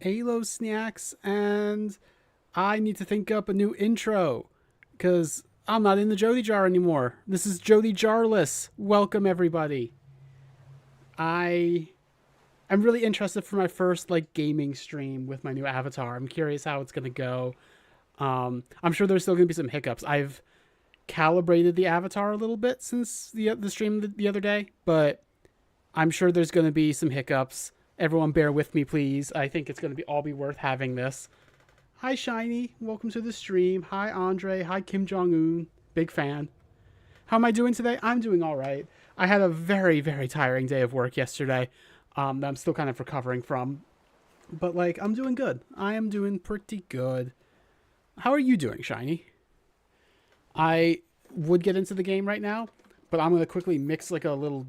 Halo snacks, and I need to think up a new intro because I'm not in the Jodi jar anymore. This is Jodi Jarless. Welcome everybody. I'm really interested for my first like gaming stream with my new avatar. I'm curious how it's gonna go. I'm sure there's still gonna be some hiccups. I've calibrated the avatar a little bit since the stream the other day, but I'm sure there's gonna be some hiccups. Everyone bear with me, please. I think it's gonna be worth having this. Hi Shiny, welcome to the stream. Hi Andre, hi Kim Jong-un, big fan. How am I doing today? I'm doing all right. I had a very, very tiring day of work yesterday that I'm still kind of recovering from. But, like, I'm doing good. I am doing pretty good. How are you doing, Shiny? I would get into the game right now, but I'm going to quickly mix, like, a little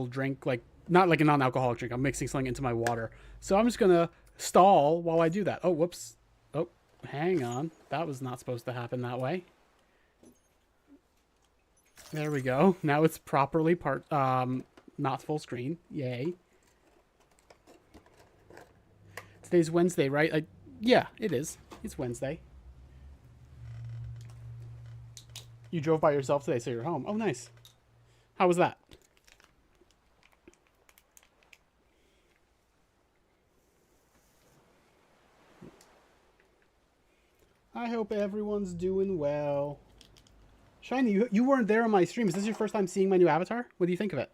drink. Like, not like a non-alcoholic drink. I'm mixing something into my water. So I'm just going to stall while I do that. Oh, whoops. Oh, hang on. That was not supposed to happen that way. There we go. Now it's properly not full screen. Yay. Today's Wednesday, right? Yeah, it is. It's Wednesday. You drove by yourself today, so you're home. Oh, nice. How was that? I hope everyone's doing well. Shiny, you weren't there on my stream. Is this your first time seeing my new avatar? What do you think of it?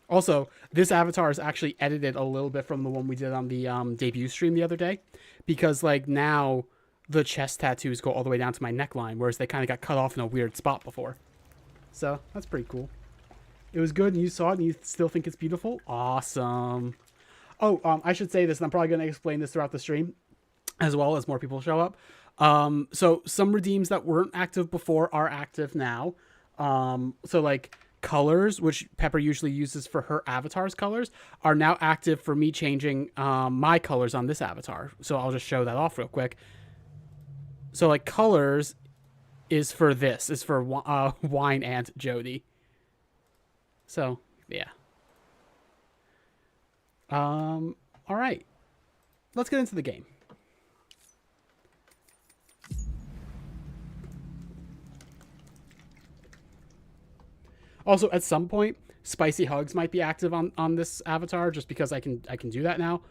Also, this avatar is actually edited a little bit from the one we did on the debut stream the other day. Because, like, now the chest tattoos go all the way down to my neckline, whereas they kind of got cut off in a weird spot before. So, that's pretty cool. It was good, and you saw it, and you still think it's beautiful? Awesome. Oh, I should say this, and I'm probably going to explain this throughout the stream, as well as more people show up. So some redeems that weren't active before are active now. So like colors, which Pepper usually uses for her avatar's colors, are now active for me changing my colors on this avatar. So I'll just show that off real quick. So like colors is for this, is for Wine Ant Jodi. So yeah. All right, let's get into the game. Also, at some point, spicy hugs might be active on this avatar, just because I can do that now.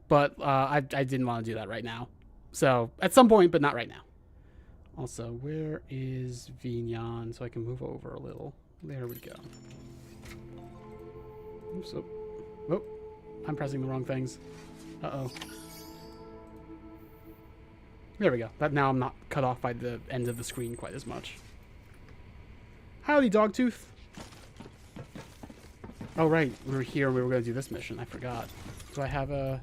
But I didn't want to do that right now. So at some point, but not right now. Also, where is Vignon? So I can move over a little. There we go. Oops, oh, I'm pressing the wrong things. Uh-oh. There we go. But now I'm not cut off by the end of the screen quite as much. Howdy, Dogtooth. Oh, right. We were here. We were going to do this mission. I forgot. Do I have a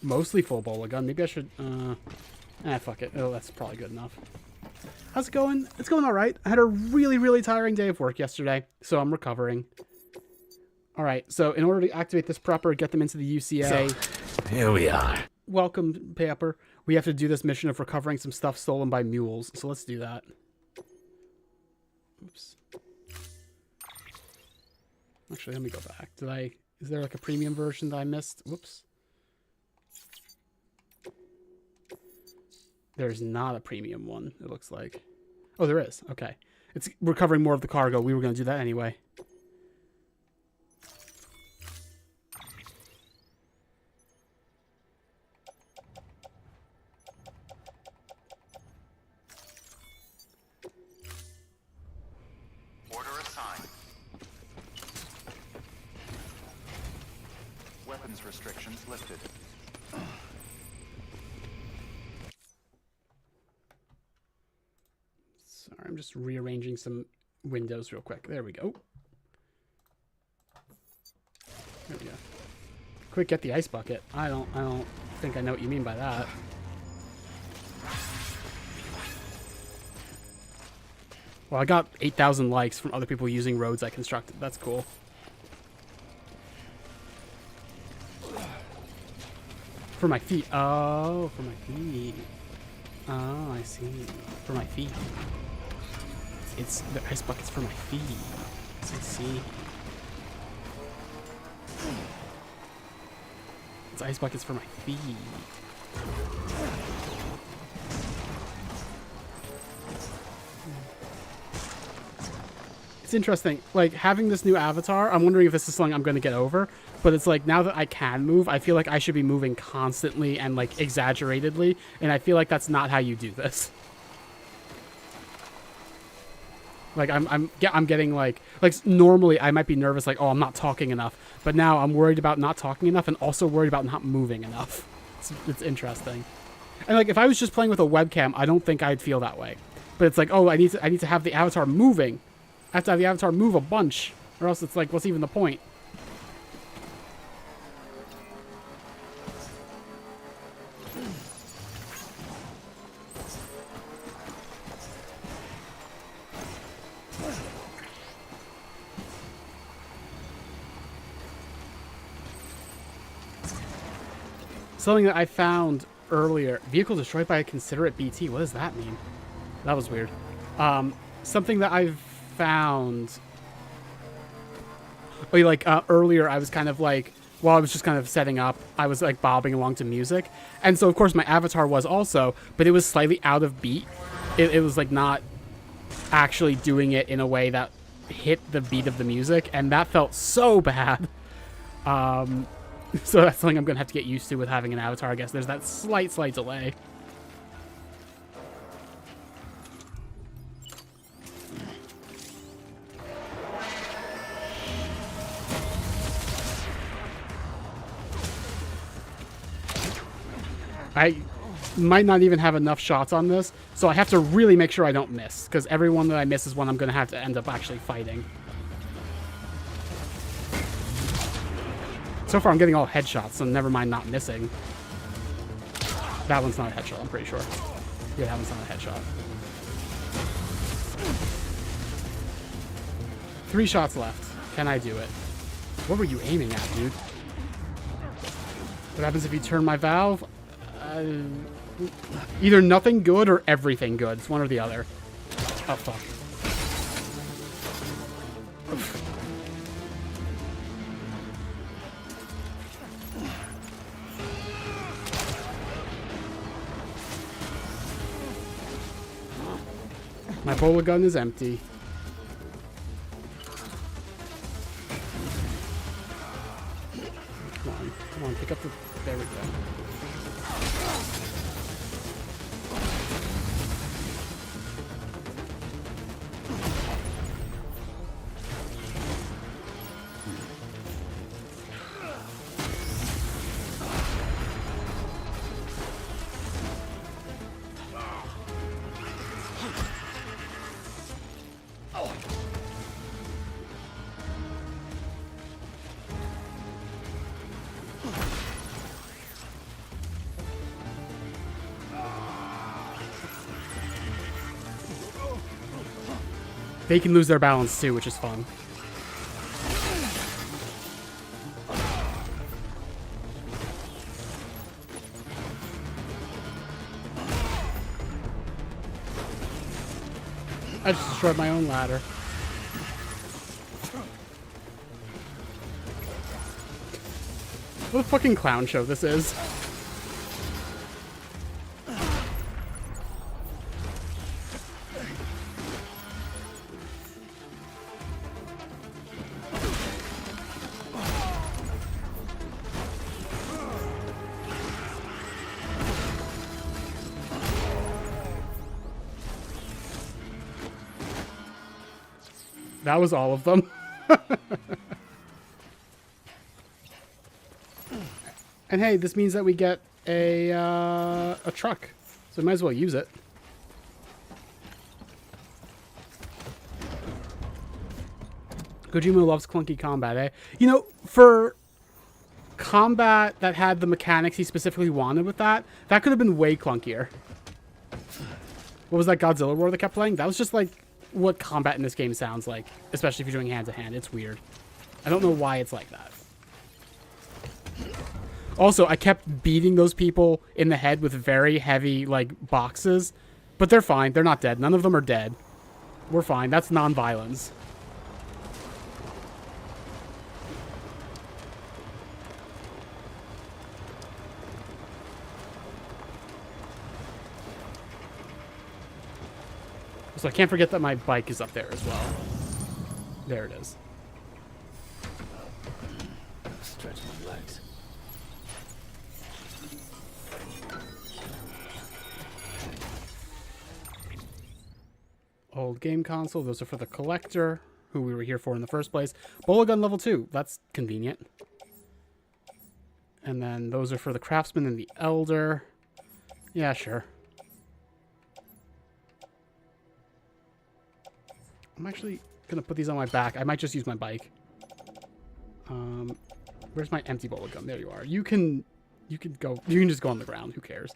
mostly full bola gun. Maybe I should... fuck it. Oh, that's probably good enough. How's it going? It's going all right. I had a really, really tiring day of work yesterday, so I'm recovering. All right. So in order to activate this proper, get them into the UCA... So, here we are. Welcome, Pepper. We have to do this mission of recovering some stuff stolen by mules, so let's do that. Oops. Actually, let me go back. Is there like a premium version that I missed? Whoops. There's not a premium one, it looks like. Oh, there is. Okay. It's recovering more of the cargo. We were going to do that anyway. Restrictions lifted. Sorry, I'm just rearranging some windows real quick. There we go. There we go. Quick, get the ice bucket. I don't think I know what you mean by that. Well, I got 8,000 likes from other people using roads I constructed. That's cool. For my feet. Oh, for my feet. Oh, I see. For my feet. It's the ice bucket's for my feet. I see. It's ice buckets for my feet. It's interesting. Like, having this new avatar, I'm wondering if this is something I'm going to get over. But it's like, now that I can move, I feel like I should be moving constantly and, like, exaggeratedly. And I feel like that's not how you do this. Like, I'm getting, like, normally I might be nervous, like, oh, I'm not talking enough. But now I'm worried about not talking enough and also worried about not moving enough. It's interesting. And, like, if I was just playing with a webcam, I don't think I'd feel that way. But it's like, oh, I need to have the avatar moving. I have to have the avatar move a bunch, or else it's like, what's even the point? Something that I found earlier. Vehicle destroyed by a considerate BT. What does that mean? That was weird. Something that I've found. Oh, like earlier, I was kind of like, while I was just kind of setting up, I was like bobbing along to music, and so of course my avatar was also, but it was slightly out of beat. It was like not actually doing it in a way that hit the beat of the music, and that felt so bad. So that's something I'm gonna have to get used to with having an avatar. I guess there's that slight delay. I might not even have enough shots on this, so I have to really make sure I don't miss, because every one that I miss is one I'm going to have to end up actually fighting. So far I'm getting all headshots, so never mind not missing. That one's not a headshot, I'm pretty sure. Yeah, that one's not a headshot. 3 shots left. Can I do it? What were you aiming at, dude? What happens if you turn my valve? Either nothing good or everything good. It's one or the other. Oh, fuck. My bola gun is empty. Come on, pick up the... There we go. They can lose their balance too, which is fun. I just destroyed my own ladder. What a fucking clown show this is. That was all of them. And hey, this means that we get a truck, so we might as well use it. Kojima loves clunky combat, eh? You know, for combat that had the mechanics he specifically wanted with that, that could have been way clunkier. What was that Godzilla War that kept playing? That was just like what combat in this game sounds like, especially if you're doing hand-to-hand. It's weird. I don't know why it's like that. Also, I kept beating those people in the head with very heavy, like, boxes, but they're fine. They're not dead. None of them are dead. We're fine. That's non-violence. So I can't forget that my bike is up there as well. There it is. Stretch my legs. Old game console. Those are for the collector, who we were here for in the first place. Bola gun level 2. That's convenient. And then those are for the craftsman and the elder. Yeah, sure. I'm actually gonna put these on my back. I might just use my bike. Where's my empty bola gun? There you are. You can go. You can just go on the ground. Who cares?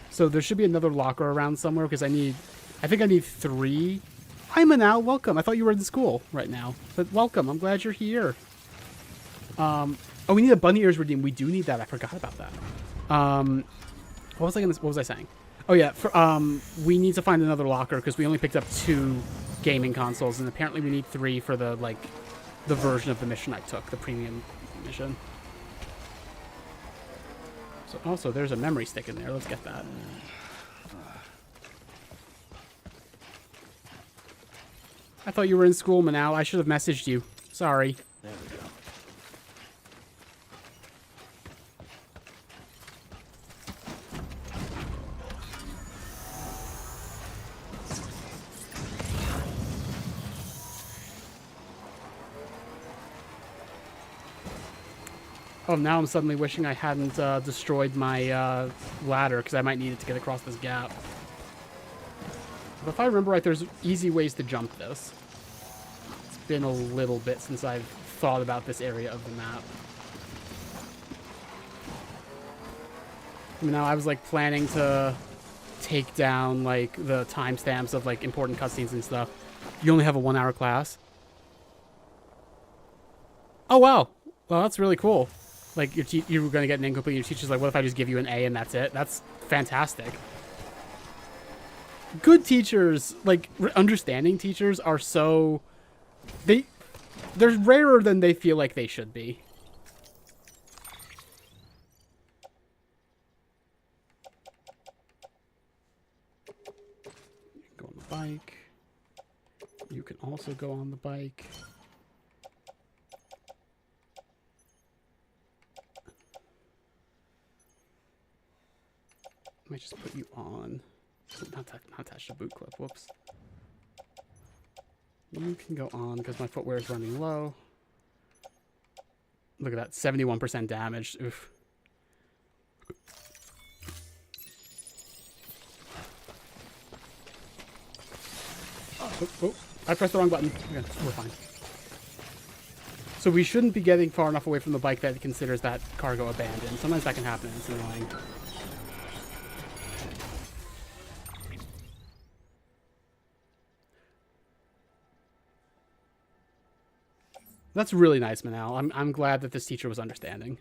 So there should be another locker around somewhere because I think I need 3. Hi, Manal. Welcome. I thought you were in school right now, but welcome. I'm glad you're here. Oh, we need a bunny ears redeem. We do need that. I forgot about that. What was I saying? Oh yeah, we need to find another locker because we only picked up 2 gaming consoles, and apparently we need 3 for the version of the mission I took, the premium mission. So also there's a memory stick in there. Let's get that. I thought you were in school, Manal. I should have messaged you. Sorry. There we go. Oh, now I'm suddenly wishing I hadn't destroyed my ladder because I might need it to get across this gap. But if I remember right, there's easy ways to jump this. It's been a little bit since I've thought about this area of the map. Now I was like planning to take down like the timestamps of like important cutscenes and stuff. You only have a 1-hour class. Oh wow, well that's really cool. Like you're gonna get an incomplete. Your teacher's like, what if I just give you an A and that's it? That's fantastic. Good teachers, like understanding teachers, are so they're rarer than they feel like they should be. You can go on the bike. You can also go on the bike. I might just put you on. Not attach the boot clip. Whoops. You can go on because my footwear is running low. Look at that, 71% damage. Oof. Oh, I pressed the wrong button. Okay, we're fine. So we shouldn't be getting far enough away from the bike that it considers that cargo abandoned. Sometimes that can happen and it's annoying. That's really nice, Manal. I'm glad that this teacher was understanding.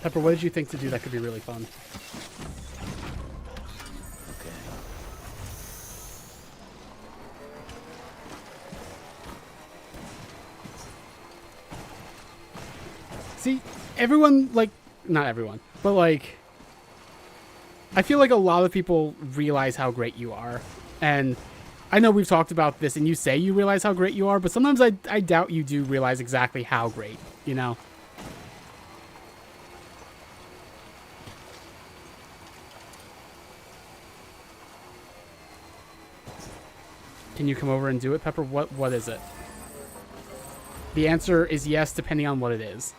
Pepper, what did you think to do that could be really fun? See, everyone, like, not everyone, but, like, I feel like a lot of people realize how great you are. And I know we've talked about this, and you say you realize how great you are, but sometimes I doubt you do realize exactly how great, you know? Can you come over and do it, Pepper? What is it? The answer is yes, depending on what it is.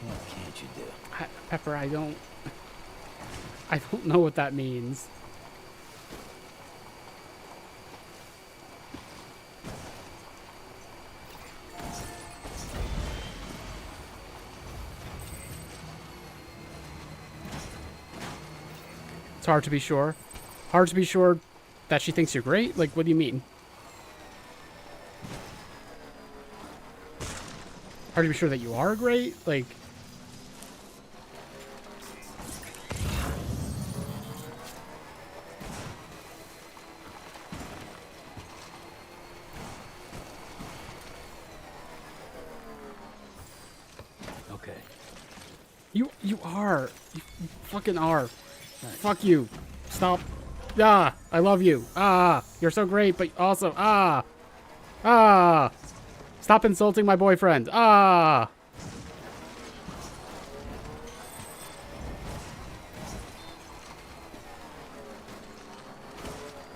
What can't you do? Pepper, I don't know what that means. It's hard to be sure. Hard to be sure that she thinks you're great? Like, what do you mean? Hard to be sure that you are great? Like... Okay. You are. You fucking are. Fuck you. Stop. Ah, I love you. Ah, you're so great, but also, ah. Stop insulting my boyfriend. Ah.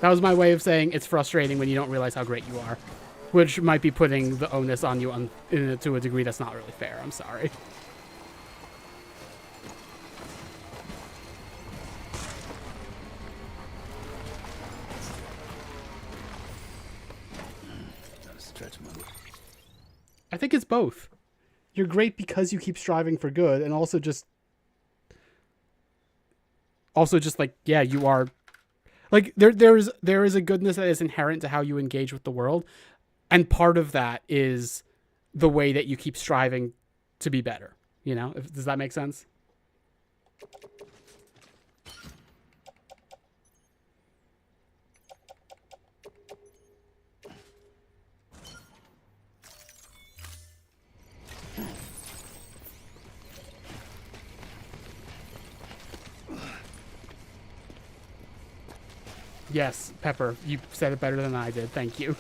That was my way of saying it's frustrating when you don't realize how great you are. Which might be putting the onus on you to a degree that's not really fair. I'm sorry. Gotta stretch my... I think it's both. You're great because you keep striving for good, and also just like, yeah, you are like there is a goodness that is inherent to how you engage with the world, and part of that is the way that you keep striving to be better. You know, does that make sense? Yes, Pepper, you said it better than I did. Thank you.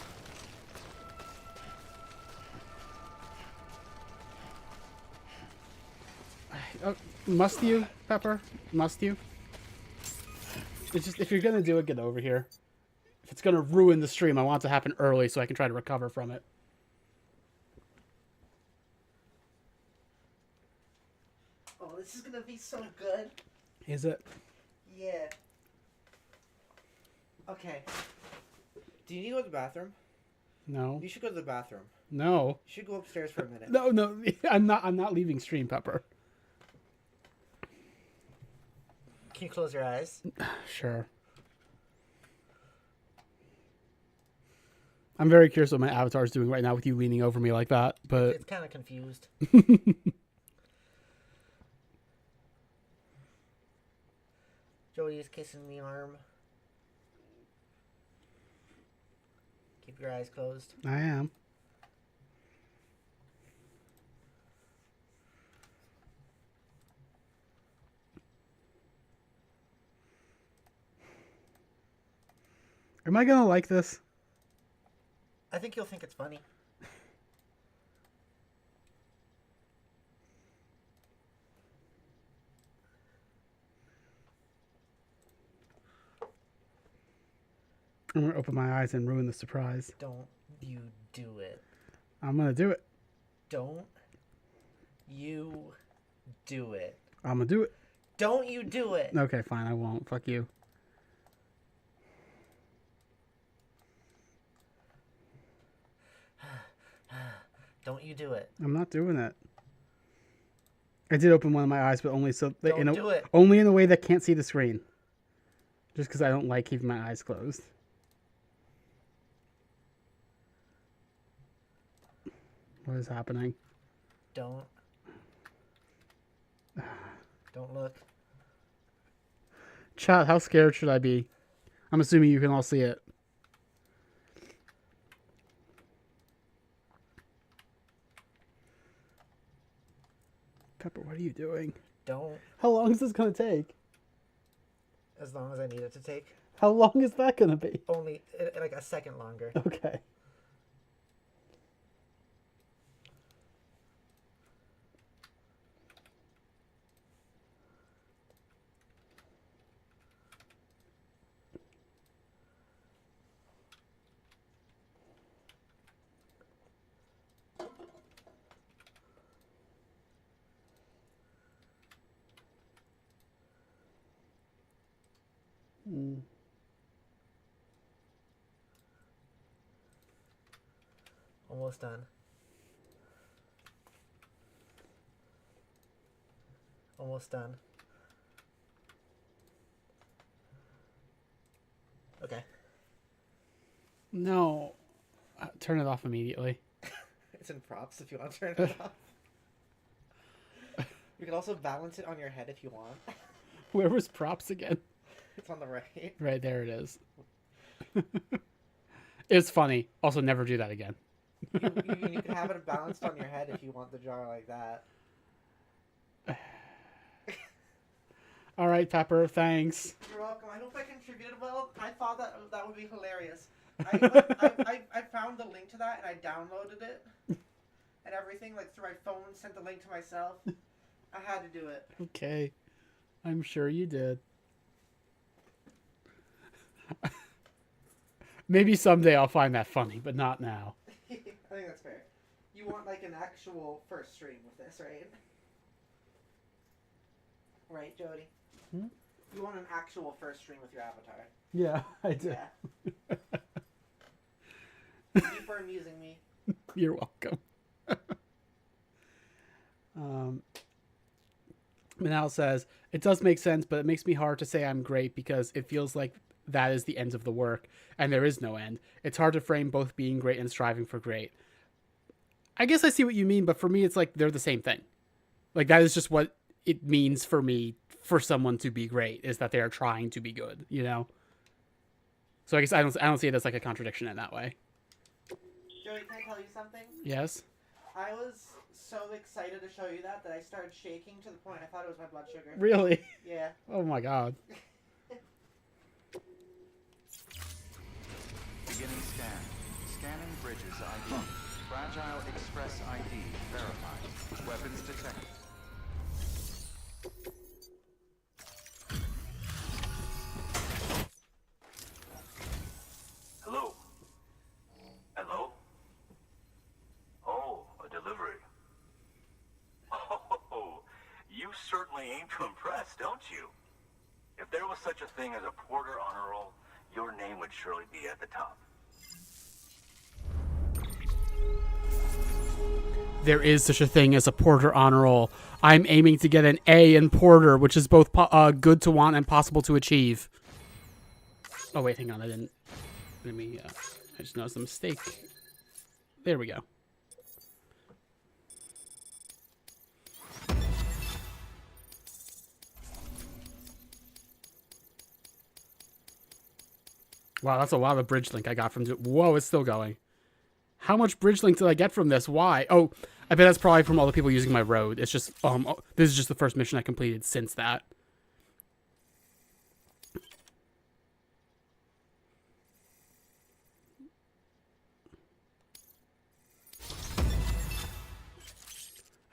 Must you, Pepper? Must you? It's just, if you're gonna do it, get over here. If it's gonna ruin the stream, I want it to happen early so I can try to recover from it. Oh, this is gonna be so good. Is it? Yeah. Okay. Do you need to go to the bathroom? No. You should go to the bathroom. No. You should go upstairs for a minute. No, no. I'm not leaving stream, Pepper. Can you close your eyes? Sure. I'm very curious what my avatar is doing right now with you leaning over me like that, but It's kind of confused. Jody's kissing the arm. Keep your eyes closed. I am. Am I gonna like this? I think you'll think it's funny. I'm gonna open my eyes and ruin the surprise. Don't you do it. I'm gonna do it. Don't you do it. I'm gonna do it. Don't you do it. Okay, fine, I won't. Fuck you. Don't you do it. I'm not doing it. I did open one of my eyes, but only so Don't do it. only in a way that can't see the screen. Just because I don't like keeping my eyes closed. What is happening? Don't look. Chat, how scared should I be? I'm assuming you can all see it. Pepper, what are you doing? Don't. How long is this going to take? As long as I need it to take. How long is that going to be? Only like a second longer. Okay. Almost done. Almost done. Okay. No. Turn it off immediately. It's in props if you want to turn it off. You can also balance it on your head if you want. Where was props again? It's on the right. Right there it is. It's funny. Also, never do that again. You can have it balanced on your head if you want the jar like that. All right, Pepper. Thanks. You're welcome. I hope I contributed well. I thought that would be hilarious. I found the link to that and I downloaded it and everything, like through my phone, sent the link to myself. I had to do it. Okay. I'm sure you did. Maybe someday I'll find that funny, but not now. I think that's fair. You want like an actual first stream with this, right? Right, Jody? Hmm? You want an actual first stream with your avatar. Yeah, I do. Yeah. Thank you for amusing me. You're welcome. Manal says, it does make sense, but it makes me hard to say I'm great because it feels like that is the end of the work, and there is no end. It's hard to frame both being great and striving for great. I guess I see what you mean, but for me, it's like they're the same thing. Like, that is just what it means for me, for someone to be great, is that they are trying to be good, you know? So I guess I don't see it as like a contradiction in that way. Joey, can I tell you something? Yes? I was so excited to show you that I started shaking to the point I thought it was my blood sugar. Really? Yeah. Oh my god. Beginning scan. Scanning bridges ID. Fragile Express ID verified. Weapons detected. Hello? Hello? Oh, a delivery. Oh, you certainly aim to impress, don't you? If there was such a thing as a porter honor roll, your name would surely be at the top. There is such a thing as a porter honor roll. I'm aiming to get an A in porter, which is both good to want and possible to achieve. Oh wait, hang on, I didn't. I just noticed a mistake. There we go. Wow, that's a lot of bridge link I got from. Whoa, it's still going. How much bridge link did I get from this? Why? Oh, I bet that's probably from all the people using my road. It's just this is just the first mission I completed since that.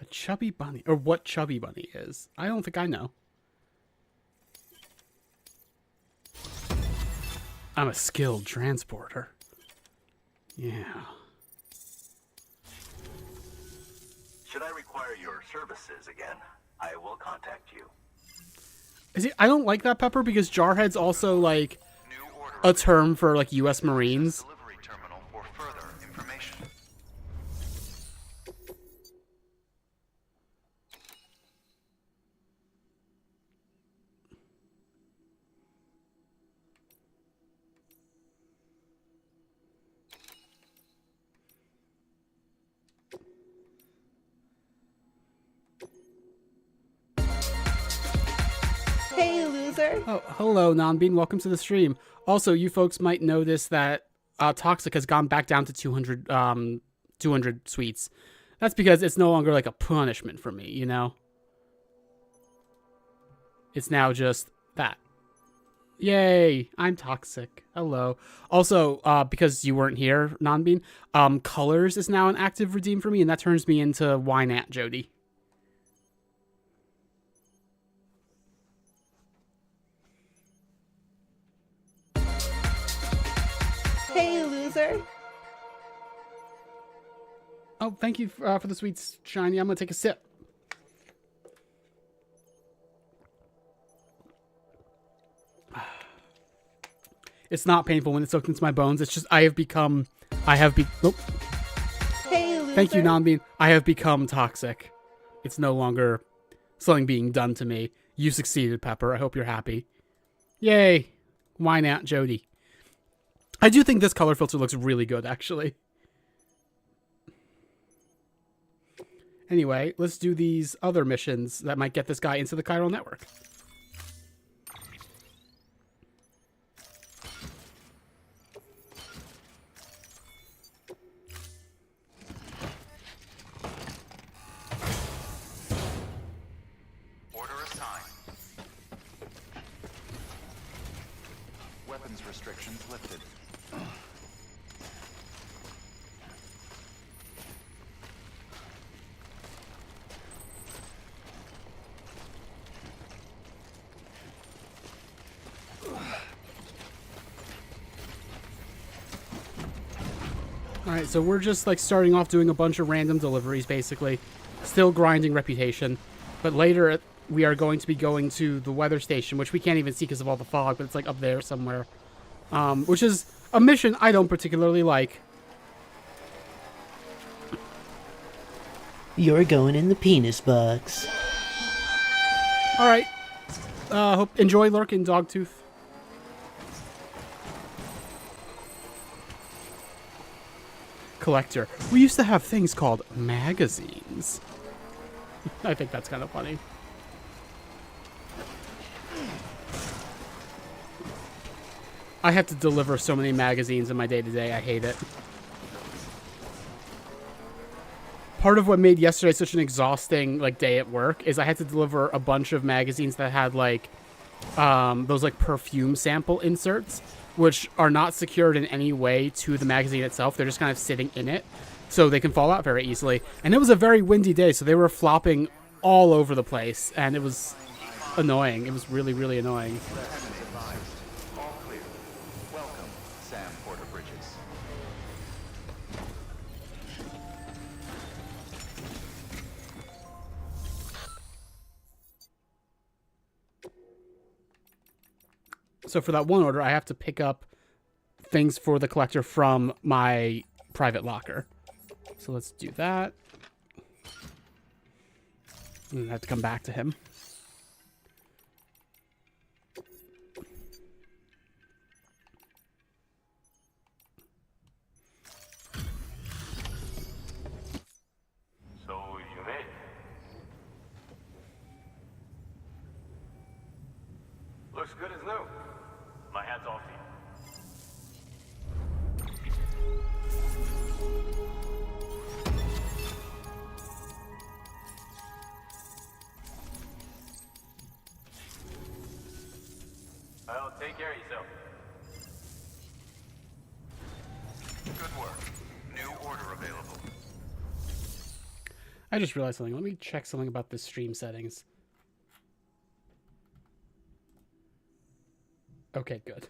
A chubby bunny, or what chubby bunny is? I don't think I know. I'm a skilled transporter. Yeah. Should I require your services again, I will contact you. I don't like that, Pepper, because Jarhead's also like a term for like U.S. Marines. Delivery terminal for further information. Hey, loser. Oh, hello, Nonbean. Welcome to the stream. Also, you folks might notice that Toxic has gone back down to 200 sweets. That's because it's no longer like a punishment for me, you know? It's now just that. Yay, I'm Toxic. Hello. Also, because you weren't here, Nonbean, Colors is now an active redeem for me, and that turns me into Why Not Jodi. Hey, loser. Oh, thank you for the sweets, Shiny. I'm gonna take a sip. It's not painful when it's soaked into my bones. It's just I have become Nope. Hey, loser. Thank you, Nonbean. I have become toxic. It's no longer something being done to me. You succeeded, Pepper. I hope you're happy. Yay. Why not, Jodi? I do think this color filter looks really good, actually. Anyway, let's do these other missions that might get this guy into the chiral network. Order assigned. Weapons restrictions lifted. Alright, so we're just like starting off doing a bunch of random deliveries, basically. Still grinding reputation. But later we are going to be going to the weather station, which we can't even see because of all the fog, but it's like up there somewhere. Which is a mission I don't particularly like. You're going in the penis box. Alright. Hope enjoy Lurk and Dogtooth. Collector. We used to have things called magazines. I think that's kind of funny. I have to deliver so many magazines in my day-to-day. I hate it. Part of what made yesterday such an exhausting day at work is I had to deliver a bunch of magazines that had those perfume sample inserts, which are not secured in any way to the magazine itself. They're just kind of sitting in it, so they can fall out very easily. And it was a very windy day, so they were flopping all over the place, and it was annoying. It was really, really annoying. All clear. Welcome, Sam Porter Bridges. So for that one order, I have to pick up things for the collector from my private locker. So let's do that. And I have to come back to him. So you made it. Looks good as new. My hat's off to you. Well, take care of yourself. Good work. New order available. I just realized something. Let me check something about the stream settings. Okay, good.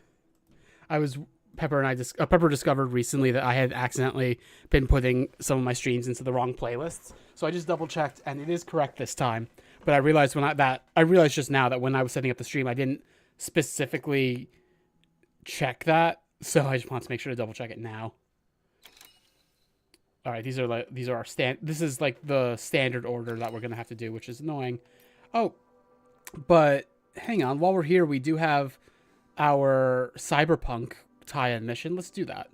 Pepper discovered recently that I had accidentally been putting some of my streams into the wrong playlists. So I just double checked and it is correct this time. But I realized just now that when I was setting up the stream, I didn't specifically check that. So I just want to make sure to double check it now. All right, these are our this is the standard order that we're going to have to do, which is annoying. Oh, but hang on, while we're here, we do have our cyberpunk tie-in mission. Let's do that.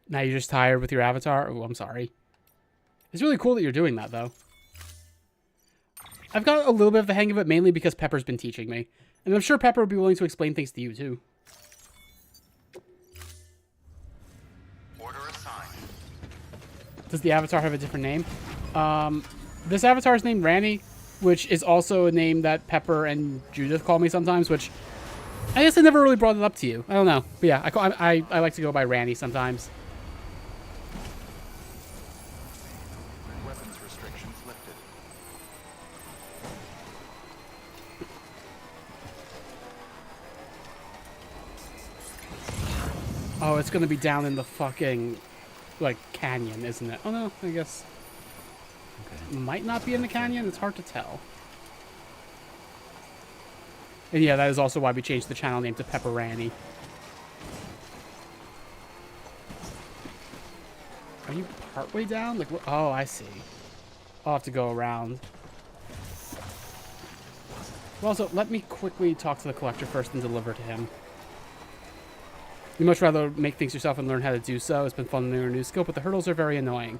Now you're just tired with your avatar? Oh, I'm sorry. It's really cool that you're doing that, though. I've got a little bit of the hang of it, mainly because Pepper's been teaching me. And I'm sure Pepper would be willing to explain things to you, too. Order assigned. Does the avatar have a different name? This avatar is named Ranny, which is also a name that Pepper and Judith call me sometimes, which I guess I never really brought it up to you. I don't know. But yeah, I like to go by Ranny sometimes. Weapons restrictions lifted. Oh, it's going to be down in the fucking, canyon, isn't it? Oh, no, I guess. Okay. Might not be in the canyon. It's hard to tell. And yeah, that is also why we changed the channel name to Pepper Ranny. Are you partway down? Like, oh, I see. I'll have to go around. Well, also, let me quickly talk to the collector first and deliver to him. You'd much rather make things yourself and learn how to do so. It's been fun to learn a new skill, but the hurdles are very annoying.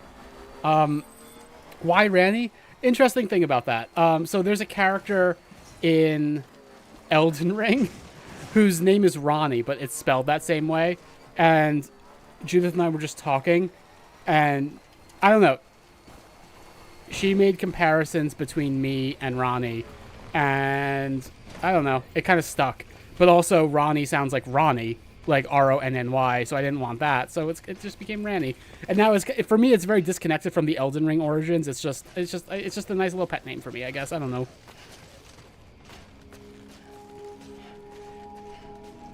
Why Ranny? Interesting thing about that. So there's a character in Elden Ring whose name is Ronnie, but it's spelled that same way. And Judith and I were just talking, and I don't know. She made comparisons between me and Ronnie, and I don't know. It kind of stuck. But also, Ronnie sounds like Ronnie, like Ronny, so I didn't want that. So it just became Ranny. And now for me, it's very disconnected from the Elden Ring origins. It's just a nice little pet name for me, I guess. I don't know.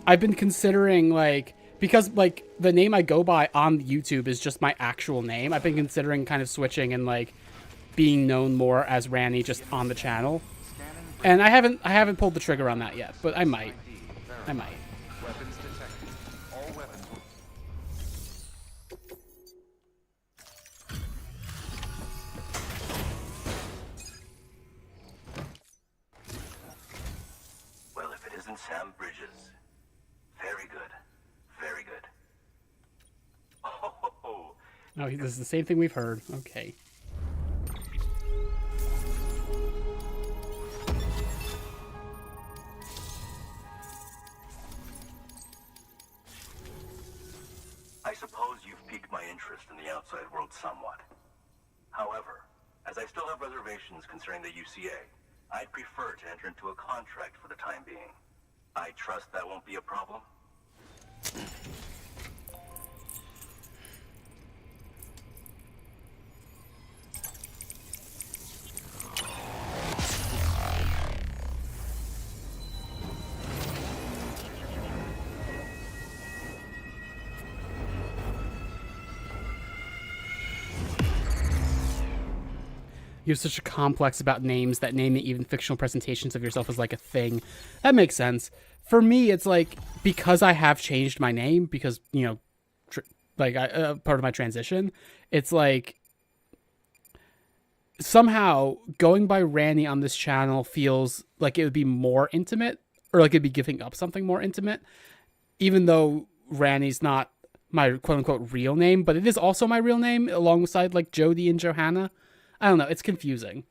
I've been considering, like, because, like, the name I go by on YouTube is just my actual name. I've been considering kind of switching and, like, being known more as Ranny just on the channel. And I haven't pulled the trigger on that yet, but I might. I might. Weapons detected. All weapons will... Well, if it isn't Sam Bridges. Very good. Very good. Oh, Oh, this is the same thing we've heard. Okay. I suppose you've piqued my interest in the outside world somewhat. However, as I still have reservations concerning the UCA, I'd prefer to enter into a contract for the time being. I trust that won't be a problem? You have such a complex about names that naming even fictional presentations of yourself is like a thing. That makes sense. For me, it's like, because I have changed my name, because, you know, part of my transition, it's like, somehow going by Randy on this channel feels like it would be more intimate, or like it'd be giving up something more intimate, even though Randy's not my quote-unquote real name, but it is also my real name alongside, like, Jodi and Johanna. I don't know. It's confusing.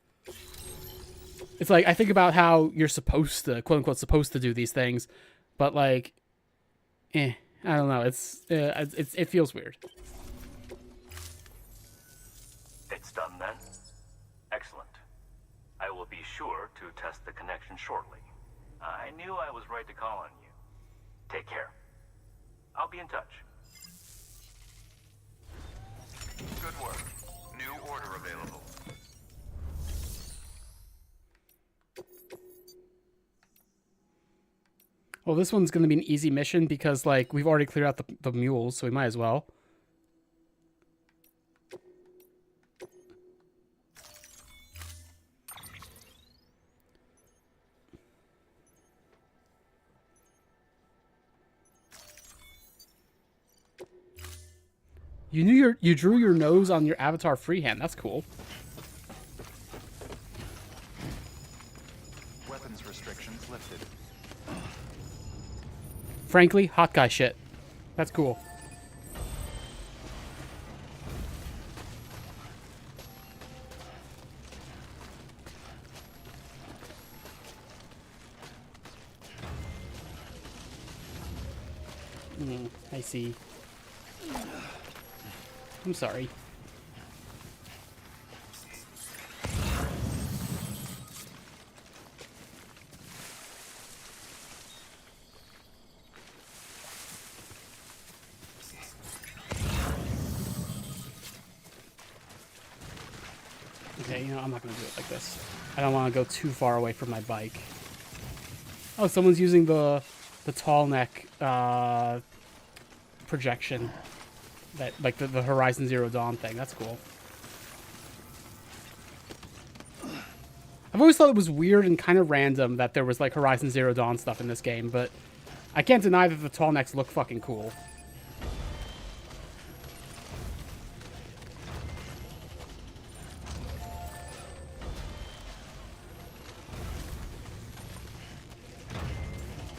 It's like, I think about how you're supposed to, quote unquote, supposed to do these things, but like, I don't know. It feels weird. It's done then? Excellent. I will be sure to test the connection shortly. I knew I was right to call on you. Take care. I'll be in touch. Good work. New order available. Well, this one's going to be an easy mission because, like, we've already cleared out the mules, so we might as well. You drew your nose on your avatar freehand. That's cool. Weapons restrictions lifted. Frankly, hot guy shit. That's cool. I see. I'm sorry. Okay, you know, I'm not going to do it like this. I don't want to go too far away from my bike. Oh, someone's using the tall neck projection. That, like, the Horizon Zero Dawn thing. That's cool. I've always thought it was weird and kind of random that there was, like, Horizon Zero Dawn stuff in this game, but I can't deny that the tall necks look fucking cool.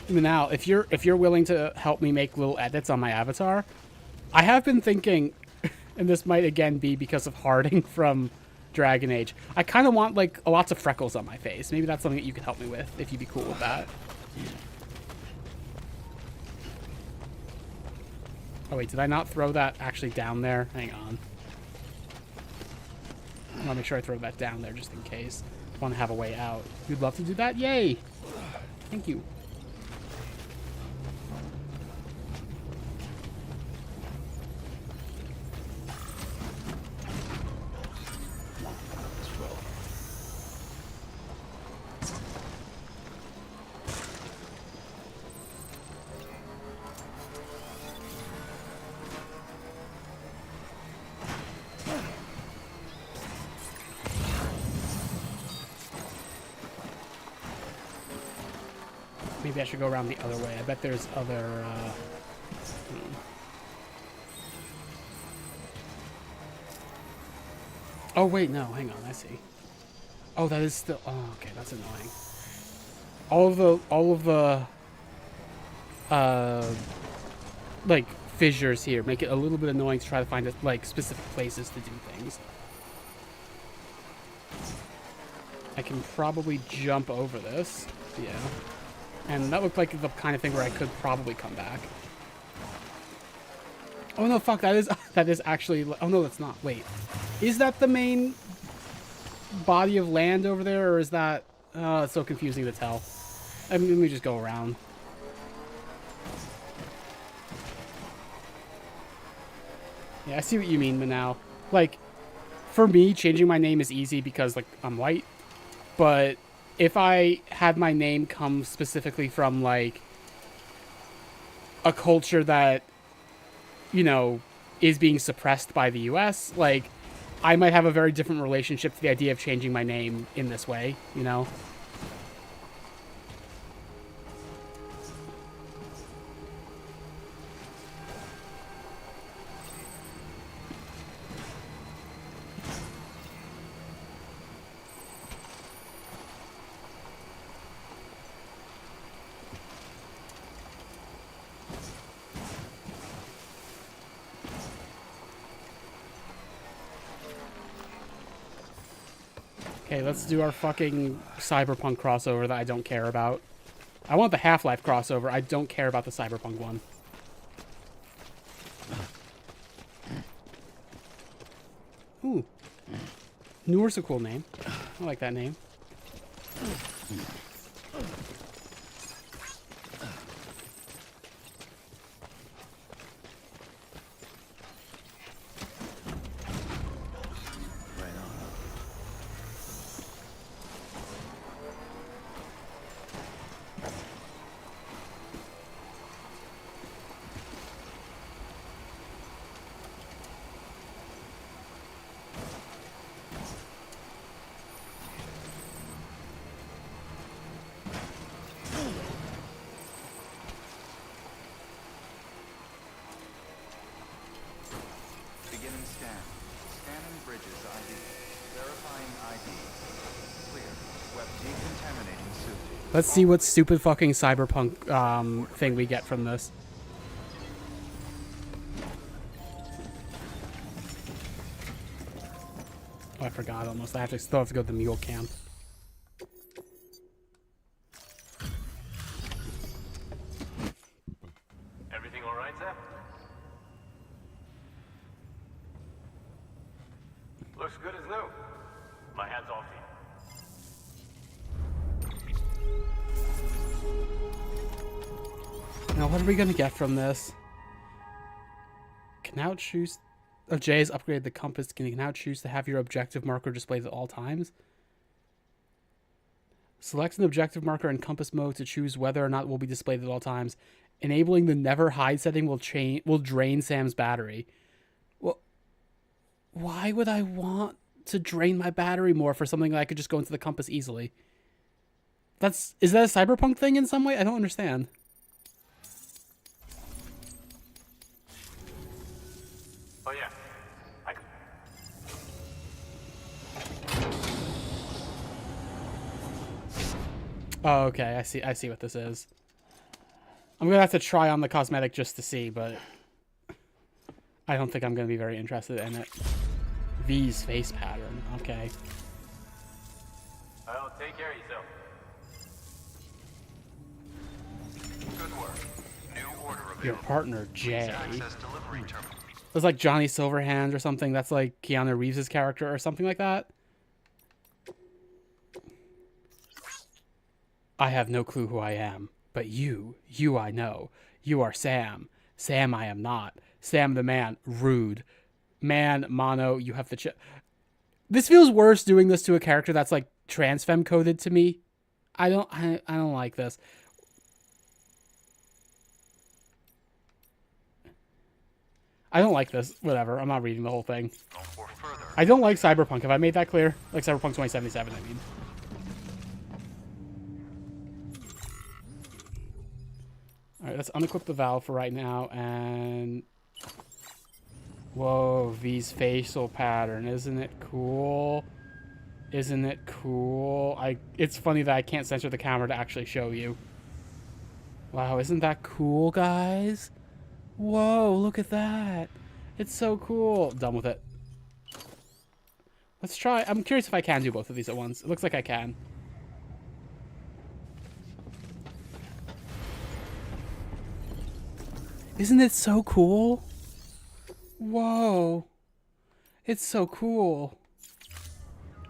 Now, if you're willing to help me make little edits on my avatar, I have been thinking, and this might again be because of Harding from Dragon Age, I kind of want like lots of freckles on my face. Maybe that's something that you could help me with, if you'd be cool with that. Oh wait, did I not throw that actually down there? Hang on. I want to make sure I throw that down there just in case. I want to have a way out. You'd love to do that? Yay! Thank you. Maybe I should go around the other way. I bet there's other, Oh, wait, no. Hang on. I see. Oh, that is still... Oh, okay. That's annoying. All of the, like, fissures here make it a little bit annoying to try to find, like, specific places to do things. I can probably jump over this. Yeah. And that looked like the kind of thing where I could probably come back. Oh no, fuck, that is actually... Oh no, that's not. Wait. Is that the main body of land over there, or is that... it's so confusing to tell. I mean, let me just go around. Yeah, I see what you mean, Manal. Like, for me, changing my name is easy because, like, I'm white. But if I had my name come specifically from, like, a culture that, you know, is being suppressed by the US, like, I might have a very different relationship to the idea of changing my name in this way, you know? Okay, let's do our fucking Cyberpunk crossover that I don't care about. I want the Half-Life crossover. I don't care about the Cyberpunk one. Ooh. Noor's a cool name. I like that name. Beginning scan. Scanning bridges ID. Verifying ID. Clear. Web decontaminating suit. Let's see what stupid fucking Cyberpunk thing we get from this. Oh, I forgot almost. I still have to go to the mule camp. Everything all right, Zap? Looks good as new. My hat's off to you. Now, what are we gonna get from this? Can now choose... Oh, Jay has upgraded the compass. Can you now choose to have your objective marker displayed at all times? Select an objective marker in compass mode to choose whether or not it will be displayed at all times. Enabling the never hide setting will drain Sam's battery. Well, why would I want to drain my battery more for something that I could just go into the compass easily? Is that a Cyberpunk thing in some way? I don't understand. Oh yeah. Oh, okay. I see what this is. I'm gonna have to try on the cosmetic just to see, but I don't think I'm gonna be very interested in it. V's face pattern. Okay. Well, take care of yourself. Good work. New order available. Your partner, Jay. Access delivery terminal. It's like Johnny Silverhand or something. That's like Keanu Reeves' character or something like that. I have no clue who I am, but you I know. You are Sam. Sam I am not. Sam the man, rude. Man, mono, you have the This feels worse doing this to a character that's like trans femme coded to me. I don't like this. I don't like this. Whatever. I'm not reading the whole thing. I don't like Cyberpunk. Have I made that clear? Like Cyberpunk 2077, I mean. Alright, let's unequip the valve for right now, and... Whoa, V's facial pattern. Isn't it cool? Isn't it cool? It's funny that I can't censor the camera to actually show you. Wow, isn't that cool, guys? Whoa, look at that. It's so cool. Done with it. Let's try. I'm curious if I can do both of these at once. It looks like I can. Isn't it so cool? Whoa. It's so cool.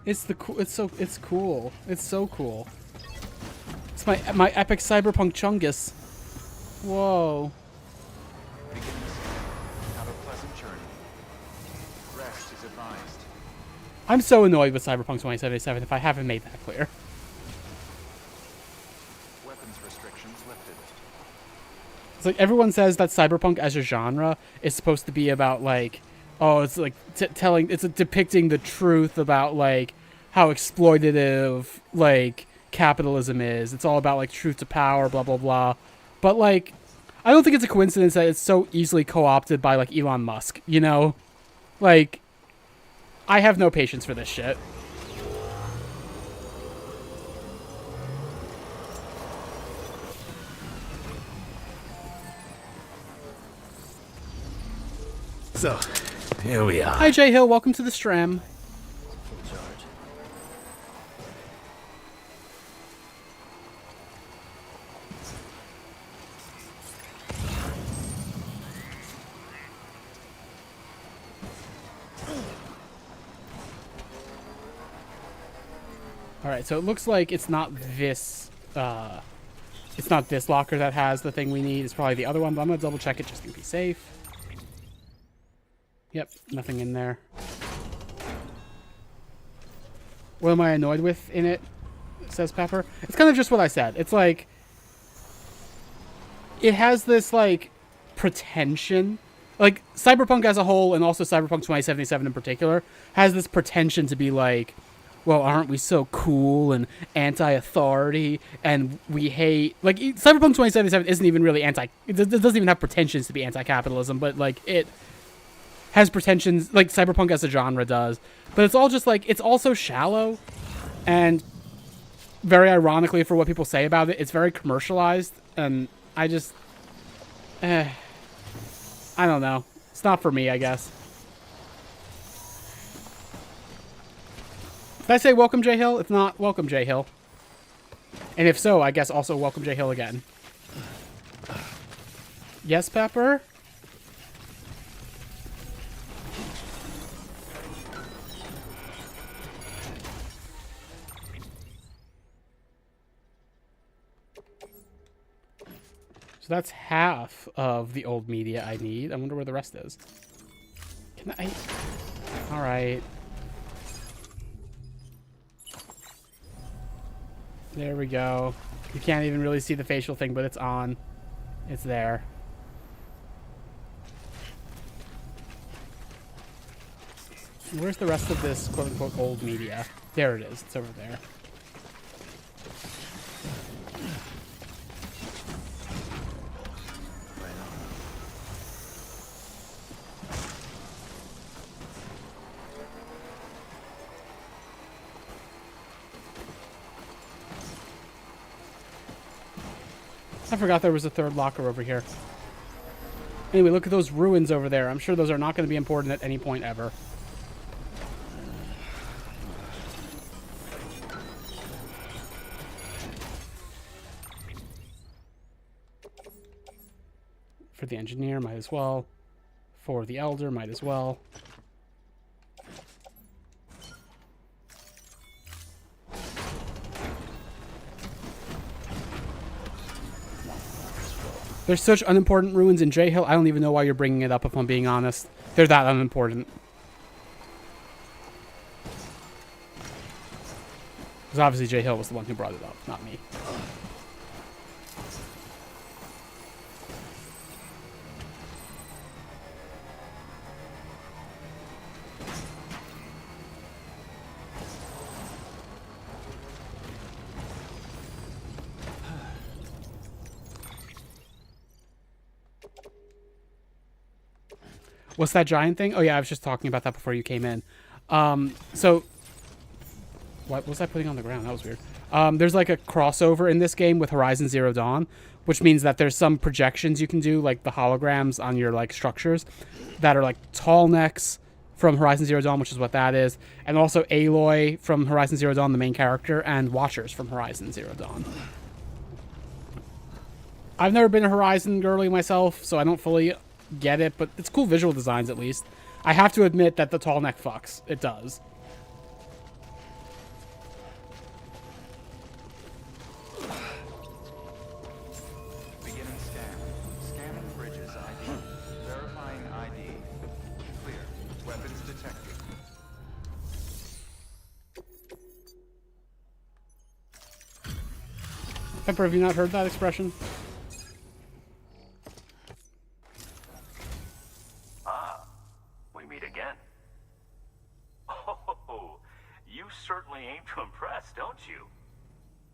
It's cool. It's cool. It's so cool. It's my epic cyberpunk chungus. Whoa. Have a pleasant journey. Rest is advised. I'm so annoyed with Cyberpunk 2077 if I haven't made that clear. Weapons restrictions lifted. It's like everyone says that cyberpunk as a genre is supposed to be about like, oh, it's like depicting the truth about like how exploitative like capitalism is. It's all about like truth to power, blah blah blah. But like, I don't think it's a coincidence that it's so easily co-opted by like Elon Musk. You know, like, I have no patience for this shit. So, here we are. Hi, Jay Hill. Welcome to the stream. Full charge. All right, so it looks like it's not this locker that has the thing we need. It's probably the other one, but I'm gonna double check it just to be safe. Yep, nothing in there. What am I annoyed with in it? Says Pepper. It's kind of just what I said. It's like, it has this like pretension, like Cyberpunk as a whole, and also Cyberpunk 2077 in particular, has this pretension to be like, well, aren't we so cool and anti-authority, and we hate, like, Cyberpunk 2077 isn't even really it doesn't even have pretensions to be anti-capitalism, but like it has pretensions like Cyberpunk as a genre does. But it's all just like, it's also shallow, and very ironically for what people say about it, it's very commercialized, and I just I don't know. It's not for me, I guess. Did I say welcome, Jay Hill? If not, welcome, Jay Hill. And if so, I guess also welcome, Jay Hill, again. Yes, Pepper? So that's half of the old media I need. I wonder where the rest is. Can I... Alright. There we go. You can't even really see the facial thing, but it's on. It's there. Where's the rest of this quote-unquote old media? There it is. It's over there. I forgot there was a third locker over here. Anyway, look at those ruins over there. I'm sure those are not going to be important at any point ever. For the engineer, might as well. For the elder, might as well. There's such unimportant ruins in J Hill. I don't even know why you're bringing it up, if I'm being honest. They're that unimportant. Because obviously J Hill was the one who brought it up, not me. What's that giant thing? Oh yeah, I was just talking about that before you came in. So what was I putting on the ground? That was weird. There's like a crossover in this game with Horizon Zero Dawn, which means that there's some projections you can do, like the holograms on your like structures that are like tall necks from Horizon Zero Dawn, which is what that is, and also Aloy from Horizon Zero Dawn, the main character, and Watchers from Horizon Zero Dawn. I've never been a Horizon girly myself, so I don't fully get it, but it's cool visual designs at least. I have to admit that the tall neck fucks. It does. Beginning scan. Scanning bridges ID. Verifying ID. Clear. Weapons detected. Pepper, have you not heard that expression? We meet again. Oh, you certainly aim to impress, don't you?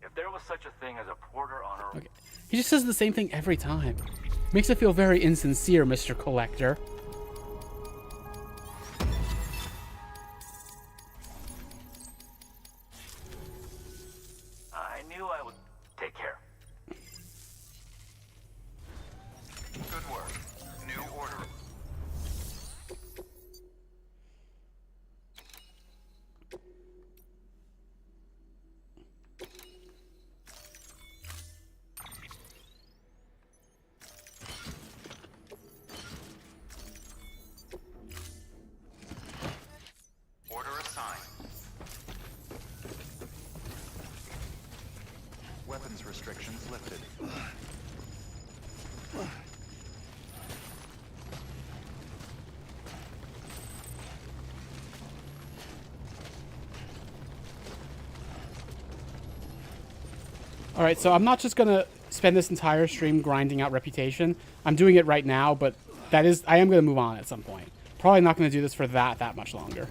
If there was such a thing as a porter on a... Okay. He just says the same thing every time. Makes it feel very insincere, Mr. Collector. I knew I would... Take care. Good work. New order. Order assigned. Weapons restrictions lifted. Alright, so I'm not just gonna spend this entire stream grinding out reputation. I'm doing it right now, but I am gonna move on at some point. Probably not gonna do this for that much longer.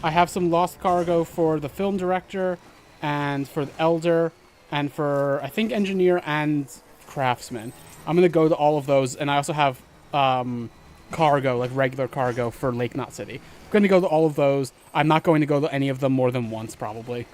I have some lost cargo for the film director, and for the elder, and for, I think, engineer and craftsman. I'm going to go to all of those, and I also have cargo, like regular cargo for Lake Knot City. I'm going to go to all of those. I'm not going to go to any of them more than once, probably.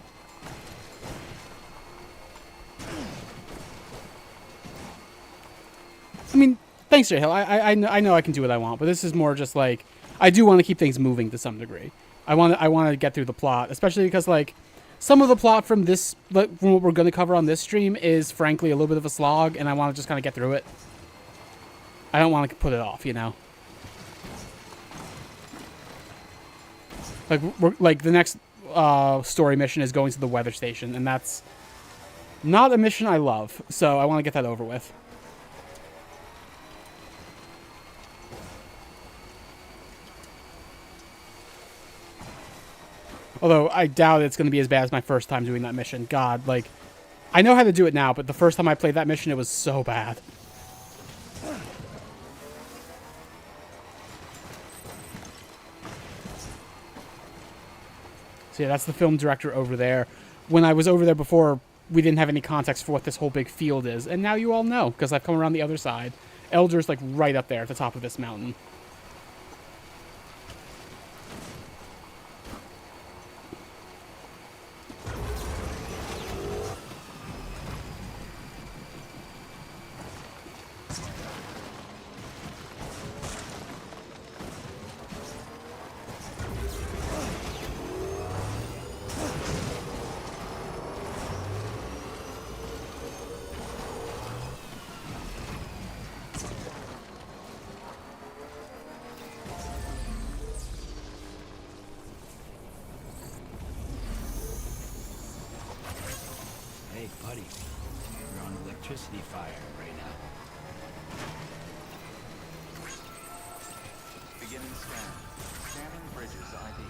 I mean, thanks, J Hill. I know I can do what I want, but this is more just like, I do want to keep things moving to some degree. I want to get through the plot, especially because, like, some of the plot from this, from what we're going to cover on this stream is, frankly, a little bit of a slog, and I want to just kind of get through it. I don't want to put it off, you know? Like, the next story mission is going to the weather station, and that's not a mission I love, so I want to get that over with. Although, I doubt it's going to be as bad as my first time doing that mission. God, like, I know how to do it now, but the first time I played that mission, it was so bad. So yeah, that's the film director over there. When I was over there before, we didn't have any context for what this whole big field is. And now you all know, because I've come around the other side. Elder's, like, right up there at the top of this mountain. electricity fire right now. Beginning scan. Scanning bridges ID.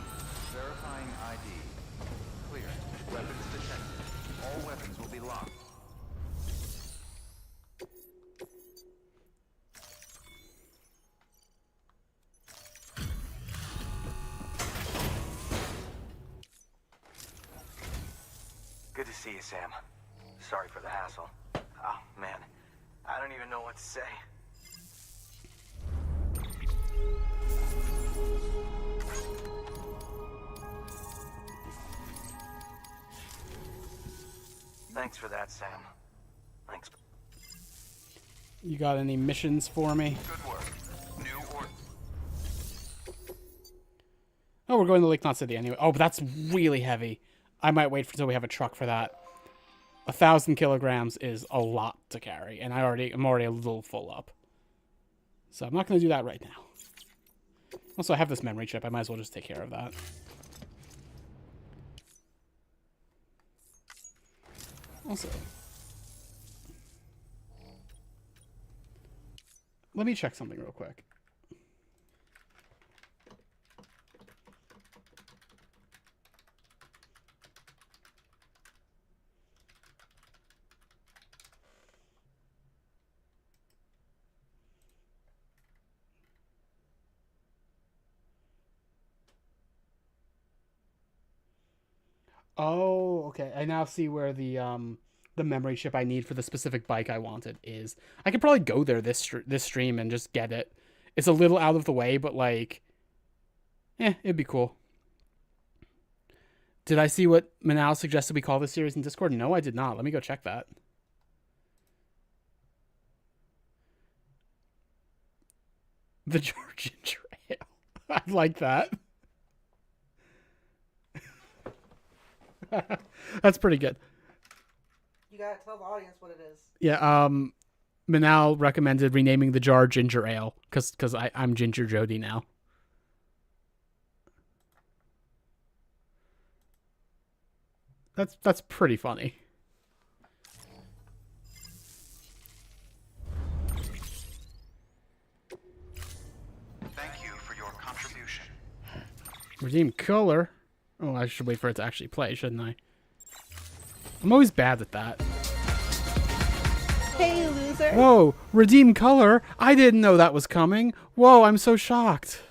Verifying ID. Clear. Weapons detected. All weapons will be locked. Good to see you, Sam. Sorry for the hassle. Oh, man. I don't even know what to say. Thanks for that, Sam. Thanks. You got any missions for me? Good work. New order. Oh, we're going to Lake Knot City anyway. Oh, but that's really heavy. I might wait until we have a truck for that. 1,000 kilograms is a lot to carry, and I'm already a little full up. So I'm not going to do that right now. Also, I have this memory chip. I might as well just take care of that. Also, let me check something real quick. Oh, okay. I now see where the memory chip I need for the specific bike I wanted is. I could probably go there this stream and just get it. It's a little out of the way, but like, it'd be cool. Did I see what Manal suggested we call this series in Discord? No, I did not. Let me go check that. The Georgian Trail. I like that. That's pretty good. You gotta tell the audience what it is. Yeah, Manal recommended renaming the jar Ginger Ale, because I'm Ginger Jodi now. That's pretty funny. Thank you for your contribution. Redeem color. Oh, I should wait for it to actually play, shouldn't I? I'm always bad at that. Hey, loser. Whoa, redeem color? I didn't know that was coming. Whoa, I'm so shocked.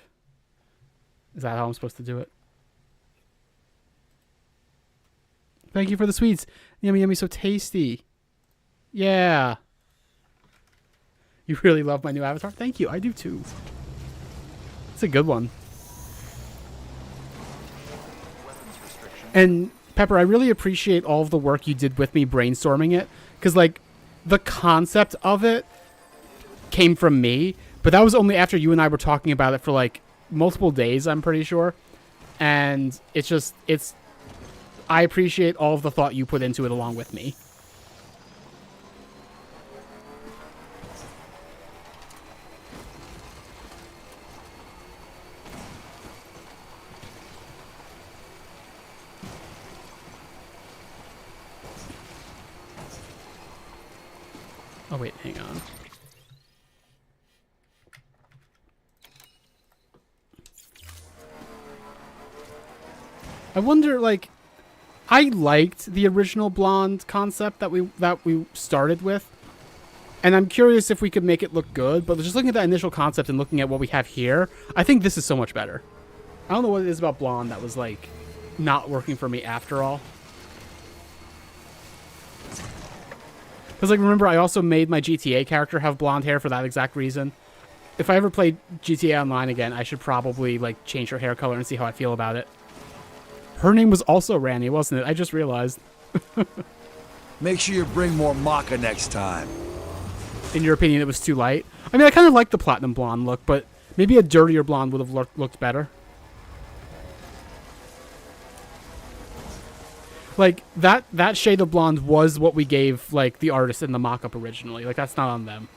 Is that how I'm supposed to do it? Thank you for the sweets. Yummy, yummy, so tasty. Yeah. You really love my new avatar? Thank you, I do too. It's a good one. And Pepper, I really appreciate all of the work you did with me brainstorming it, because like the concept of it came from me, but that was only after you and I were talking about it for like multiple days, I'm pretty sure. And I appreciate all of the thought you put into it along with me. Oh, wait, hang on. I wonder, like, I liked the original blonde concept that we started with, and I'm curious if we could make it look good, but just looking at that initial concept and looking at what we have here, I think this is so much better. I don't know what it is about blonde that was, like, not working for me after all. Because, like, remember, I also made my GTA character have blonde hair for that exact reason. If I ever played GTA Online again, I should probably, like, change her hair color and see how I feel about it. Her name was also Randy, wasn't it? I just realized. Make sure you bring more maca next time. In your opinion, it was too light? I mean, I kind of like the platinum blonde look, but maybe a dirtier blonde would have looked better. Like, that shade of blonde was what we gave, like, the artist in the mock-up originally. Like, that's not on them.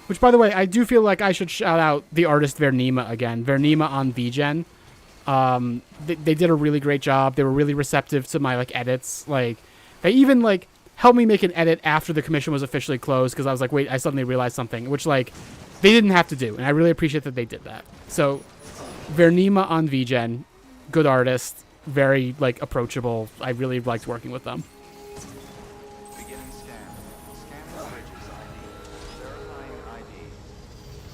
Which, by the way, I do feel like I should shout out the artist Vernima again. Vernima on VGen. They did a really great job. They were really receptive to my, like, edits. Like, they even, like, helped me make an edit after the commission was officially closed, because I was like, wait, I suddenly realized something, which, like, they didn't have to do, and I really appreciate that they did that. So, Vernima on VGen, good artist, very, like, approachable. I really liked working with them. Beginning scan. Scanning bridges ID. Verifying ID.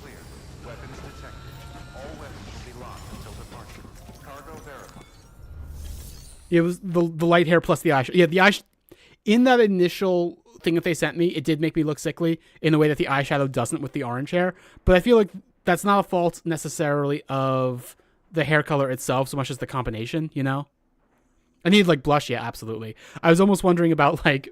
Clear. Weapons detected. All weapons will be locked until departure. Cargo verified. It was the light hair plus the eye. Yeah, the eye. In that initial thing that they sent me, it did make me look sickly in the way that the eyeshadow doesn't with the orange hair. But I feel like that's not a fault necessarily of the hair color itself so much as the combination, you know? I need, like, blush, yeah, absolutely. I was almost wondering about, like,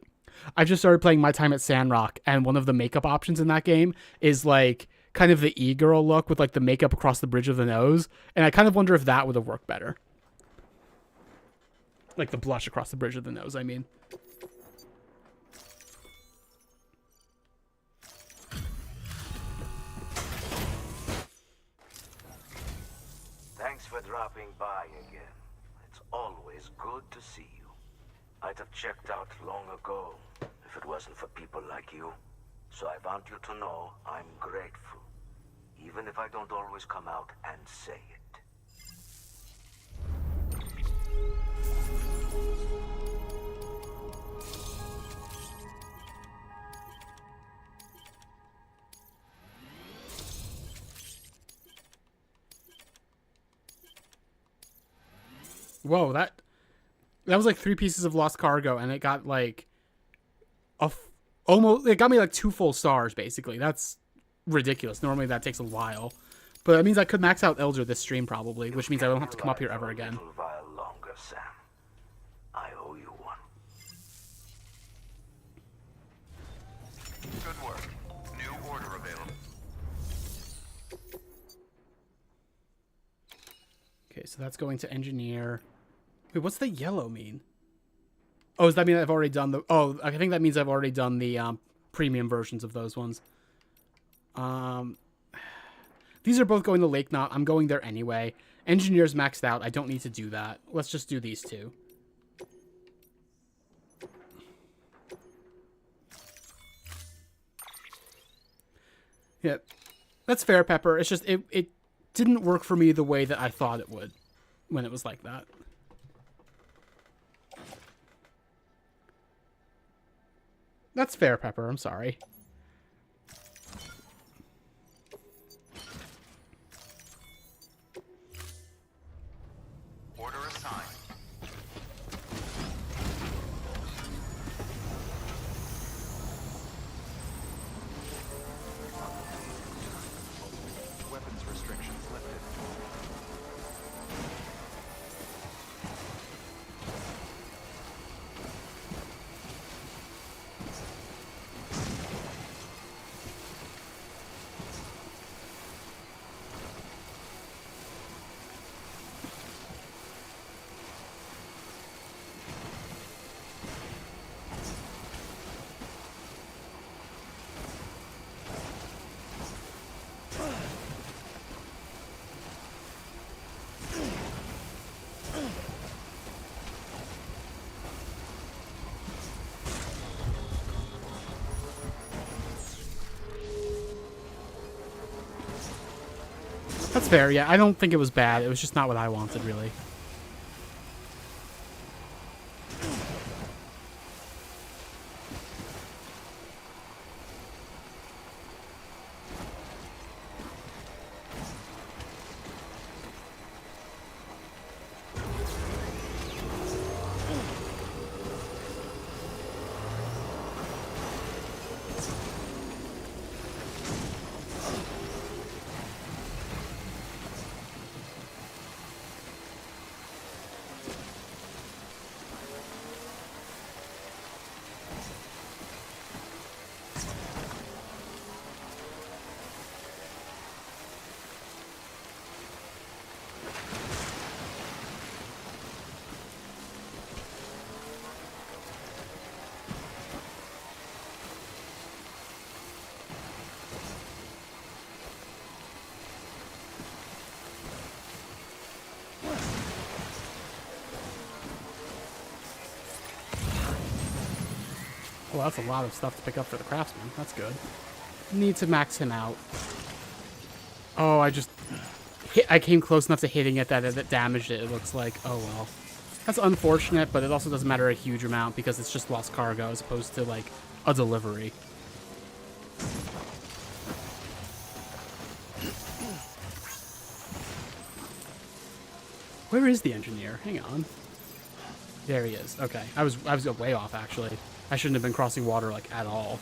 I just started playing My Time at Sandrock, and one of the makeup options in that game is, like, kind of the e-girl look with, like, the makeup across the bridge of the nose. And I kind of wonder if that would have worked better. Like, the blush across the bridge of the nose, I mean. Thanks for dropping by again. It's always good to see you. I'd have checked out long ago if it wasn't for people like you. So I want you to know I'm grateful, even if I don't always come out and say it. Whoa, that was like 3 pieces of lost cargo, and it got like almost, it got me like 2 full stars basically. That's ridiculous. Normally that takes a while, but that means I could max out Elder this stream probably, which means I don't have to come up here ever again. A little while longer, Sam. I owe you one. Good work. New order available. Okay, so that's going to engineer. Wait, what's the yellow mean? Oh, does that mean I've already done the... Oh, I think that means I've already done the premium versions of those ones. These are both going to Lake Knot. I'm going there anyway. Engineer's maxed out. I don't need to do that. Let's just do these 2. Yeah, that's fair, Pepper. It's just, it didn't work for me the way that I thought it would when it was like that. That's fair, Pepper. I'm sorry. Order assigned. Weapons restrictions lifted. That's fair, yeah. I don't think it was bad. It was just not what I wanted, really. Well, that's a lot of stuff to pick up for the craftsman. That's good. Need to max him out. Oh, I came close enough to hitting it that it damaged it, it looks like. Oh, well. That's unfortunate, but it also doesn't matter a huge amount because it's just lost cargo as opposed to, like, a delivery. Where is the engineer? Hang on. There he is. Okay. I was way off, actually. I shouldn't have been crossing water, like, at all.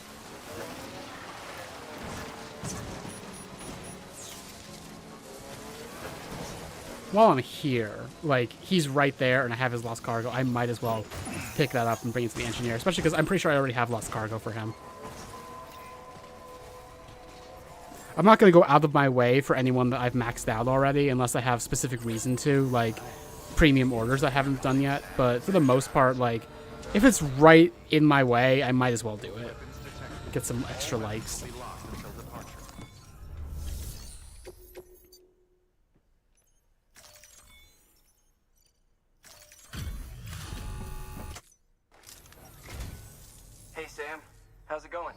While I'm here, like, he's right there and I have his lost cargo, I might as well pick that up and bring it to the engineer, especially because I'm pretty sure I already have lost cargo for him. I'm not going to go out of my way for anyone that I've maxed out already unless I have specific reason to, like premium orders I haven't done yet. But for the most part, like, if it's right in my way, I might as well do it. Get some extra likes. Hey Sam, how's it going?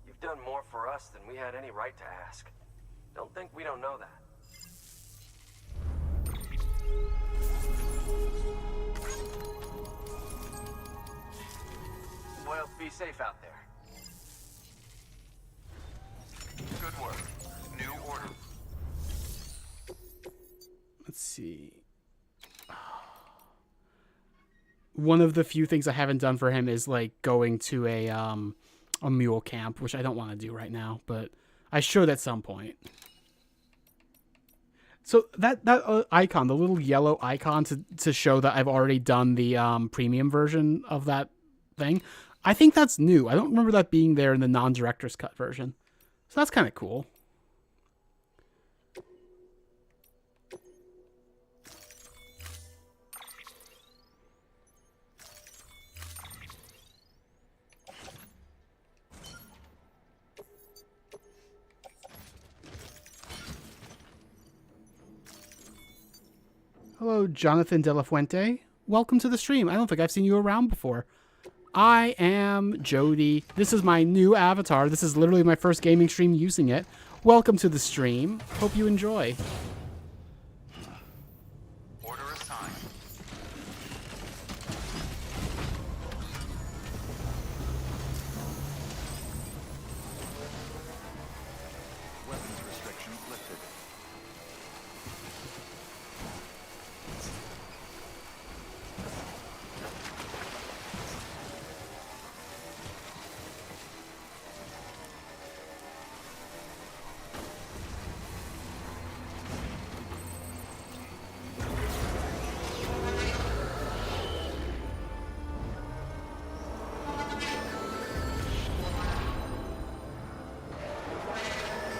You've done more for us than we had any right to ask. Don't think we don't know that. Well, be safe out there. Good work. New order. Let's see. One of the few things I haven't done for him is, like, going to a mule camp, which I don't want to do right now, but I should at some point. So that icon, the little yellow icon to show that I've already done the premium version of that thing, I think that's new. I don't remember that being there in the non-director's cut version. So that's kind of cool. Hello, Jonathan De La Fuente. Welcome to the stream. I don't think I've seen you around before. I am Jodi. This is my new avatar. This is literally my first gaming stream using it. Welcome to the stream. Hope you enjoy. Order assigned. Weapons restrictions lifted.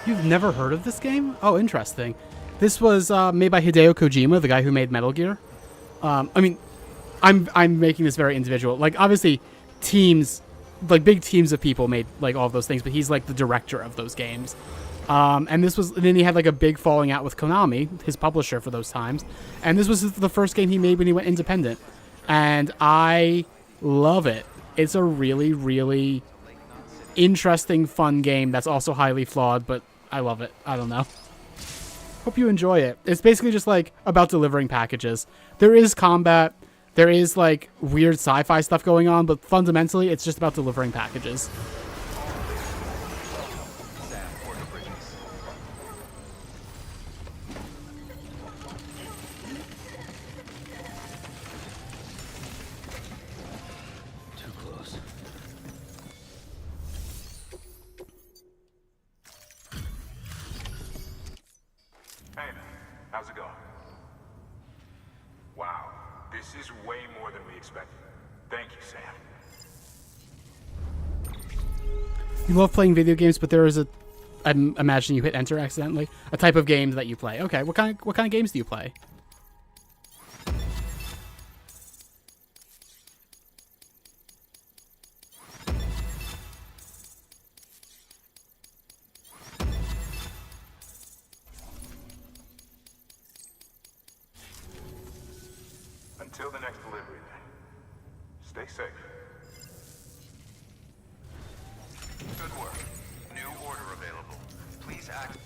You've never heard of this game? Oh, interesting. This was made by Hideo Kojima, the guy who made Metal Gear. I mean, I'm making this very individual. Like, obviously, teams, like big teams of people made like all of those things, but he's like the director of those games. And then he had like a big falling out with Konami, his publisher for those times. And this was the first game he made when he went independent. And I love it. It's a really, really interesting, fun game that's also highly flawed, but I love it. I don't know. Hope you enjoy it. It's basically just like about delivering packages. There is combat. There is like weird sci-fi stuff going on, but fundamentally it's just about delivering packages. Too close. Hey, man. How's it going? Wow. This is way more than we expected. Thank you, Sam. You love playing video games, but there is I'm imagining you hit enter accidentally. A type of game that you play. Okay, what kind of games do you play? Until the next delivery, then. Stay safe. Base act.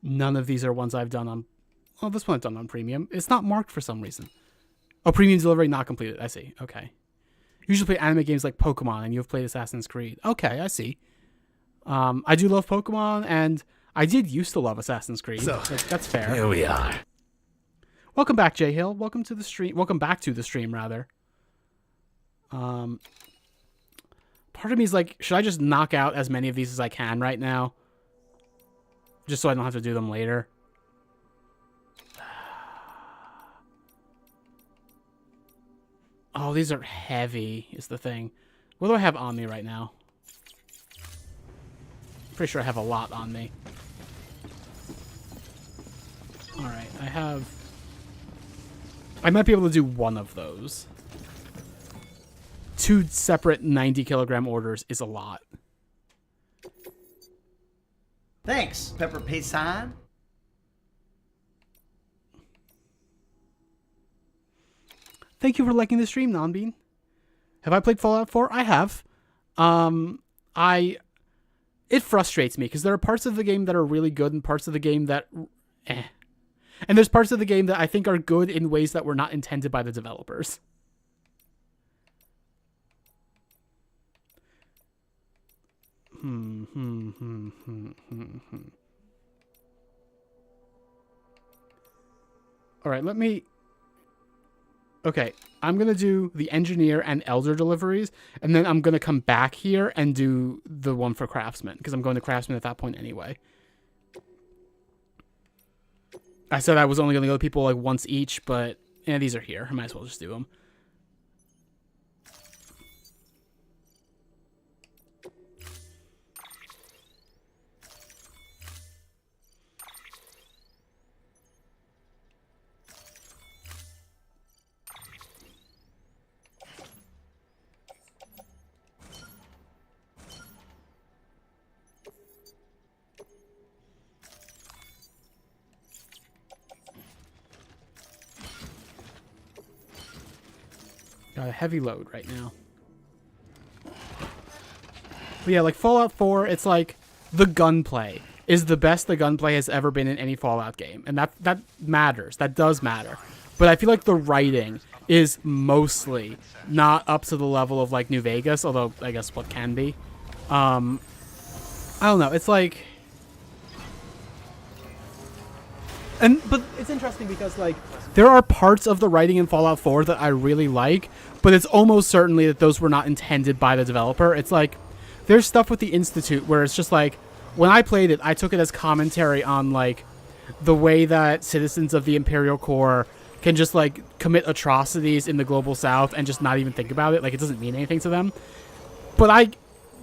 None of these are ones I've done on... Oh, this one I've done on premium. It's not marked for some reason. Oh, premium delivery not completed. I see. Okay. Usually play anime games like Pokemon, and you've played Assassin's Creed. Okay, I see. I do love Pokemon, and I did used to love Assassin's Creed. So, that's fair. Here we are. Welcome back, J Hill. Welcome to the stream. Welcome back to the stream, rather. Part of me is like, should I just knock out as many of these as I can right now? Just so I don't have to do them later. Oh, these are heavy, is the thing. What do I have on me right now? Pretty sure I have a lot on me. Alright, I might be able to do one of those. 2 separate 90-kilogram orders is a lot. Thanks, Pepper Paysan. Thank you for liking the stream, Nonbean. Have I played Fallout 4? I have. It frustrates me because there are parts of the game that are really good and parts of the game that and there's parts of the game that I think are good in ways that were not intended by the developers. All right, let me... Okay, I'm going to do the engineer and elder deliveries, and then I'm going to come back here and do the one for craftsman, because I'm going to craftsman at that point anyway. I said I was only going to go to people like once each, but yeah, these are here. I might as well just do them. Got a heavy load right now. But yeah, like Fallout 4, it's like the gunplay is the best the gunplay has ever been in any Fallout game. And that matters. That does matter. But I feel like the writing is mostly not up to the level of like New Vegas, although I guess what can be. I don't know. It's like... But it's interesting because like there are parts of the writing in Fallout 4 that I really like, but it's almost certainly that those were not intended by the developer. It's like there's stuff with the Institute where it's just like when I played it, I took it as commentary on like the way that citizens of the Imperial Corps can just like commit atrocities in the global south and just not even think about it. Like it doesn't mean anything to them. But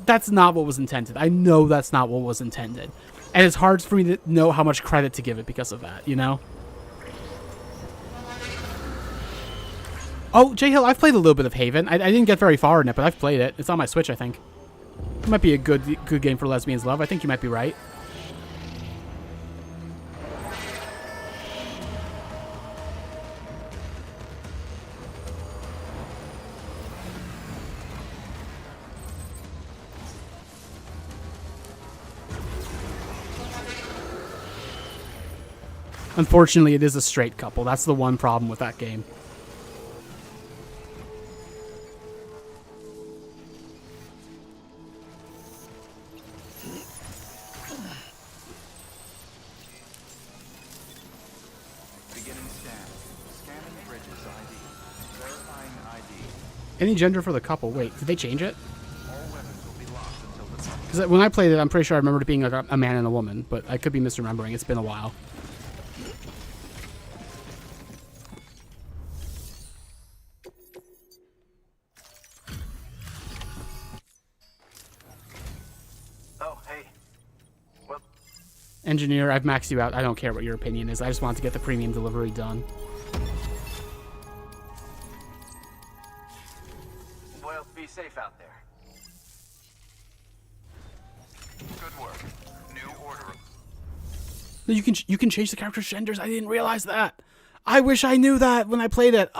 that's not what was intended. I know that's not what was intended. And it's hard for me to know how much credit to give it because of that, you know? Oh, J Hill, I've played a little bit of Haven. I didn't get very far in it, but I've played it. It's on my Switch, I think. It might be a good game for lesbians love. I think you might be right. Unfortunately, it is a straight couple. That's the one problem with that game. Beginning scan. Scanning bridges ID. Verifying ID. Any gender for the couple. Wait, did they change it? All weapons will be locked until the time. Because when I played it, I'm pretty sure I remembered it being like a man and a woman, but I could be misremembering. It's been a while. Engineer, I've maxed you out. I don't care what your opinion is. I just want to get the premium delivery done. Well, be safe out there. Good work. New order. No, you can change the character's genders. I didn't realize that. I wish I knew that when I played it.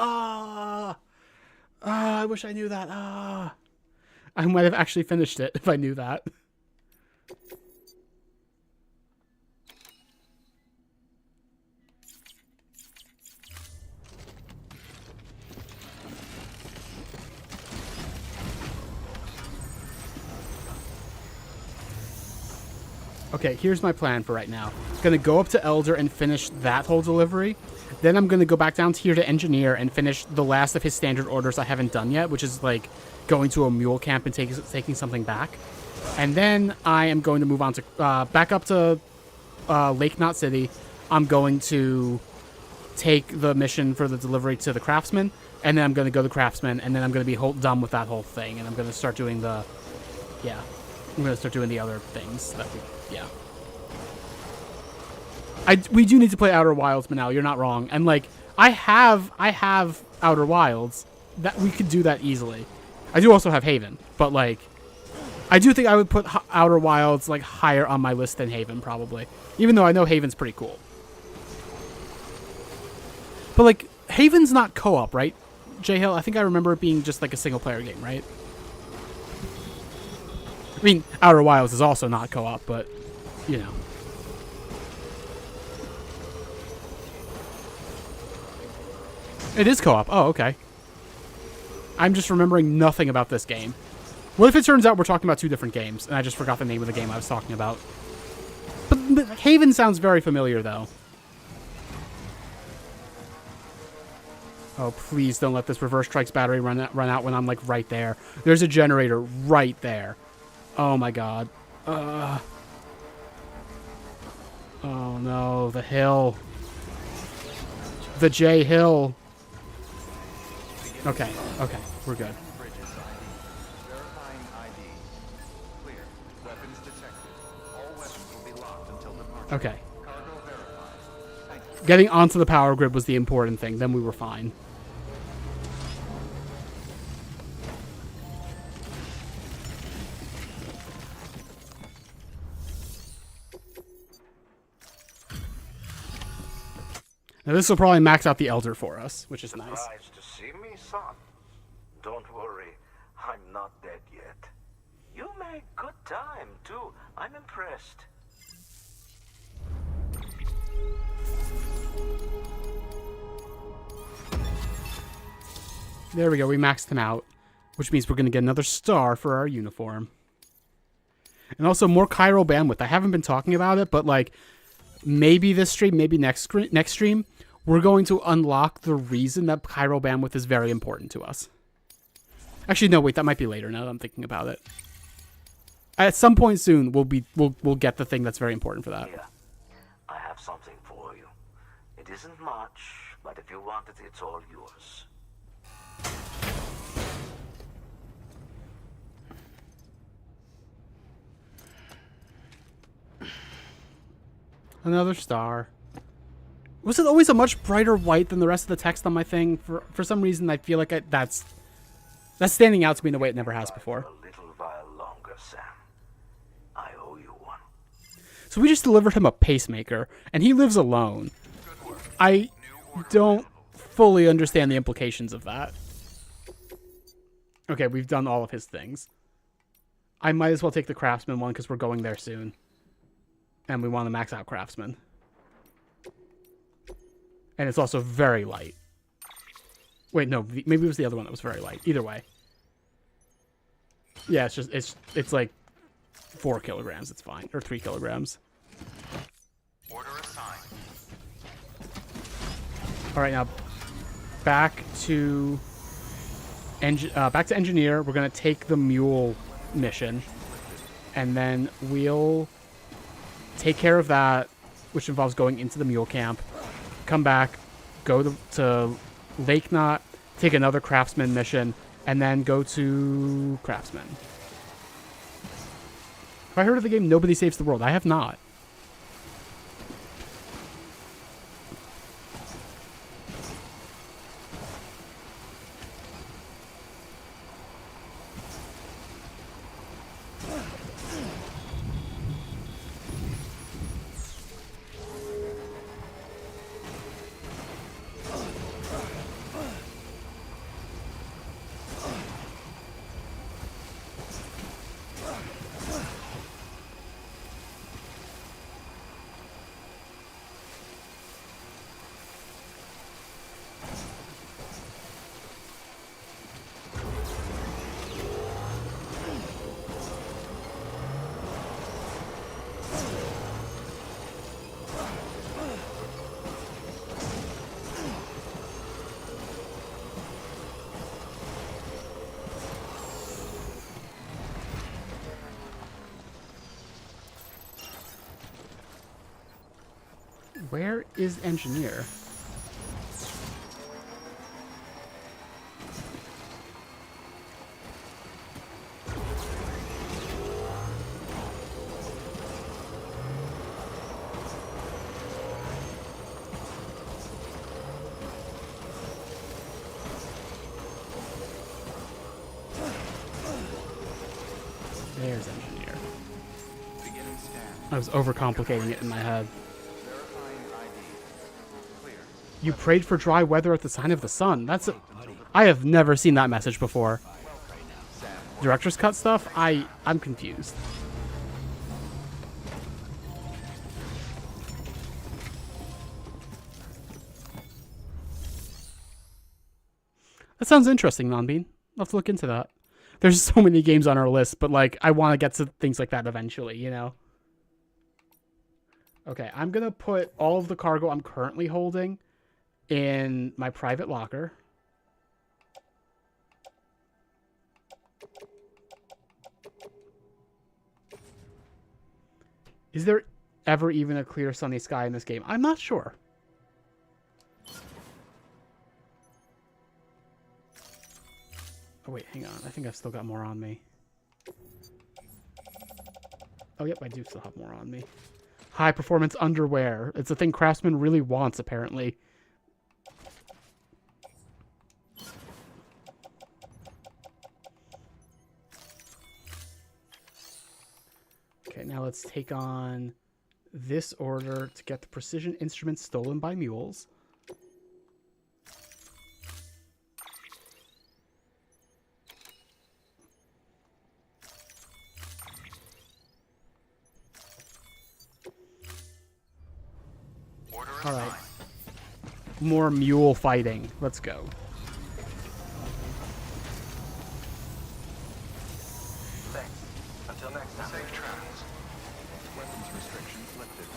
I wish I knew that. I might have actually finished it if I knew that. Okay, here's my plan for right now. Gonna go up to Elder and finish that whole delivery. Then I'm gonna go back down here to Engineer and finish the last of his standard orders I haven't done yet, which is like going to a mule camp and taking something back. And then I am going to move on to back up to Lake Knot City. I'm going to take the mission for the delivery to the craftsman, and then I'm going to go to the craftsman, and then I'm going to be done with that whole thing, and I'm going to start doing the other things that we do need to play Outer Wilds, Manal. You're not wrong. And like I have Outer Wilds that we could do that easily. I do also have Haven, but like I do think I would put Outer Wilds like higher on my list than Haven probably, even though I know Haven's pretty cool. But like Haven's not co-op, right? J Hill, I think I remember it being just like a single player game, right? I mean, Outer Wilds is also not co-op, but you know. It is co-op. Oh, okay. I'm just remembering nothing about this game. What if it turns out we're talking about two different games, and I just forgot the name of the game I was talking about? But Haven sounds very familiar, though. Oh, please don't let this reverse strikes battery run out when I'm, like, right there. There's a generator right there. Oh, my God. Oh, no. The hill. The J Hill. Okay. Okay. We're good. Okay. Getting onto the power grid was the important thing. Then we were fine. Now this will probably max out the Elder for us, which is nice. Surprised to see me, son? Don't worry, I'm not dead yet. You make good time, too. I'm impressed. There we go, we maxed him out, which means we're going to get another star for our uniform. And also more chiral bandwidth. I haven't been talking about it, but like maybe this stream, maybe next stream, we're going to unlock the reason that chiral bandwidth is very important to us. Actually, no, wait, that might be later now that I'm thinking about it. At some point soon, we'll get the thing that's very important for that. Here, I have something for you. It isn't much, but if you want it, it's all yours. Another star. Was it always a much brighter white than the rest of the text on my thing? For some reason, I feel like that's standing out to me in a way it never has before. A little while longer, Sam. I owe you one. So we just delivered him a pacemaker, and he lives alone. I don't fully understand the implications of that. Okay, we've done all of his things. I might as well take the craftsman one because we're going there soon. And we want to max out craftsman. And it's also very light. Wait, no, maybe it was the other one that was very light. Either way. Yeah, it's like 4 kilograms. It's fine. Or 3 kilograms. Order assigned. All right, now back to engineer. We're gonna take the mule mission, and then we'll take care of that, which involves going into the mule camp. Come back, go to Lake Knot, take another craftsman mission, and then go to craftsman. Have I heard of the game Nobody Saves the World? I have not. Where is engineer? There's engineer. Beginning scan. I was overcomplicating it in my head. Verifying ID. Clear. You prayed for dry weather at the sign of the sun. I have never seen that message before. Director's cut stuff? I'm confused. That sounds interesting, Nonbean. I'll have to look into that. There's so many games on our list, but like I want to get to things like that eventually, you know? Okay, I'm going to put all of the cargo I'm currently holding in my private locker. Is there ever even a clear sunny sky in this game? I'm not sure. Oh, wait, hang on. I think I've still got more on me. Oh, yep, I do still have more on me. High performance underwear. It's a thing Craftsman really wants, apparently. Okay, now let's take on this order to get the precision instruments stolen by mules. All right. More mule fighting. Let's go. Thanks. Until next time. Safe travels. Weapons restrictions lifted.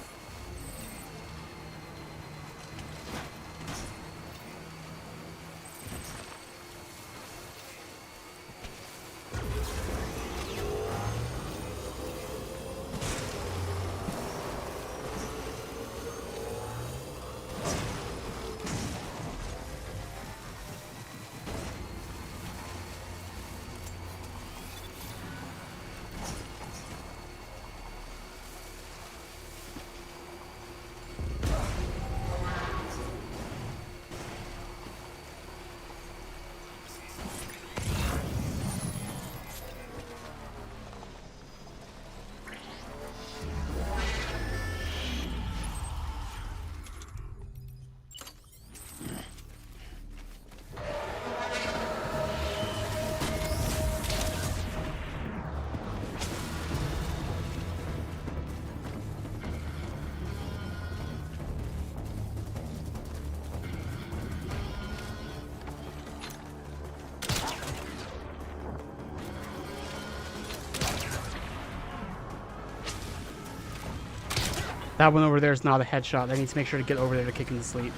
That one over there is not a headshot. I need to make sure to get over there to kick him to sleep.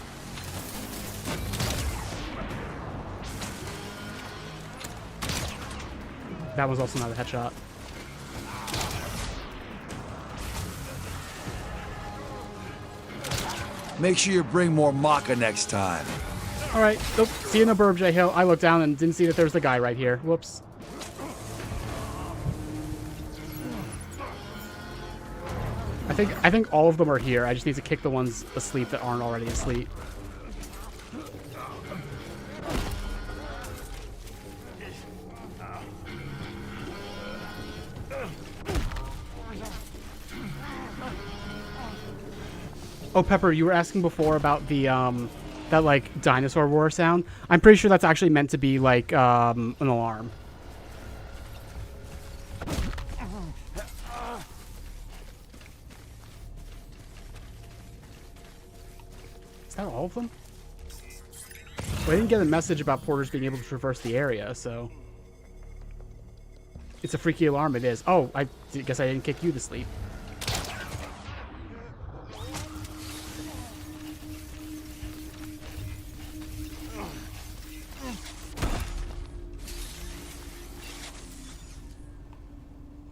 That was also not a headshot. Make sure you bring more maca next time. All right. Nope. See you in the burb, J-Hill. I looked down and didn't see that there was the guy right here. Whoops. I think all of them are here. I just need to kick the ones asleep that aren't already asleep. Oh, Pepper, you were asking before about the that like dinosaur roar sound. I'm pretty sure that's actually meant to be like an alarm. Is that all of them? Well, I didn't get a message about porters being able to traverse the area, so it's a freaky alarm. It is. Oh, I guess I didn't kick you to sleep.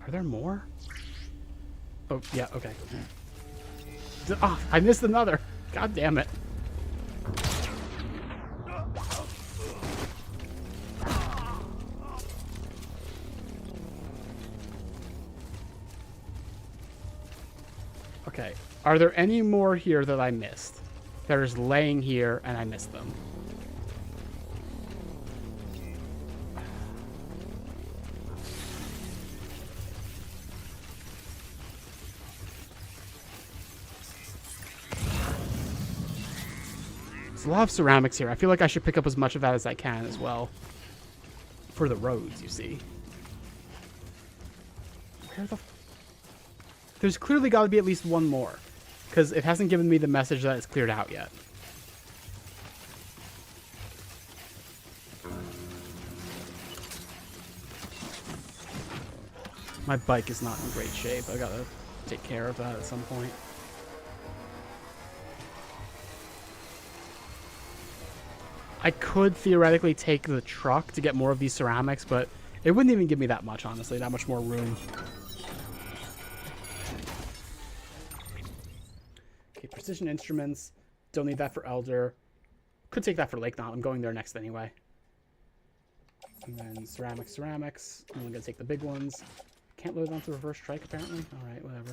Are there more? Oh, yeah, okay. Ah, I missed another. God damn it. Okay. Are there any more here that I missed? They're just laying here and I missed them. There's a lot of ceramics here. I feel like I should pick up as much of that as I can as well. For the roads, you see. Where the... There's clearly got to be at least one more. Because it hasn't given me the message that it's cleared out yet. My bike is not in great shape. I gotta take care of that at some point. I could theoretically take the truck to get more of these ceramics, but it wouldn't even give me that much, honestly. That much more room. Okay, precision instruments. Don't need that for Elder. Could take that for Lake Knot. I'm going there next anyway. And then ceramics. I'm only gonna take the big ones. Can't load onto reverse strike, apparently. Alright, whatever.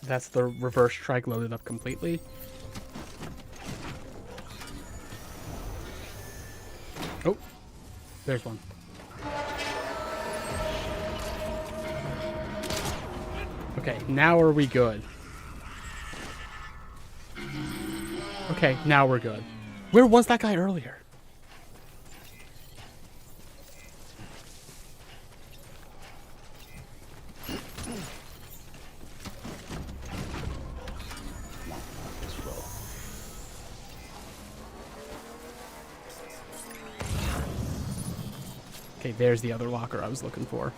That's the reverse strike loaded up completely. Oh, there's one. Okay, now are we good? Okay, now we're good. Where was that guy earlier? Okay, there's the other locker I was looking for.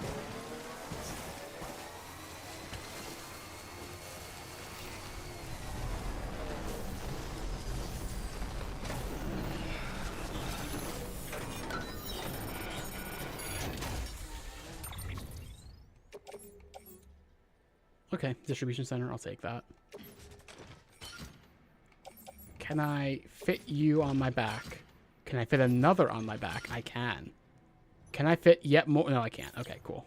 Okay, distribution center, I'll take that. Can I fit you on my back? Can I fit another on my back? I can. Can I fit yet more? No, I can't. Okay, cool.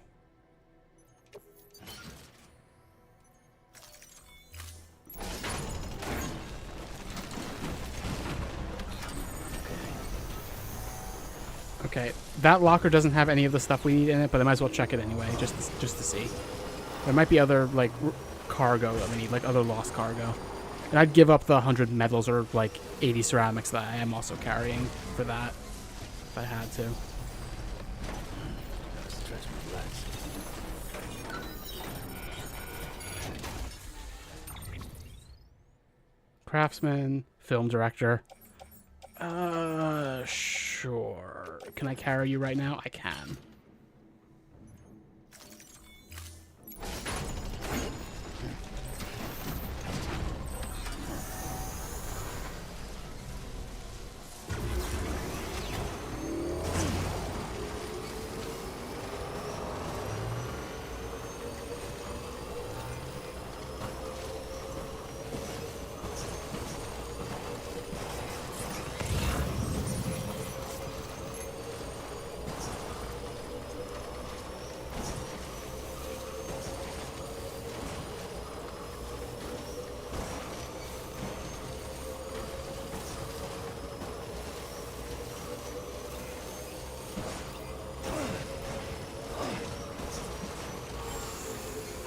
Okay, that locker doesn't have any of the stuff we need in it, but I might as well check it anyway, just to see. There might be other, like, cargo that we need, like other lost cargo. And I'd give up the 100 metals or, like, 80 ceramics that I am also carrying for that, if I had to. Craftsman, film director. Sure. Can I carry you right now? I can.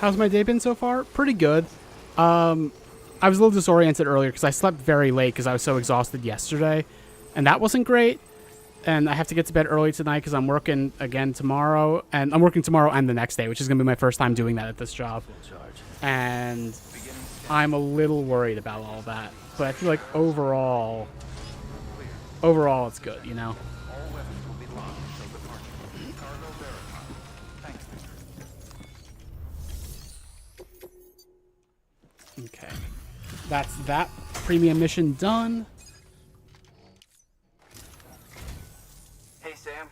How's my day been so far? Pretty good. I was a little disoriented earlier because I slept very late because I was so exhausted yesterday. And that wasn't great. And I have to get to bed early tonight because I'm working again tomorrow. And I'm working tomorrow and the next day, which is going to be my first time doing that at this job. And I'm a little worried about all that. But I feel like overall it's good, you know? All weapons will be locked until departure. Cargo verified. Thanks, mister. Okay. That's that premium mission done. Hey, Sam.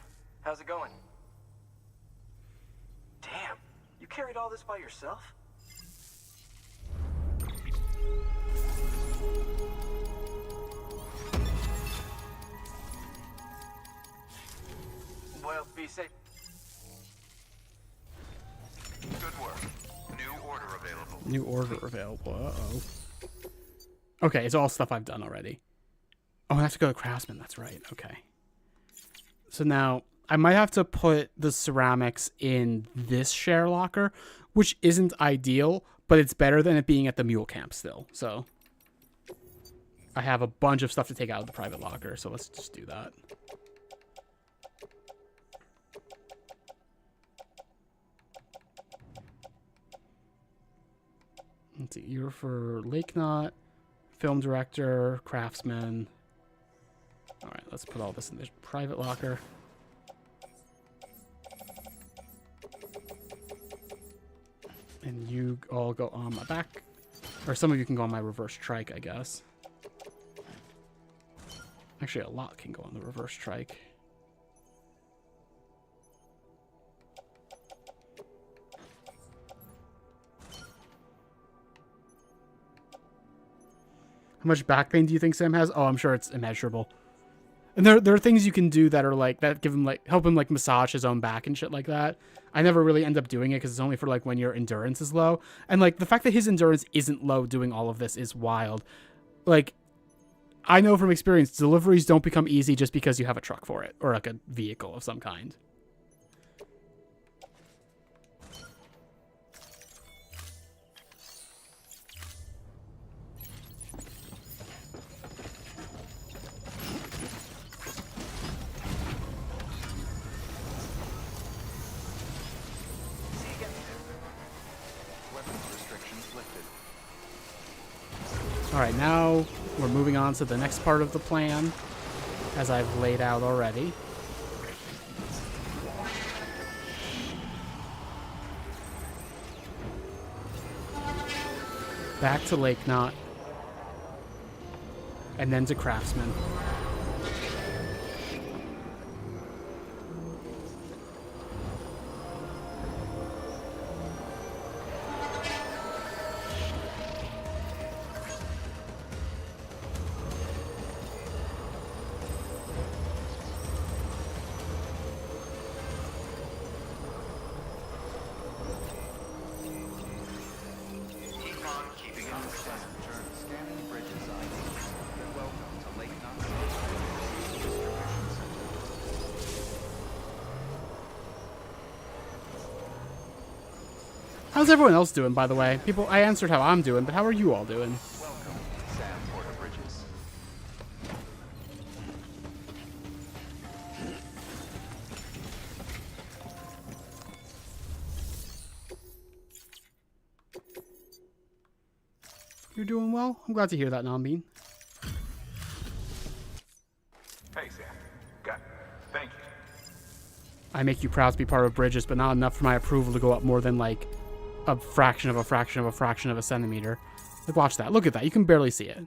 say? Good work. New order available. New order available. Uh-oh. Okay, it's all stuff I've done already. Oh, I have to go to Craftsman. That's right. Okay. So now I might have to put the ceramics in this share locker, which isn't ideal, but it's better than it being at the mule camp still. So I have a bunch of stuff to take out of the private locker, so let's just do that. Let's see, you're for Lake Knot, film director, craftsman. All right, let's put all this in the private locker. And you all go on my back. Or some of you can go on my reverse trike, I guess. Actually, a lot can go on the reverse trike. How much back pain do you think Sam has? Oh, I'm sure it's immeasurable. And there are things you can do that are like that give him like help him like massage his own back and shit like that. I never really end up doing it because it's only for like when your endurance is low. And like the fact that his endurance isn't low doing all of this is wild. Like I know from experience, deliveries don't become easy just because you have a truck for it or like a vehicle of some kind. Alright, now we're moving on to the next part of the plan, as I've laid out already. Back to Lake Knot, and then to Craftsman. How's everyone else doing, by the way? People, I answered how I'm doing, but how are you all doing? Welcome, Sam Porter Bridges. You're doing well? I'm glad to hear that, Nambean. Hey, Sam. Thank you. I make you proud to be part of Bridges, but not enough for my approval to go up more than, like, a fraction of a fraction of a fraction of a centimeter. Like, watch that. Look at that. You can barely see it.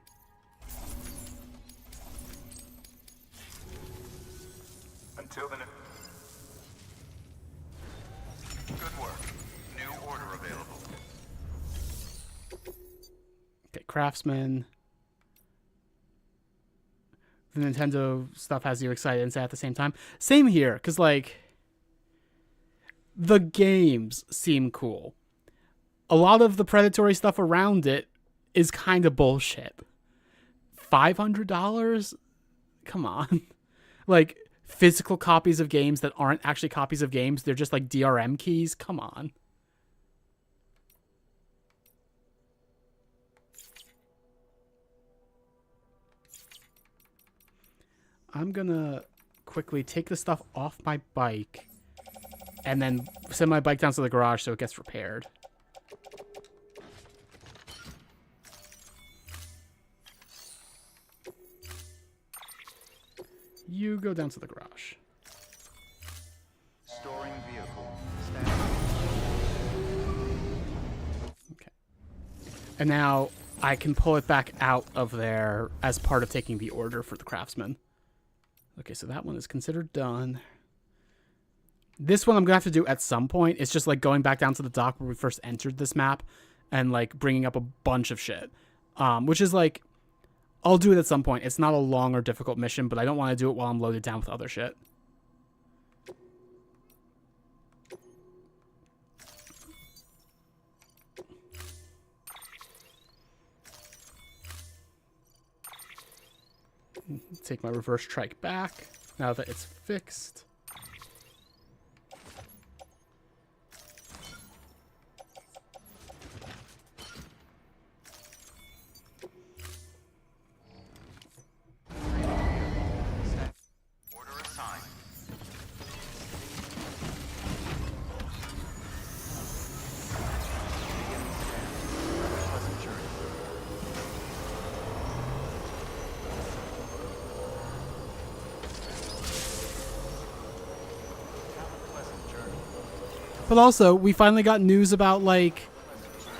Until then. Good work. New order available. Okay, Craftsman. The Nintendo stuff has you excited and sad at the same time. Same here, because, like, the games seem cool. A lot of the predatory stuff around it is kind of bullshit. $500? Come on. Like, physical copies of games that aren't actually copies of games. They're just like DRM keys. Come on. I'm gonna quickly take the stuff off my bike and then send my bike down to the garage so it gets repaired. You go down to the garage. Storing vehicle. Standing. Okay. And now I can pull it back out of there as part of taking the order for the craftsman. Okay, so that one is considered done. This one I'm going to have to do at some point. It's just like going back down to the dock where we first entered this map and like bringing up a bunch of shit. Which is like, I'll do it at some point. It's not a long or difficult mission, but I don't want to do it while I'm loaded down with other shit. Take my reverse trike back now that it's fixed. Order assigned. Beginning scan. Pleasant journey. Have a pleasant journey. But also, we finally got news about, like,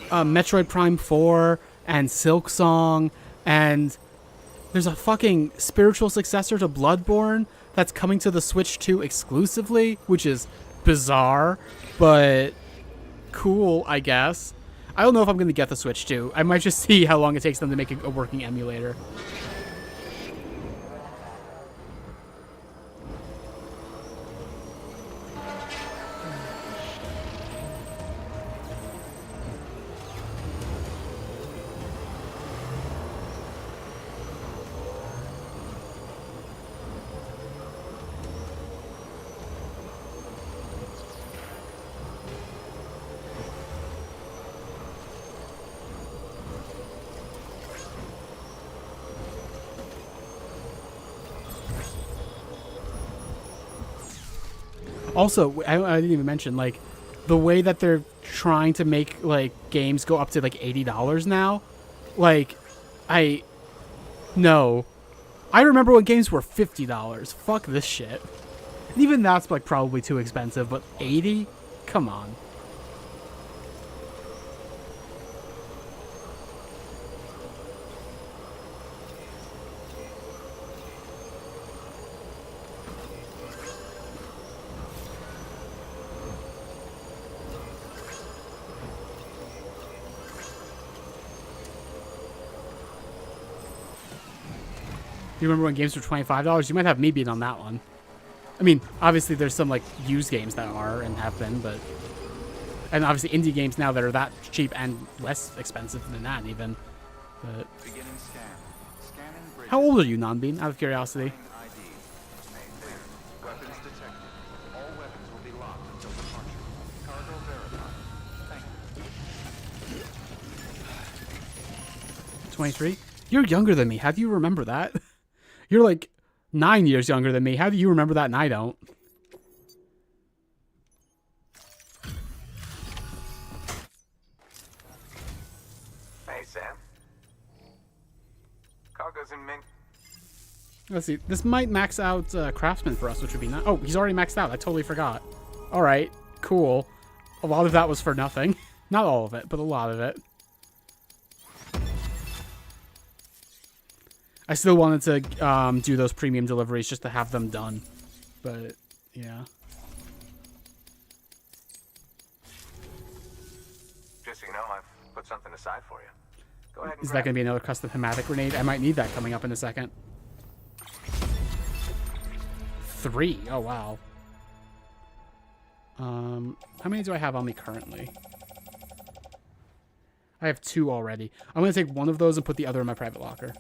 Metroid Prime 4 and Silk Song, and there's a fucking spiritual successor to Bloodborne that's coming to the Switch 2 exclusively, which is bizarre, but cool, I guess. I don't know if I'm going to get the Switch 2. I might just see how long it takes them to make a working emulator. Also, I didn't even mention, like, the way that they're trying to make, like, games go up to, like, $80 now. Like, no. I remember when games were $50. Fuck this shit. And even that's, like, probably too expensive, but 80? Come on. You remember when games were $25? You might have me beat on that one. I mean, obviously there's some, like, used games that are and have been, but... And obviously indie games now that are that cheap and less expensive than that, even. But... Beginning scan. Scanning bridges. How old are you, Nonbean, out of curiosity? ID. Clear. Weapons detected. All weapons will be locked until departure. Cargo verified. Thank you. 23? You're younger than me. How do you remember that? You're like 9 years younger than me. How do you remember that and I don't? Hey, Sam. Cargo's in mint. Let's see. This might max out Craftsman for us, which would be nice. Oh, he's already maxed out. I totally forgot. All right. Cool. A lot of that was for nothing. Not all of it, but a lot of it. I still wanted to do those premium deliveries just to have them done. But, yeah. Just so you know, I've put something aside for you. Go ahead and Is that going to be another custom hematic grenade? I might need that coming up in a second. 3. Oh, wow. How many do I have on me currently? I have 2 already. I'm going to take one of those and put the other in my private locker.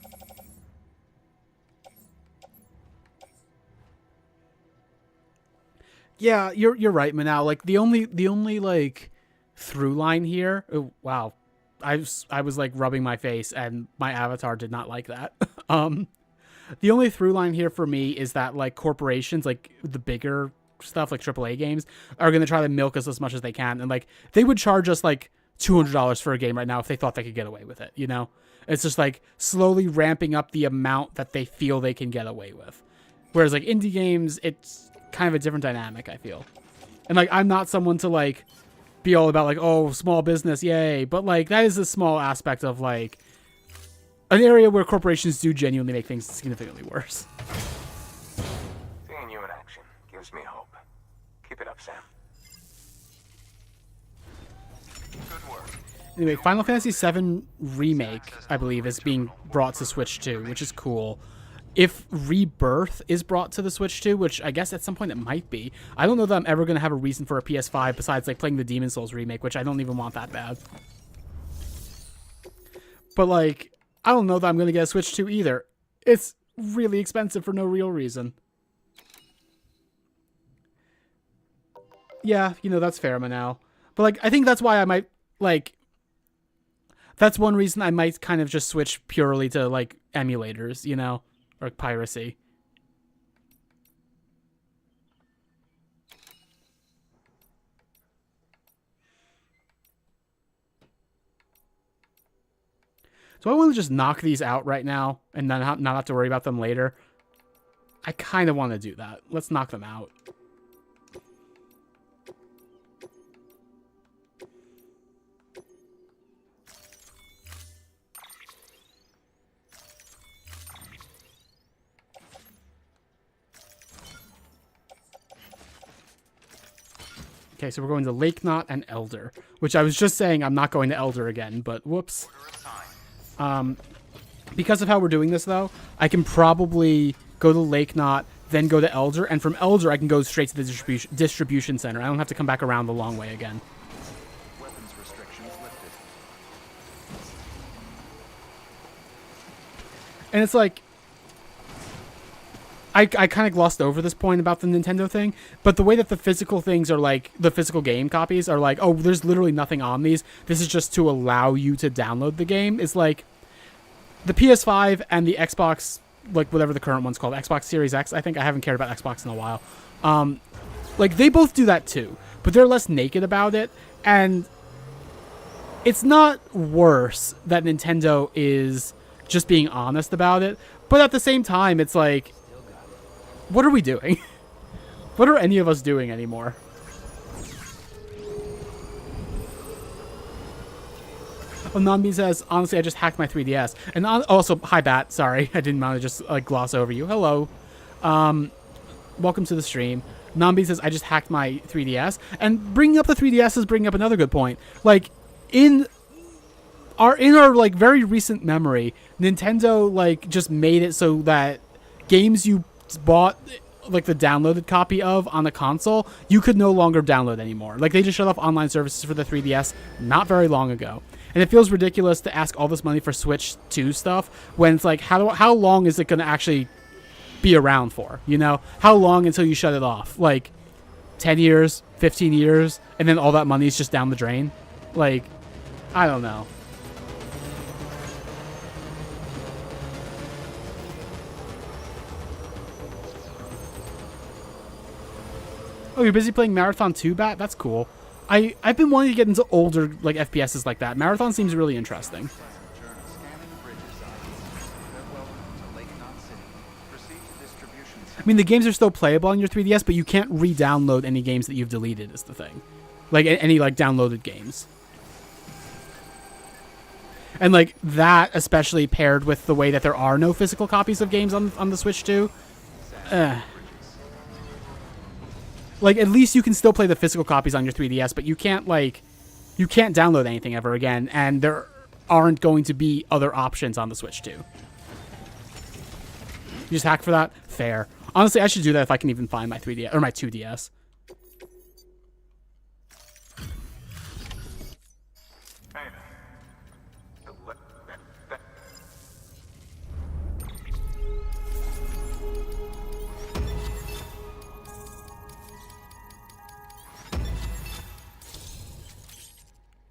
Yeah, you're right, Manal. Like the only like through line here. Oh, wow, I was like rubbing my face, and my avatar did not like that. The only through line here for me is that like corporations, like the bigger stuff, like AAA games, are gonna try to milk us as much as they can, and like they would charge us like $200 for a game right now if they thought they could get away with it. You know, it's just like slowly ramping up the amount that they feel they can get away with. Whereas like indie games, it's kind of a different dynamic, I feel. And like I'm not someone to like be all about like, oh, small business, yay, but like that is a small aspect of like an area where corporations do genuinely make things significantly worse. Seeing you in action gives me hope. Keep it up, Sam. Good work. Anyway, Final Fantasy VII Remake, I believe, is being brought to Switch 2, which is cool. If Rebirth is brought to the Switch 2, which I guess at some point it might be, I don't know that I'm ever going to have a reason for a PS5 besides like playing the Demon Souls remake, which I don't even want that bad. But like, I don't know that I'm going to get a Switch 2 either. It's really expensive for no real reason. Yeah, you know, that's fair, Manal. But, like, I think that's why I might, like... That's one reason I might kind of just switch purely to, like, emulators, you know? Or piracy. So I want to just knock these out right now and not have to worry about them later. I kind of want to do that. Let's knock them out. Okay, so we're going to Lake Knot and Elder, which I was just saying I'm not going to Elder again, but whoops. Because of how we're doing this, though, I can probably go to Lake Knot, then go to Elder, and from Elder I can go straight to the distribution center. I don't have to come back around the long way again. Weapons restrictions lifted. And it's like... I kind of glossed over this point about the Nintendo thing, but the way that the physical things are like, the physical game copies are like, oh, there's literally nothing on these. This is just to allow you to download the game. It's like the PS5 and the Xbox, like whatever the current one's called, Xbox Series X. I think I haven't cared about Xbox in a while. Like they both do that too, but they're less naked about it. And it's not worse that Nintendo is just being honest about it. But at the same time, it's like, what are we doing? What are any of us doing anymore? Nambi says, honestly, I just hacked my 3DS. And also, hi, Bat. Sorry, I didn't want to just like gloss over you. Hello. Welcome to the stream. Nambi says, I just hacked my 3DS. And bringing up the 3DS is bringing up another good point. Like, in our like very recent memory, Nintendo like just made it so that games you bought like the downloaded copy of on the console, you could no longer download anymore. Like they just shut off online services for the 3DS not very long ago. And it feels ridiculous to ask all this money for Switch 2 stuff when it's like, how long is it going to actually be around for? You know, how long until you shut it off? Like 10 years, 15 years, and then all that money is just down the drain? Like, I don't know. Oh, you're busy playing Marathon 2, Bat? That's cool. I've been wanting to get into older like FPSs like that. Marathon seems really interesting. I mean, the games are still playable on your 3DS, but you can't re-download any games that you've deleted is the thing. Like, any, like, downloaded games. And, like, that especially paired with the way that there are no physical copies of games on the Switch 2. Like, at least you can still play the physical copies on your 3DS, but you can't, like... You can't download anything ever again, and there aren't going to be other options on the Switch 2. You just hack for that? Fair. Honestly, I should do that if I can even find my 3DS... Or my 2DS.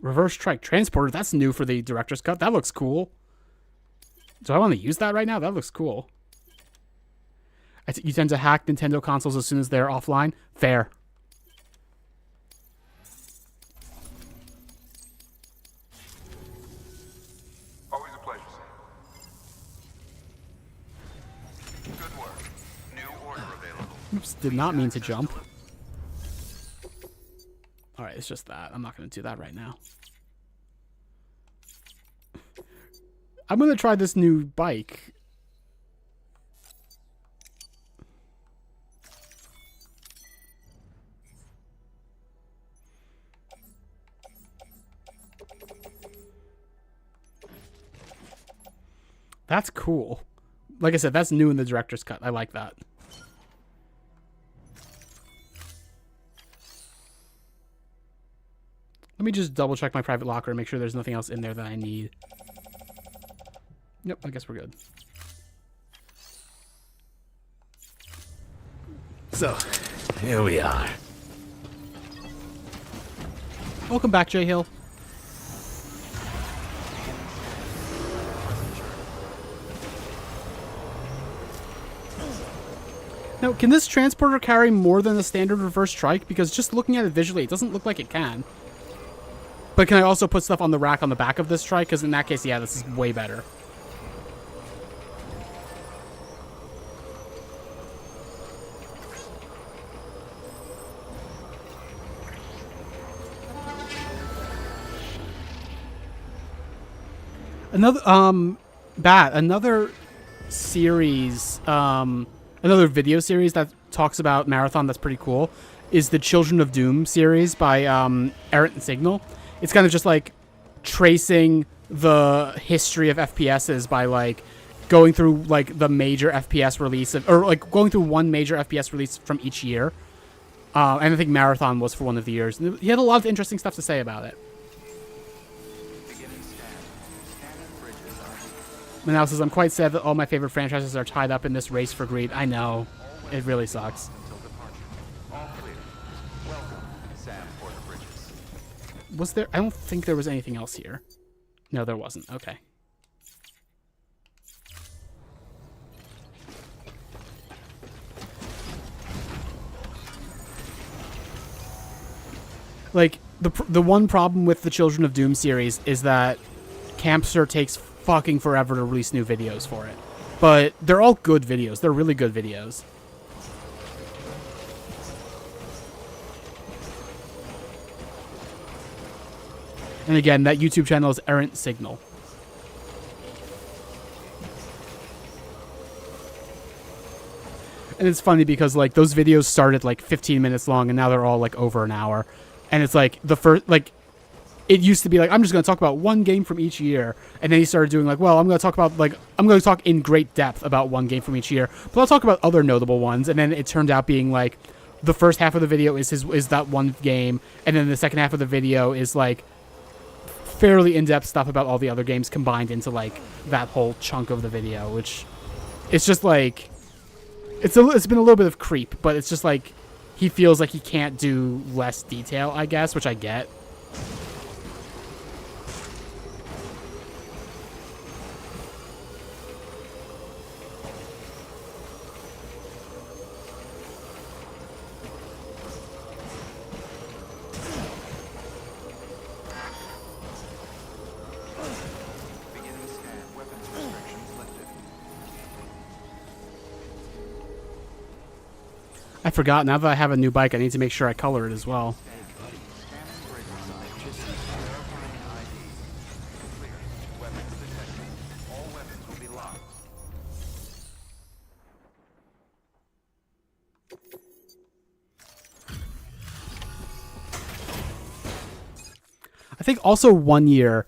Reverse Trike Transporter, that's new for the Director's Cut. That looks cool. Do I want to use that right now? That looks cool. You tend to hack Nintendo consoles as soon as they're offline? Fair. Always a pleasure, sir. Good work. New order available. Oops, did not mean to jump. Alright, it's just that. I'm not going to do that right now. I'm going to try this new bike. That's cool. Like I said, that's new in the Director's Cut. I like that. Let me just double check my private locker and make sure there's nothing else in there that I need. Yep, I guess we're good. So, here we are. Welcome back, Jay Hill. Now, can this transporter carry more than a standard reverse trike? Because just looking at it visually, it doesn't look like it can. But can I also put stuff on the rack on the back of this trike? Because in that case, yeah, this is way better. Another series, another video series that talks about Marathon that's pretty cool is the Children of Doom series by Errant Signal. It's kind of just like tracing the history of FPSs by like going through like the major FPS release or like going through one major FPS release from each year. And I think Marathon was for one of the years. And he had a lot of interesting stuff to say about it. Manal says, I'm quite sad that all my favorite franchises are tied up in this race for greed. I know. It really sucks. Was there? I don't think there was anything else here. No, there wasn't. Okay. Like, the one problem with the Children of Doom series is that Campster takes fucking forever to release new videos for it. But they're all good videos. They're really good videos. And again, that YouTube channel is Errant Signal. And it's funny because like those videos started like 15 minutes long and now they're all like over an hour. And it's like the first, like, it used to be like, I'm just going to talk about one game from each year. And then he started doing like, well, I'm going to talk about like, I'm going to talk in great depth about one game from each year, but I'll talk about other notable ones. And then it turned out being like, the first half of the video is that one game. And then the second half of the video is like fairly in-depth stuff about all the other games combined into like that whole chunk of the video, which it's just like, it's been a little bit of creep, but it's just like, he feels like he can't do less detail, I guess, which I get. I forgot, now that I have a new bike, I need to make sure I color it as well. I think also one year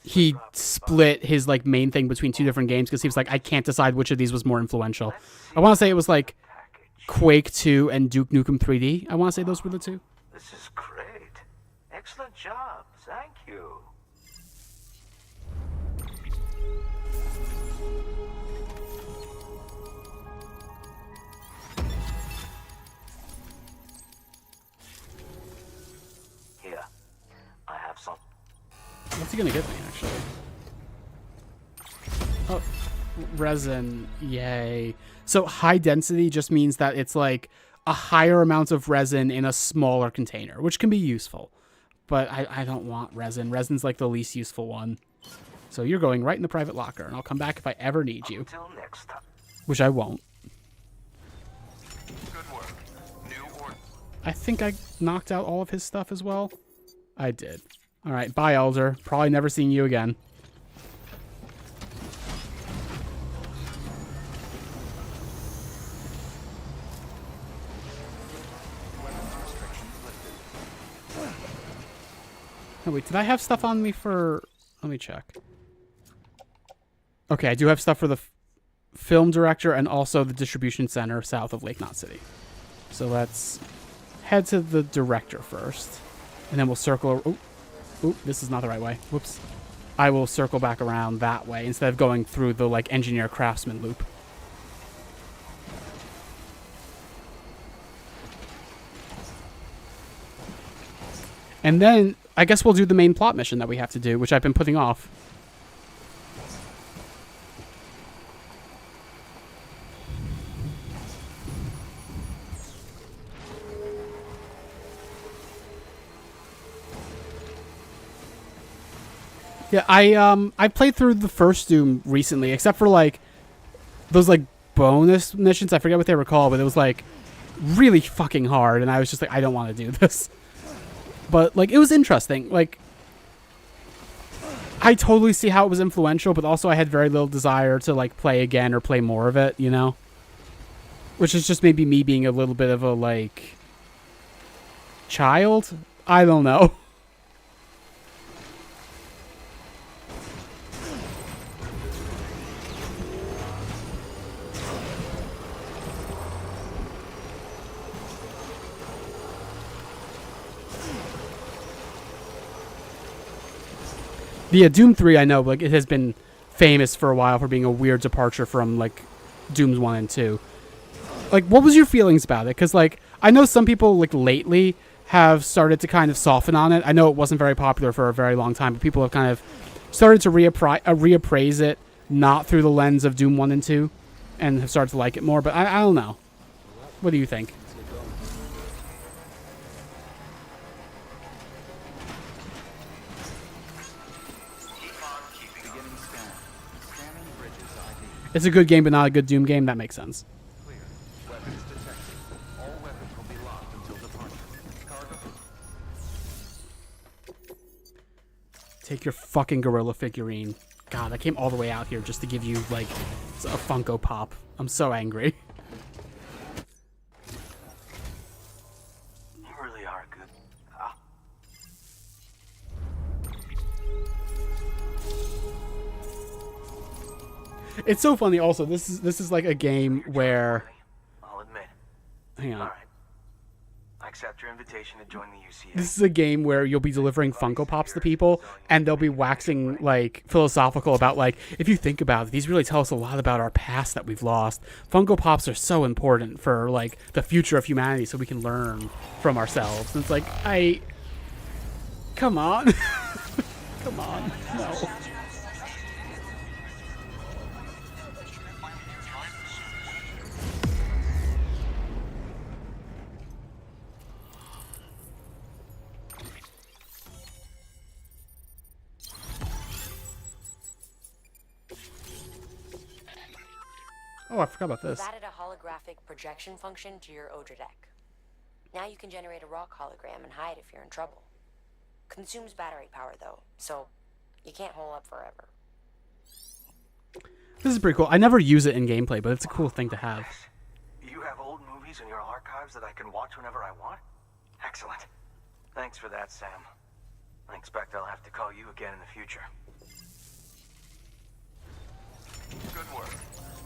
he split his like main thing between two different games because he was like, I can't decide which of these was more influential. I want to say it was like Quake 2 and Duke Nukem 3D. I want to say those were the two. This is great. Excellent job. Thank you. Here, I have some. What's he gonna get me, actually? Oh, resin. Yay. So high density just means that it's like a higher amount of resin in a smaller container, which can be useful. But I don't want resin. Resin's like the least useful one. So you're going right in the private locker, and I'll come back if I ever need you. Until next time. Which I won't. Good work. New order. I think I knocked out all of his stuff as well. I did. All right, bye, Elder. Probably never seeing you again. Oh, wait, did I have stuff on me for... Let me check. Okay, I do have stuff for the film director and also the distribution center south of Lake Knot City. So let's head to the director first. And then we'll circle... Oh, this is not the right way. Whoops. I will circle back around that way instead of going through the, like, engineer craftsman loop. And then I guess we'll do the main plot mission that we have to do, which I've been putting off. Yeah, I played through the first Doom recently, except for like those like bonus missions. I forget what they were called, but it was like really fucking hard, and I was just like, I don't want to do this. But like, it was interesting. Like, I totally see how it was influential, but also I had very little desire to like play again or play more of it, you know? Which is just maybe me being a little bit of a like child. I don't know. The Doom 3, I know, like, it has been famous for a while for being a weird departure from, like, Dooms 1 and 2. Like, what was your feelings about it? Because, like, I know some people, like, lately have started to kind of soften on it. I know it wasn't very popular for a very long time, but people have kind of started to reappraise it, not through the lens of Doom 1 and 2, and have started to like it more. But I don't know. What do you think? It's a good game, but not a good Doom game. That makes sense. Clear. Weapons detected. All weapons will be locked until departure. Cargo. Take your fucking gorilla figurine. God, I came all the way out here just to give you, like, a Funko Pop. I'm so angry. You really are good. Ah. It's so funny also. This is like a game where... I'll admit. Hang on. All right. I accept your invitation to join the UCA. This is a game where you'll be delivering Funko Pops to people, and they'll be waxing, like, philosophical about, like, if you think about it, these really tell us a lot about our past that we've lost. Funko Pops are so important for, like, the future of humanity so we can learn from ourselves. And it's like, come on. Come on. No. Oh, I forgot about this. We've added a holographic projection function to your Odra deck. Now you can generate a rock hologram and hide if you're in trouble. Consumes battery power though, so you can't hole up forever. This is pretty cool. I never use it in gameplay, but it's a cool thing to have. You have old movies in your archives that I can watch whenever I want? Excellent. Thanks for that, Sam. I expect I'll have to call you again in the future. Good work.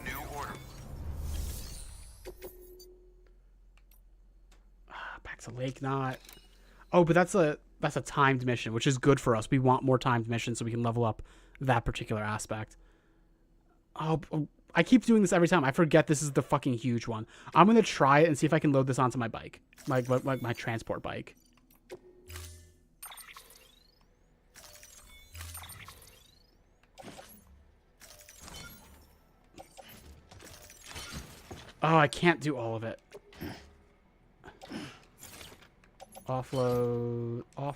New order. Back to Lake Knot. Oh, but that's a timed mission, which is good for us. We want more timed missions so we can level up that particular aspect. Oh, I keep doing this every time. I forget this is the fucking huge one. I'm gonna try it and see if I can load this onto my bike, my transport bike. Oh, I can't do all of it. Offload. Oh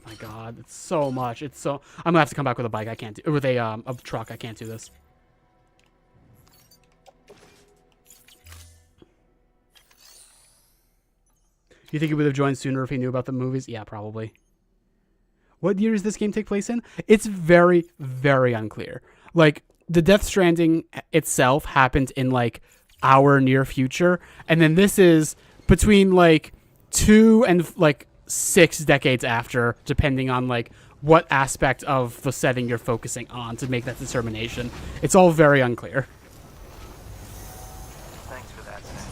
my god, it's so much. It's so. I'm gonna have to come back with a bike. I can't do with a truck. I can't do this. You think he would have joined sooner if he knew about the movies? Yeah, probably. What year does this game take place in? It's very, very unclear. Like, the Death Stranding itself happened in, like, our near future, and then this is between, like, 2 and, like, 6 decades after, depending on, like, what aspect of the setting you're focusing on to make that determination. It's all very unclear. Thanks for that, Sam.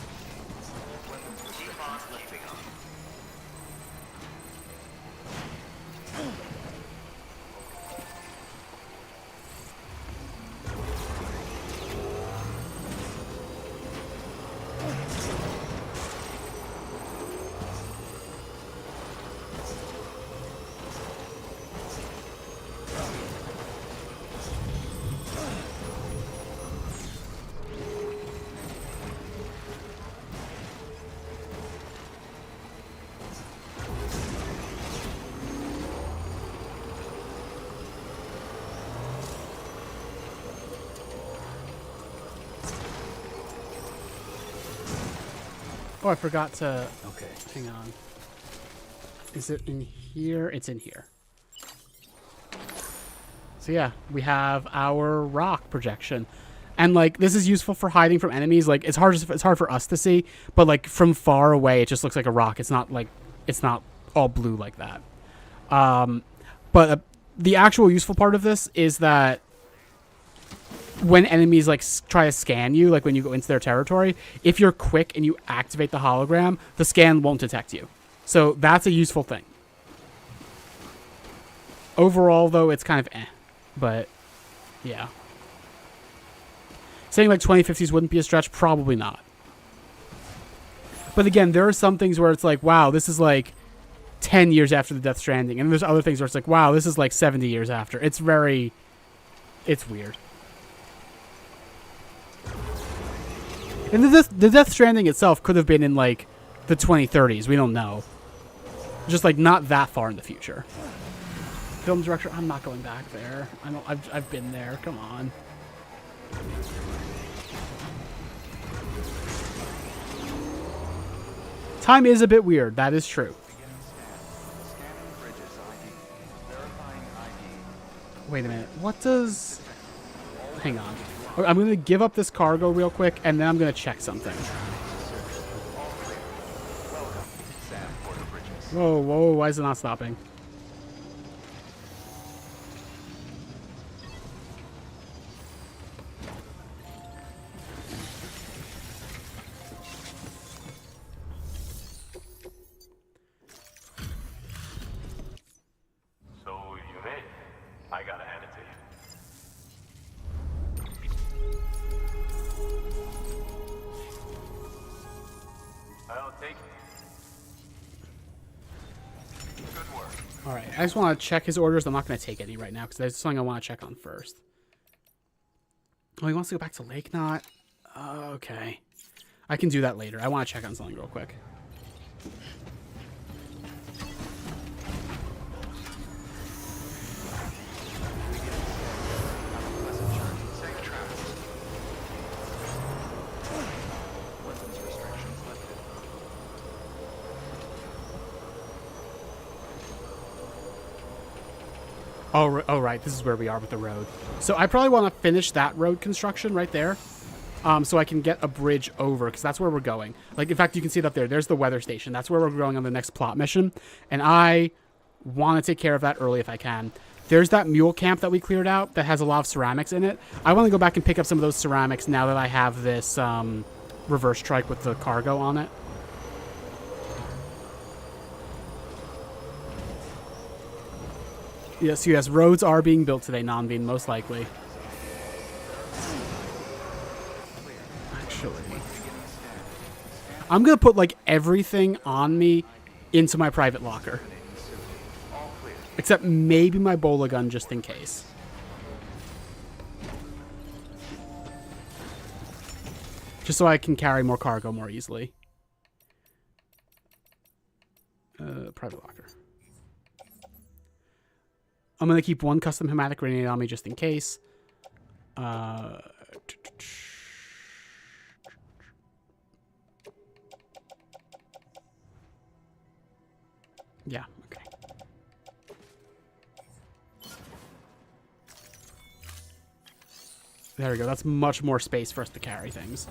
Keep on keeping up. Oh, I forgot to... Okay. Hang on. Is it in here? It's in here. So yeah, we have our rock projection. And like this is useful for hiding from enemies. Like it's hard for us to see, but like from far away it just looks like a rock. It's not all blue like that. But the actual useful part of this is that when enemies like try to scan you, like when you go into their territory, if you're quick and you activate the hologram, the scan won't detect you. So that's a useful thing. Overall, though, it's kind of eh. But, yeah. Saying like 2050s wouldn't be a stretch? Probably not. But again, there are some things where it's like, wow, this is like 10 years after the Death Stranding. And there's other things where it's like, wow, this is like 70 years after. It's weird. And the Death Stranding itself could have been in like the 2030s. We don't know. Just like not that far in the future. Film director, I'm not going back there. I've been there. Come on. Time is a bit weird. That is true. Wait a minute. What does... Hang on. Okay, I'm going to give up this cargo real quick, and then I'm going to check something. Whoa, whoa, why is it not stopping? So you made it. I gotta hand it to you. I'll take it. Good work. All right, I just want to check his orders. I'm not going to take any right now because there's something I want to check on first. Oh, he wants to go back to Lake Knot. Okay. I can do that later. I want to check on something real quick. Oh, right. This is where we are with the road. So I probably want to finish that road construction right there. So I can get a bridge over, because that's where we're going. Like, in fact, you can see it up there. There's the weather station. That's where we're going on the next plot mission. And I want to take care of that early if I can. There's that mule camp that we cleared out that has a lot of ceramics in it. I want to go back and pick up some of those ceramics now that I have this reverse trike with the cargo on it. Yes, roads are being built today, Nonbean, most likely. Actually, I'm going to put, like, everything on me into my private locker. Except maybe my bola gun, just in case. Just so I can carry more cargo more easily. Private locker. I'm going to keep one custom hematic grenade on me just in case. Yeah, okay. There we go. That's much more space for us to carry things.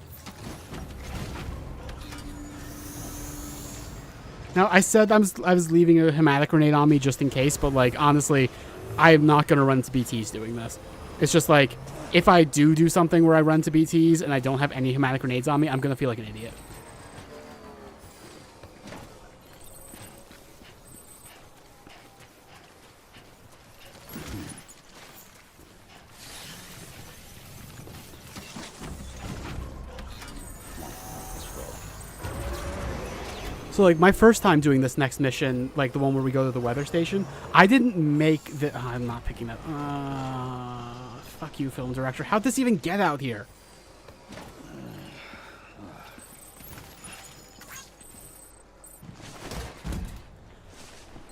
Now, I said I was leaving a hematic grenade on me just in case, but, like, honestly, I am not going to run to BTs doing this. It's just, like, if I do something where I run to BTs and I don't have any hematic grenades on me, I'm going to feel like an idiot. So, like, my first time doing this next mission, like the one where we go to the weather station, I didn't make the... I'm not picking that. Fuck you, film director. How'd this even get out here?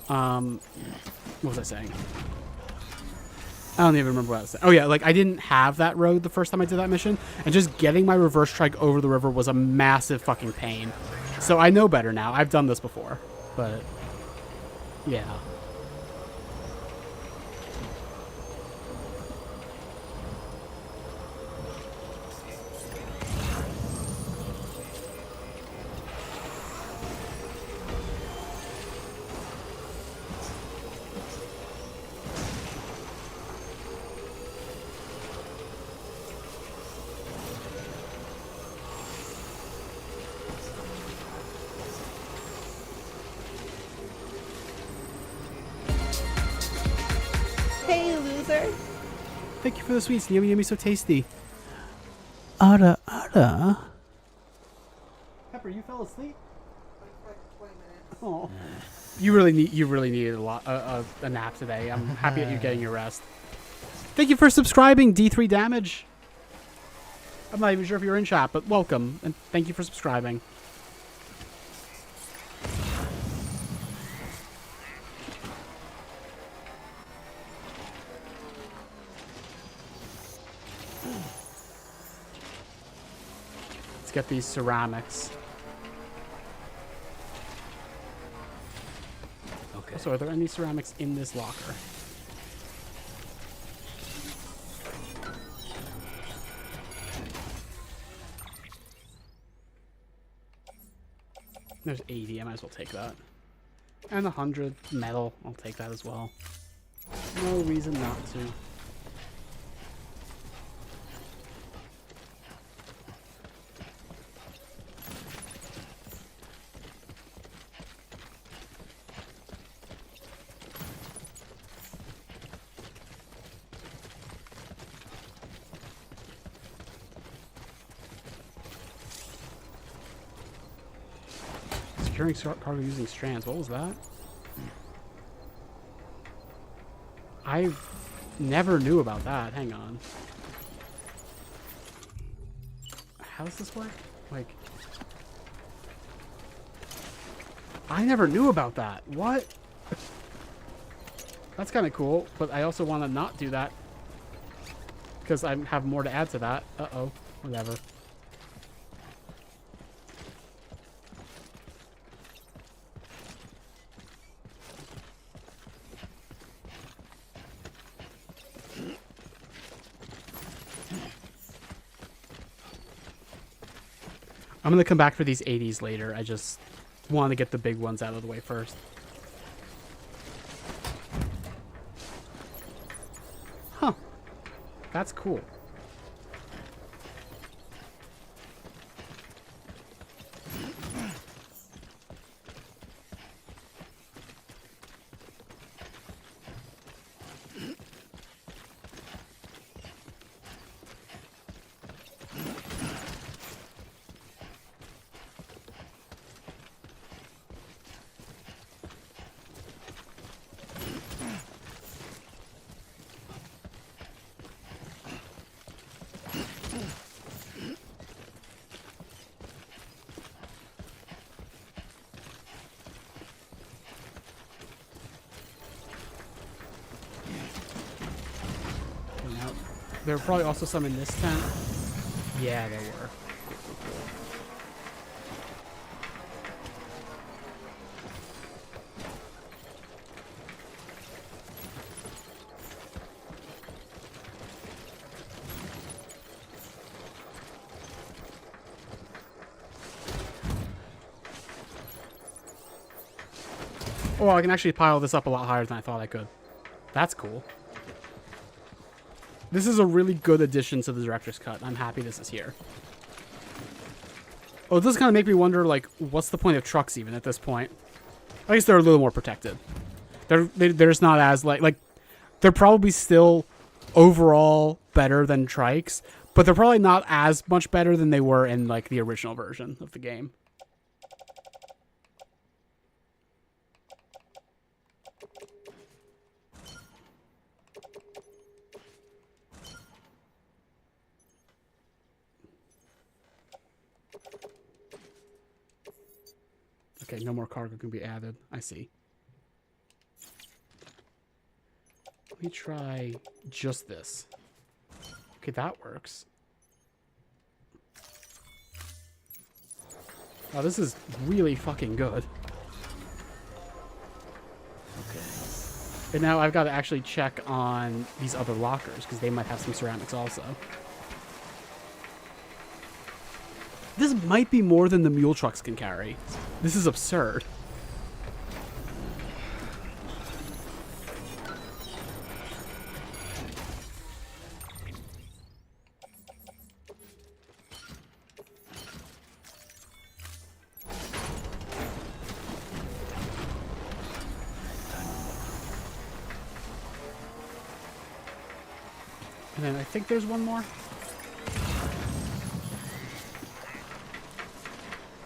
What was I saying? I don't even remember what I was saying. Oh, yeah, like, I didn't have that road the first time I did that mission, and just getting my reverse trike over the river was a massive fucking pain. So I know better now. I've done this before, but yeah. Hey, loser. Thank you for the sweets. Yummy, yummy, so tasty. Ara Ara. Pepper, you fell asleep? Like 20 minutes. Oh. You really needed a nap today. I'm happy that you're getting your rest. Thank you for subscribing, D3 Damage. I'm not even sure if you're in chat, but welcome and thank you for subscribing. Let's get these ceramics. Okay. So are there any ceramics in this locker? There's 80, I might as well take that. And 100 metal, I'll take that as well. No reason not to. Securing cargo using strands. What was that? I never knew about that. Hang on. How does this work? Like, I never knew about that. What? That's kind of cool, but I also want to not do that because I have more to add to that. Uh-oh. Whatever. I'm going to come back for these 80s later. I just want to get the big ones out of the way first. Huh. That's cool. There were probably also some in this tent. Yeah, there were. Oh, I can actually pile this up a lot higher than I thought I could. That's cool. This is a really good addition to the director's cut. I'm happy this is here. Oh, it does kind of make me wonder, like, what's the point of trucks even at this point? I guess they're a little more protected. They're just not as, like, they're probably still overall better than trikes, but they're probably not as much better than they were in, like, the original version of the game. Okay, no more cargo can be added. I see. Let me try just this. Okay, that works. Oh, this is really fucking good. Okay. And now I've got to actually check on these other lockers, because they might have some ceramics also. This might be more than the mule trucks can carry. This is absurd. And then I think there's one more.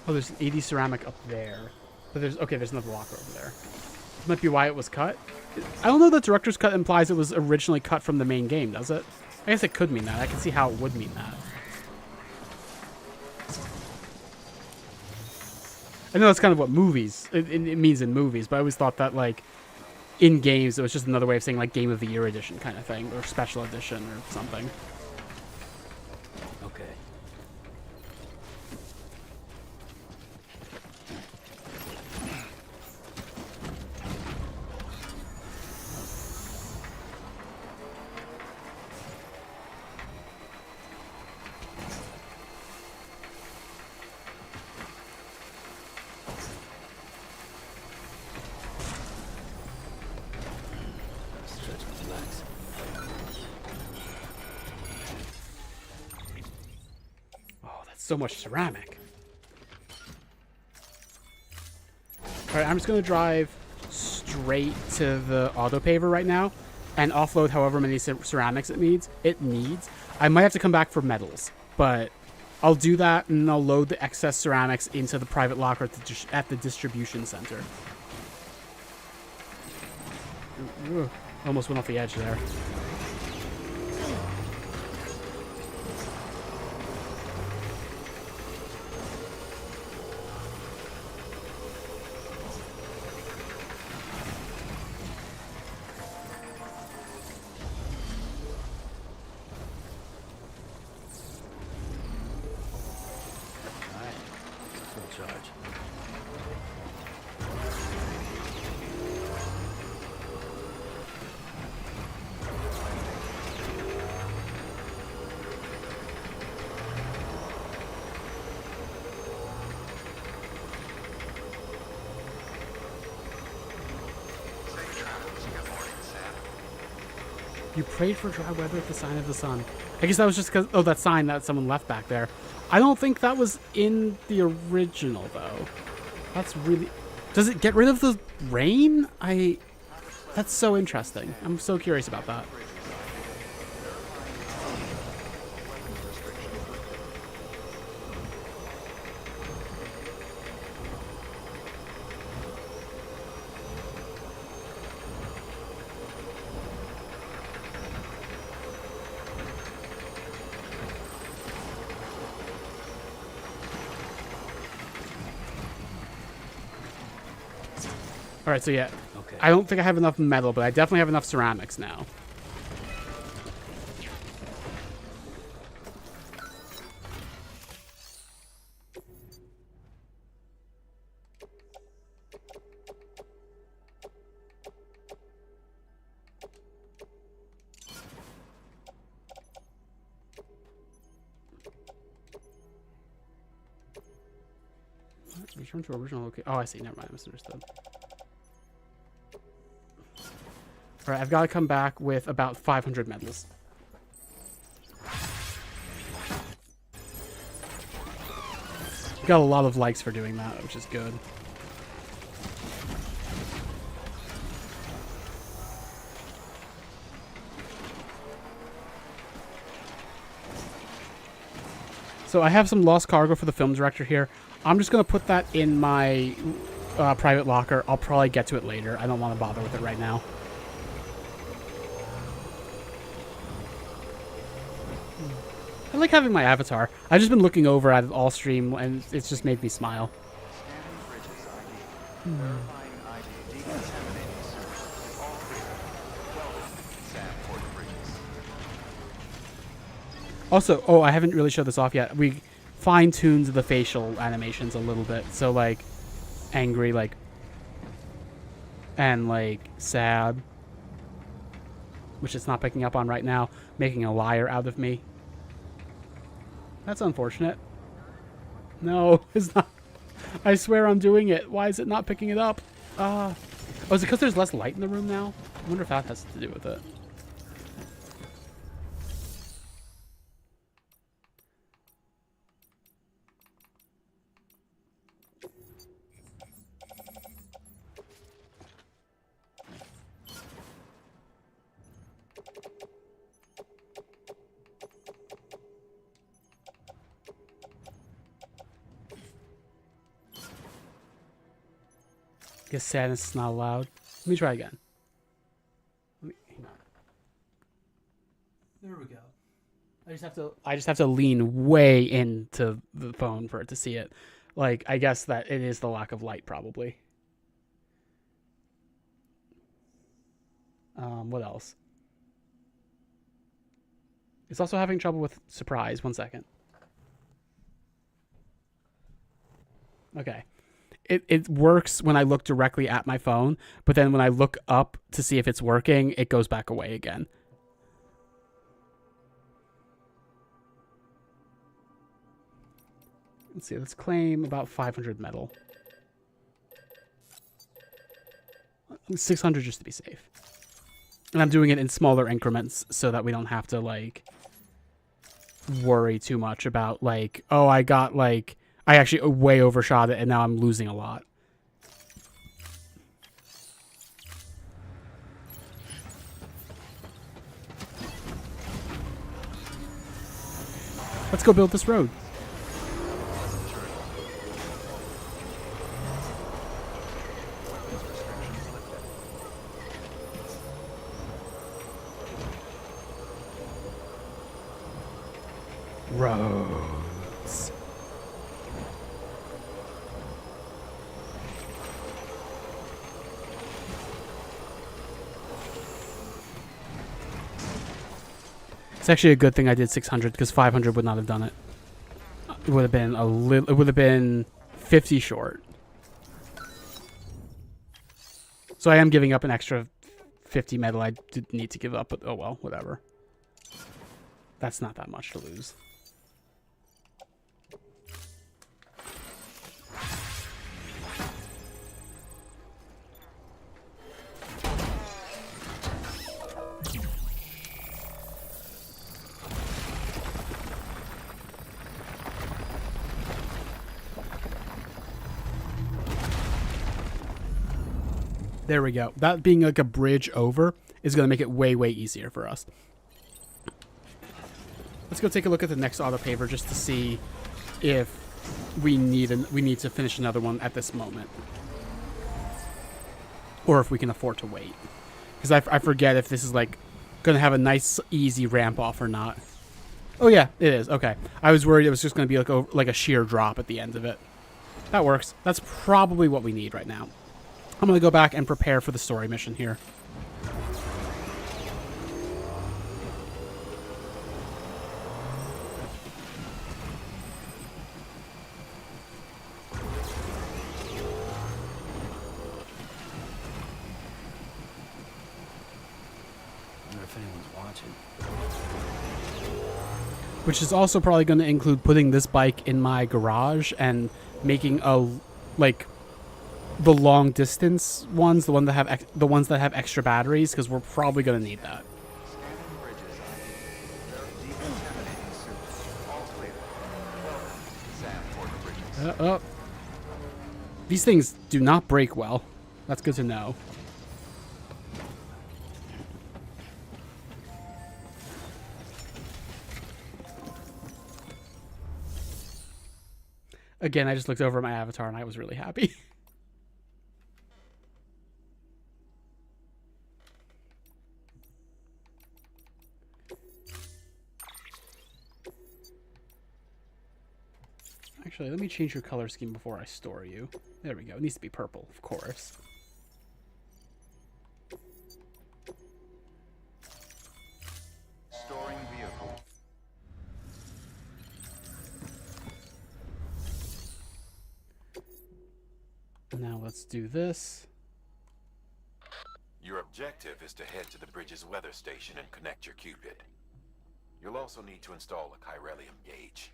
Oh, there's 80 ceramic up there. But there's another locker over there. This might be why it was cut. I don't know that director's cut implies it was originally cut from the main game, does it? I guess it could mean that. I can see how it would mean that. I know that's kind of what movies, it means in movies, but I always thought that, like, in games, it was just another way of saying, like, Game of the Year edition kind of thing, or special edition or something. Okay. So much ceramic. Alright, I'm just going to drive straight to the auto paver right now and offload however many ceramics it needs. I might have to come back for metals, but I'll do that and I'll load the excess ceramics into the private locker at the distribution center. Ooh, almost went off the edge there. You prayed for dry weather at the sign of the sun. I guess that was just because... Oh, that sign that someone left back there. I don't think that was in the original, though. That's really... Does it get rid of the rain? That's so interesting. I'm so curious about that. Alright, so yeah. Okay. I don't think I have enough metal, but I definitely have enough ceramics now. Return to original location. Oh, I see. Never mind. I misunderstood. Alright, I've got to come back with about 500 medals. Got a lot of likes for doing that, which is good. So I have some lost cargo for the film director here. I'm just going to put that in my private locker. I'll probably get to it later. I don't want to bother with it right now. I like having my avatar. I've just been looking over at it all stream, and it's just made me smile. Also, oh, I haven't really showed this off yet. fine-tuned the facial animations a little bit. So, like, angry, like, and, like, sad, which it's not picking up on right now, making a liar out of me. That's unfortunate. No, it's not. I swear I'm doing it. Why is it not picking it up? Oh, is it because there's less light in the room now? I wonder if that has to do with it. Guess sadness is not allowed. Let me try again. Hang on. There we go. I just have to lean way into the phone for it to see it. Like, I guess that it is the lack of light, probably. What else? It's also having trouble with surprise. 1 second. Okay. It works when I look directly at my phone, but then when I look up to see if it's working, it goes back away again. Let's see, let's claim about 500 metal. 600 just to be safe. And I'm doing it in smaller increments so that we don't have to, like, worry too much about, like, oh, I got, like, I actually way overshot it and now I'm losing a lot. Let's go build this road. Roads. It's actually a good thing I did 600 because 500 would not have done it. It would have been a little. It would have been 50 short. So I am giving up an extra 50 metal I did need to give up, but oh well, whatever. That's not that much to lose. There we go. That being like a bridge over is going to make it way, way easier for us. Let's go take a look at the next auto paver just to see if we need to finish another one at this moment, or if we can afford to wait. Because I forget if this is like going to have a nice, easy ramp off or not. Oh yeah, it is. Okay, I was worried it was just going to be like a sheer drop at the end of it. That works. That's probably what we need right now. I'm going to go back and prepare for the story mission here. Which is also probably going to include putting this bike in my garage and making a, like, the long distance ones, the ones that have extra batteries, because we're probably going to need that. Scanning bridges ID. There are decontaminating soon. All clear. Welcome, Sam for the bridges. These things do not break well. That's good to know. Again, I just looked over at my avatar and I was really happy. Actually, let me change your color scheme before I store you. There we go. It needs to be purple, of course. Storing vehicle. Now let's do this. Your objective is to head to the bridge's weather station and connect your Cupid. You'll also need to install a chiralium gauge.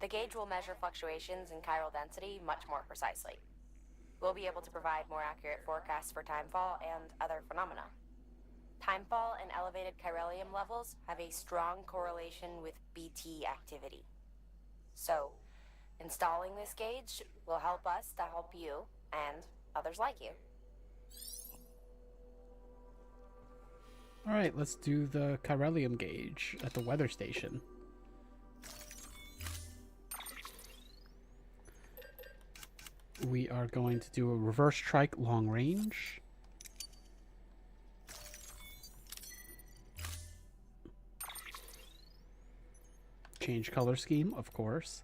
The gauge will measure fluctuations in chiral density much more precisely. We'll be able to provide more accurate forecasts for timefall and other phenomena. Timefall and elevated chiralium levels have a strong correlation with BT activity. So, installing this gauge will help us to help you and others like you. Alright, let's do the chiralium gauge at the weather station. We are going to do a reverse trike long range. Change color scheme, of course.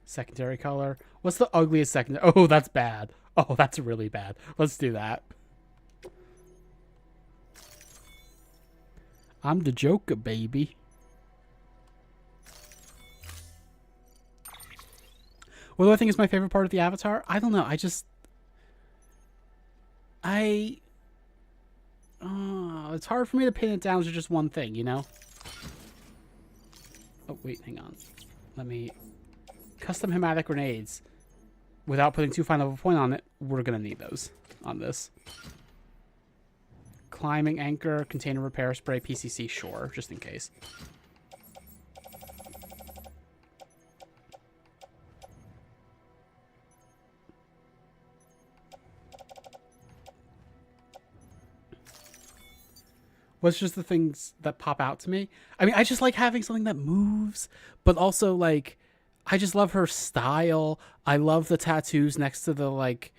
Secondary color. What's the ugliest secondary? Oh, that's bad. Oh, that's really bad. Let's do that. I'm the Joker, baby. What do I think is my favorite part of the Avatar? I don't know. It's hard for me to pin it down to just one thing, you know? Oh, wait, hang on. Let me... Custom hematic grenades. Without putting too fine of a point on it, we're going to need those on this. Climbing anchor, container repair spray, PCC, sure, just in case. What's just the things that pop out to me? I mean, I just like having something that moves, but also, like, I just love her style. I love the tattoos next to the, like,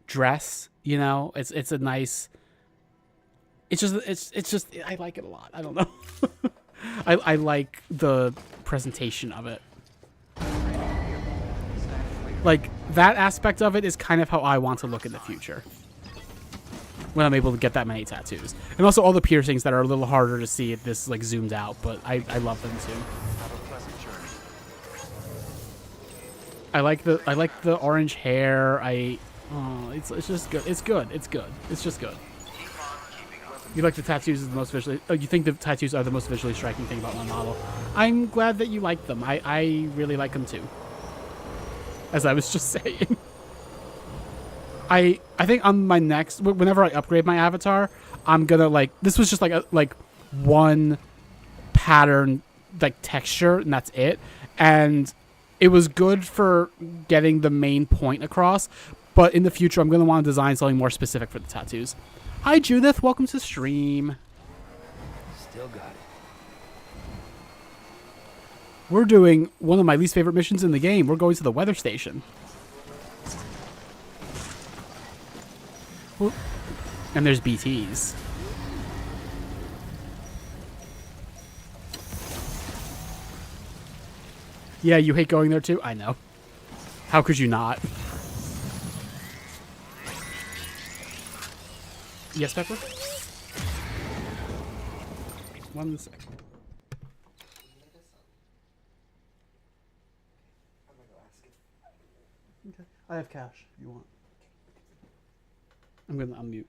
dress, you know? It's a nice... It's just, I like it a lot. I don't know. I like the presentation of it. Like, that aspect of it is kind of how I want to look in the future. When I'm able to get that many tattoos. And also all the piercings that are a little harder to see if this, like, zoomed out, but I love them too. I like the orange hair. It's just good. It's good. It's good. It's just good. You like the tattoos is the most visually... Oh, you think the tattoos are the most visually striking thing about my model. I'm glad that you like them. I really like them too. As I was just saying. I think on my next... Whenever I upgrade my avatar, I'm gonna, like... This was just, like one pattern, like, texture, and that's it. And it was good for getting the main point across. But in the future, I'm gonna want to design something more specific for the tattoos. Hi, Judith. Welcome to stream. Still got it. We're doing one of my least favorite missions in the game. We're going to the weather station. Well, and there's BTs. Yeah, you hate going there too? I know. How could you not? Yes, Pepper? 1 sec. Okay. I have cash if you want. I'm gonna unmute.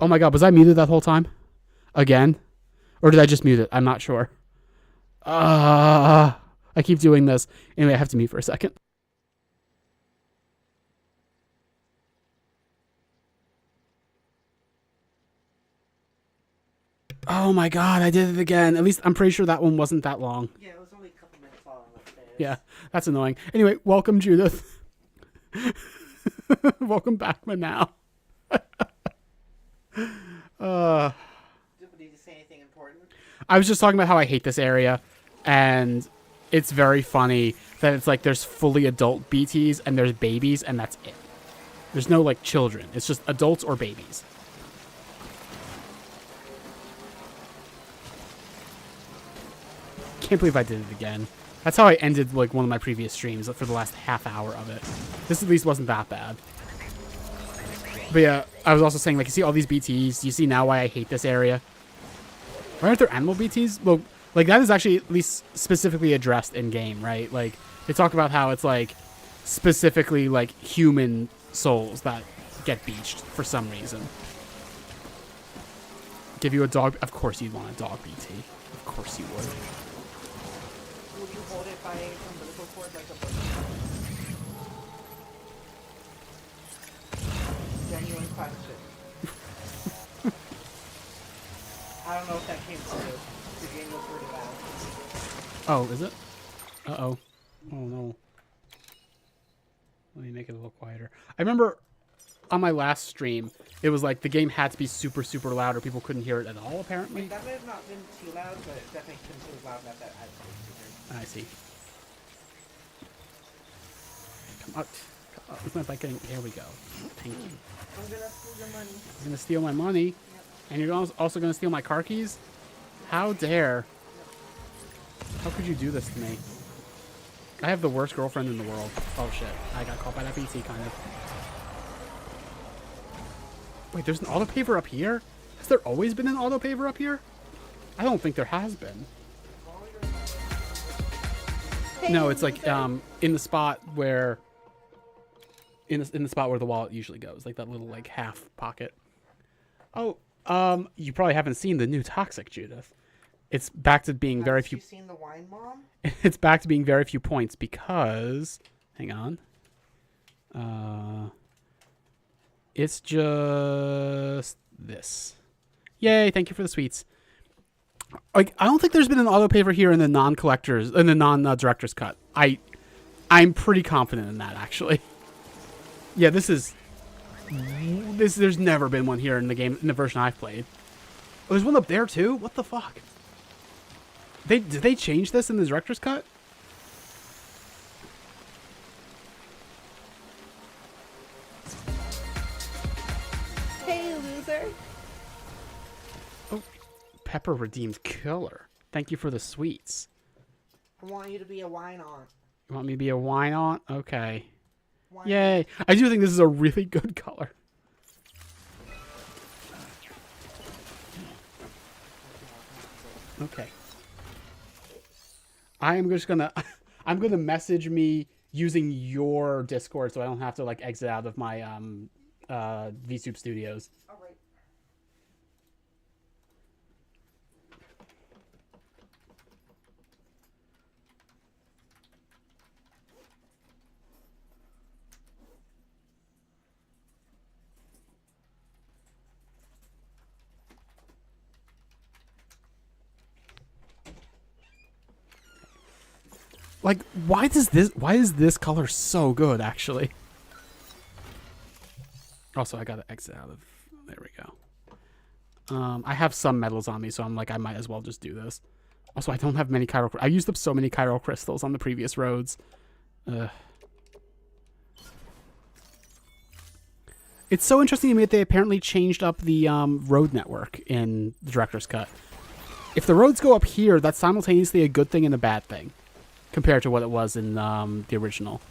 Oh my god, was I muted that whole time? Again? Or did I just mute it? I'm not sure. I keep doing this. Anyway, I have to mute for a second. Oh my god, I did it again. At least I'm pretty sure that one wasn't that long. Yeah, it was only a couple minutes long. Yeah, that's annoying. Anyway, welcome, Judith. Welcome back, Manal. Did you say anything important? I was just talking about how I hate this area, and it's very funny that it's like there's fully adult BTs and there's babies, and that's it. There's no, like, children. It's just adults or babies. Can't believe I did it again. That's how I ended, like, one of my previous streams for the last half hour of it. This at least wasn't that bad. But yeah, I was also saying, like, you see all these BTs. You see now why I hate this area. Why aren't there animal BTs? Well, like, that is actually at least specifically addressed in game, right? Like, they talk about how it's, like, specifically, like, human souls that get beached for some reason. Give you a dog. Of course you'd want a dog BT. Of course you would. Would you hold it by umbilical cord like a book? Genuine question. I don't know if that came through. The game was pretty loud. Oh, is it? Uh-oh. Oh, no. Let me make it a little quieter. I remember on my last stream, it was like the game had to be super, super loud or people couldn't hear it at all, apparently. That may have not been too loud, but it definitely couldn't be loud enough that I had to. I see. Come on. It's not like getting... There we go. Thank you. I'm gonna steal your money. You're gonna steal my money? Yep. And you're also gonna steal my car keys? How dare? How could you do this to me? I have the worst girlfriend in the world. Oh shit. I got caught by that BT, kind of. Wait, there's an auto paver up here? Has there always been an auto paver up here? I don't think there has been. No, it's like in the spot where in the spot where the wallet usually goes, like that little like half pocket. Oh, you probably haven't seen the new Toxic, Judith. It's back to being very few. Have you seen the Wine Mom? It's back to being very few points because, hang on. It's just this. Yay! Thank you for the sweets. Like, I don't think there's been an auto paver here in the non-collectors, in the non-director's cut. I'm pretty confident in that, actually. Yeah, there's never been one here in the game, in the version I've played. Oh, there's one up there too? What the fuck? Did they change this in the director's cut? Hey, loser. Oh, Pepper redeemed killer. Thank you for the sweets. I want you to be a wine aunt. You want me to be a wine aunt? Okay. Wine Yay. aunt. I do think this is a really good color. Okay. I'm gonna message me using your Discord so I don't have to like exit out of my VSoup Studios. All right. Like, why is this color so good, actually? Also, I gotta exit out of... There we go. I have some metals on me, so I'm like, I might as well just do this. Also, I don't have many chiral... I used up so many chiral crystals on the previous roads. It's so interesting to me that they apparently changed up the road network in the director's cut. If the roads go up here, that's simultaneously a good thing and a bad thing, compared to what it was in the original.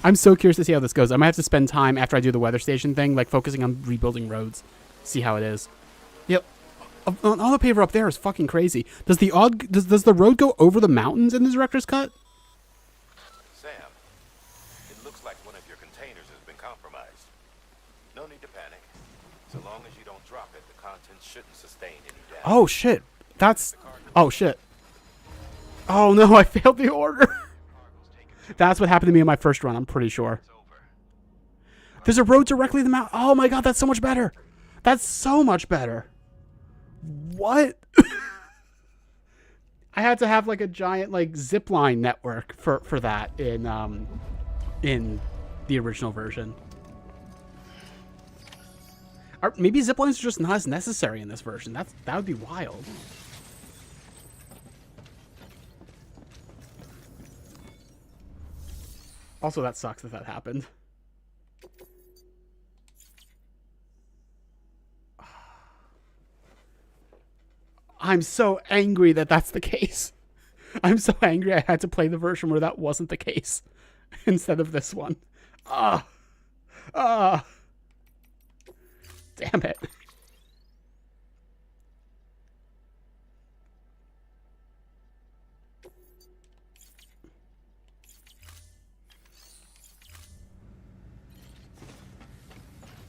I'm so curious to see how this goes. I might have to spend time after I do the weather station thing, like focusing on rebuilding roads, see how it is. Yep, an auto paver up there is fucking crazy. Does the road go over the mountains in the director's cut? Sam, it looks like one of your containers has been compromised. No need to panic. So long as you don't drop shouldn't sustain any damage. Oh shit. That's... Oh shit. Oh no, I failed the order. That's what happened to me in my first run, I'm pretty sure. There's a road directly to the mountain. Oh my god, that's so much better. That's so much better. What? I had to have like a giant like zipline network for that in the original version. Or maybe ziplines are just not as necessary in this version. That would be wild. Also, that sucks that happened. I'm so angry that that's the case. I'm so angry I had to play the version where that wasn't the case instead of this one. Damn it.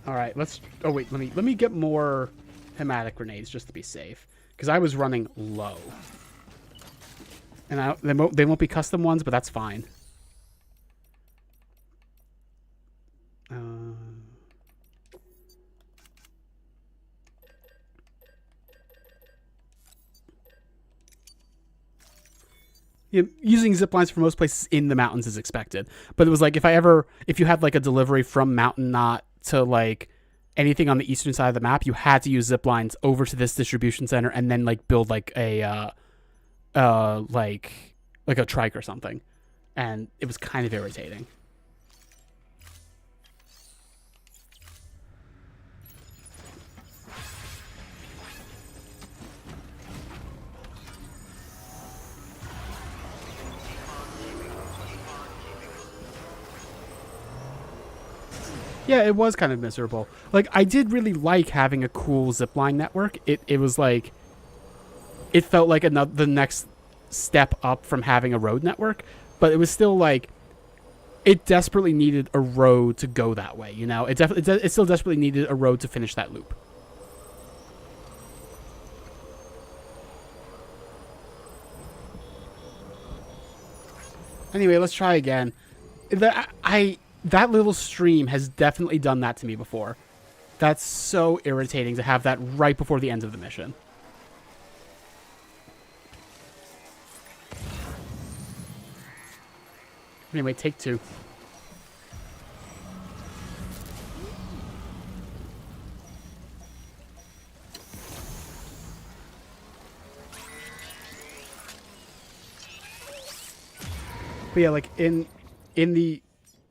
All right, let's... Oh, wait, let me get more hematic grenades just to be safe. Because I was running low. And they won't be custom ones, but that's fine. Yeah, using zip lines for most places in the mountains is expected. But it was like, if you had like a delivery from Mountain Knot to like anything on the eastern side of the map, you had to use zip lines over to this distribution center and then like build like a like a trike or something, and it was kind of irritating. Yeah, it was kind of miserable. Like, I did really like having a cool zipline network. It was like, it felt like the next step up from having a road network, but it was still like, it desperately needed a road to go that way, you know? It still desperately needed a road to finish that loop. Anyway, let's try again. That little stream has definitely done that to me before. That's so irritating to have that right before the end of the mission. Anyway, take two. But yeah, like in the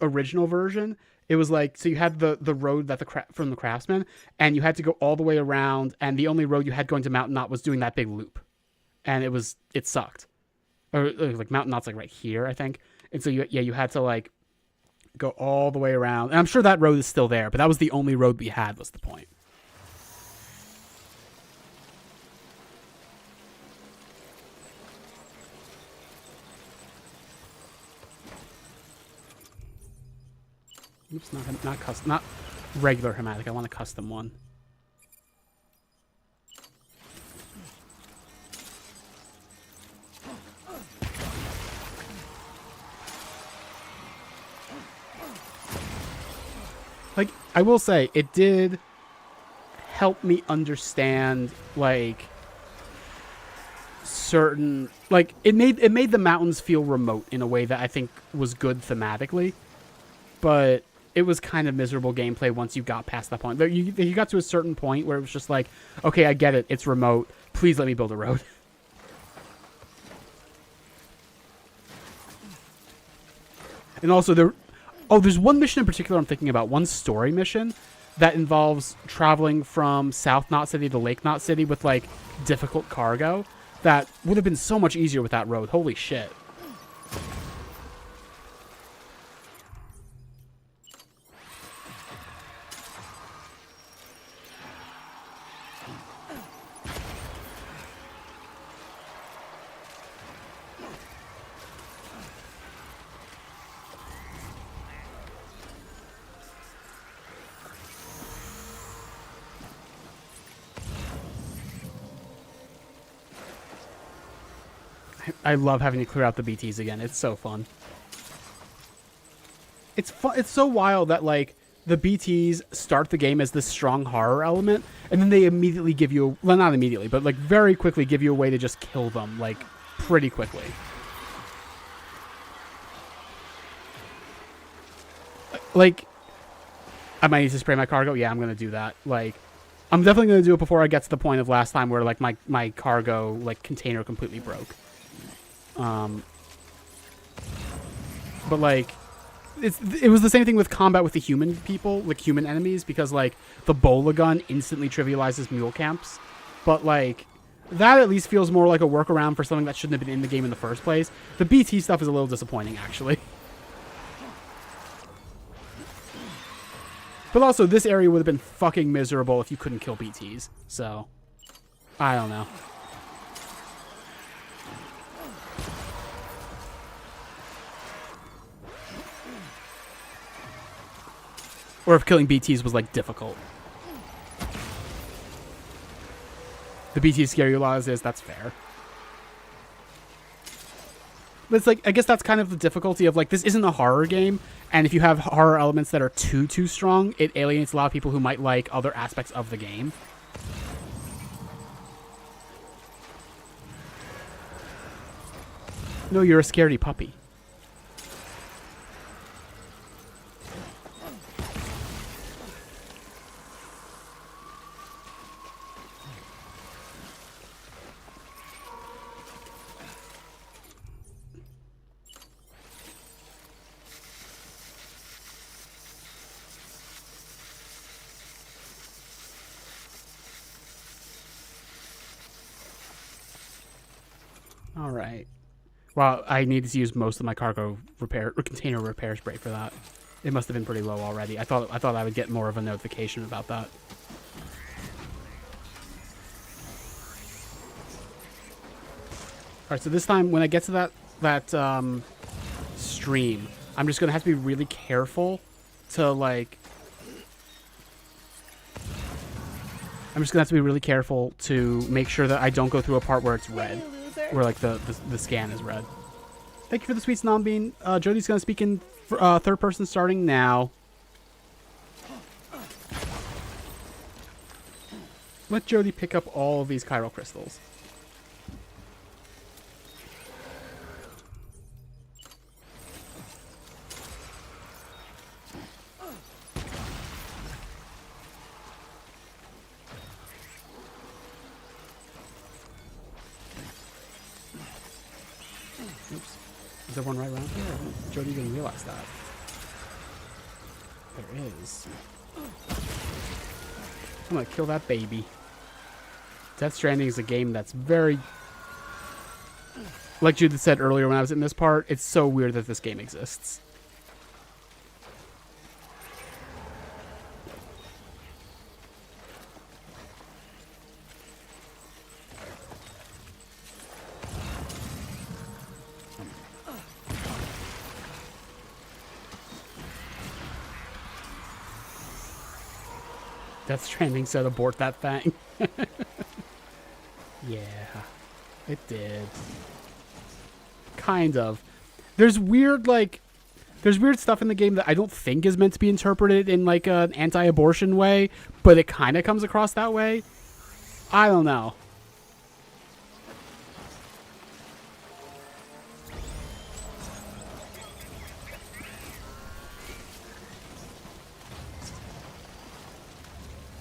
original version, it was like, so you had the road that from the craftsman, and you had to go all the way around, and the only road you had going to Mountain Knot was doing that big loop, and it sucked. Or like Mountain Knot's like right here, I think, and so you had to like go all the way around, and I'm sure that road is still there, but that was the only road we had, was the point. Oops, not regular hematic. I want a custom one. Like, I will say, it did help me understand, like, certain, like, it made the mountains feel remote in a way that I think was good thematically, but it was kind of miserable gameplay once you got past that point. You got to a certain point where it was just like, okay, I get it, it's remote, please let me build a road. And also there's one mission in particular I'm thinking about, one story mission that involves traveling from South Knot City to Lake Knot City with like difficult cargo that would have been so much easier with that road. Holy shit. I love having to clear out the BTs again. It's so fun. It's fun. It's so wild that like the BTs start the game as this strong horror element, and then they immediately give you, well, not immediately, but like very quickly give you a way to just kill them, like pretty quickly. Like, I might need to spray my cargo. Yeah, I'm gonna do that. Like, I'm definitely gonna do it before I get to the point of last time where like my cargo like container completely broke. But like, it was the same thing with combat with the human people, like human enemies, because like the bola gun instantly trivializes mule camps, but like that at least feels more like a workaround for something that shouldn't have been in the game in the first place. The BT stuff is a little disappointing, actually. But also, this area would have been fucking miserable if you couldn't kill BTs. So, I don't know. Or if killing BTs was, like, difficult. The BTs scare you a lot as is, that's fair. But it's like, I guess that's kind of the difficulty of, like, this isn't a horror game, and if you have horror elements that are too strong, it alienates a lot of people who might like other aspects of the game. No, you're a scaredy puppy. All right. Well, I needed to use most of my cargo repair or container repair spray for that. It must have been pretty low already. I thought I would get more of a notification about that. All right, so this time when I get to that stream, I'm just gonna have to be really careful to like. I'm just gonna have to be really careful to make sure that I don't go through a part where it's red. Where like the scan is red. Thank you for the sweet snom bean. Jodi's gonna speak in third person starting now. Let Jodi pick up all of these chiral crystals. Oops. Is there one right around here? Jodi didn't realize that. There is. I'm gonna kill that baby. Death Stranding is a game that's very... Like Judith said earlier when I was in this part, it's so weird that this game exists. Death Stranding said abort that thing. Yeah, it did. Kind of. There's weird stuff in the game that I don't think is meant to be interpreted in like an anti-abortion way, but it kind of comes across that way. I don't know.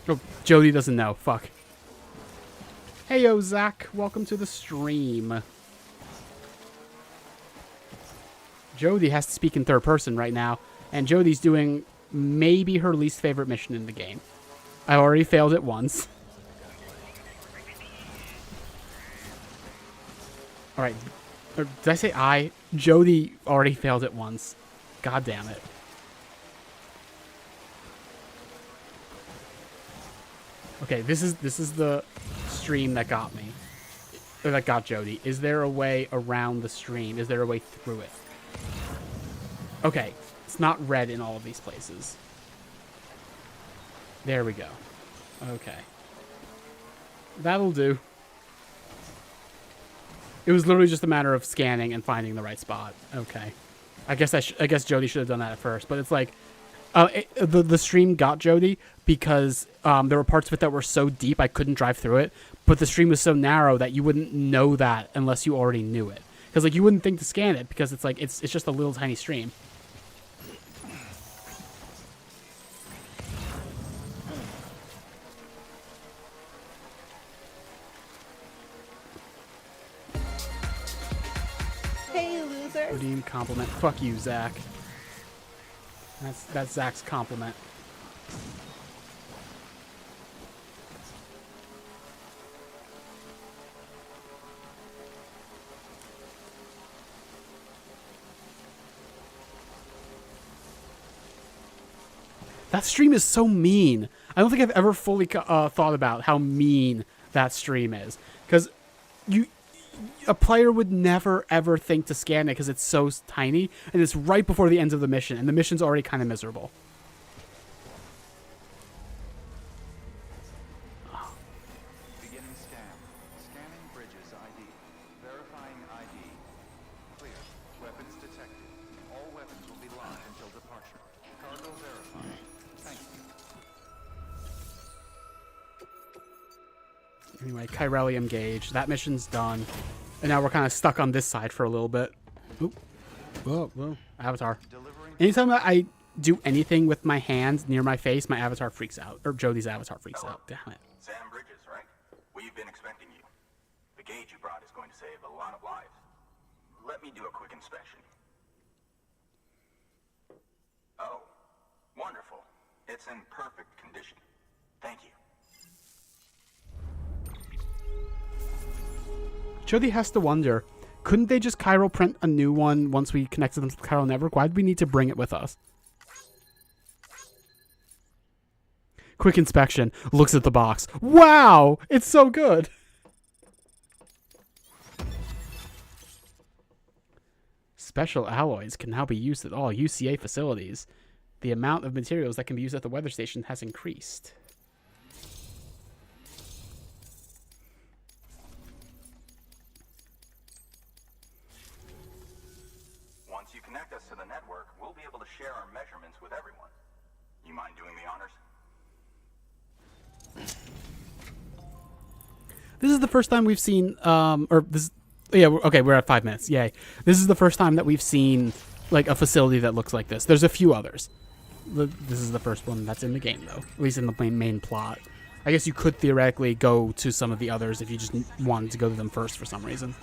Oh, Jodi doesn't know. Fuck. Hey, yo, Zach. Welcome to the stream. Jodi has to speak in third person right now, and Jodi's doing maybe her least favorite mission in the game. I already failed it once. Alright. Did I say I? Jodi already failed it once. God damn it. Okay, this is the stream that got me. Or that got Jodi. Is there a way around the stream? Is there a way through it? Okay, it's not red in all of these places. There we go. Okay. That'll do. It was literally just a matter of scanning and finding the right spot. Okay. I guess Jodi should have done that at first, but it's like the stream got Jodi because there were parts of it that were so deep I couldn't drive through it, but the stream was so narrow that you wouldn't know that unless you already knew it. Because like you wouldn't think to scan it because it's like it's just a little tiny stream. Hey, loser. Redeem compliment. Fuck you, Zach. That's Zach's compliment. That stream is so mean. I don't think I've ever fully thought about how mean that stream is. Because a player would never, ever think to scan it because it's so tiny. And it's right before the end of the mission. And the mission's already kind of miserable. Beginning scan. Scanning bridges ID. Verifying ID. Clear. Weapons detected. All weapons will be locked until departure. Cargo verified. Thank you. Anyway, Chiralium Gauge. That mission's done. And now we're kind of stuck on this side for a little bit. Oop. Whoa, whoa. Avatar. Anytime that I do anything with my hand near my face, my avatar freaks out. Or Jodi's avatar freaks out. Damn it. Sam Bridges, right? We've been expecting you. The gauge you brought is going to save a lot of lives. Let me do a quick inspection. Oh, wonderful. It's in perfect condition. Thank you. Jodi has to wonder, couldn't they just chiral print a new one once we connected them to the chiral network? Why did we need to bring it with us? Quick inspection. Looks at the box. Wow! It's so good! Special alloys can now be used at all UCA facilities. The amount of materials that can be used at the weather station has increased. Once you connect us to the network, we'll be able to share our measurements with everyone. You mind doing the honors? This is the first time we've seen, okay, we're at 5 minutes. Yay. This is the first time that we've seen, like, a facility that looks like this. There's a few others. This is the first one that's in the game, though. At least in the main plot. I guess you could theoretically go to some of the others if you just wanted to go to them first for some reason.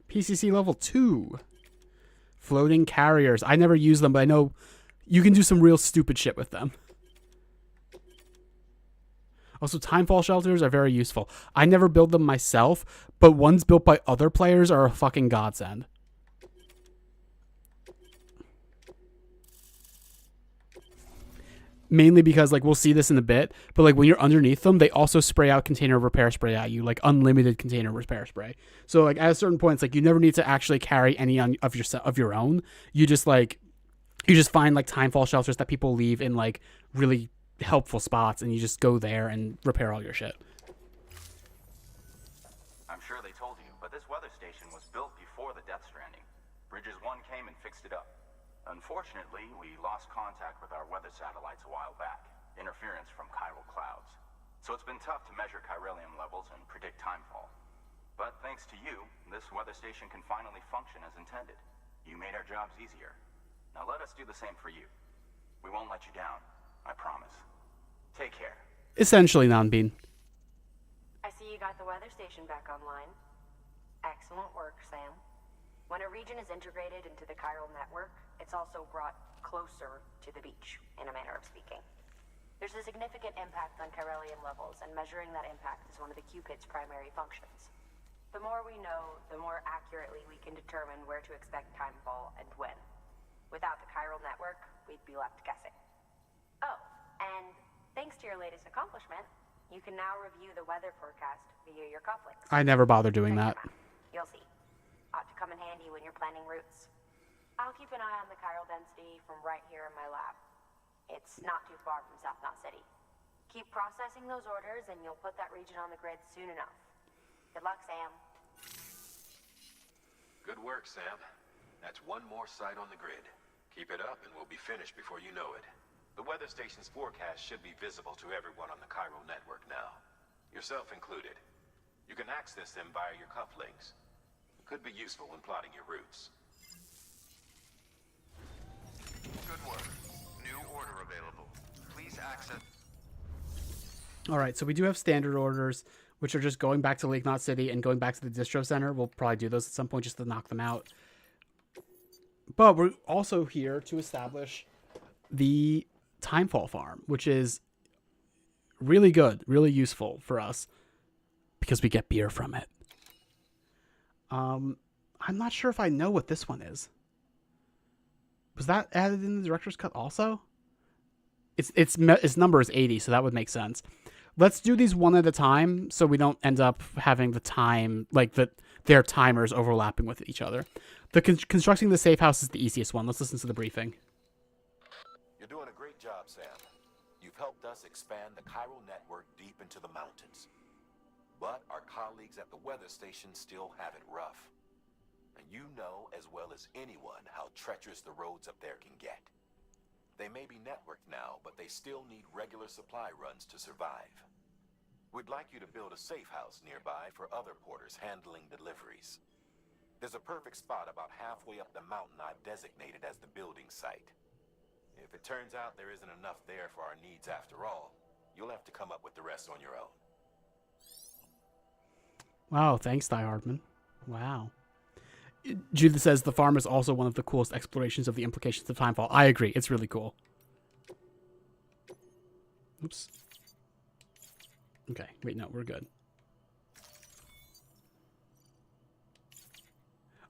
PCC level 2. Floating carriers. I never use them, but I know you can do some real stupid shit with them. Also, timefall shelters are very useful. I never build them myself, but ones built by other players are a fucking godsend. Mainly because, like, we'll see this in a bit, but, like, when you're underneath them, they also spray out container repair spray at you, like, unlimited container repair spray. So, like, at a certain point, it's like, you never need to actually carry any of your own. You just, like, you just find, like, timefall shelters that people leave in, like, really helpful spots, and you just go there and repair all your shit. I'm sure they told you, but this weather station was built before the Death Stranding. Bridges 1 came and fixed it up. Unfortunately, we lost contact with our weather satellites a while back. Interference from chiral clouds. So it's been tough to measure chiralium levels and predict timefall. But thanks to you, this weather station can finally function as intended. You made our jobs easier. Now let us do the same for you. We won't let you down, I promise. Take care. Essentially, non-bean. I see you got the weather station back online. Excellent work, Sam. When a region is integrated into the chiral network, it's also brought closer to the beach, in a manner of speaking. There's a significant impact on chiralium levels, and measuring that impact is one of the Cupid's primary functions. The more we know, the more accurately we can determine where to expect timefall and when. Without the chiral network, we'd be left guessing. Oh, and thanks to your latest accomplishment, you can now review the weather forecast via your cufflinks. I never bother doing that. You'll see. Ought to come in handy when you're planning routes. I'll keep an eye on the chiral density from right here in my lab. It's not too far from South Knot City. Keep processing those orders and you'll put that region on the grid soon enough. Good luck, Sam. Good work, Sam. That's one more site on the grid. Keep it up and we'll be finished before you know it. The weather station's forecast should be visible to everyone on the chiral network now, yourself included. You can access them via your cufflinks. Could be useful when plotting your routes. Good work. New order available. Please access... Alright, so we do have standard orders, which are just going back to Lake Knot City and going back to the distro center. We'll probably do those at some point just to knock them out. But we're also here to establish the Timefall farm, which is really good, really useful for us because we get beer from it. I'm not sure if I know what this one is. Was that added in the director's cut also? Its number is 80, so that would make sense. Let's do these one at a time so we don't end up having the time, like their timers overlapping with each other. The constructing the safe house is the easiest one. Let's listen to the briefing. You're doing a great job, Sam. You've helped us expand the chiral network deep into the mountains. But our colleagues at the weather station still have it rough. And you know as well as anyone how treacherous the roads up there can get. They may be networked now, but they still need regular supply runs to survive. We'd like you to build a safe house nearby for other porters handling deliveries. There's a perfect spot about halfway up the mountain I've designated as the building site. If it turns out there isn't enough there for our needs after all, you'll have to come up with the rest on your own. Wow, thanks, Die Hardman. Wow. Judith says the farm is also one of the coolest explorations of the implications of Timefall. I agree. It's really cool. Oops. Okay. Wait, no, we're good.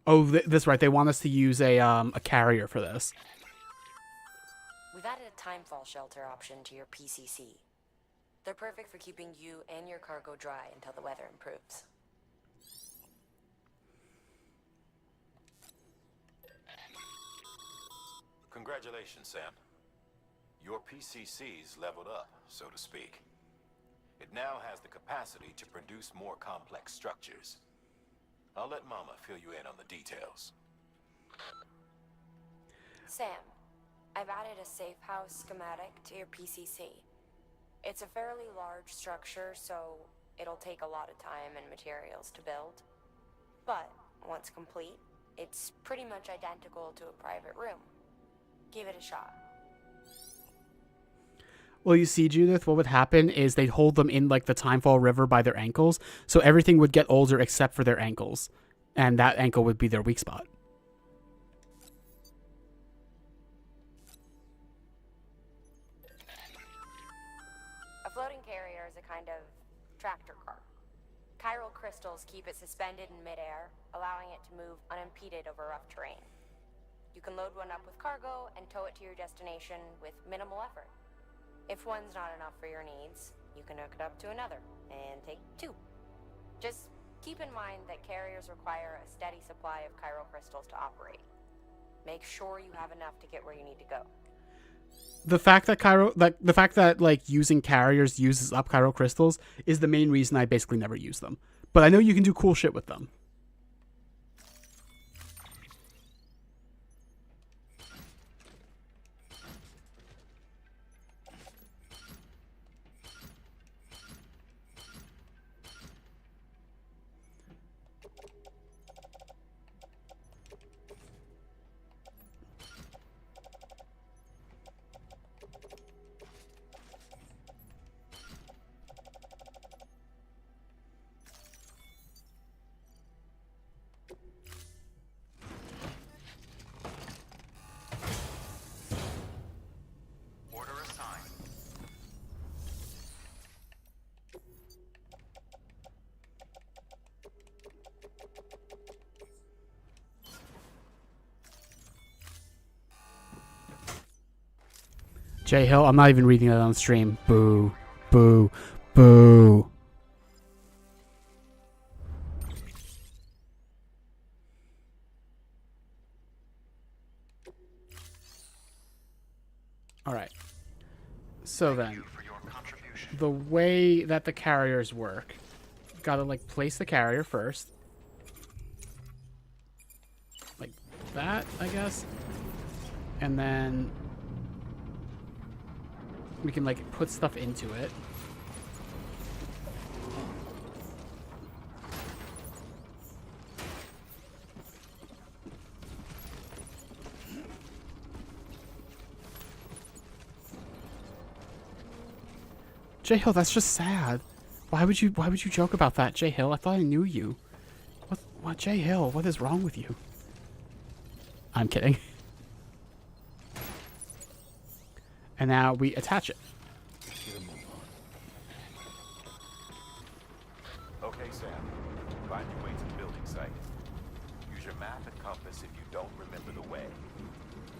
Oh, that's right. They want us to use a carrier for this. We've added a Timefall shelter option to your PCC. They're perfect for keeping you and your cargo dry until the weather improves. Congratulations, Sam. Your PCC's leveled up, so to speak. It now has the capacity to produce more complex structures. I'll let Mama fill you in on the details. Sam, I've added a safe house schematic to your PCC. It's a fairly large structure, so it'll take a lot of time and materials to build. But once complete, it's pretty much identical to a private room. Give it a shot. Well, you see, Judith, what would happen is they'd hold them in like the Timefall River by their ankles, so everything would get older except for their ankles, and that ankle would be their weak spot. A floating carrier is a kind of tractor car. Chiral crystals keep it suspended in midair, allowing it to move unimpeded over rough terrain. You can load one up with cargo and tow it to your destination with minimal effort. If one's not enough for your needs, you can hook it up to another and take two. Just keep in mind that carriers require a steady supply of chiral crystals to operate. Make sure you have enough to get where you need to go. The fact that like using carriers uses up chiral crystals is the main reason I basically never use them. But I know you can do cool shit with them. Jay Hill, I'm not even reading that on stream. Boo. Boo. Boo. All right. So Thank then, you for your contribution. the way that the carriers work, gotta like place the carrier first, like that, I guess, and then we can like put stuff into it. J Hill, that's just sad. Why would you joke about that, J Hill? I thought I knew you. What J Hill, what is wrong with you? I'm kidding. And now we attach it. Okay, Sam. Find your way to the building site. Use your map and compass if you don't remember the way.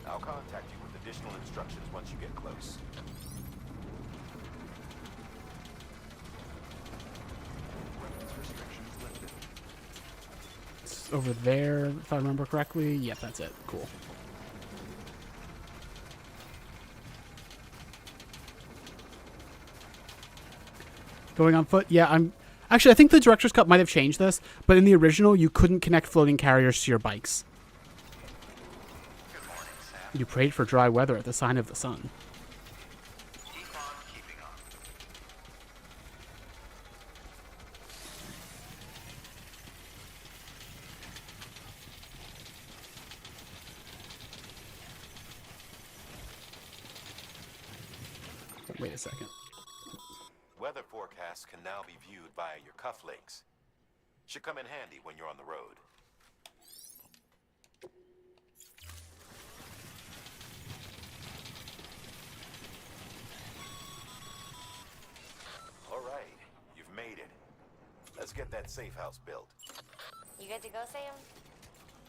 I'll contact you with additional instructions once you get close. Weapons restrictions lifted. It's over there, if I remember correctly. Yep, that's it. Cool. Going on foot? Yeah, actually, I think the director's cut might have changed this, but in the original, you couldn't connect floating carriers to your bikes. Good morning, Sam. You prayed for dry weather at the sign of the sun. Keep on keeping on. Wait a second. Weather forecasts can now be viewed via your cufflinks. Should come in handy when you're on the road. All right, you've made it. Let's get that safe house built. You good to go, Sam?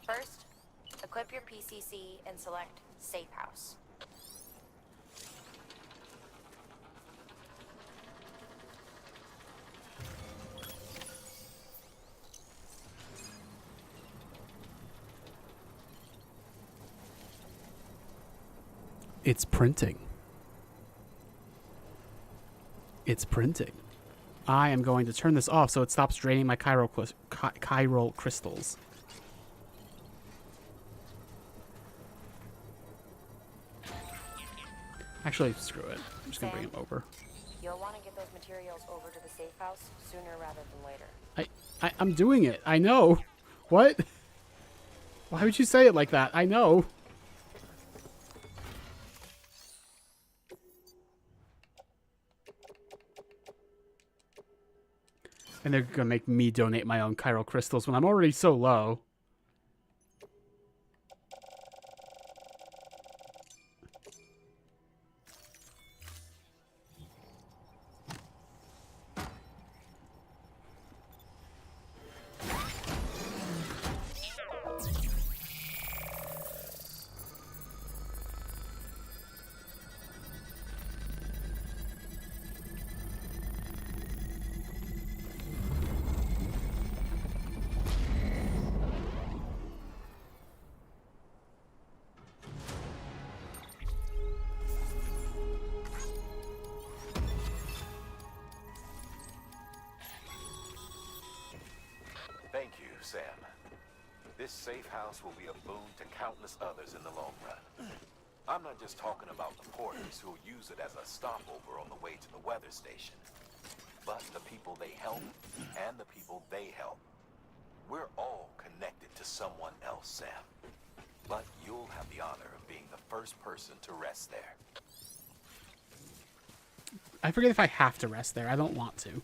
First, equip your PCC and select Safe House. It's printing. It's printing. I am going to turn this off so it stops draining my chiral crystals. Actually, screw it. I'm just going to bring him over. You'll want to get those materials over to the Safe House sooner rather than later. I'm doing it. I know. What? Why would you say it like that? I know. And they're gonna make me donate my own chiral crystals when I'm already so low. Thank you, Sam. This safe house will be a boon to countless others in the long run. I'm not just talking about the porters who'll use it as a stopover on the way to the weather station, but the people they help and the people they help. We're all connected to someone else, Sam. But you'll have the honor of being the first person to rest there. I forget if I have to rest there. I don't want to.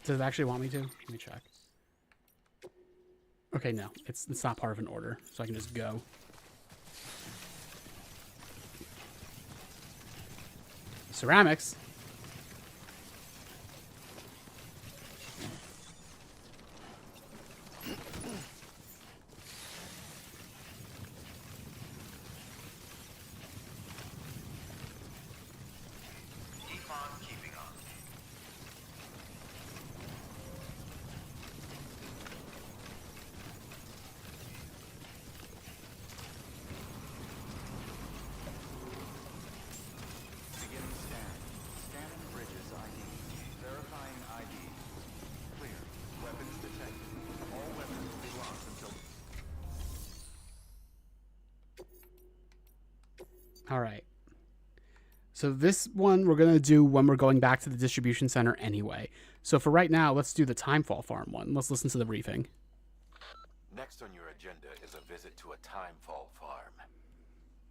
Does it actually want me to? Let me check. Okay, no. It's not part of an order, so I can just go. Ceramics. Keep on keeping on. All right. So this one we're going to do when we're going back to the distribution center anyway. So for right now, let's do the Timefall Farm one. Let's listen to the briefing. Next on your agenda is a visit to a Timefall farm.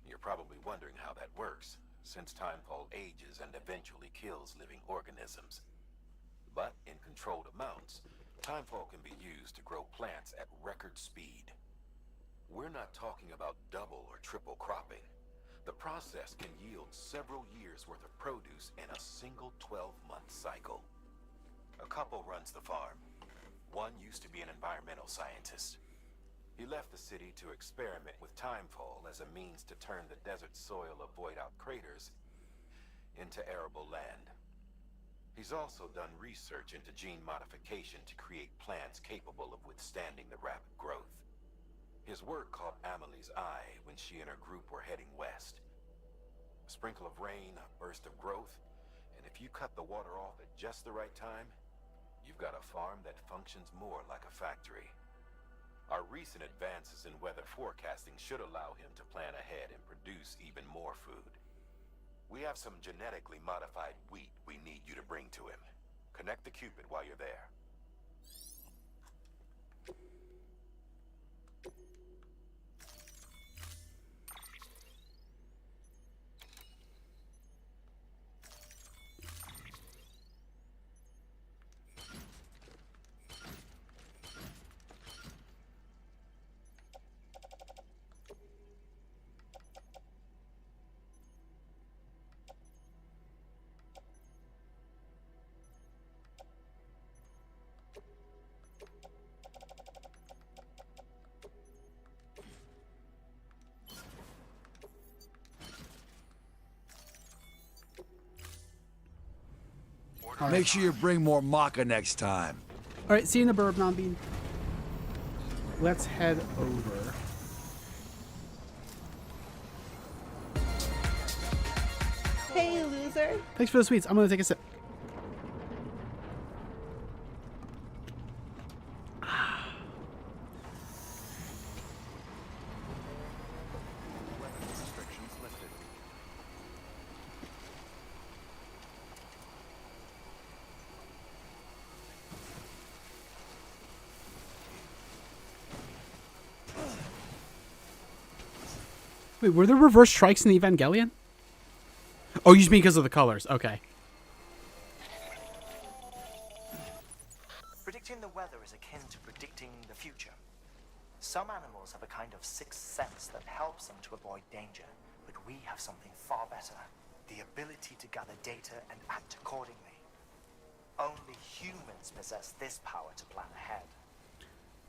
You're probably wondering how that works, since Timefall ages and eventually kills living organisms. But in controlled amounts, Timefall can be used to grow plants at record speed. We're not talking about double or triple cropping. The process can yield several years' worth of produce in a single 12-month cycle. A couple runs the farm. One used to be an environmental scientist. He left the city to experiment with Timefall as a means to turn the desert soil of void-out craters into arable land. He's also done research into gene modification to create plants capable of withstanding the rapid growth. His work caught Amelie's eye when she and her group were heading west. A sprinkle of rain, a burst of growth, and if you cut the water off at just the right time, you've got a farm that functions more like a factory. Our recent advances in weather forecasting should allow him to plan ahead and produce even more food. We have some genetically modified wheat we need you to bring to him. Connect the Cupid while you're there. Make sure you bring more maca next time. All right, see you in the birb, non-bean. Let's head over. Hey, loser. Thanks for the sweets. I'm going to take a sip. Restrictions lifted. Wait, were there reverse strikes in the Evangelion? Oh, you just mean because of the colors. Okay. Predicting the weather is akin to predicting the future. Some animals have a kind of sixth sense that helps them to avoid danger, but we have something far better, the ability to gather data and act accordingly. Only humans possess this power to plan ahead.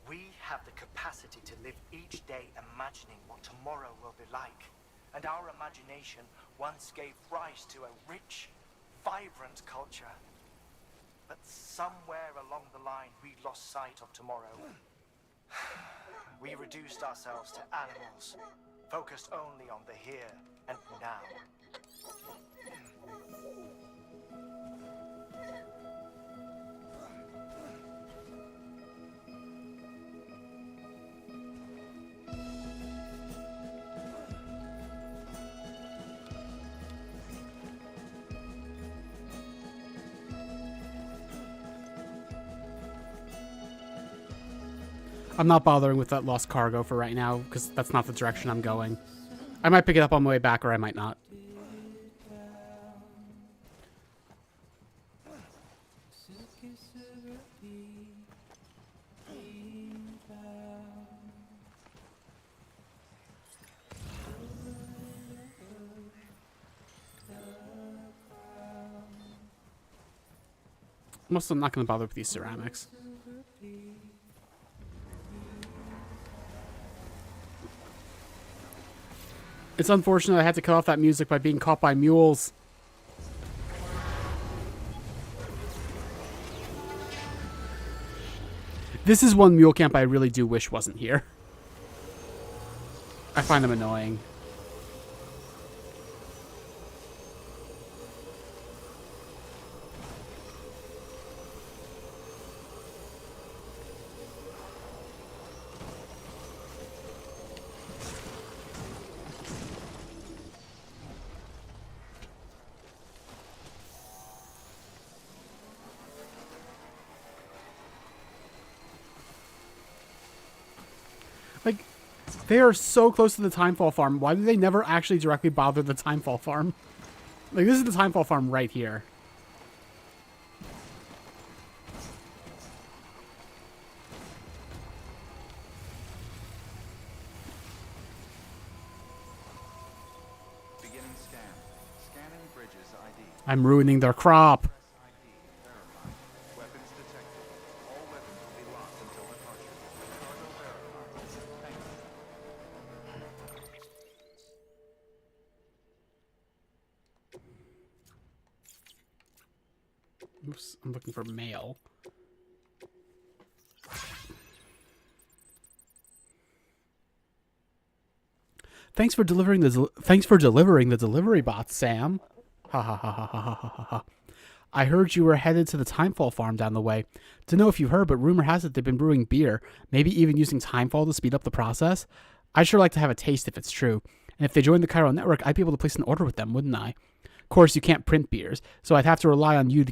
We have the capacity to live each day imagining what tomorrow will be like. And our imagination once gave rise to a rich, vibrant culture. But somewhere along the line, we lost sight of tomorrow. We reduced ourselves to animals, focused only on the here and now. I'm not bothering with that lost cargo for right now, because that's not the direction I'm going. I might pick it up on my way back, or I might not. I'm also not going to bother with these ceramics. It's unfortunate I had to cut off that music by being caught by mules. This is one mule camp I really do wish wasn't here. I find them annoying. Like, they are so close to the Timefall farm. Why do they never actually directly bother the Timefall farm? Like, this is the Timefall farm right here. Beginning scan. Scanning bridges ID. I'm ruining their crop. ID verified. Weapons detected. All weapons will be locked until departure. Cargo verified. Thank you. Oops, I'm looking for mail. Thanks for delivering the delivery bot, Sam. Ha ha ha ha ha ha ha ha. I heard you were headed to the Timefall farm down the way. Don't know if you've heard, but rumor has it they've been brewing beer, maybe even using Timefall to speed up the process. I'd sure like to have a taste if it's true. And if they join the Chiral network, I'd be able to place an order with them, wouldn't I? Of course, you can't print beers, so I'd have to rely on you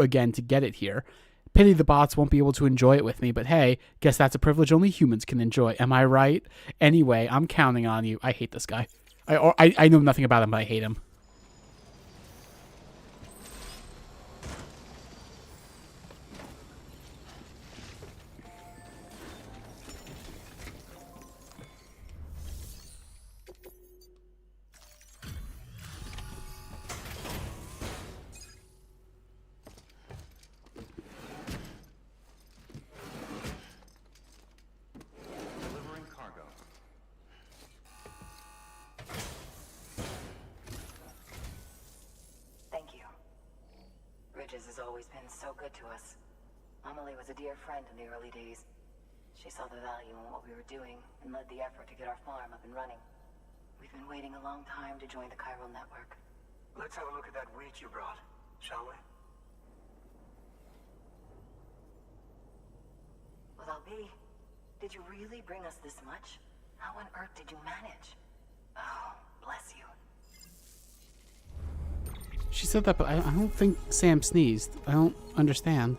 again to get it here. Pity the bots won't be able to enjoy it with me, but hey, guess that's a privilege only humans can enjoy. Am I right? Anyway, I'm counting on you. I hate this guy. I know nothing about him, but I hate him. Delivering cargo. Thank you. Bridges has always been so good to us. Amelie was a dear friend in the early days. She saw the value in what we were doing and led the effort to get our farm up and running. We've been waiting a long time to join the Chiral network. Let's have a look at that wheat you brought, shall we? Well, I'll be. Did you really bring us this much? How on earth did you manage? Oh, bless you. She said that, but I don't think Sam sneezed. I don't understand.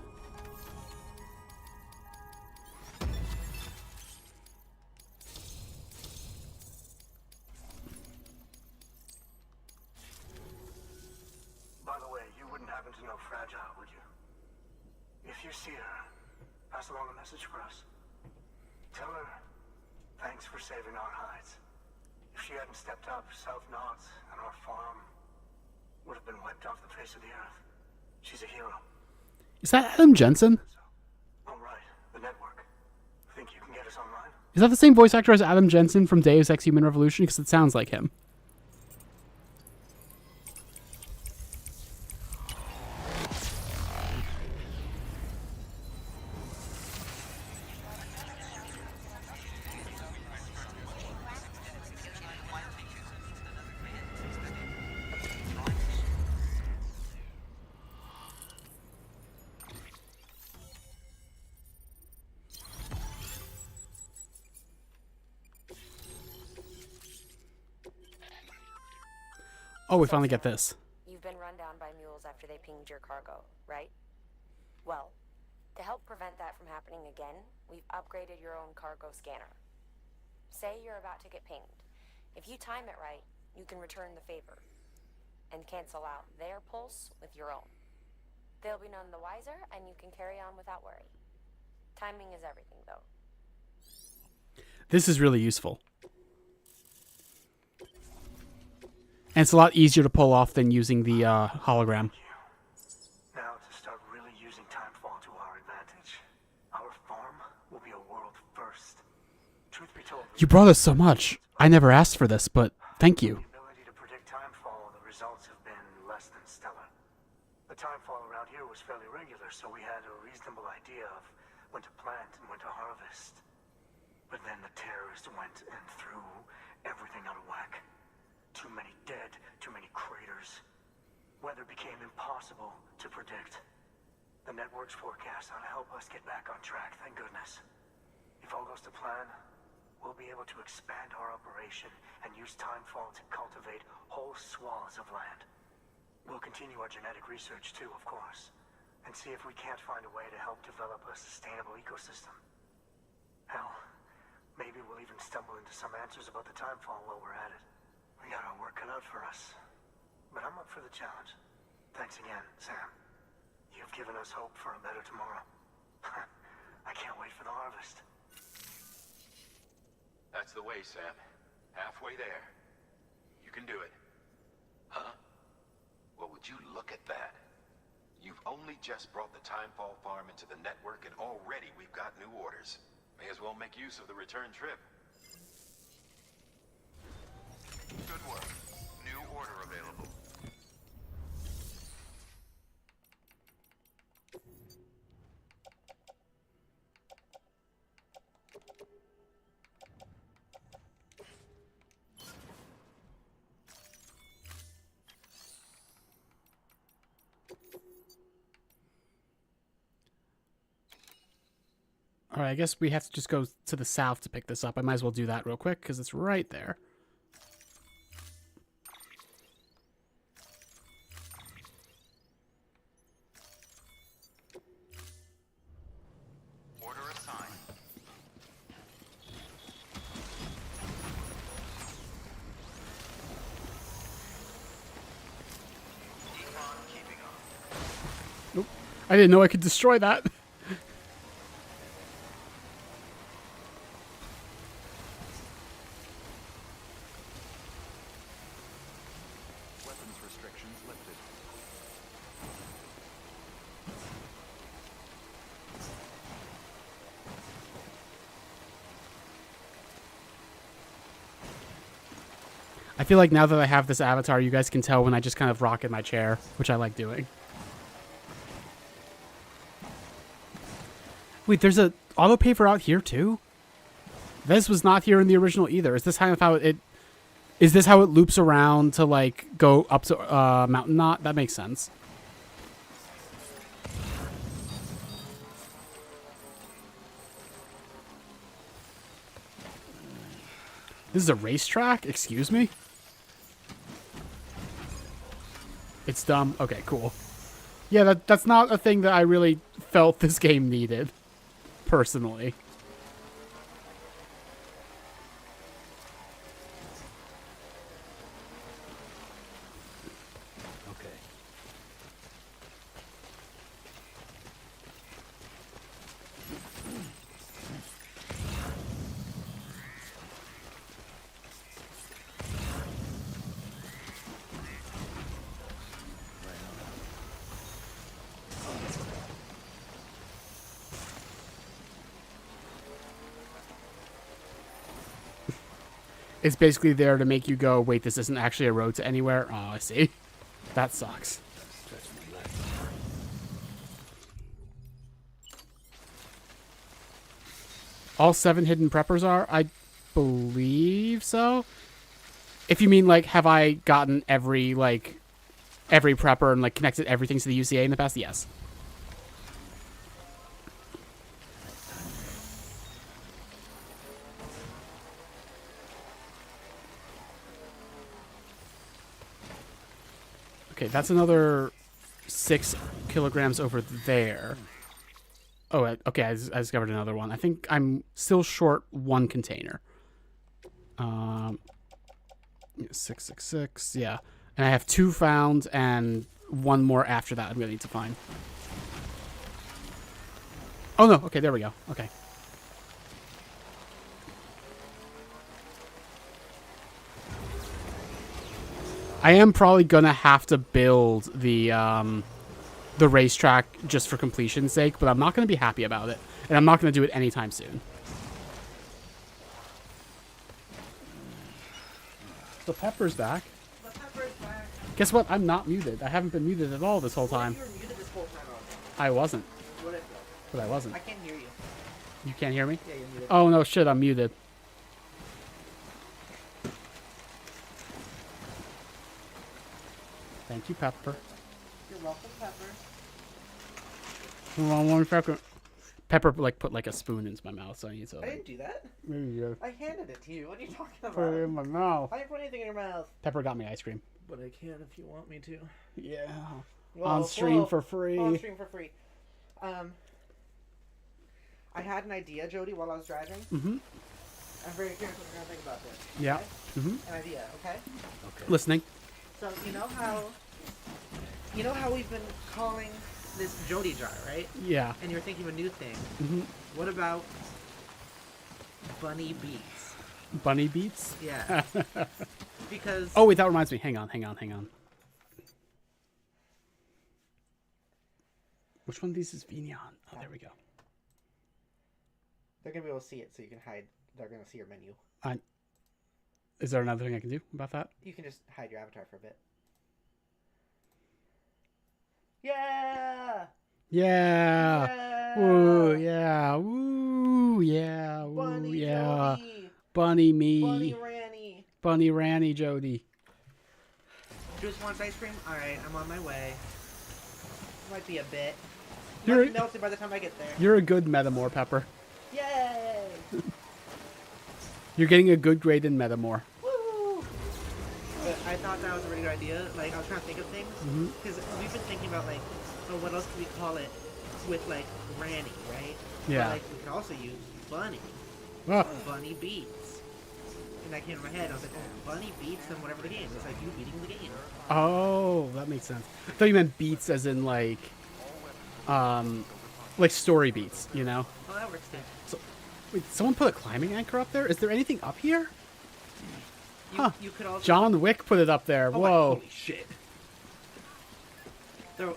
By the way, you wouldn't happen to know Fragile, would you? If you see her, pass along a message for us. Tell her, thanks for saving our hides. If she hadn't stepped up, South Knots and our farm would have been wiped off the face of the earth. She's a hero. Is that Adam Jensen? All right, the network. Think you can get us online? Is that the same voice actor as Adam Jensen from Deus Ex Human Revolution? Because it sounds like him. Oh, we finally get this. You've been run down by mules after they pinged your cargo, right? Well, to help prevent that from happening again, we've upgraded your own cargo scanner. Say you're about to get pinged. If you time it right, you can return the favor and cancel out their pulse with your own. They'll be none the wiser, and you can carry on without worry. Timing is everything, though. This is really useful. And it's a lot easier to pull off than using the hologram. Now to start really using Timefall to our advantage. Our farm will be a world first. Truth be told, You brought us so much. I never asked for this, but thank you. the ability to predict Timefall, the results have been less than stellar. The Timefall around here was fairly regular, so we had a reasonable idea of when to plant and when to harvest. But then the terrorists went and threw everything out of whack. Too many dead, too many craters. Weather became impossible to predict. The network's forecast ought to help us get back on track, thank goodness. If all goes to plan, we'll be able to expand our operation and use Timefall to cultivate whole swaths of land. We'll continue our genetic research too, of course, and see if we can't find a way to help develop a sustainable ecosystem. Hell, maybe some answers about the timefall while we're at it. We got our work cut out for us. But I'm up for the challenge. Thanks again, Sam. You've given us hope for a better tomorrow. I can't wait for the harvest. That's the way, Sam. Halfway there. You can do it. Huh? Well, would you look at that? You've only just brought the Timefall farm into the network, and already we've got new orders. May as well make use of the return trip. Good work. New order available. All right, I guess we have to just go to the south to pick this up. I might as well do that real quick because it's right there. Order assigned. Decon keeping up. Nope. I didn't know I could destroy that. Weapons restrictions lifted. I feel like now that I have this avatar, you guys can tell when I just kind of rock in my chair, which I like doing. Wait, there's a auto paver out here too? This was not here in the original either. Is this kind of how it... Is this how it loops around to, like, go up to Mountain Knot? That makes sense. This is a racetrack? Excuse me? It's dumb. Okay, cool. Yeah, that's not a thing that I really felt this game needed, personally. It's basically there to make you go, wait, this isn't actually a road to anywhere? Oh, I see. That sucks. All 7 hidden preppers are? I believe so. If you mean, like, have I gotten every prepper and, like, connected everything to the UCA in the past? Yes. Okay, that's another 6 kilograms over there. Oh, okay, I discovered another one. I think I'm still short 1 container. 666, yeah. And I have 2 found and 1 more after that I'm going to need to find. Oh, no. Okay, there we go. Okay. I am probably gonna have to build the racetrack just for completion's sake, but I'm not gonna be happy about it, and I'm not gonna do it anytime soon. The pepper's back. The pepper's back. Guess what? I'm not muted. I haven't been muted at all this whole time. You were muted this whole time. I wasn't. What if? But I wasn't. I can't hear you. You can't hear me? Yeah, you're muted. Oh no, shit! I'm muted. Thank you, Pepper. You're welcome, Pepper. Hold on 1 second. Pepper put a spoon into my mouth, so I need to. I didn't do that. Maybe you did. I handed it to you. What are you talking about? Put it in my mouth. I didn't put anything in your mouth. Pepper got me ice cream. But I can if you want me to. Yeah. Well, on stream for free. On stream for free. I had an idea, Jodi, while I was driving. Mm-hmm. I'm very curious what you're gonna think about this. Yeah. Okay? Mm-hmm. An idea, okay? Listening. So you know how we've been calling this Jodi jar, right? Yeah. And you're thinking of a new thing. Mm-hmm. What about bunny beats? Bunny beats? Yeah. Because Oh, wait, that reminds me. Hang on. Which one of these is Vignon? Oh, there we go. they're gonna be able to see it, so you can hide. They're gonna see your menu. Is there another thing I can do about that? You can just hide your avatar for a bit. Yeah. Yeah. Woo, yeah. Woo, yeah. Woo, Bunny yeah. Jodi. Bunny me. Bunny Ranny. Bunny Ranny Jodi. Just wants ice cream? Alright, I'm on my way. Might be a bit. You're- Might be melted by the time I get there. You're a good Metamore, Pepper. Yay! You're getting a good grade in Metamore. Woo! But I thought that was a really good idea. Like, I was trying to think of things. Because we've been thinking about, like, oh, what else could we call it with, like, Ranny, right? Yeah. But, like, we could also use Bunny. Ah. Bunny Beats. And that came in my head. I was like, oh, Bunny Beats and whatever the game. It's like you beating the game. Oh, that makes sense. I thought you meant beats as in, like story beats, you know? Oh, that works too. So, wait, someone put a climbing anchor up there? Is there anything up here? You could also... John Wick put it up there. Oh, Whoa. holy shit. The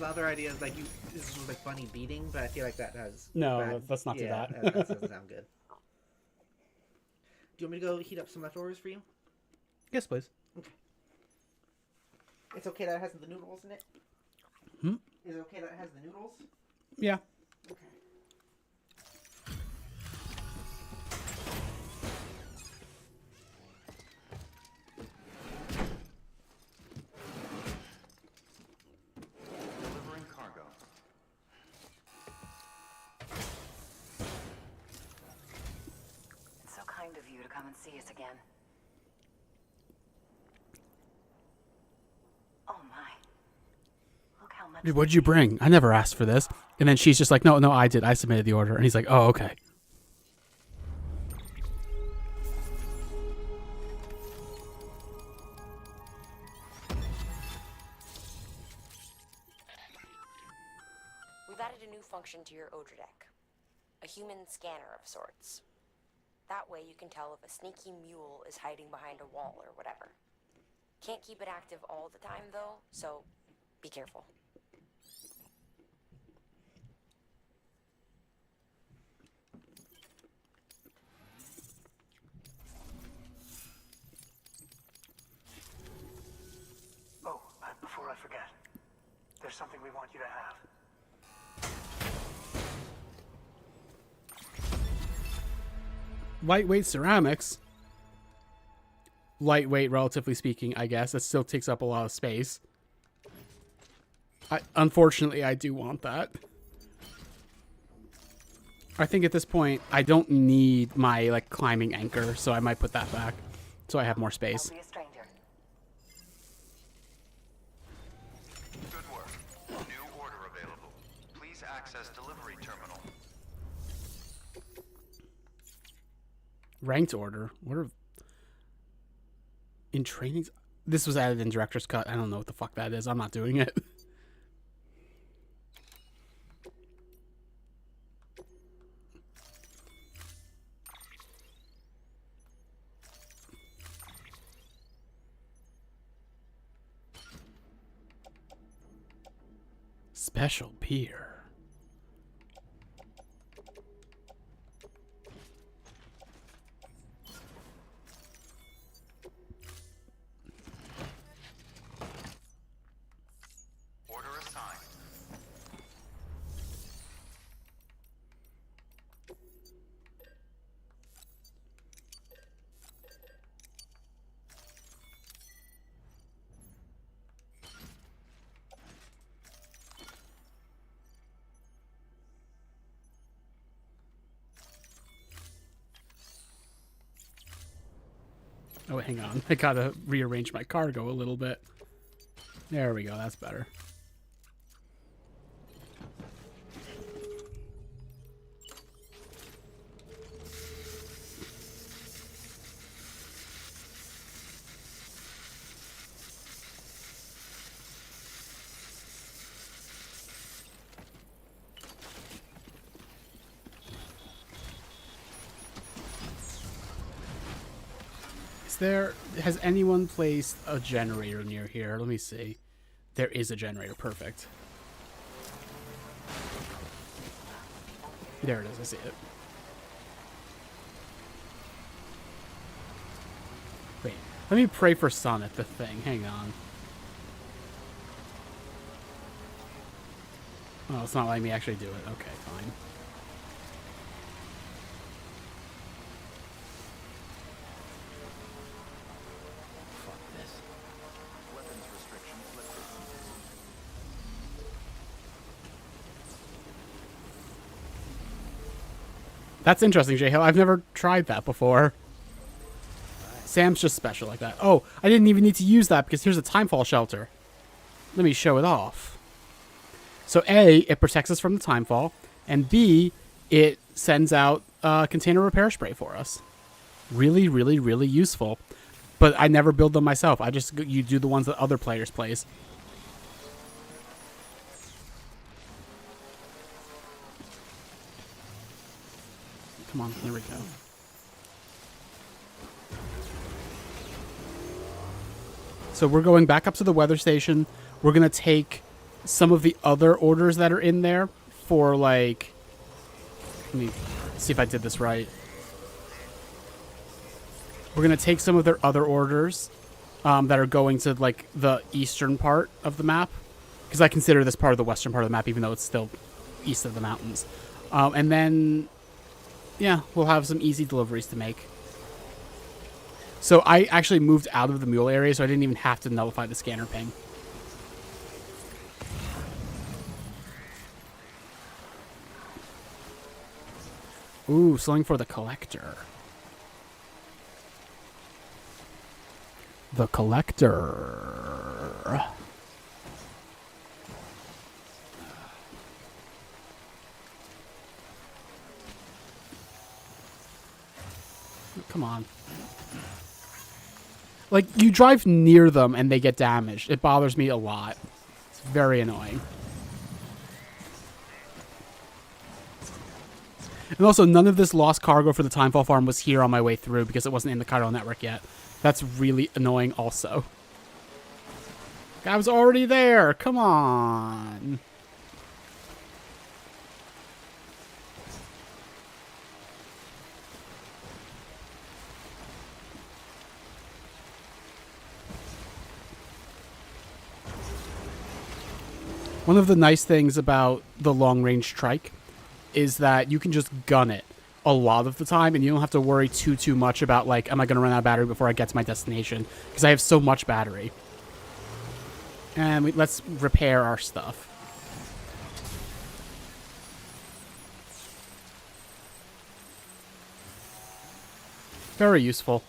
other idea is like this was like bunny beating, but I feel like that has No, let's not do that. that doesn't sound good. Do you want me to go heat up some leftovers for you? Yes, please. Okay. It's okay that it has the noodles in it? Hmm? Is it okay that it has the noodles? Yeah. Okay. Delivering cargo. It's so kind of you to come and see us again. Oh my. Look how much... Dude, what'd you bring? I never asked for this. And then she's just like, no, I did. I submitted the order. And he's like, oh, okay. We've added a new function to your Odra deck. A human scanner of sorts. That way you can tell if a sneaky mule is hiding behind a wall or whatever. Can't keep it active all the time though, so be careful. Oh, before I forget, there's something we want you to have. Lightweight ceramics. Lightweight, relatively speaking, I guess. It still takes up a lot of space. Unfortunately, I do want that. I think at this point, I don't need my, like, climbing anchor, so I might put that back. So I have more space. Don't be a stranger. Good work. New order available. Please access delivery terminal. Ranked order? What are... In trainings? This was added in Director's Cut. I don't know what the fuck that is. I'm not doing it. Special beer. Order assigned. Oh, hang on. I gotta rearrange my cargo a little bit. There we go. That's better. Has anyone placed a generator near here? Let me see. There is a generator. Perfect. There it is. I see it. Wait. Let me pray for sun at the thing. Hang on. Oh, it's not letting me actually do it. Okay, fine. Fuck this. Weapons restrictions lifted. That's interesting, J-Hill. I've never tried that before. Sam's just special like that. Oh, I didn't even need to use that because here's a timefall shelter. Let me show it off. So A, it protects us from the timefall, and B, it sends out container repair spray for us. Really, really, really useful. But I never build them myself. You do the ones that other players plays. Come on, there we go. So we're going back up to the weather station. We're going to take some of the other orders that are in there for, like... Let me see if I did this right. We're going to take some of their other orders that are going to, like, the eastern part of the map. Because I consider this part of the western part of the map, even though it's still east of the mountains. And then, yeah, we'll have some easy deliveries to make. So I actually moved out of the mule area, so I didn't even have to nullify the scanner ping. Ooh, selling for the collector. The collector. Come on. Like, you drive near them and they get damaged. It bothers me a lot. It's very annoying. And also, none of this lost cargo for the Timefall farm was here on my way through because it wasn't in the chiral network yet. That's really annoying also. I was already there. Come on. One of the nice things about the long-range trike is that you can just gun it a lot of the time, and you don't have to worry too much about, like, am I going to run out of battery before I get to my destination? Because I have so much battery. And let's repair our stuff. Very useful.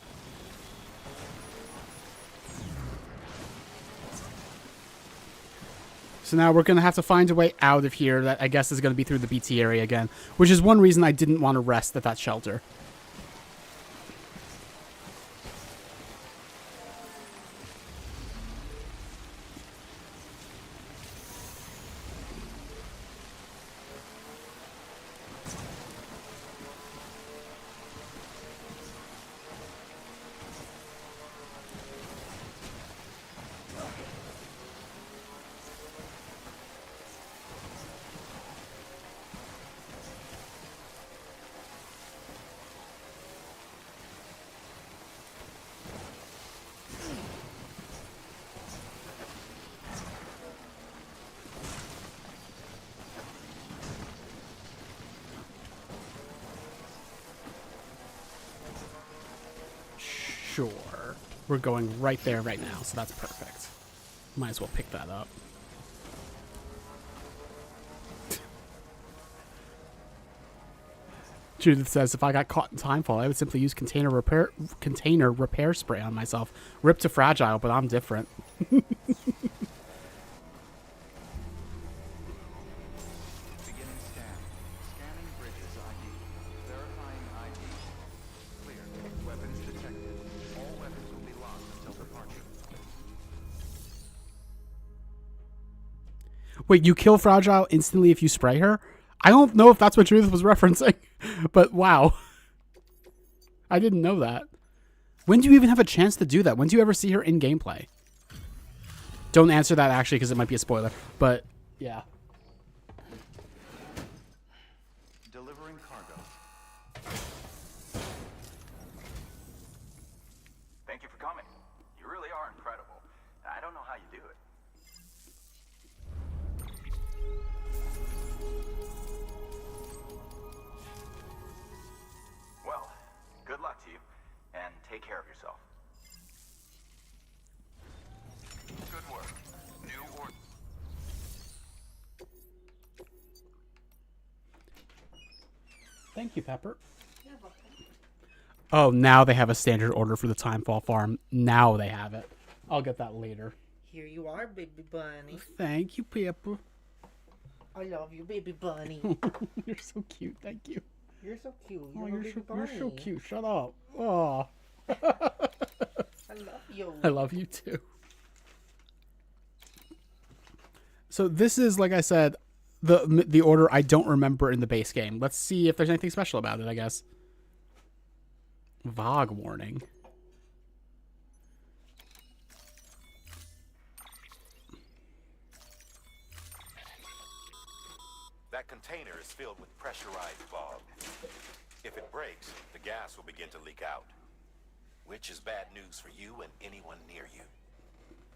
So now we're going to have to find a way out of here that I guess is going to be through the BT area again, which is one reason I didn't want to rest at that shelter. Sure. We're going right there right now, so that's perfect. Might as well pick that up. Judith says, if I got caught in Timefall, I would simply use container repair spray on myself. Rip to fragile, but I'm different. Wait, you kill Fragile instantly if you spray her? I don't know if that's what Judith was referencing, but wow. I didn't know that. When do you even have a chance to do that? When do you ever see her in gameplay? Don't answer that, actually, because it might be a spoiler. But, yeah. Delivering cargo. Thank you for coming. You really are incredible. I don't know how you do it. Well, good luck to you, and take care of yourself. Good work. New order. Thank you, Pepper. Oh, now they have a standard order for the Timefall farm. Now they have it. I'll get that later. Here you are, baby bunny. Thank you, Pepper. I love you, baby bunny. You're so cute. Thank you. You're so cute. You're so cute. Shut up. Oh. I love you. I love you too. So this is, like I said, the order I don't remember in the base game. Let's see if there's anything special about it, I guess. VOG warning. That container is filled with pressurized fog. If it breaks, the gas will begin to leak out, which is bad news for you and anyone near you.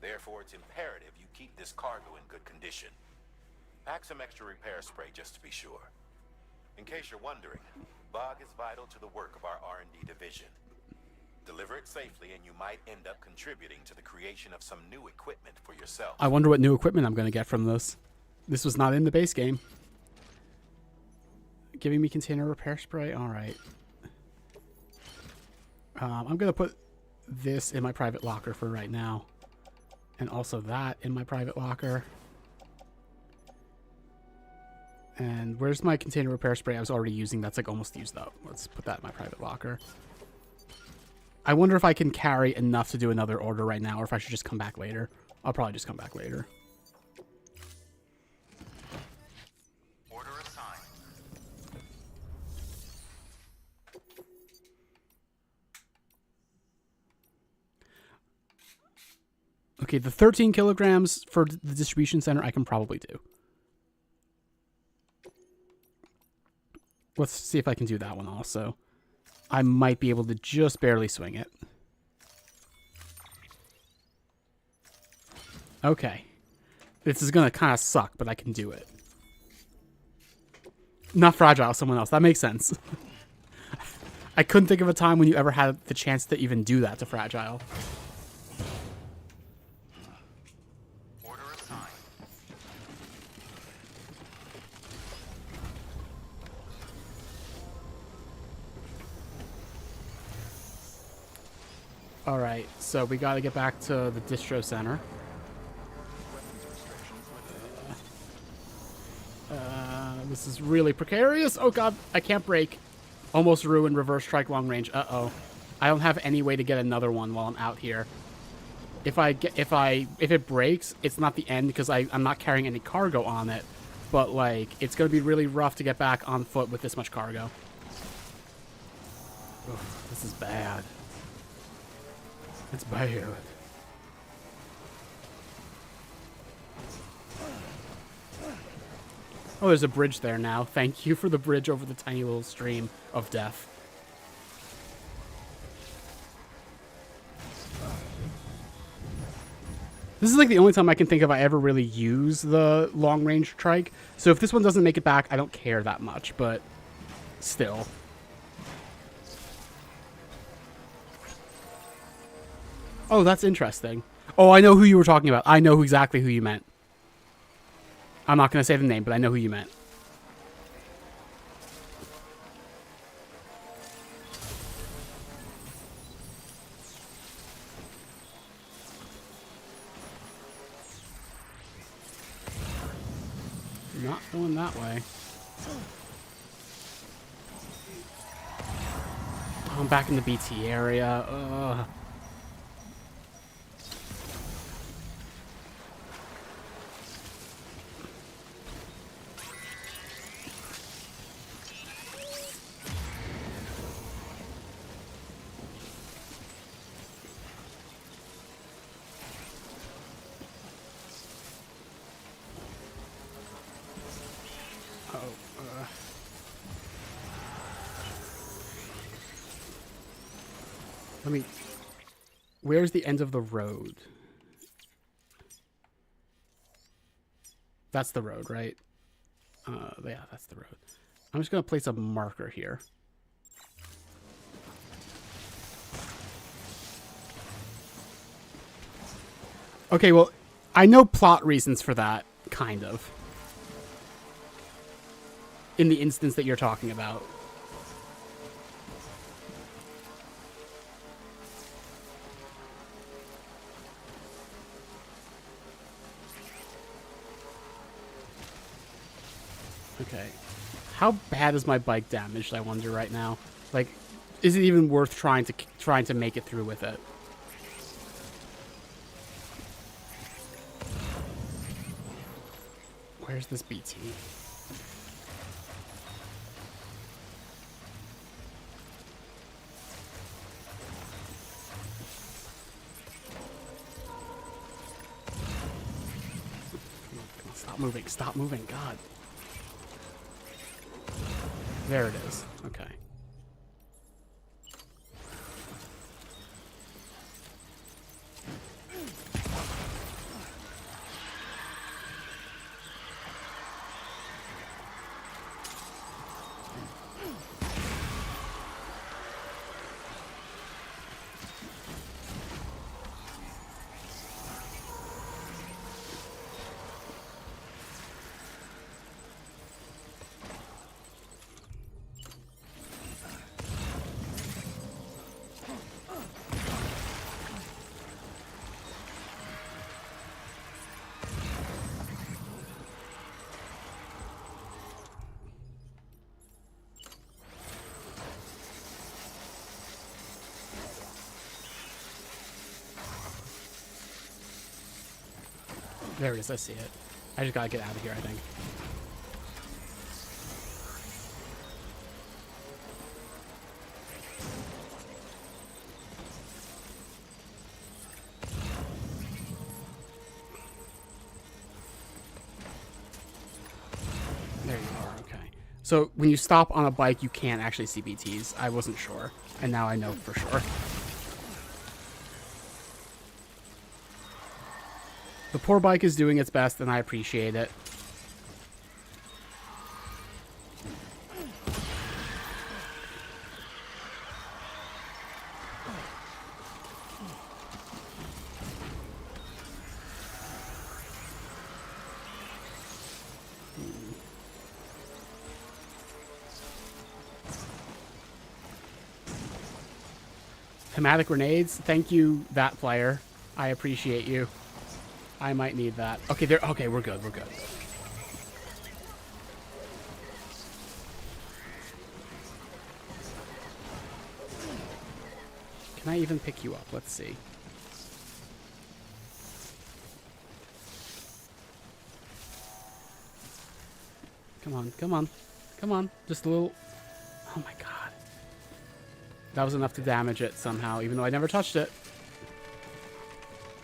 Therefore, it's imperative you keep this cargo in good condition. Pack some extra repair spray just to be sure. In case you're wondering, fog is vital to the work of our R&D division. Deliver it safely and you might end up contributing to the creation of some new equipment for yourself. I wonder what new equipment I'm going to get from this. This was not in the base game. Giving me container repair spray? Alright. I'm going to put this in my private locker for right now. And also that in my private locker. And where's my container repair spray I was already using? That's like almost used up. Let's put that in my private locker. I wonder if I can carry enough to do another order right now, or if I should just come back later. I'll probably just come back later. Order assigned. Okay, the 13 kilograms for the distribution center I can probably do. Let's see if I can do that one also. I might be able to just barely swing it. Okay. This is going to kind of suck, but I can do it. Not fragile, someone else. That makes sense. I couldn't think of a time when you ever had the chance to even do that to fragile. Order assigned. Alright, so we got to get back to the distro center. This is really precarious. Oh god, I can't break. Almost ruined reverse strike long range. Uh-oh. I don't have any way to get another one while I'm out here. If it breaks, it's not the end because I'm not carrying any cargo on it. But like, it's gonna be really rough to get back on foot with this much cargo. Oof, this is bad. It's bad. Oh, there's a bridge there now. Thank you for the bridge over the tiny little stream of death. This is like the only time I can think of I ever really use the long-range trike. So if this one doesn't make it back, I don't care that much, but still. Oh, that's interesting. Oh, I know who you were talking about. I know exactly who you meant. I'm not going to say the name, but I know who you meant. Not going that way. Oh, I'm back in the BT area. Ugh. Let me... Where's the end of the road? That's the road, right? Yeah, that's the road. I'm just going to place a marker here. Okay, well, I know plot reasons for that, kind of. In the instance that you're talking about. Okay. How bad is my bike damaged, I wonder right now? Like, is it even worth trying to make it through with it? Where's this BT? Come on, stop moving. Stop moving. God. There it is. Okay. There it is. I see it. I just gotta get out of here, I think. There you are. Okay. So when you stop on a bike, you can't actually see BTs. I wasn't sure, and now I know for sure. The poor bike is doing its best, and I appreciate it. Thematic grenades. Thank you, that player. I appreciate you. I might need that. Okay, there. Okay, we're good. We're good. Can I even pick you up? Let's see. Come on, come on, come on. Just a little. Oh my god. That was enough to damage it somehow, even though I never touched it.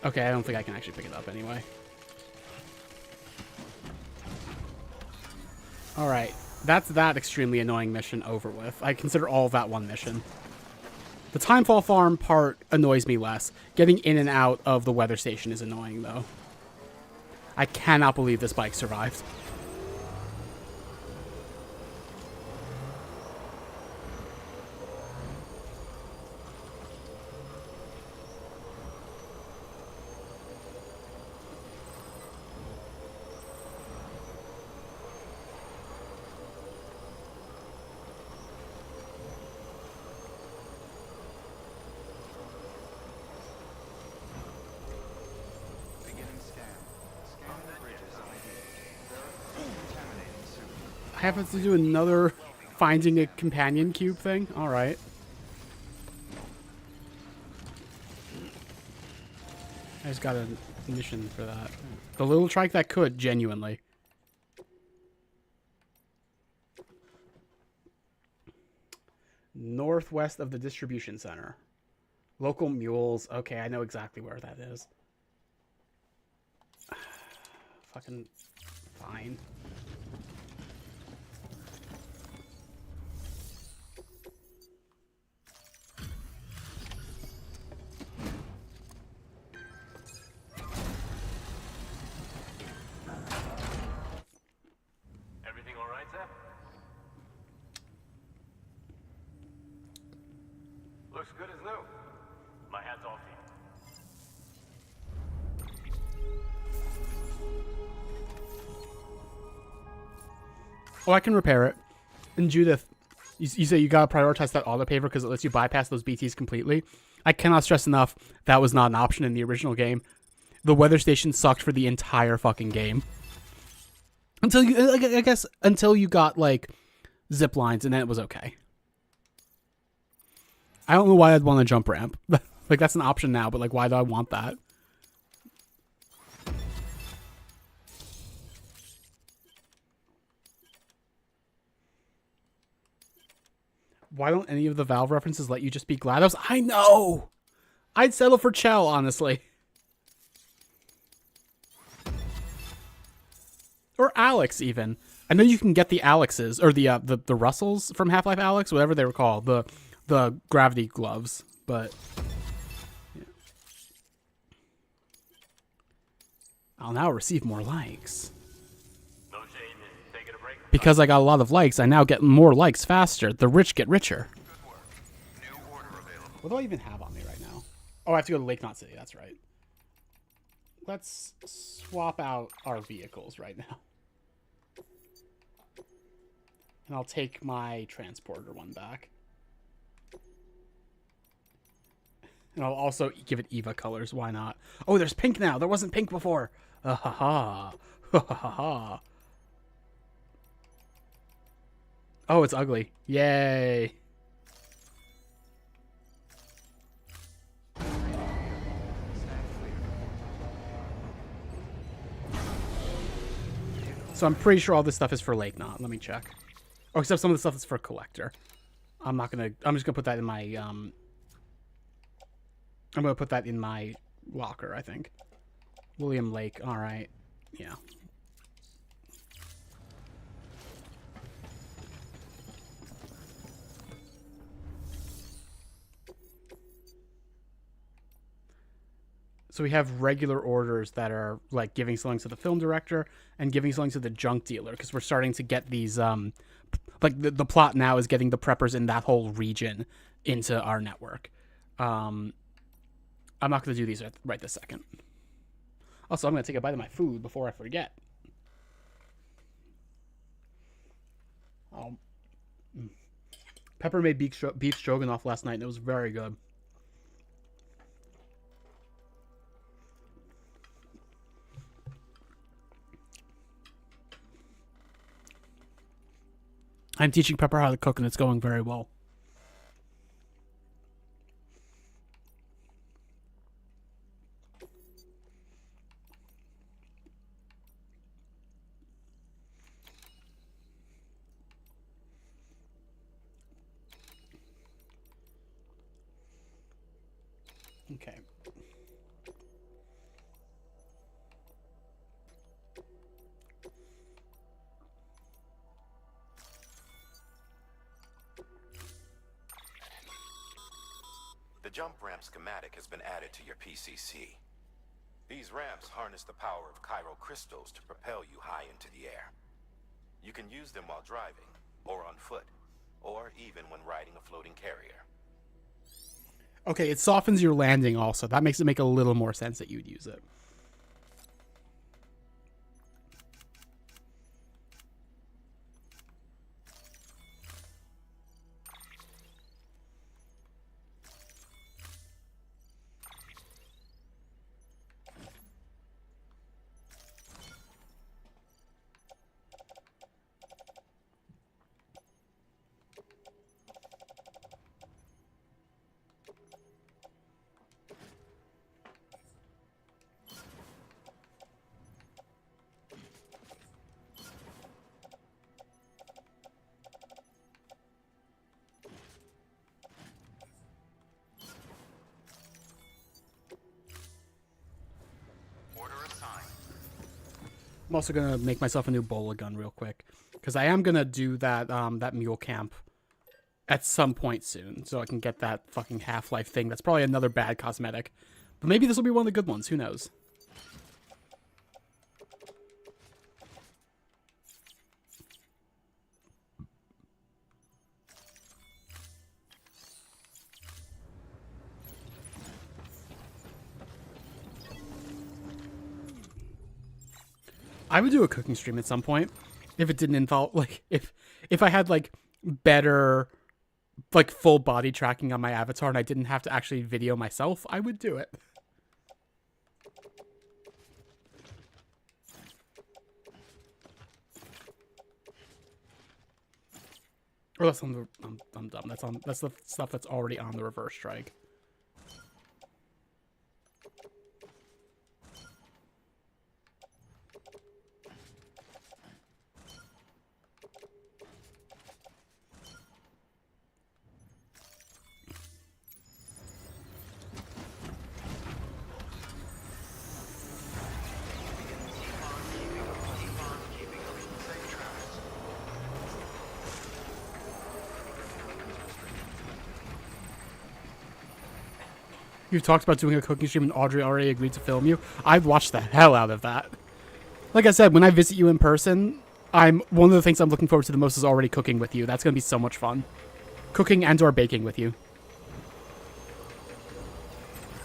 Okay, I don't think I can actually pick it up anyway. Alright, that's that extremely annoying mission over with. I consider all of that one mission. The Timefall Farm part annoys me less. Getting in and out of the weather station is annoying, though. I cannot believe this bike survived. I have to do another finding a companion cube thing? Alright. I just got a mission for that. The little trike that could, genuinely. Northwest of the distribution center. Local mules. Okay, I know exactly where that is. Fucking fine. Looks good as new. My hat's off to you. Oh, I can repair it. And Judith, you say you gotta prioritize that auto paver because it lets you bypass those BTs completely. I cannot stress enough that was not an option in the original game. The weather station sucked for the entire fucking game. Until you, I guess, until you got like zip lines, and then it was okay. I don't know why I'd want a jump ramp. Like that's an option now, but like why do I want that? Why don't any of the Valve references let you just be GLaDOS? I know! I'd settle for Chell, honestly. Or Alex, even. I know you can get the Alexes, or the Russells from Half-Life Alyx, whatever they were called. The gravity gloves, but... Yeah. I'll now receive more likes. Because I got a lot of likes, I now get more likes faster. The rich get richer. What do I even have on me right now? Oh, I have to go to Lake Knot City. That's right. Let's swap out our vehicles right now. And I'll take my transporter one back. And I'll also give it Eva colors. Why not? Oh, there's pink now. There wasn't pink before. Ha ha ha. Ha ha ha. Oh, it's ugly. Yay. So I'm pretty sure all this stuff is for Lake Knot. Let me check. Oh, except some of the stuff is for Collector. I'm just gonna put that in my I'm gonna put that in my locker, I think. William Lake, alright. Yeah. So we have regular orders that are like giving something to the film director and giving something to the junk dealer, because we're starting to get these like the plot now is getting the preppers in that whole region into our network. I'm not going to do these right this second. Also, I'm going to take a bite of my food before I forget. Pepper made beef stroganoff last night and it was very good. I'm teaching Pepper how to cook, and it's going very well. Okay. The jump ramp schematic has been added to your PCC. These ramps harness the power of chiral crystals to propel you high into the air. You can use them while driving, or on foot, or even when riding a floating carrier. Okay, it softens your landing also. That makes it make a little more sense that you would use it. I'm also gonna make myself a new bola gun real quick, because I am gonna do that that mule camp at some point soon, so I can get that fucking Half-Life thing. That's probably another bad cosmetic, but maybe this will be one of the good ones. Who knows? I would do a cooking stream at some point if it didn't involve like if I had like better like full body tracking on my avatar and I didn't have to actually video myself, I would do it. Or that's on the I'm dumb. That's the stuff that's already on the reverse strike. You've talked about doing a cooking stream and Audrey already agreed to film you. I'd watch the hell out of that. Like I said, when I visit you in person, one of the things I'm looking forward to the most is already cooking with you. That's going to be so much fun. Cooking and or baking with you.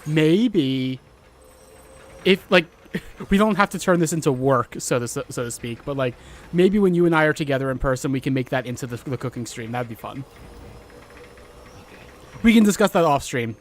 Maybe if like we don't have to turn this into work, so to speak, but like maybe when you and I are together in person, we can make that into the cooking stream. That'd be fun. We can discuss that off stream.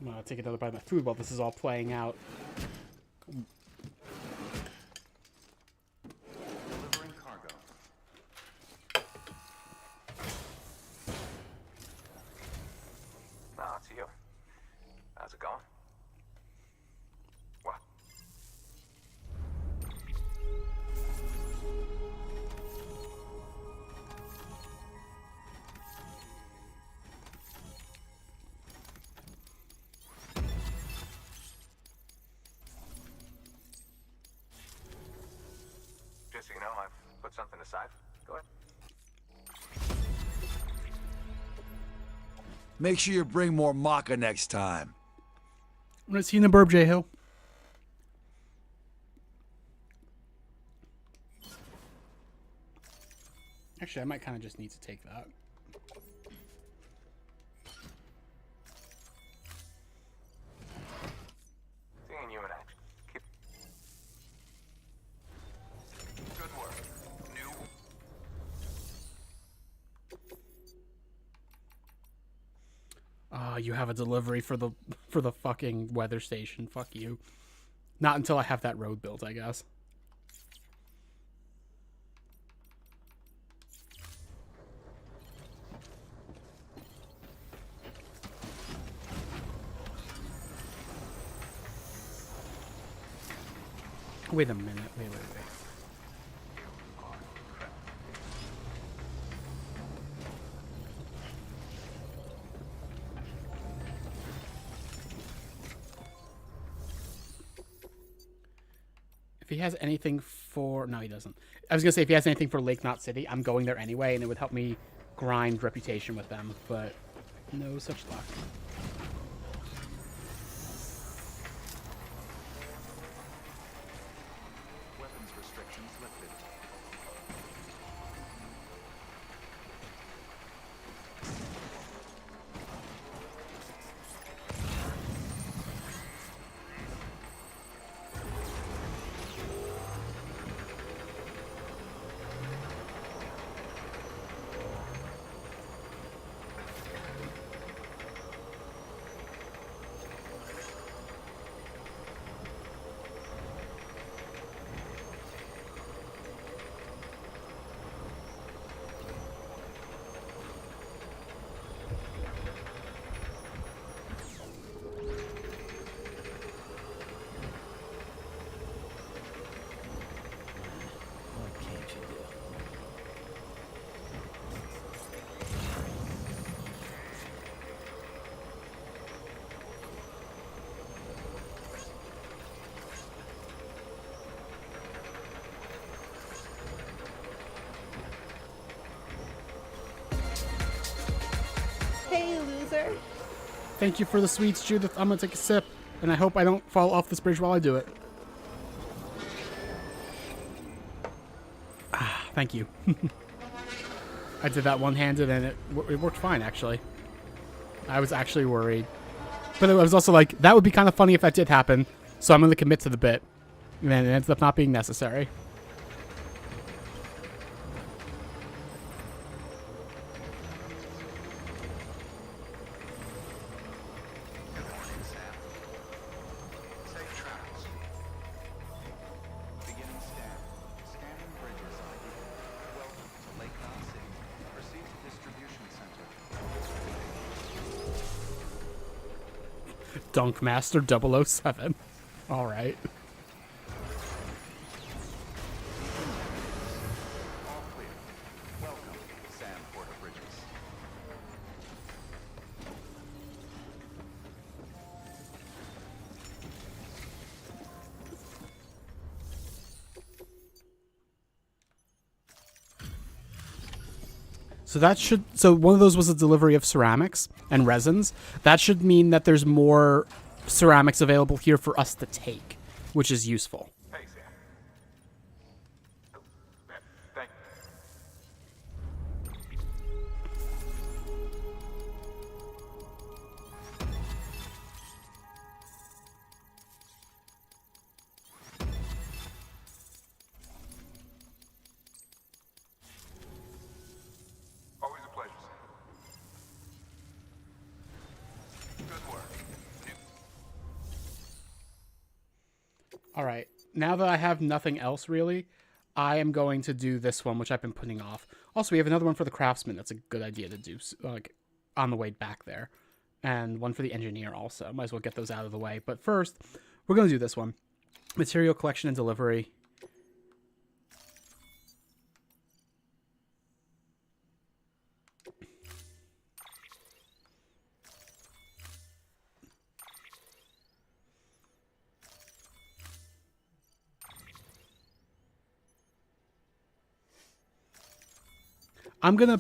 I'm gonna take another bite of my food while this is all playing out. Delivering cargo. Nah, it's you. How's it going? What? Just so you know, I've put something aside. Go ahead. Make sure you bring more maca next time. I'm gonna see you in the burb, J Hill. Actually, I might kind of just need to take that. Seeing you and I. Keep. Good work. New. You have a delivery for the fucking weather station. Fuck you. Not until I have that road built, I guess. Wait a minute. Wait. If he has anything for... No, he doesn't. I was going to say, if he has anything for Lake Knot City, I'm going there anyway, and it would help me grind reputation with them, but no such luck. Weapons restrictions lifted. Thank you for the sweets, Judith. I'm gonna take a sip, and I hope I don't fall off this bridge while I do it. Ah, thank you. I did that one-handed, and it worked fine, actually. I was actually worried. But I was also like, that would be kind of funny if that did happen, so I'm gonna commit to the bit. And then it ends up not being necessary. Good morning, Sam. Safe travels. Beginning scan. Scanning bridges ID. Welcome to Lake Nazi. Proceed to distribution center. Dunkmaster 007. Alright. All clear. Welcome, Sam Porter Bridges. So one of those was a delivery of ceramics and resins. That should mean that there's more ceramics available here for us to take, which is useful. Hey, Sam. Thank Always a pleasure, Sam. Good work. All right. Now that I have nothing else really, I am going to do this one, which I've been putting off. Also, we have another one for the craftsman. That's a good idea to do, like, on the way back there. And one for the engineer also. Might as well get those out of the way. But first, we're going to do this one. Material collection and delivery. I'm gonna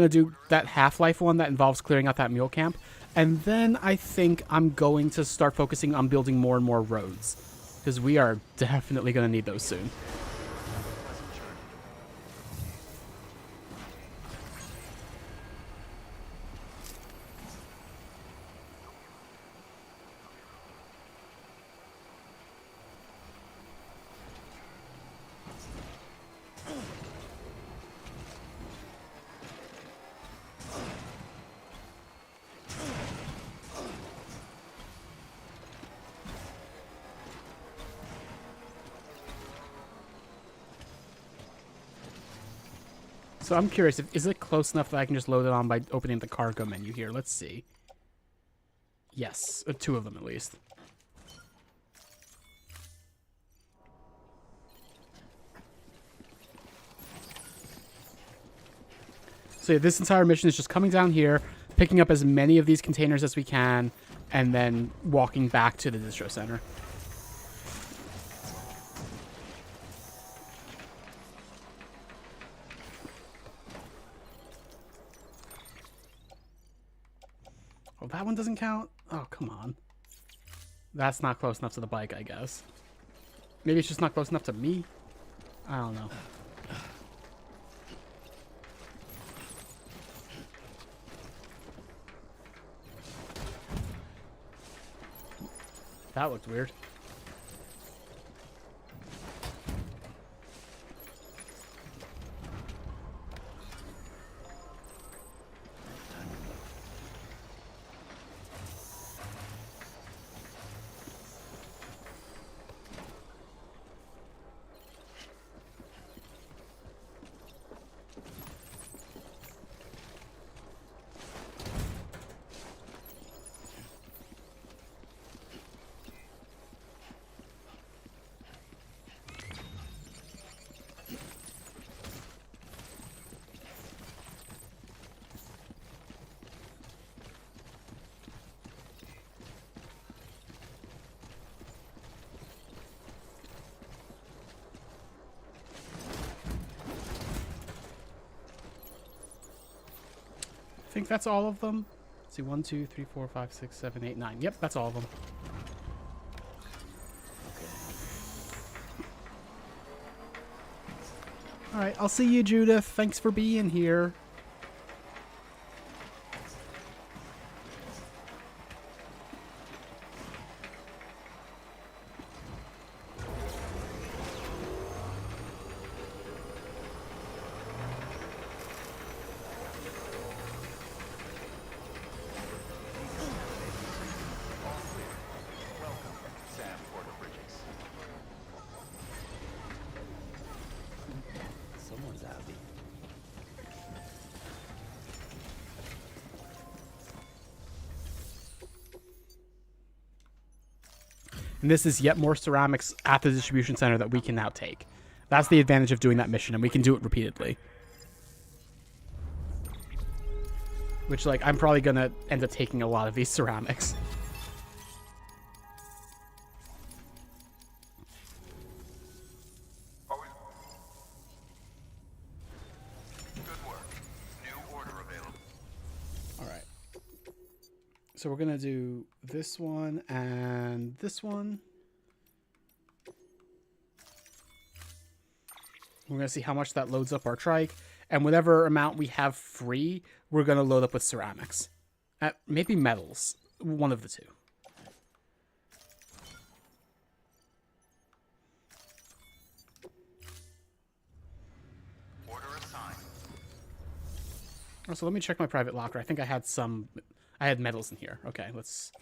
do that Half-Life one that involves clearing out that mule camp, and then I think I'm going to start focusing on building more and more roads, because we are definitely gonna need those soon. So I'm curious, is it close enough that I can just load it on by opening the cargo menu here? Let's see. Yes, 2 of them at least. So yeah, this entire mission is just coming down here, picking up as many of these containers as we can, and then walking back to the distro center. Oh, that one doesn't count? Oh, come on. That's not close enough to the bike, I guess. Maybe it's just not close enough to me? I don't know. That looked weird. I think that's all of them. see, 1, 2, 3, 4, 5, 6, 7, 8, 9. Yep, that's all of them. All right, I'll see you, Judith. Thanks for being here. Someone's happy. And this is yet more ceramics at the distribution center that we can now take. That's the advantage of doing that mission, and we can do it repeatedly. Which, like, I'm probably gonna end up taking a lot of these ceramics. Alright. So we're gonna do this one and this one. We're going to see how much that loads up our trike. And whatever amount we have free, we're going to load up with ceramics. Maybe metals. One of the two. Order assigned. Also, let me check my private locker. I think I had some... I had metals in here. Okay, let's...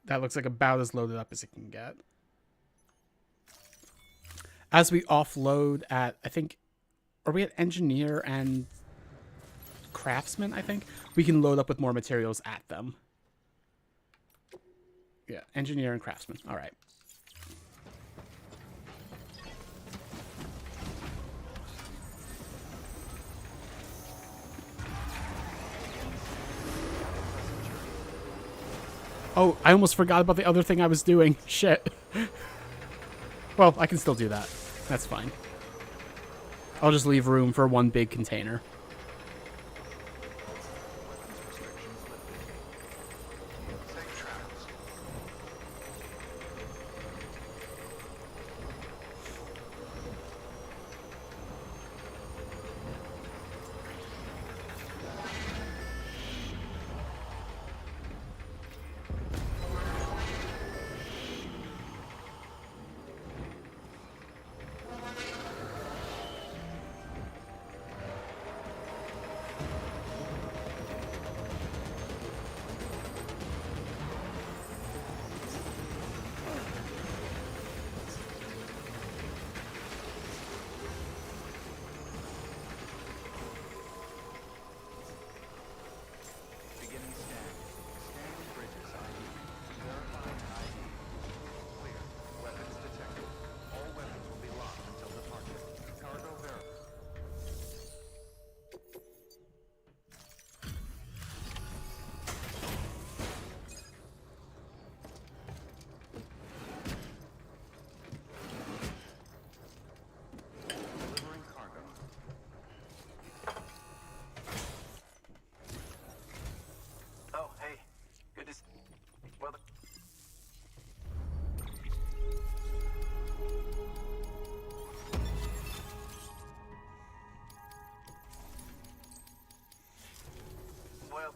That looks like about as loaded up as it can get. As we offload at, I think, are we at engineer and craftsman, I think? We can load up with more materials at them. Yeah, engineer and craftsman. All right. Oh, I almost forgot about the other thing I was doing. Shit. Well, I can still do that. That's fine. I'll just leave room for one big container.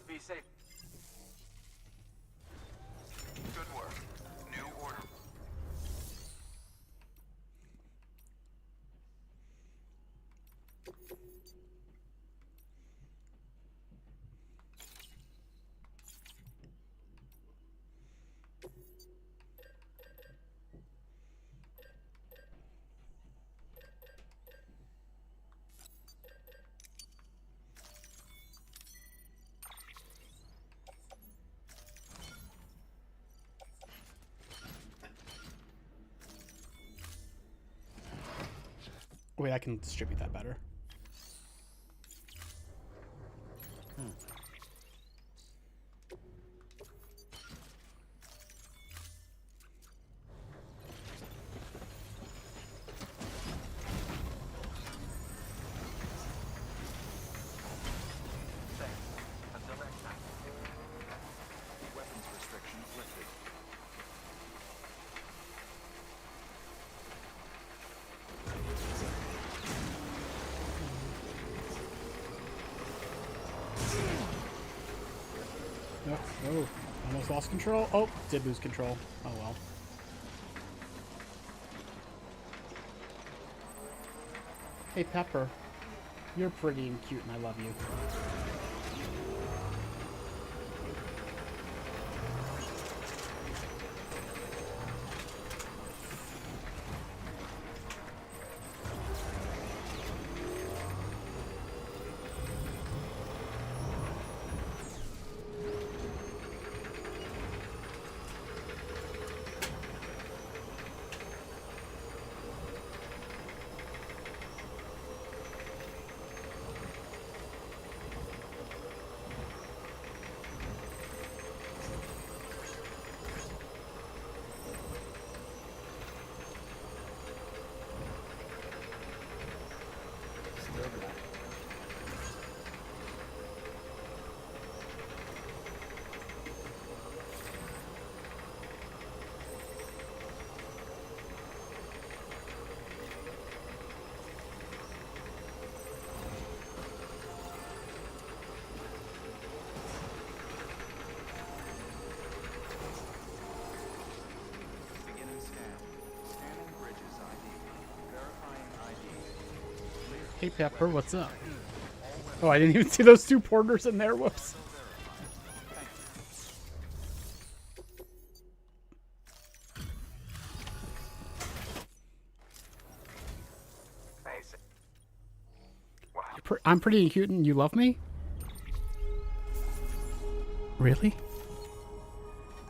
Be safe. Good work. New order. Wait, I can distribute that better. Until next time. Weapons restrictions lifted. Oh, almost lost control. Oh, did lose control. Oh well. Hey, Pepper. You're pretty and cute, and I love you. Hey, Pepper, what's up? Oh, I didn't even see those two porters in there. Whoops. I'm pretty cute and you love me? Really?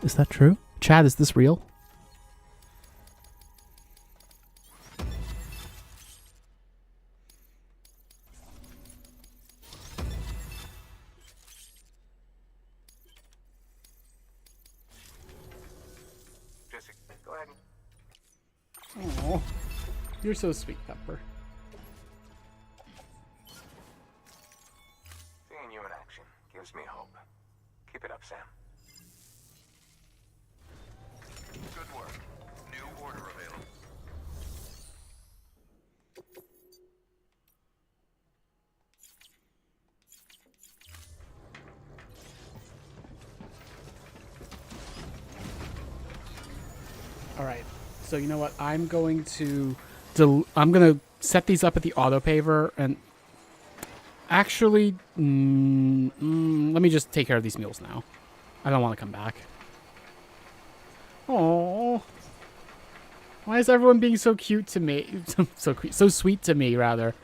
Is that true? Chad, is this real? Go ahead. Oh, you're so sweet, Pepper. Seeing you in action gives me hope. Keep it up, Sam. Good work. New order available. All right. So you know what? I'm going to set these up at the auto paver and actually let me just take care of these mules now. I don't want to come back. Oh, why is everyone being so cute to me? So sweet to me, rather.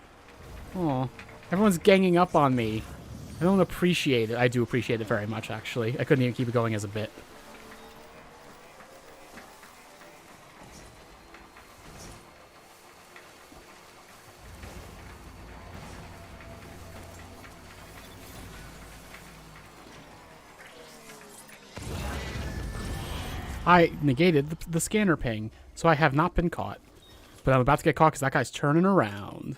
Oh, everyone's ganging up on me. I don't appreciate it. I do appreciate it very much, actually. I couldn't even keep it going as a bit. I negated the scanner ping, so I have not been caught. But I'm about to get caught because that guy's turning around.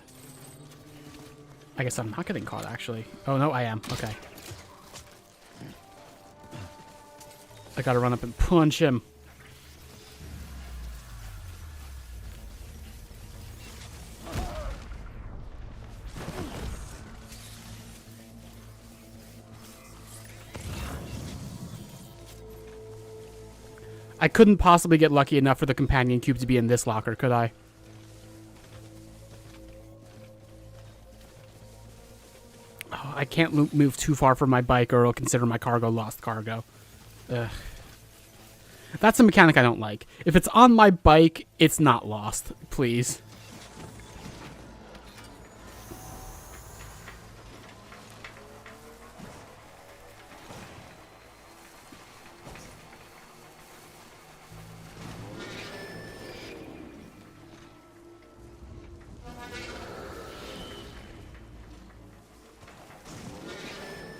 I guess I'm not getting caught, actually. Oh, no, I am. Okay. I gotta run up and punch him. I couldn't possibly get lucky enough for the companion cube to be in this locker, could I? Oh, I can't move too far from my bike or it'll consider my cargo lost cargo. Ugh. That's a mechanic I don't like. If it's on my bike, it's not lost. Please.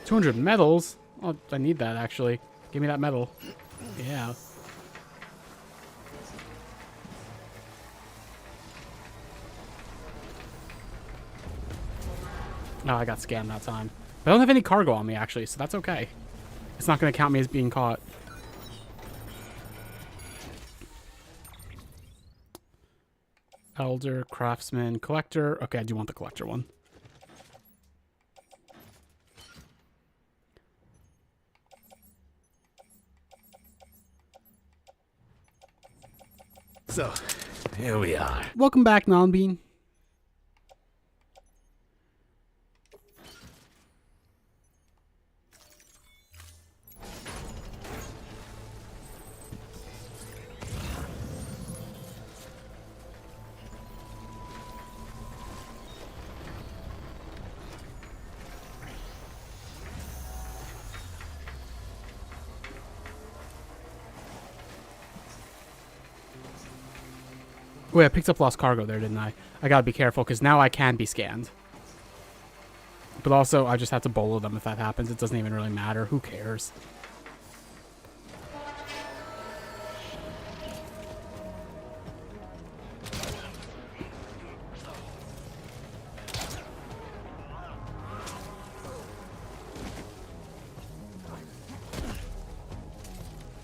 200 medals? Oh, I need that, actually. Give me that medal. Yeah. Oh, I got scammed that time. But I don't have any cargo on me, actually, so that's okay. It's not going to count me as being caught. Elder, craftsman, collector. Okay, I do want the collector one. So, here we are. Welcome back, Nonbean. Wait, I picked up lost cargo there, didn't I? I gotta be careful, because now I can be scanned. But also, I just have to bolo them if that happens. It doesn't even really matter. Who cares?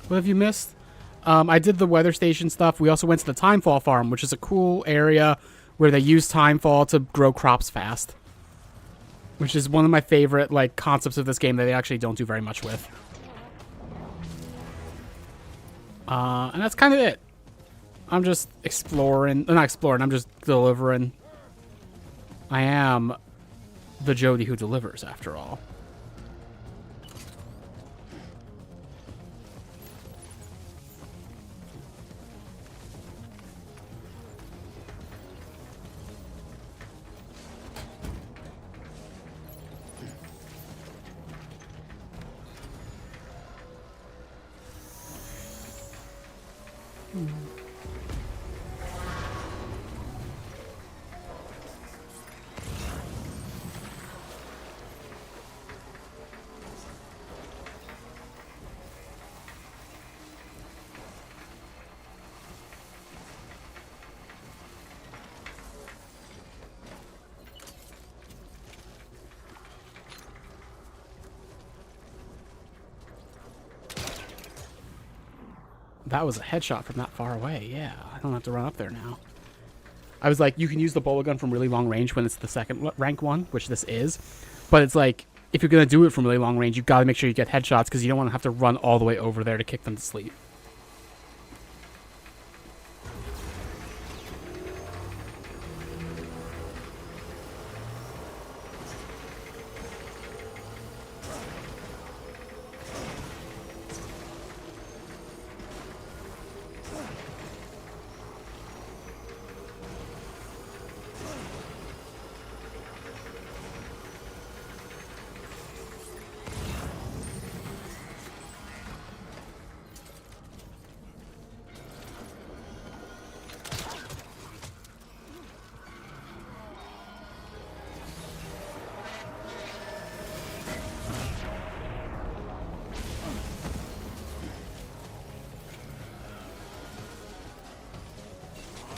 What have you missed? I did the weather station stuff. We also went to the Timefall farm, which is a cool area where they use Timefall to grow crops fast. Which is one of my favorite concepts of this game that they actually don't do very much with. And that's kind of it. I'm just exploring. Not exploring, I'm just delivering. I am the Jodi who delivers, after all. That was a headshot from that far away. Yeah, I don't have to run up there now. I was like, you can use the bolo gun from really long range when it's the second rank one, which this is. But it's like, if you're going to do it from really long range, you've got to make sure you get headshots because you don't want to have to run all the way over there to kick them to sleep.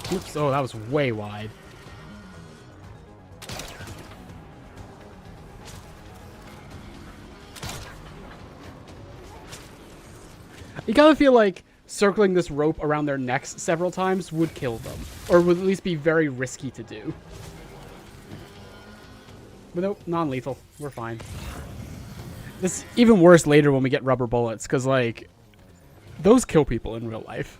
Oops, oh, that was way wide. You gotta feel like circling this rope around their necks several times would kill them. Or would at least be very risky to do. But nope, non-lethal. We're fine. This is even worse later when we get rubber bullets, because, like, those kill people in real life.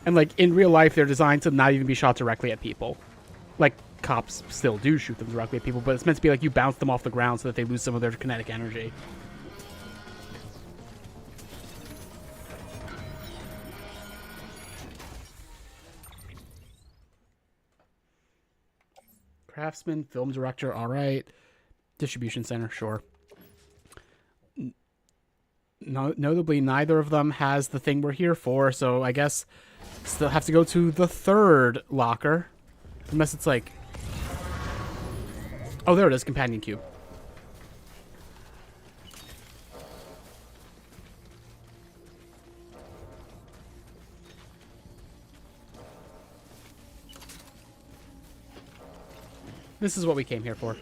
And, like, in real life, they're designed to not even be shot directly at people. Like, cops still do shoot them directly at people, but it's meant to be like you bounce them off the ground so that they lose some of their kinetic energy. Craftsman, film director, alright. Distribution center, sure. Notably, neither of them has the thing we're here for, so I guess still have to go to the third locker. Unless it's like... Oh, there it is, companion cube. This is what we came here for.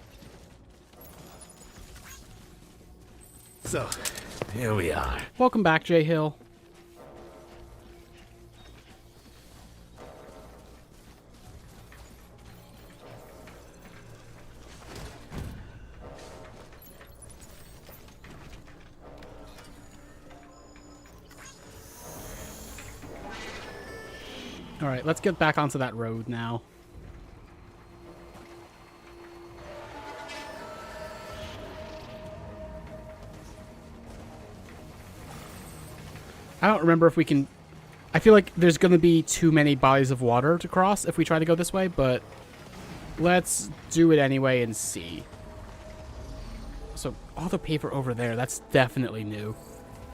So, here we are. Welcome back, Jay Hill. All right, let's get back onto that road now. I don't remember if we can... I feel like there's going to be too many bodies of water to cross if we try to go this way, but let's do it anyway and see. So, all the paper over there, that's definitely new.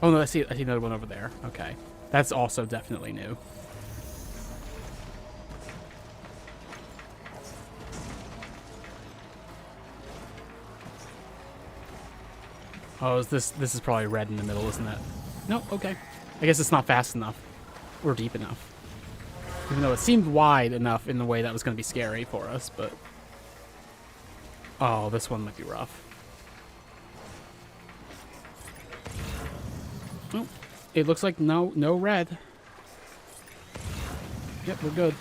Oh no, I see another one over there. Okay. That's also definitely new. Oh, this is probably red in the middle, isn't it? No, okay. I guess it's not fast enough. Or deep enough. Even though it seemed wide enough in the way that was going to be scary for us, but... Oh, this one might be rough. Oh, it looks like no red. Yep, we're good.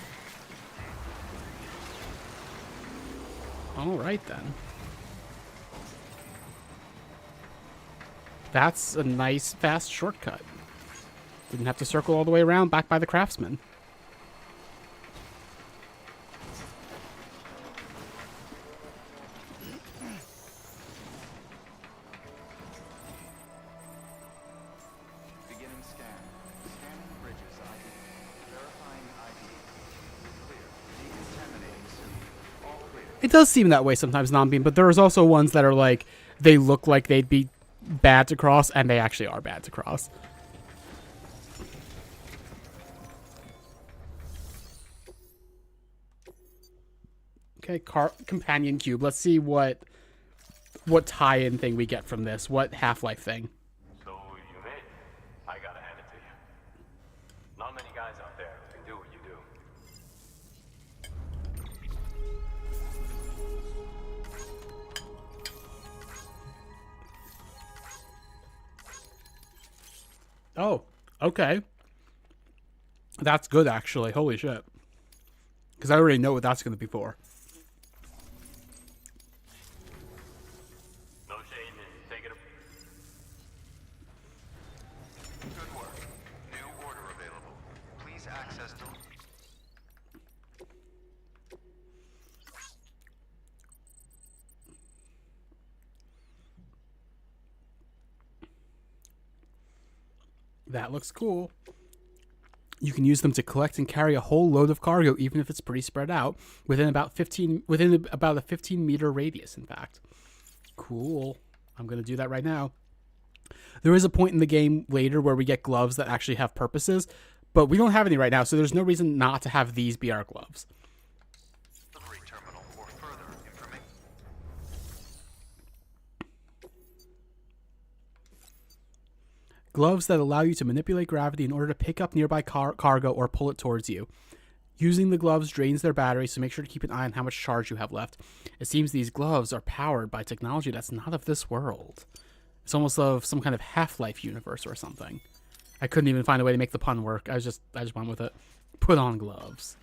Alright then. That's a nice, fast shortcut. Didn't have to circle all the way around back by the craftsman. Beginning scan. Scanning bridges ID. Verifying ID. Clear. Decontaminating soon. All clear. It does seem that way sometimes, non-beam, but there's also ones that are like, they look like they'd be bad to cross, and they actually are bad to cross. Okay, companion cube. Let's see what tie-in thing we get from this. What Half-Life thing. So you made it. I gotta hand it to you. Not many guys out there who can do what you do. Oh, okay. That's good, actually. Holy shit. Because I already know what that's going to be for. No shame in taking Good work. New order available. Please access the... That looks cool. You can use them to collect and carry a whole load of cargo, even if it's pretty spread out, within about a 15-meter radius, in fact. Cool. I'm going to do that right now. There is a point in the game later where we get gloves that actually have purposes, but we don't have any right now, so there's no reason not to have these be our gloves. Delivery terminal for further information. Gloves that allow you to manipulate gravity in order to pick up nearby cargo or pull it towards you. Using the gloves drains their batteries, so make sure to keep an eye on how much charge you have left. It seems these gloves are powered by technology that's not of this world. It's almost of some kind of Half-Life universe or something. I couldn't even find a way to make the pun work. I just went with it. Put on gloves.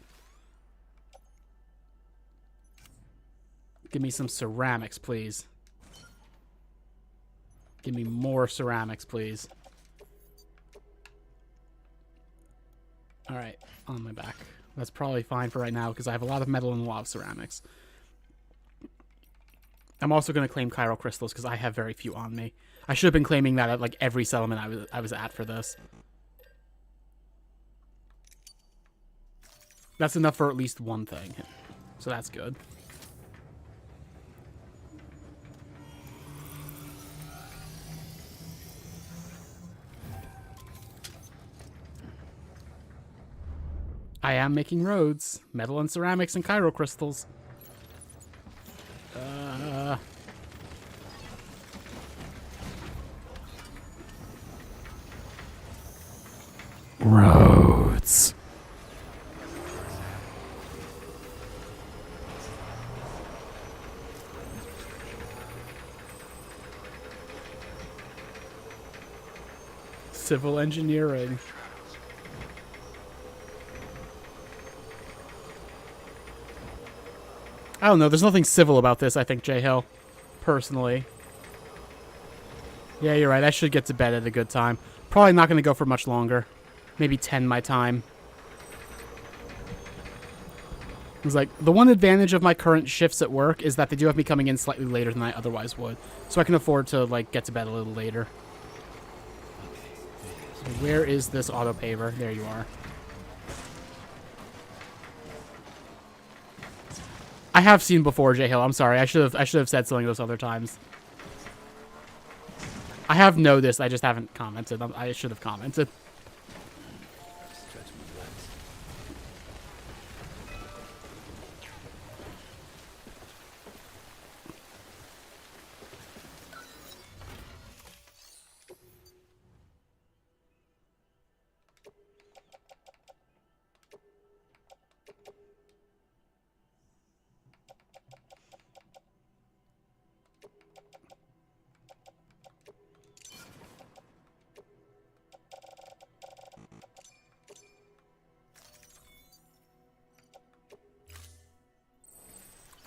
Give me some ceramics, please. Give me more ceramics, please. Alright, on my back. That's probably fine for right now because I have a lot of metal and a lot of ceramics. I'm also going to claim chiral crystals because I have very few on me. I should have been claiming that at like every settlement I was at for this. That's enough for at least one thing. So that's good. I am making roads. Metal and ceramics and chiral crystals. Roads. Civil engineering. I don't know. There's nothing civil about this, I think, J-Hill. Personally. Yeah, you're right. I should get to bed at a good time. Probably not going to go for much longer. Maybe 10 my time. It's like, the one advantage of my current shifts at work is that they do have me coming in slightly later than I otherwise would. So I can afford to, like, get to bed a little later. So where is this auto paver? There you are. I have seen before, J-Hill. I'm sorry. I should have said something those other times. I have noticed. I just haven't commented. I should have commented.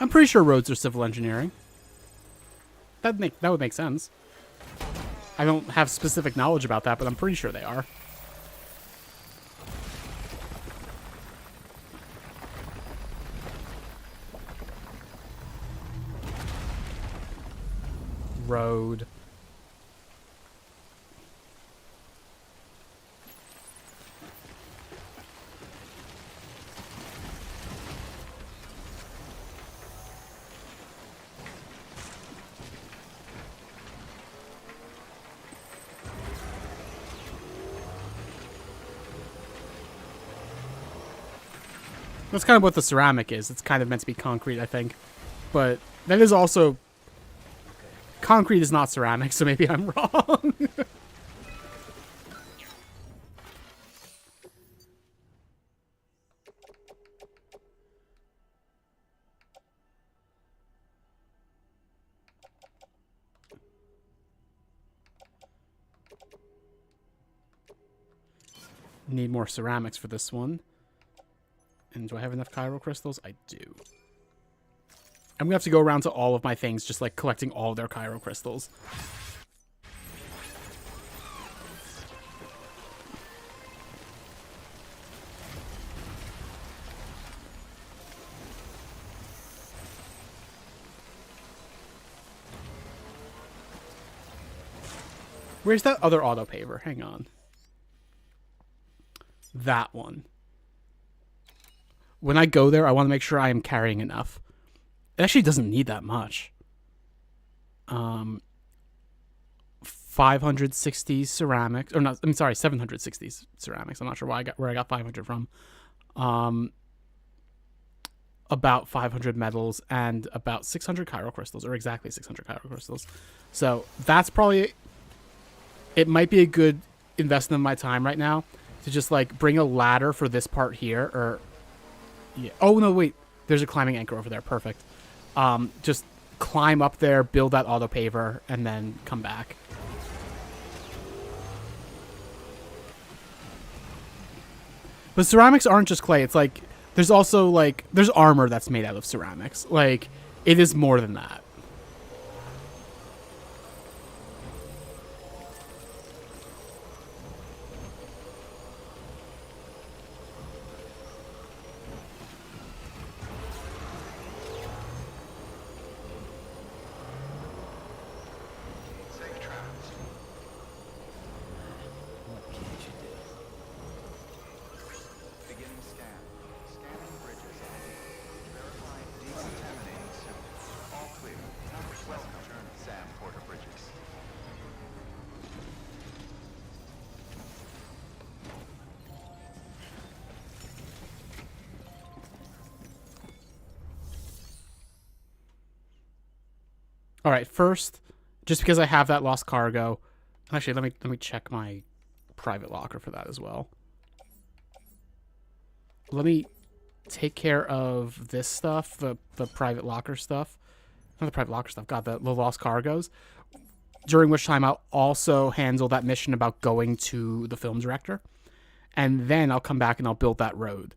I'm pretty sure roads are civil engineering. That would make sense. I don't have specific knowledge about that, but I'm pretty sure they are. Road. That's kind of what the ceramic is. It's kind of meant to be concrete, I think. But that is also... Concrete is not ceramic, so maybe I'm wrong. Need more ceramics for this one. And do I have enough chiral crystals? I do. I'm going to have to go around to all of my things, just like collecting all their chiral crystals. Where's that other auto paver? Hang on. That one. When I go there, I want to make sure I am carrying enough. It actually doesn't need that much. 560 ceramics, or not? I'm sorry, 760 ceramics. I'm not sure where I got 500 from. About 500 metals and about 600 chiral crystals, or exactly 600 chiral crystals. So that's probably. It might be a good investment of my time right now to just like bring a ladder for this part here, or yeah. Oh no, wait. There's a climbing anchor over there. Perfect. Just climb up there, build that auto paver, and then come back. But ceramics aren't just clay. It's like there's also like there's armor that's made out of ceramics. Like it is more than that. All right, first, just because I have that lost cargo, actually, let me check my private locker for that as well. Let me take care of this stuff, the private locker stuff. Not the private locker stuff, God, the lost cargoes. during which time I'll also handle that mission about going to the film director. And then I'll come back and I'll build that road.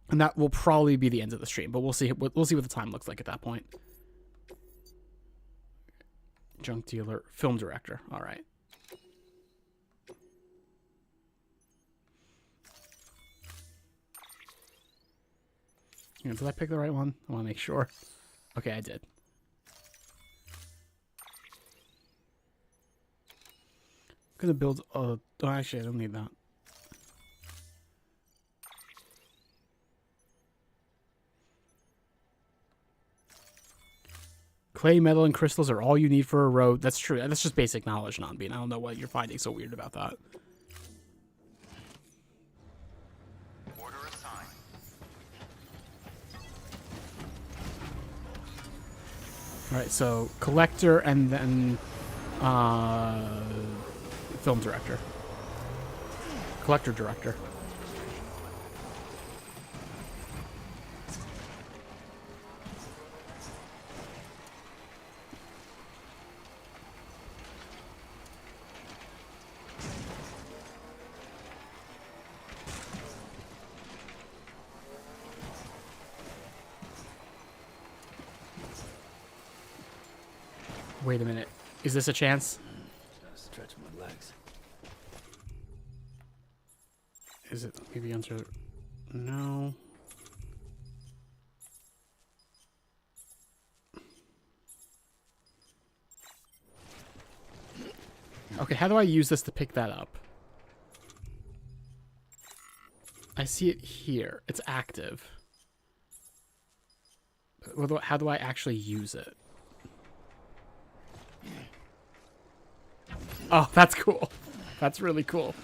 And that will probably be the end of the stream, but we'll see what the time looks like at that point. Junk dealer, film director. All right. Did I pick the right one? I want to make sure. Okay, I did. I'm gonna build a... Oh, actually, I don't need that. Clay, metal, and crystals are all you need for a road. That's true. That's just basic knowledge, non-bean. I don't know what you're finding so weird about that. Order assigned. Alright, so collector and then film director. Collector director. Wait a minute. Is this a chance? Stretch my legs. Is it maybe answer? No. Okay, how do I use this to pick that up? I see it here. It's active. How do I actually use it? Oh, that's cool. That's really cool.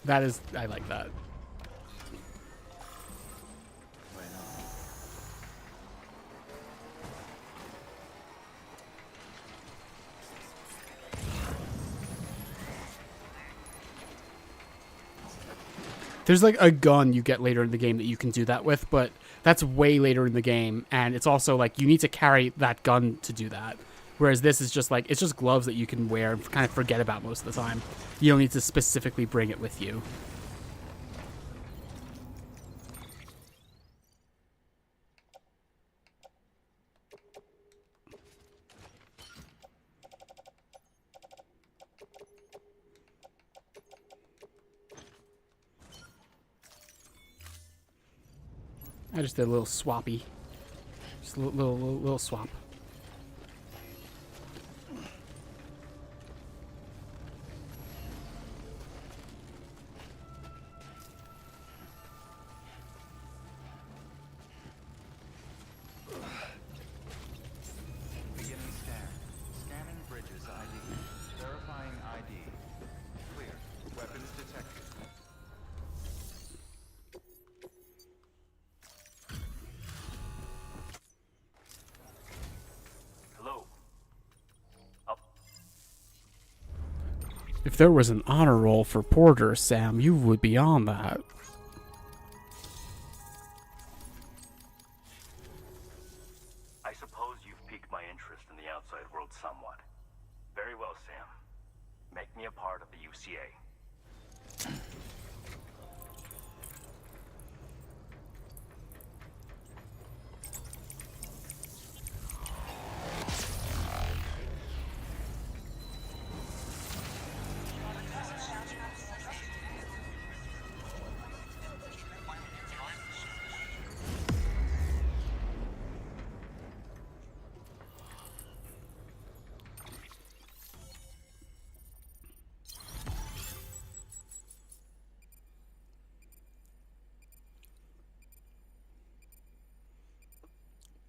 That is... I like that. There's like a gun you get later in the game that you can do that with, but that's way later in the game, and it's also like you need to carry that gun to do that. Whereas this is just like, it's just gloves that you can wear and kind of forget about most of the time. You don't need to specifically bring it with you. I just did a little swappy. Just a little swap. Beginning scan. Scanning bridges ID. Verifying ID. Clear. Weapons detected. Hello. Up. If there was an honor roll for Porter, Sam, you would be on that. I suppose you've piqued my interest in the outside world somewhat. Very well, Sam. Make me a part of the UCA.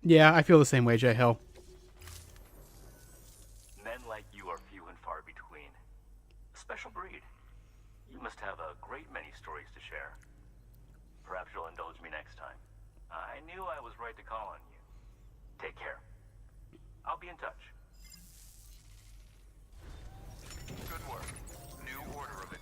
Yeah, I feel the same way, J Hill. Men like you are few and far between. A special breed. You must have a great many stories to share. Perhaps you'll indulge me next time. I knew I was right to call on you. Take care. I'll be in touch. Good work. New order of it.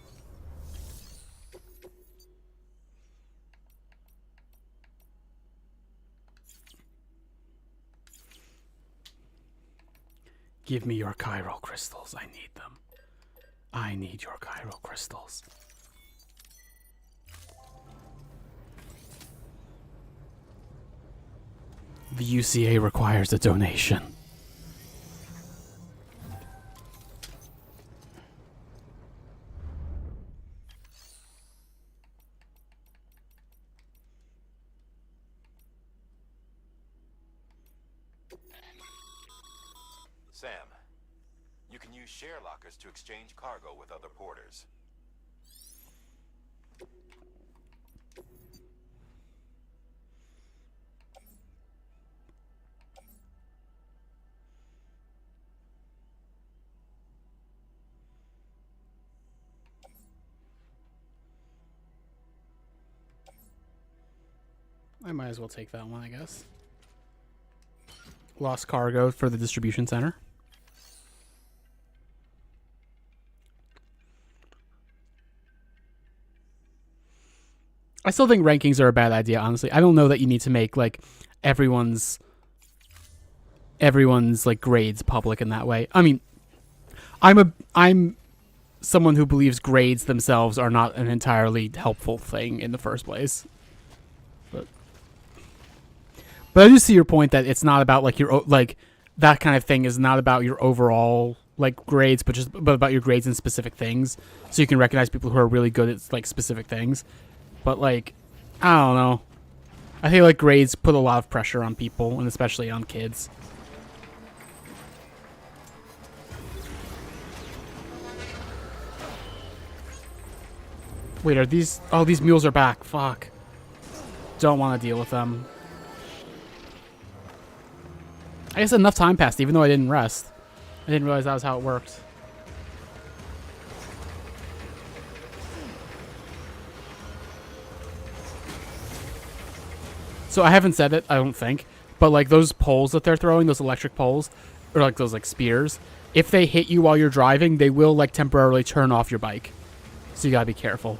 Give me your chiral crystals. I need them. I need your chiral crystals. The UCA requires a donation. Sam, you can use share lockers to exchange cargo with other porters. I might as well take that one, I guess. Lost cargo for the distribution center. I still think rankings are a bad idea, honestly. I don't know that you need to make like everyone's like grades public in that way. I mean, I'm someone who believes grades themselves are not an entirely helpful thing in the first place. But I do see your point that it's not about like your like that kind of thing is not about your overall like grades, but about your grades in specific things, so you can recognize people who are really good at like specific things. But like, I don't know. I feel like grades put a lot of pressure on people, and especially on kids. Wait, are these? Oh, these mules are back. Fuck. Don't want to deal with them. I guess enough time passed, even though I didn't rest. I didn't realize that was how it worked. So I haven't said it, I don't think, but like those poles that they're throwing, those electric poles, or like those like spears, if they hit you while you're driving, they will like temporarily turn off your bike. So you gotta be careful.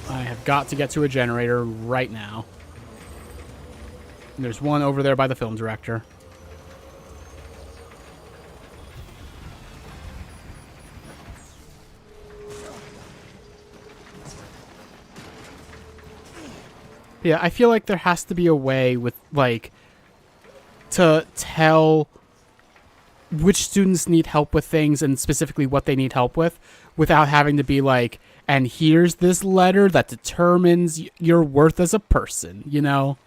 I have got to get to a generator right now. And there's one over there by the film director. Yeah, I feel like there has to be a way with, like, to tell which students need help with things and specifically what they need help with without having to be like, and here's this letter that determines your worth as a person, you know?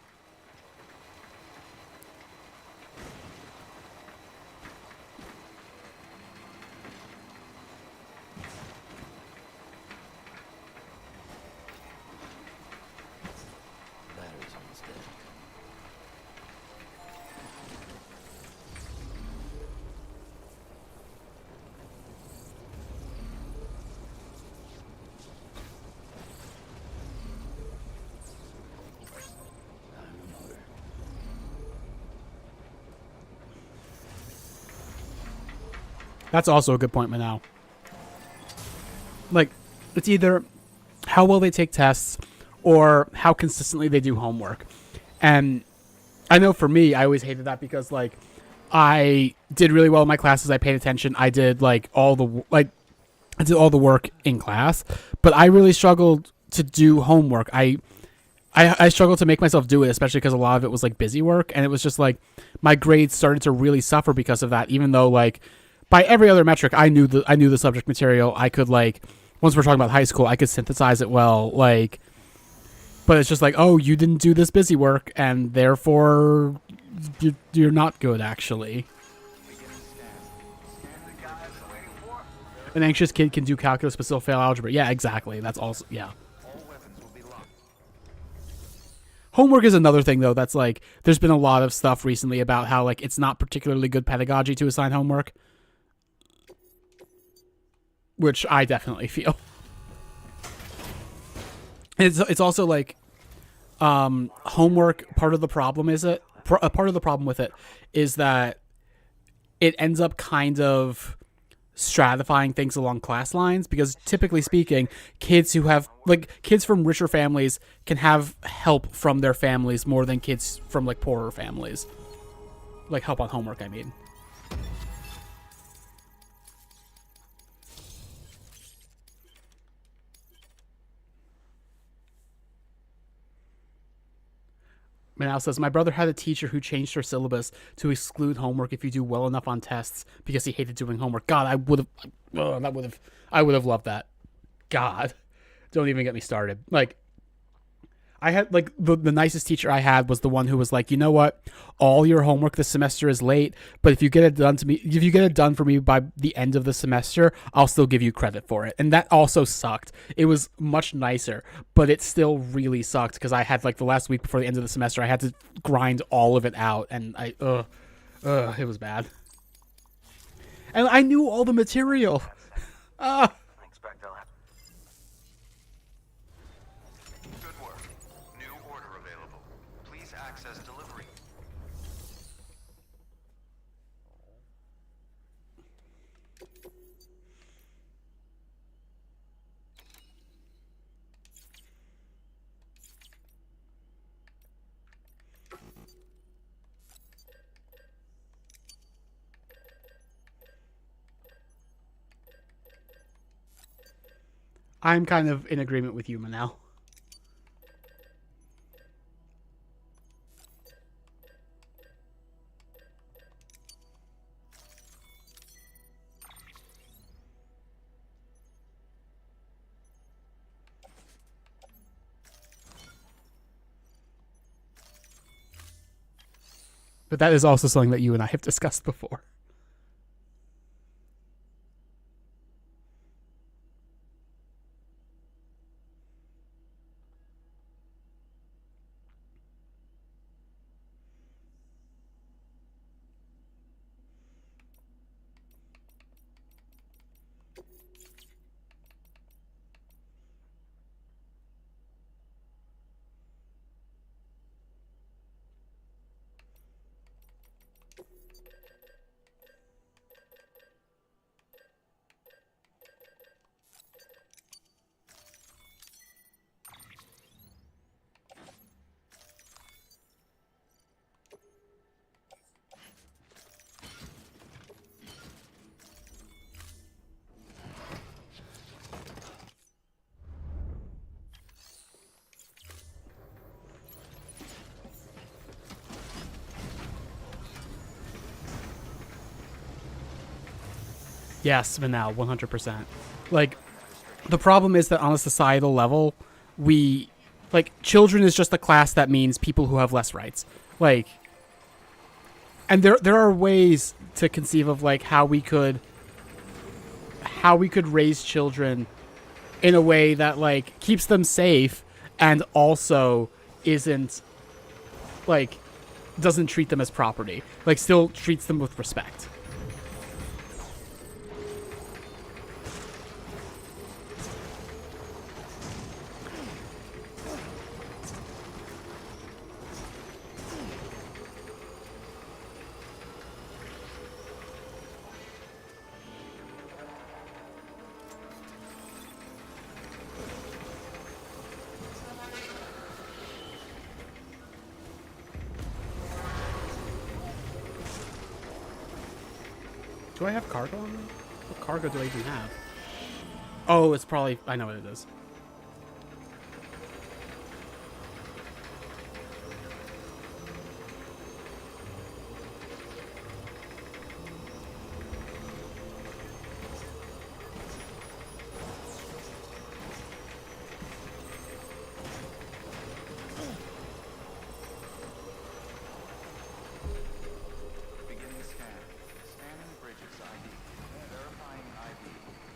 That's also a good point, Manal. Like, it's either how well they take tests or how consistently they do homework. And I know for me, I always hated that because, like, I did really well in my classes. I paid attention. I did, like, I did all the work in class. But I really struggled to do homework. I struggled to make myself do it, especially because a lot of it was, like, busy work. And it was just, like, my grades started to really suffer because of that, even though, like, by every other metric, I knew the subject material. I could, like, once we're talking about high school, I could synthesize it well, like, but it's just like, oh, you didn't do this busy work, and therefore you're not good, actually. An anxious kid can do calculus but still fail algebra. Yeah, exactly. That's also, yeah. Homework is another thing, though, that's like, there's been a lot of stuff recently about how, like, it's not particularly good pedagogy to assign homework. Which I definitely feel. It's also like homework. Part of the problem is part of the problem with it is that it ends up kind of stratifying things along class lines, because typically speaking, kids who have kids from richer families can have help from their families more than kids from poorer families. Help on homework, I mean. Manal says, my brother had a teacher who changed her syllabus to exclude homework if you do well enough on tests because he hated doing homework. God, I would have loved that. God, don't even get me started. I had the nicest teacher I had was the one who was like, you know what? All your homework this semester is late, but if you get it done for me by the end of the semester, I'll still give you credit for it. And that also sucked. It was much nicer, but it still really sucked because I had the last week before the end of the semester, I had to grind all of it out, and it was bad. And I knew all the material. I'm kind of in agreement with you, Manal. But that is also something that you and I have discussed before. Yes, Manal, 100%. The problem is that on a societal level, children is just a class that means people who have less rights. And there are ways to conceive of how we could raise children in a way that keeps them safe and also isn't doesn't treat them as property. Still treats them with respect. Do I have cargo on me? What cargo do I even have? Oh, it's probably... I know what it is.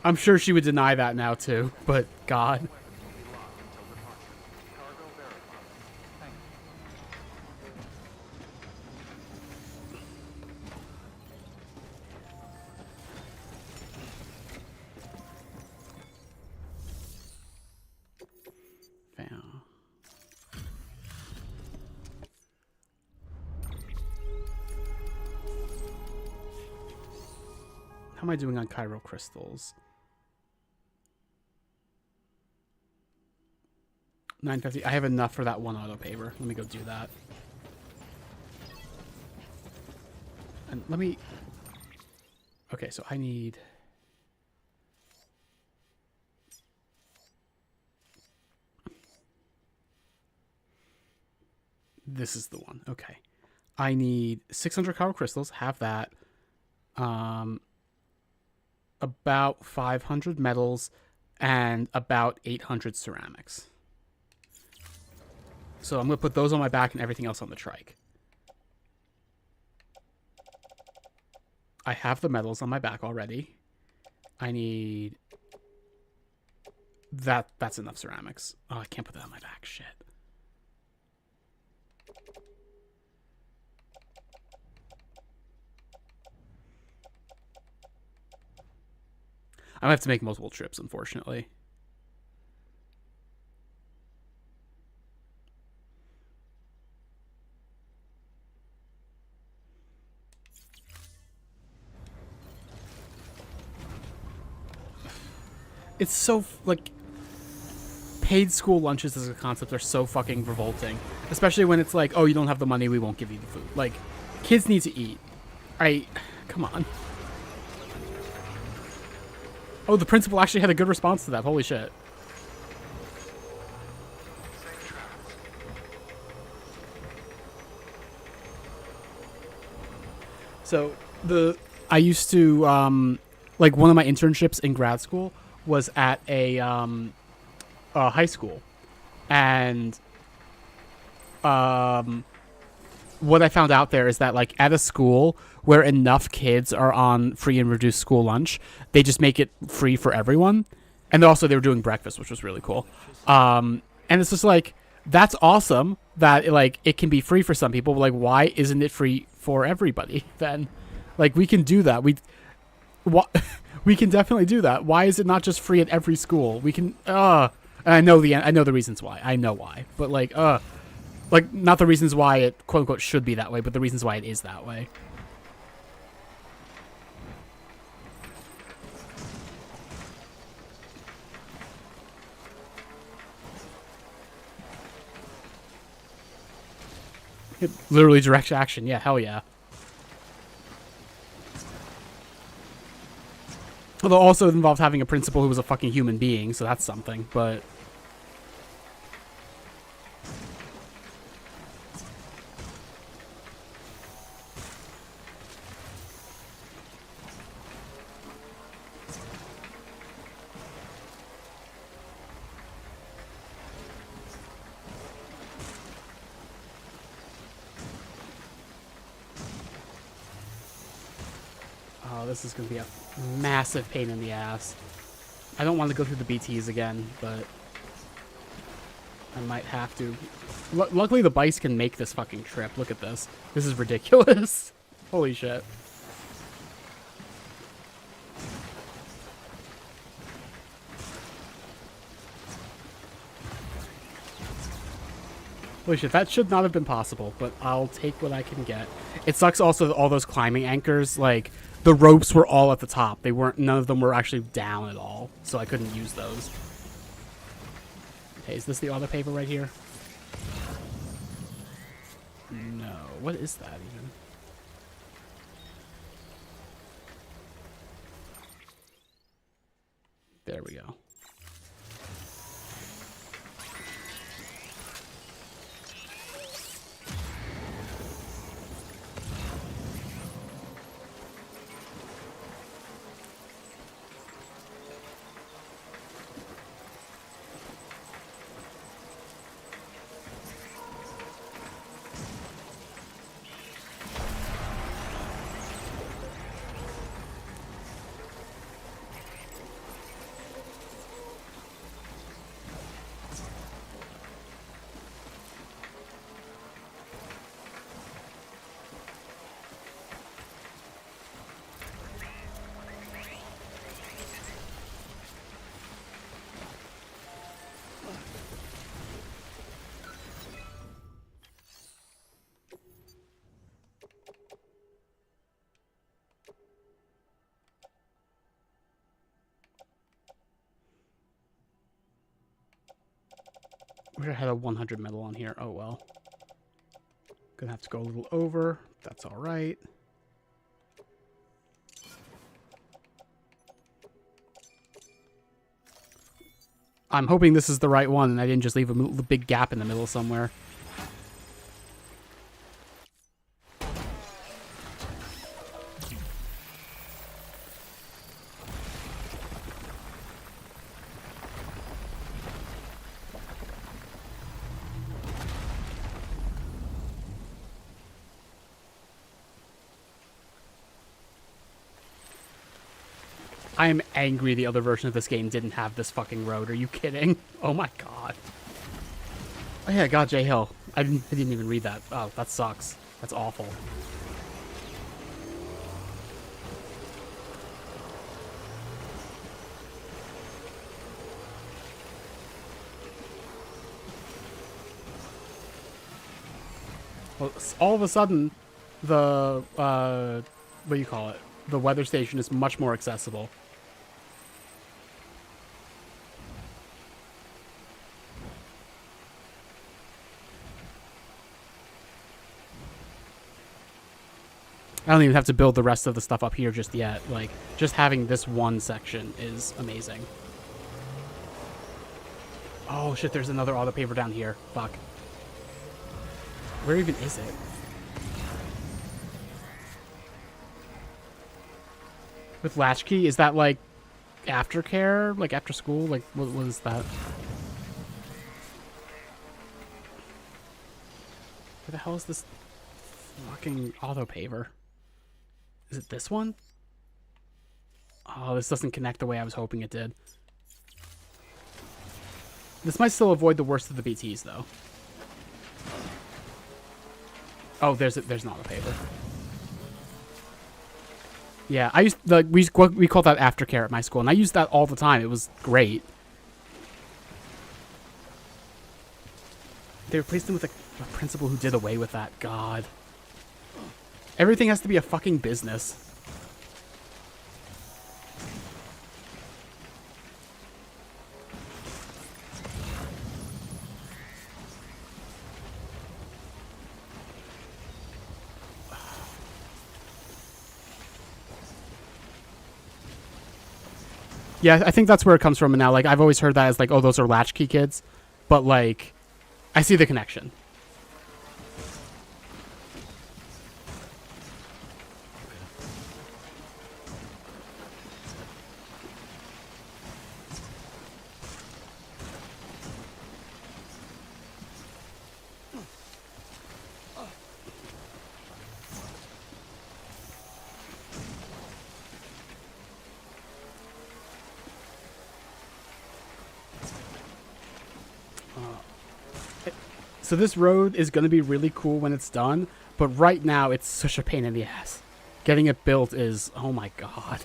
I'm sure she would deny that now too, but God. How am I doing on chiral crystals? 950. I have enough for that one auto paver. Let me go do that. And let me... Okay, so I need... This is the one. Okay. I need 600 chiral crystals. Have that. About 500 metals and about 800 ceramics. So I'm going to put those on my back and everything else on the trike. I have the metals on my back already. I need... That's enough ceramics. Oh, I can't put that on my back. Shit. I have to make multiple trips, unfortunately. It's so, like, paid school lunches as a concept are so fucking revolting. Especially when it's like, oh, you don't have the money, we won't give you the food. Like, kids need to eat. Come on. Oh, the principal actually had a good response to that. Holy shit. So, I used to, like, one of my internships in grad school was at a high school. And what I found out there is that, like, at a school where enough kids are on free and reduced school lunch, they just make it free for everyone. And also they were doing breakfast, which was really cool. And it's just like, that's awesome that, like, it can be free for some people, but, like, why isn't it free for everybody then? Like, we can do that. We can definitely do that. Why is it not just free at every school? We can, and I know the reasons why. I know why. But, like, not the reasons why it, quote unquote, should be that way, but the reasons why it is that way. Literally direct action. Yeah, hell yeah. Although also it involved having a principal who was a fucking human being, so that's something, but... Oh, this is going to be a massive pain in the ass. I don't want to go through the BTs again, but I might have to. Luckily, the bikes can make this fucking trip. Look at this. This is ridiculous. Holy shit. Holy shit, that should not have been possible, but I'll take what I can get. It sucks also that all those climbing anchors, like, the ropes were all at the top. None of them were actually down at all, so I couldn't use those. Okay, is this the auto paper right here? No, what is that even? There we go. wish I had a 100 metal on here. Oh well. Gonna have to go a little over. That's all right. I'm hoping this is the right one and I didn't just leave a big gap in the middle somewhere. I am angry the other version of this game didn't have this fucking road. Are you kidding? Oh my god. Oh yeah, God, J Hill. I didn't even read that. Oh, that sucks. That's awful. Well, all of a sudden, the, what do you call it? The weather station is much more accessible. I don't even have to build the rest of the stuff up here just yet. Like, just having this one section is amazing. Oh shit, there's another auto paver down here. Fuck. Where even is it? With latchkey, is that like aftercare? Like after school? Like what is that? Where the hell is this fucking auto paver? Is it this one? Oh, this doesn't connect the way I was hoping it did. This might still avoid the worst of the BTs, though. Oh, there's an auto paver. Yeah, I used we call that aftercare at my school, and I used that all the time. It was great. They replaced him with a principal who did away with that. God. Everything has to be a fucking business. Yeah, I think that's where it comes from now. Like, I've always heard that as like, oh, those are latchkey kids. But like, I see the connection. So this road is going to be really cool when it's done, but right now it's such a pain in the ass. Getting it built is, oh my god.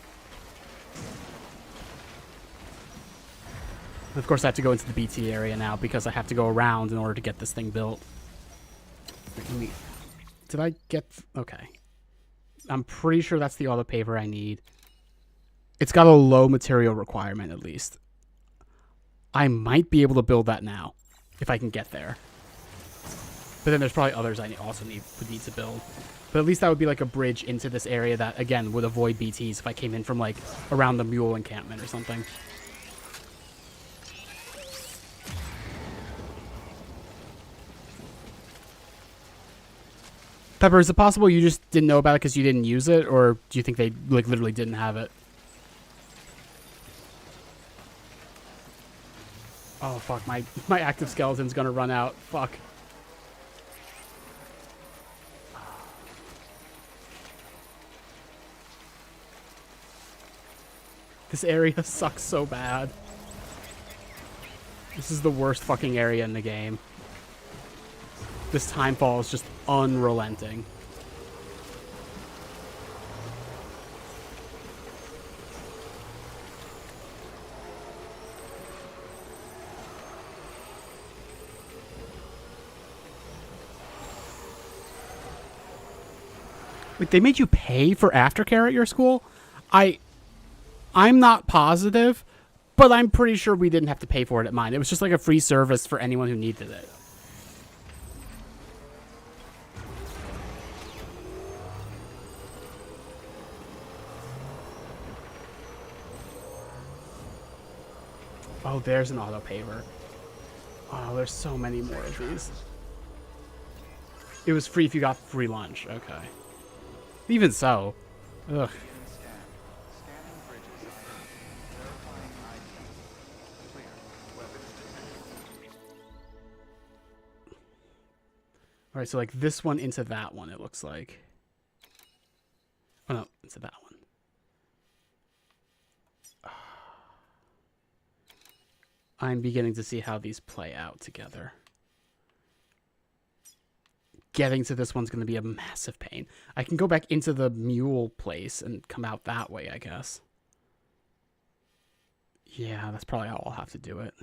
And of course I have to go into the BT area now because I have to go around in order to get this thing built. Wait, did I get... Okay. I'm pretty sure that's the auto paver I need. It's got a low material requirement at least. I might be able to build that now if I can get there. But then there's probably others I also would need to build. But at least that would be like a bridge into this area that, again, would avoid BTs if I came in from like around the mule encampment or something. Pepper, is it possible you just didn't know about it because you didn't use it? Or do you think they like literally didn't have it? Oh, fuck. My active skeleton's gonna run out. Fuck. This area sucks so bad. This is the worst fucking area in the game. This time fall is just unrelenting. Wait, they made you pay for aftercare at your school? I'm not positive, But I'm pretty sure we didn't have to pay for it at mine. It was just like a free service for anyone who needed it. Oh, there's an auto paver. Oh, there's so many more of these. It was free if you got free lunch. Okay. Even so. Ugh. Alright, so like this one into that one, it looks like. Oh no, into that one. I'm beginning to see how these play out together. Getting to this one's going to be a massive pain. I can go back into the mule place and come out that way, I guess. Yeah, that's probably how I'll have to do it.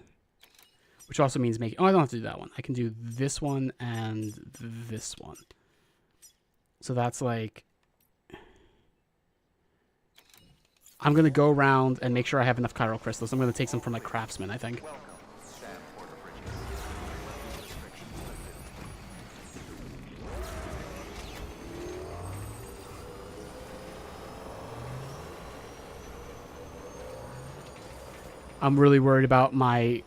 Which also means making... Oh, I don't have to do that one. I can do this one and this one. So that's like... I'm going to go around and make sure I have enough chiral crystals. I'm going to take some from my craftsman, I think. I'm really worried about my...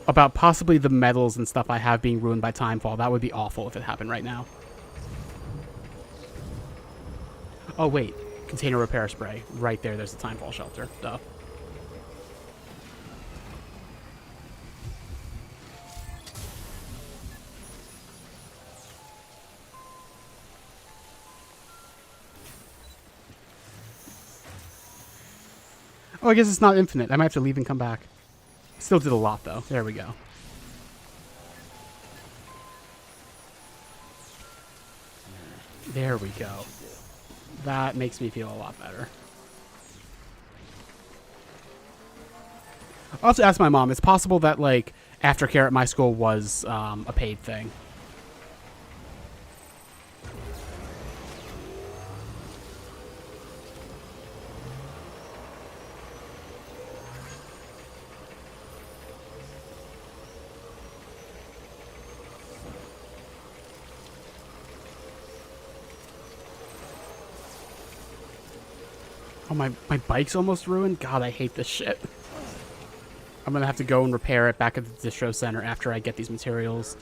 about possibly the metals and stuff I have being ruined by timefall. That would be awful if it happened right now. Oh, wait. Container repair spray. Right there, there's the timefall shelter. Duh. Oh, I guess it's not infinite. I might have to leave and come back. Still did a lot, though. There we go. There we go. That makes me feel a lot better. I'll have to ask my mom. It's possible that, like, aftercare at my school was a paid thing. Oh, my bike's almost ruined? God, I hate this shit. I'm gonna have to go and repair it back at the distro center after I get these materials.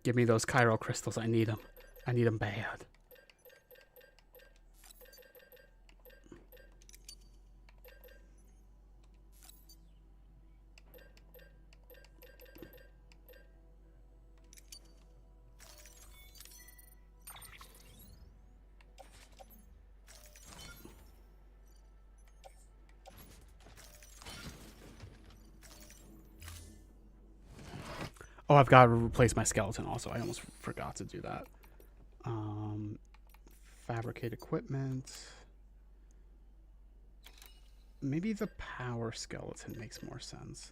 Give me those chiral crystals. I need them. I need them bad. Oh, I've got to replace my skeleton also. I almost forgot to do that. Fabricate equipment. Maybe the power skeleton makes more sense.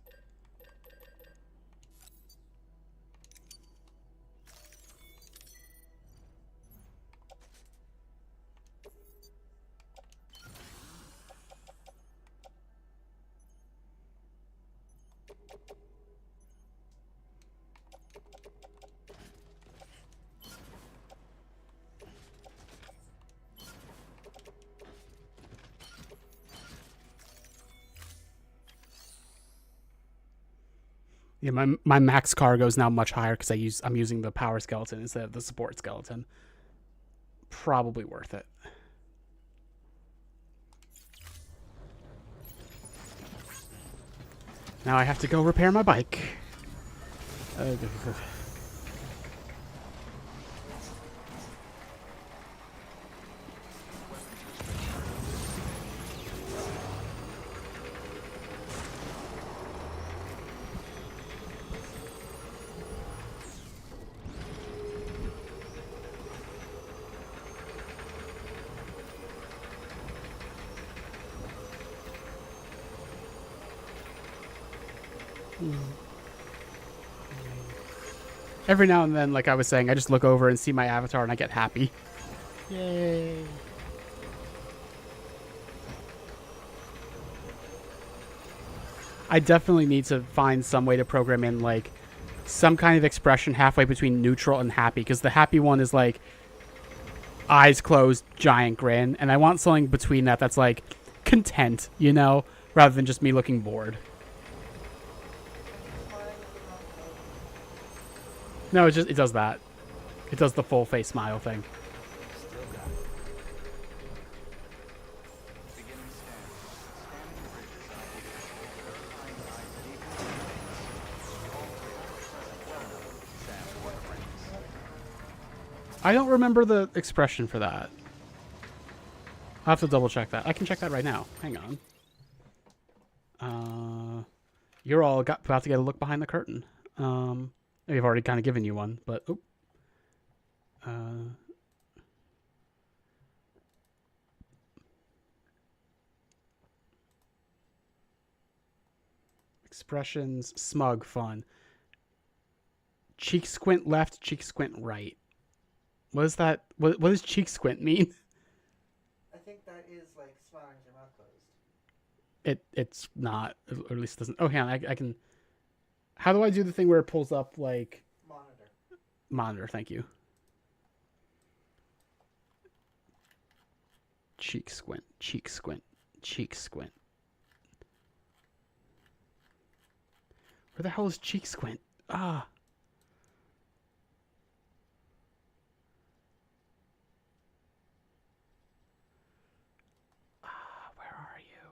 Yeah, my max cargo is now much higher because I'm using the power skeleton instead of the support skeleton. Probably worth it. Now I have to go repair my bike. Every now and then, like I was saying, I just look over and see my avatar and I get happy. Yay. I definitely need to find some way to program in, like, some kind of expression halfway between neutral and happy, because the happy one is, like, eyes closed, giant grin, and I want something between that that's, like, content, you know, rather than just me looking bored. No, it does that. It does the full face smile thing. I don't remember the expression for that. I'll have to double check that. I can check that right now. Hang on. You're all about to get a look behind the curtain. I've already kind of given you one, but expressions, smug, fun. Cheek squint left, cheek squint right. What is that? What does cheek squint mean? I think that is like smiling with your mouth closed. It's not, or at least it doesn't. Oh, hang on, I can. How do I do the thing where it pulls up like Monitor? Monitor, thank you. Cheek squint, cheek squint, cheek squint. Where the hell is cheek squint? Ah. Where are you?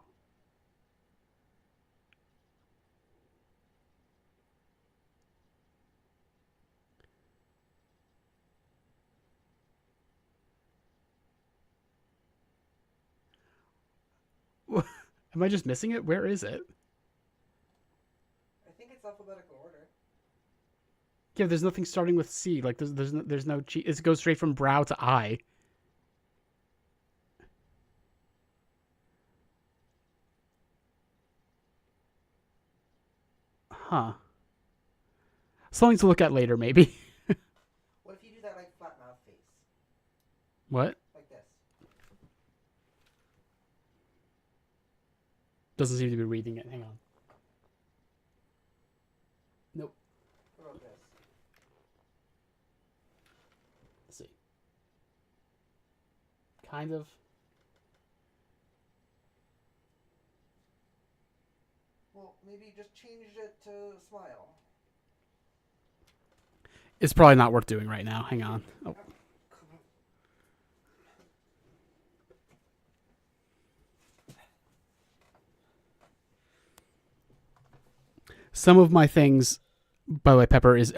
Am I just missing it? Where is it? I think it's alphabetical order. Yeah, there's nothing starting with C. Like there's no cheek. It goes straight from brow to eye. Huh. Something to look at later, maybe. What if you do that like flat mouth face? What? Like this. Doesn't seem to be reading it. Hang on. Nope. What about this? Let's see. Kind of. Well, maybe just change it to smile. It's probably not worth doing right now. Hang on. Oh. Some of my things, by the way, Pepper is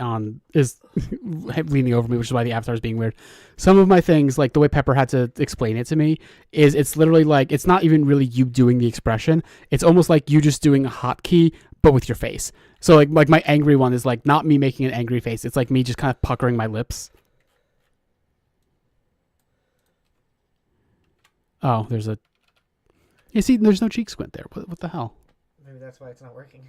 leaning over me, which is why the avatar is being weird. Some of my things, like the way Pepper had to explain it to me, is it's literally like, it's not even really you doing the expression. It's almost like you just doing a hotkey, but with your face. So like my angry one is like not me making an angry face. It's like me just kind of puckering my lips. Oh, there's a... You see, there's no cheek squint there. What the hell? Maybe that's why it's not working.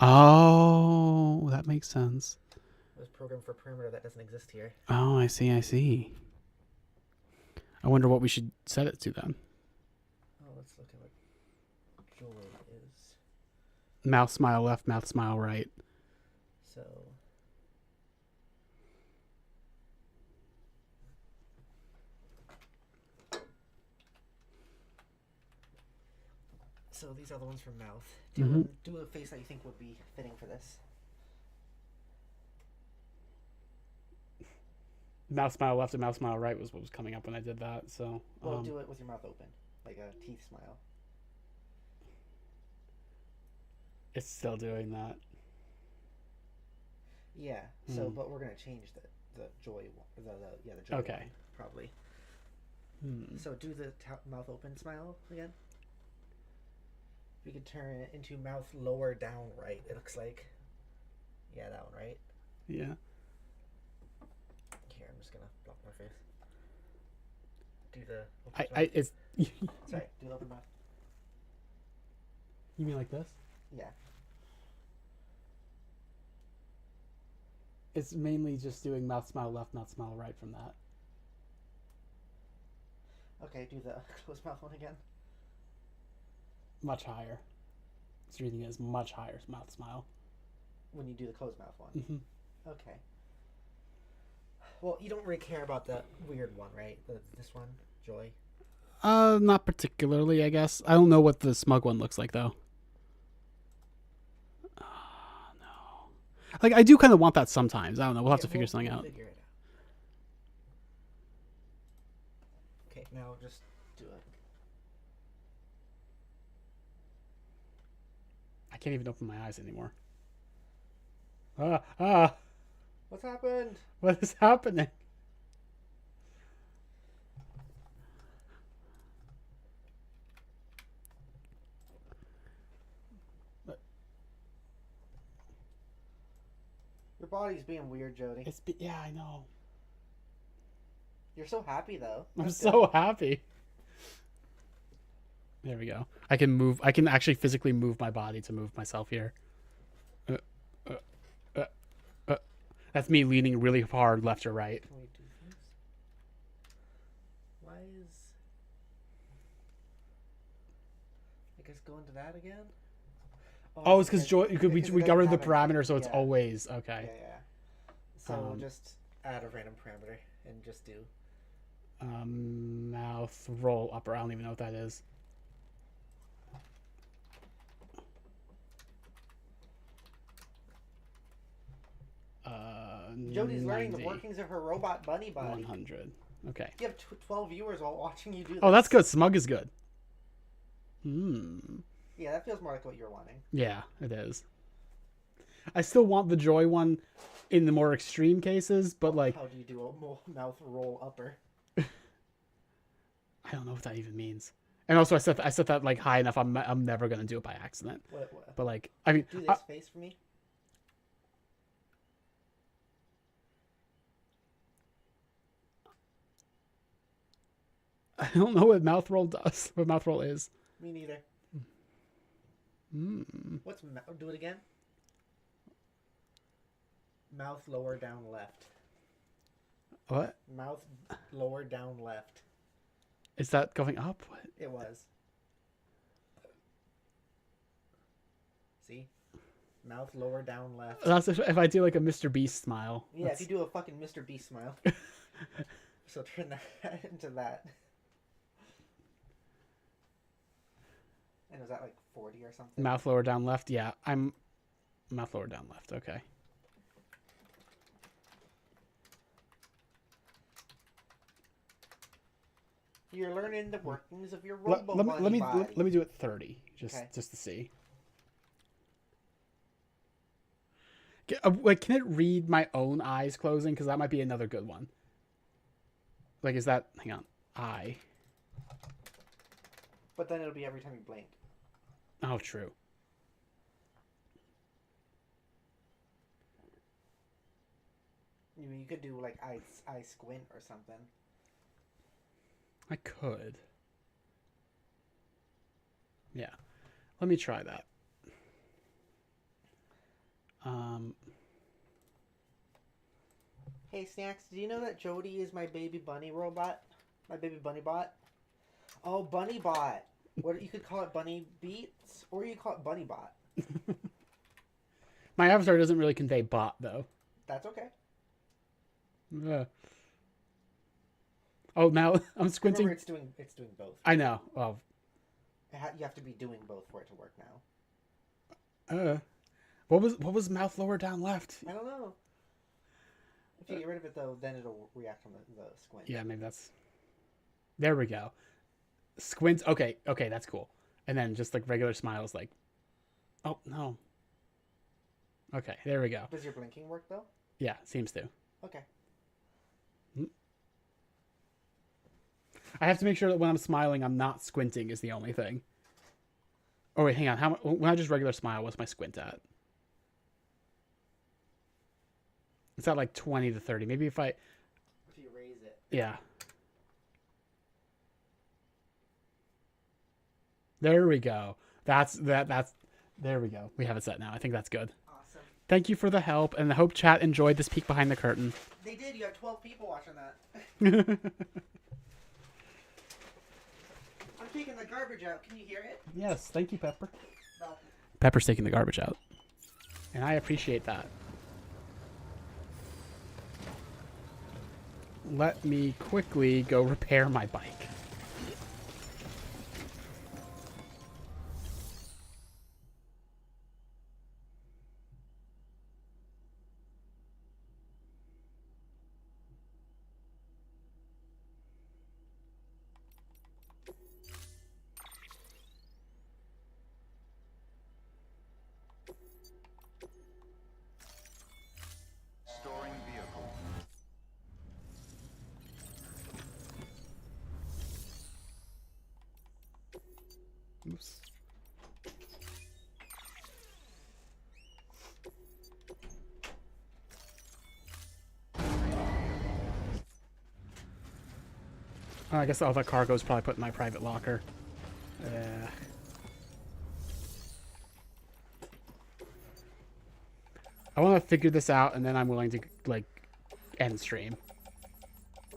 Oh, that makes sense. It was programmed for perimeter that doesn't exist here. Oh, I see. I wonder what we should set it to then. Oh, let's look at what joy is. Mouth smile left, mouth smile right. So these are the ones from mouth. Do a face that you think would be fitting for this. Mouth smile left and mouth smile right was what was coming up when I did that. So well, do it with your mouth open, like a teeth smile. It's still doing that. Yeah. So, but we're gonna change the joy one. The joy okay. One, probably. So do the mouth open smile again. We could turn it into mouth lower down right. It looks like. Yeah, that one, right? Yeah. Here, I'm just gonna block my face. Do the. It's. Sorry. Do the open mouth. You mean like this? Yeah. It's mainly just doing mouth smile left, mouth smile right from that. Okay, do the closed mouth one again. Much higher. It's reading it as much higher mouth smile. When you do the closed mouth one. Mm-hmm. Okay. Well, you don't really care about the weird one, right? This one, Joy. Not particularly, I guess. I don't know what the smug one looks like though. No. Like I do kind of want that sometimes. I don't know. We'll have to figure something out. Figure it out. Okay, now just do it. I can't even open my eyes anymore. What's happened? What is happening? Your body's being weird, Jody. Yeah, I know. You're so happy though. I'm so happy. There we go. I can move. I can actually physically move my body to move myself here. That's me leaning really hard left or right. Can we do this? Why is... I guess go into that again? Oh, it's because we got rid of the parameter, so it's always okay. Yeah. So we'll just add a random parameter and just do mouth roll upper. I don't even know what that is. Jody's 90. learning the workings of her robot bunny body. 100. Okay. You have 12 viewers all watching you do this. Oh, that's good. Smug is good. Yeah, that feels more like what you're wanting. Yeah, it is. I still want the joy one in the more extreme cases, but like... How do you do a mouth roll upper? I don't know what that even means. And also, I set that like high enough. I'm never gonna do it by accident. What? But like, I mean, do this face for me. I don't know what mouth roll does. What mouth roll is. Me neither. What's do it again? Mouth lower down left. What? Mouth lower down left. Is that going up? What? It was. See? Mouth lower down left. That's if I do like a Mr. Beast smile. Yeah, if you do a fucking Mr. Beast smile. So turn that into that. And was that like 40 or something? Mouth lower down left. Yeah, I'm mouth lower down left. Okay. You're learning the workings of your robo let me body. let me do it 30 just to see. Like, can it read my own eyes closing? Because that might be another good one. Like, is that... Hang on. Eye. But then it'll be every time you blink. Oh, true. You could do, like, eye squint or something. I could. Yeah. Let me try that. Hey, Snacks, do you know that Jody is my baby bunny robot? My baby bunny bot? Oh, bunny bot. What you could call it bunny beats, or you call it bunny bot. My avatar doesn't really convey bot, though. That's okay. Oh, now I'm squinting. Remember, it's doing both. I know. Well, you have to be doing both for it to work now. What was mouth lower down left? I don't know. If you get rid of it though, then it'll react on the squint. Yeah, maybe that's. There we go. Squint. Okay, that's cool. And then just like regular smiles, like. Oh no. Okay, there we go. Does your blinking work though? Yeah, seems to. Okay. I have to make sure that when I'm smiling, I'm not squinting. Is the only thing. Oh wait, hang on. When I just regular smile, what's my squint at? It's at like 20 to 30. Maybe if you raise it. Yeah. There we go. There we go. We have it set now. I think that's good. Awesome. Thank you for the help, and I hope chat enjoyed this peek behind the curtain. They did. You had 12 people watching that. I'm taking the garbage out. Can you hear it? Yes, thank you, Pepper. No. Pepper's taking the garbage out. And I appreciate that. Let me quickly go repair my bike. Storing vehicle. Oops. Oh, I guess all that cargo is probably put in my private locker. I want to figure this out, and then I'm willing to, like, end stream.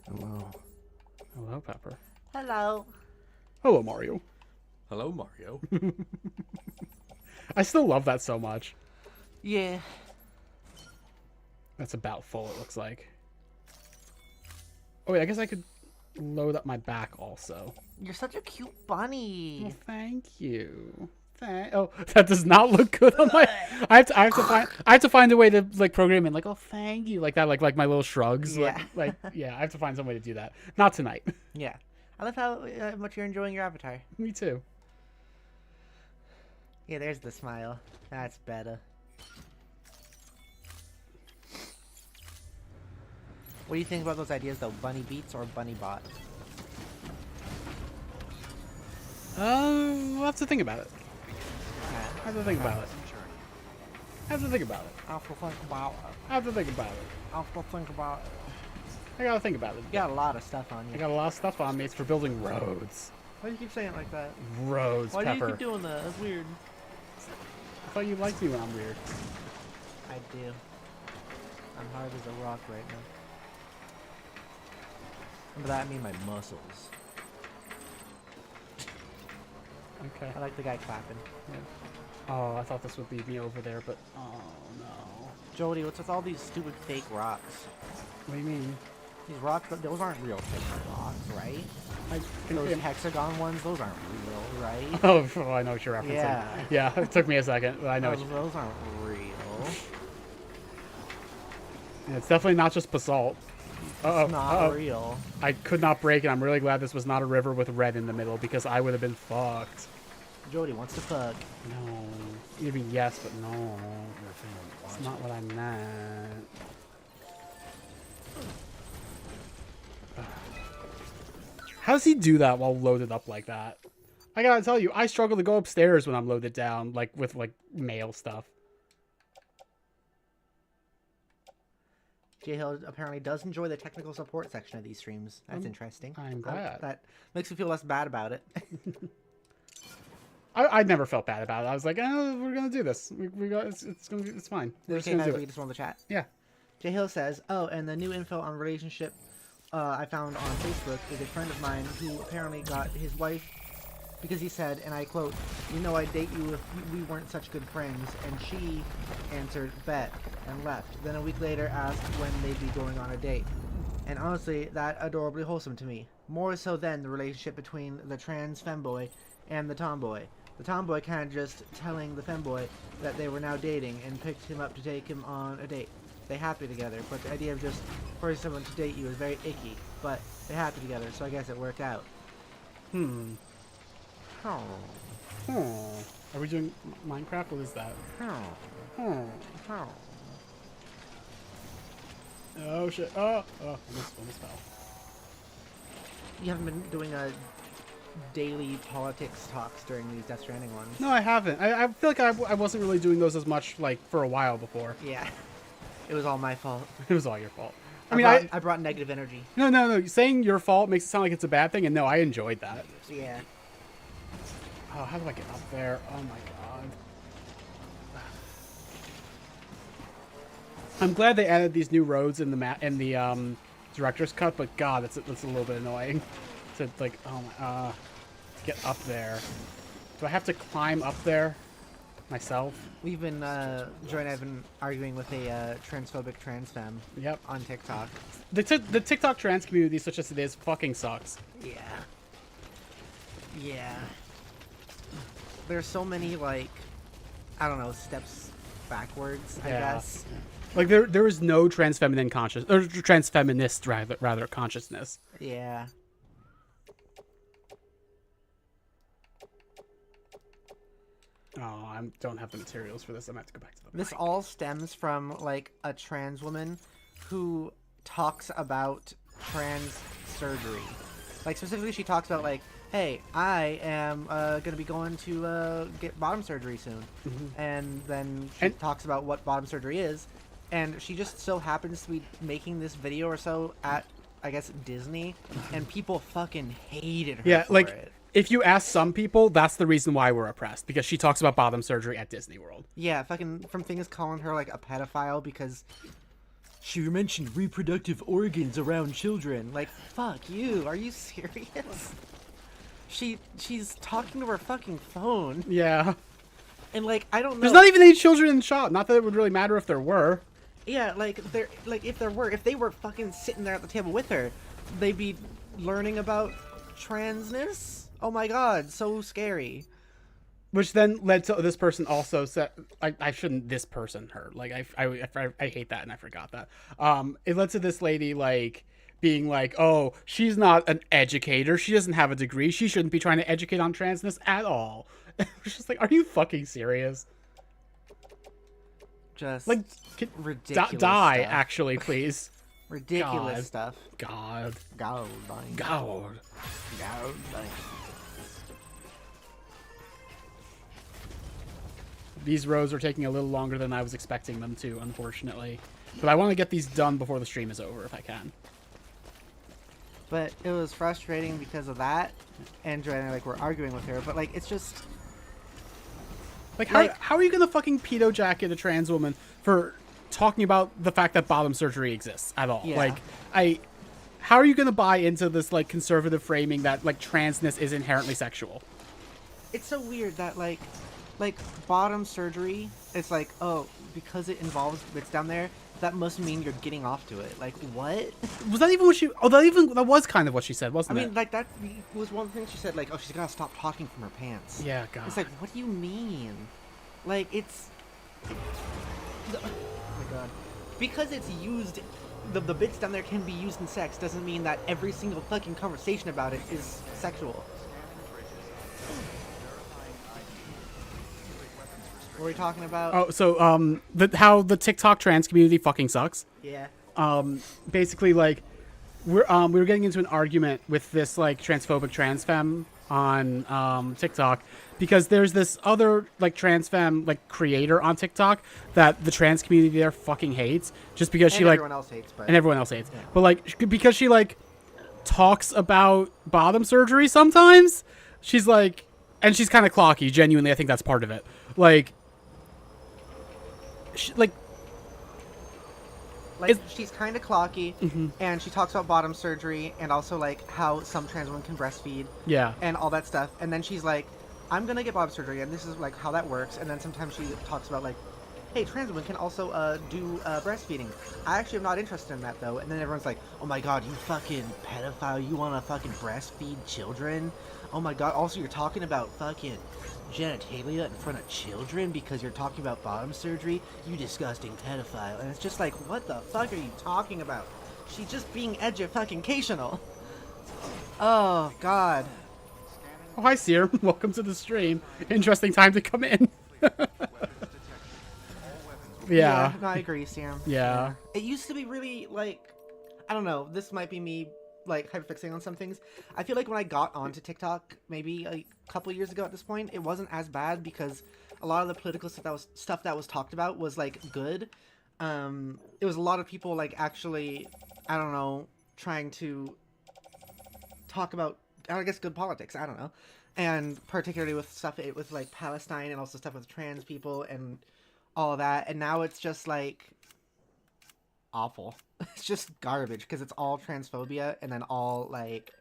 Hello. Hello, Pepper. Hello. Hello, Mario. Hello, Mario. I still love that so much. Yeah. That's about full, it looks like. Oh, wait, I guess I could load up my back also. You're such a cute bunny. Well, thank you. Oh, that does not look good on my. I have to find a way to like program in like, oh, thank you, like that, like my little shrugs. Yeah. Yeah, I have to find some way to do that. Not tonight. Yeah. I love how much you're enjoying your avatar. Me too. Yeah, there's the smile. That's better. What do you think about those ideas though? Bunny Beats or Bunny Bot? We'll have to think about it. I have to think about it. I have to think about it. I have to think about it. I have to think about it. I have to think about it. I gotta think about it. You got a lot of stuff on you. I got a lot of stuff on me. It's for building roads. Why do you keep saying it like that? Roads, Why Pepper. do you keep doing that? That's weird. I thought you liked me when I'm weird. I do. I'm hard as a rock right now. And by that I mean my muscles. Okay. I like the guy clapping. Yeah. Oh, I thought this would be me over there, but oh no. Jody, what's with all these stupid fake rocks? What do you mean? These rocks, those aren't real fake rocks, right? Those hexagon ones, those aren't real, right? Oh, I know what you're referencing. Yeah. Yeah, it took me a second, but I know. Those aren't real. Yeah, it's definitely not just basalt. It's not real. I could not break, and I'm really glad this was not a river with red in the middle, because I would have been fucked. Jody wants to fuck. No. Maybe yes, but no. It's not what I meant. How does he do that while loaded up like that? I gotta tell you, I struggle to go upstairs when I'm loaded down, like with like mail stuff. J-Hill apparently does enjoy the technical support section of these streams. That's interesting. I'm glad. That makes me feel less bad about it. I never felt bad about it. I was like, oh, we're gonna do this. It's fine. We're just gonna do it. Just on the chat. Yeah. J-Hill says, oh, and the new info on relationship I found on Facebook is a friend of mine who apparently got his wife because he said, and I quote, "You know I'd date you if we weren't such good friends," and she answered, "Bet," and left. Then a week later asked when they'd be going on a date. And honestly, that adorably wholesome to me. More so than the relationship between the trans femboy and the tomboy. The tomboy kind of just telling the femboy that they were now dating and picked him up to take him on a date. They happy together, but the idea of just forcing someone to date you is very icky. But they happy together, so I guess it worked out. Hmm. Oh. Oh. Are we doing Minecraft? What is that? Oh. Oh. Oh shit. Oh. Almost fell. You haven't been doing a daily politics talks during these Death Stranding ones? No, I haven't. I feel like I wasn't really doing those as much like for a while before. Yeah. It was all my fault. It was all your fault. I brought negative energy. No. Saying your fault makes it sound like it's a bad thing, and no, I enjoyed that. Yeah. Oh, how do I get up there? Oh my god. I'm glad they added these new roads in the director's cut, but God, that's a little bit annoying. To like, to get up there. Do I have to climb up there myself? We've been Joy and I've been arguing with a transphobic trans femme. Yep. On TikTok. The TikTok trans community, such as it is, fucking sucks. Yeah. Yeah. There's so many like, I don't know, steps backwards. I guess. Like there is no trans feminine conscious or trans feminist rather consciousness. Yeah. Oh, I don't have the materials for this. I'm gonna have to go back to them. This all stems from like a trans woman who talks about trans surgery. Like specifically, she talks about like, hey, I am gonna be going to get bottom surgery soon, and then she talks about what bottom surgery is, and she just so happens to be making this video or so at, I guess, Disney, and people fucking hated her for it. If you ask some people, that's the reason why we're oppressed, because she talks about bottom surgery at Disney World. Yeah, fucking from things calling her like a pedophile because she mentioned reproductive organs around children. Like, fuck you. Are you serious? She's talking to her fucking phone. Yeah. And like, I don't know. There's not even any children in the shop. Not that it would really matter if there were. Yeah, like if they were fucking sitting there at the table with her, they'd be learning about transness. Oh my god, so scary. Which then led to this person also said, I shouldn't this person her. Like, I hate that and I forgot that. It led to this lady, like, being like, oh, she's not an educator. She doesn't have a degree. She shouldn't be trying to educate on transness at all. It's just like, are you fucking serious? Just like, ridiculous die, stuff. actually, please. Ridiculous stuff. God. God. God. These rows are taking a little longer than I was expecting them to, unfortunately. But I want to get these done before the stream is over, if I can. But it was frustrating because of that, and Joy and I, like, were arguing with her, but, like, it's just... Like, how are you gonna fucking pedo jacket a trans woman for talking about the fact that bottom surgery exists at all? Yeah. Like, how are you gonna buy into this, like, conservative framing that, like, transness is inherently sexual? It's so weird that, like bottom surgery, it's like, oh, because it involves bits down there, that must mean you're getting off to it. Like, what? Was that even what she... Oh, that was kind of what she said, wasn't it? I mean, like, that was one thing she said, like, oh, she's gotta stop talking from her pants. Yeah, God. It's like, what do you mean? Like, it's... Oh my god. Because it's used... The bits down there can be used in sex doesn't mean that every single fucking conversation about it is sexual. What were we talking about? Oh, so, how the TikTok trans community fucking sucks. Yeah. Basically, like, we were getting into an argument with this, like, transphobic trans femme on, TikTok, because there's this other, like, trans femme, like, creator on TikTok that the trans community there fucking hates, just because she, like... everyone else hates, but... And everyone else hates. Yeah. But, like, because she, like, talks about bottom surgery sometimes, she's, like... And she's kind of clocky, genuinely, I think that's part of it. Like... she's kind of clocky, and she talks about bottom surgery and also like how some trans women can breastfeed, and all that stuff. And then she's like, "I'm gonna get bottom surgery, and this is like how that works." And then sometimes she talks about like, "Hey, trans women can also do breastfeeding. I actually am not interested in that though." And then everyone's like, "Oh my god, you fucking pedophile! You want to fucking breastfeed children? Oh my god! Also, you're talking about fucking genitalia in front of children because you're talking about bottom surgery, you disgusting pedophile." And it's just like, what the fuck are you talking about? She's just being educational. Oh god. Oh, hi Seer. Welcome to the stream. Interesting time to come in. Yeah. No, I agree, Sam. Yeah. It used to be really like, I don't know, this might be me like hyperfixating on some things. I feel like when I got onto TikTok maybe a couple years ago at this point, it wasn't as bad because a lot of the political stuff that was talked about was like good. It was a lot of people like actually, I don't know, trying to talk about, I guess, good politics. I don't know. And particularly with stuff with like Palestine and also stuff with trans people and all of that. And now it's just like, awful. It's just garbage because it's all transphobia and then all like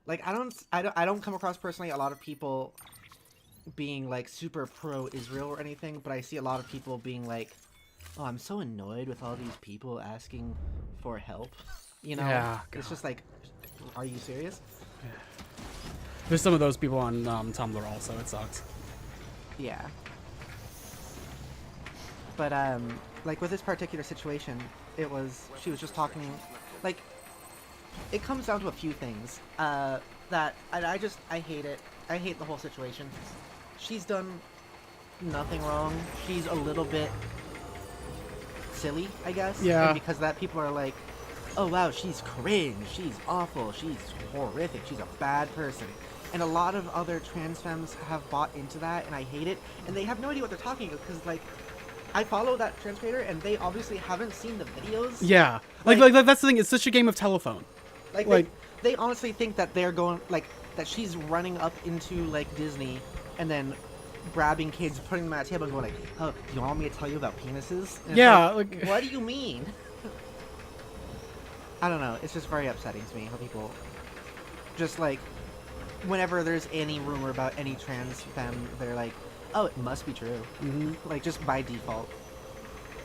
I don't come across personally a lot of people being like super pro Israel or anything, but I see a lot of people being like, oh, I'm so annoyed with all these people asking for help. You know, Yeah, it's just like, are you serious? Yeah. There's some of those people on Tumblr also. It sucks. Yeah. But like with this particular situation, she was just talking, like, it comes down to a few things that I hate it. I hate the whole situation. She's done nothing wrong. She's a little bit silly, I guess. Yeah. And because of that, people are like, oh wow, she's cringe, she's awful, she's horrific, she's a bad person. And a lot of other trans femmes have bought into that, and I hate it. And they have no idea what they're talking about, because, like, I follow that trans creator, and they obviously haven't seen the videos. Yeah. Like that's the thing. It's such a game of telephone. Like they honestly think that they're going, like, that she's running up into, like, Disney, and then grabbing kids, putting them at a table, and going like, oh, do you want me to tell you about penises? And yeah. like, what do you mean? I don't know. It's just very upsetting to me how people just, like, whenever there's any rumor about any trans femme, they're like, oh, it must be true. Mm-hmm. Like, just by default.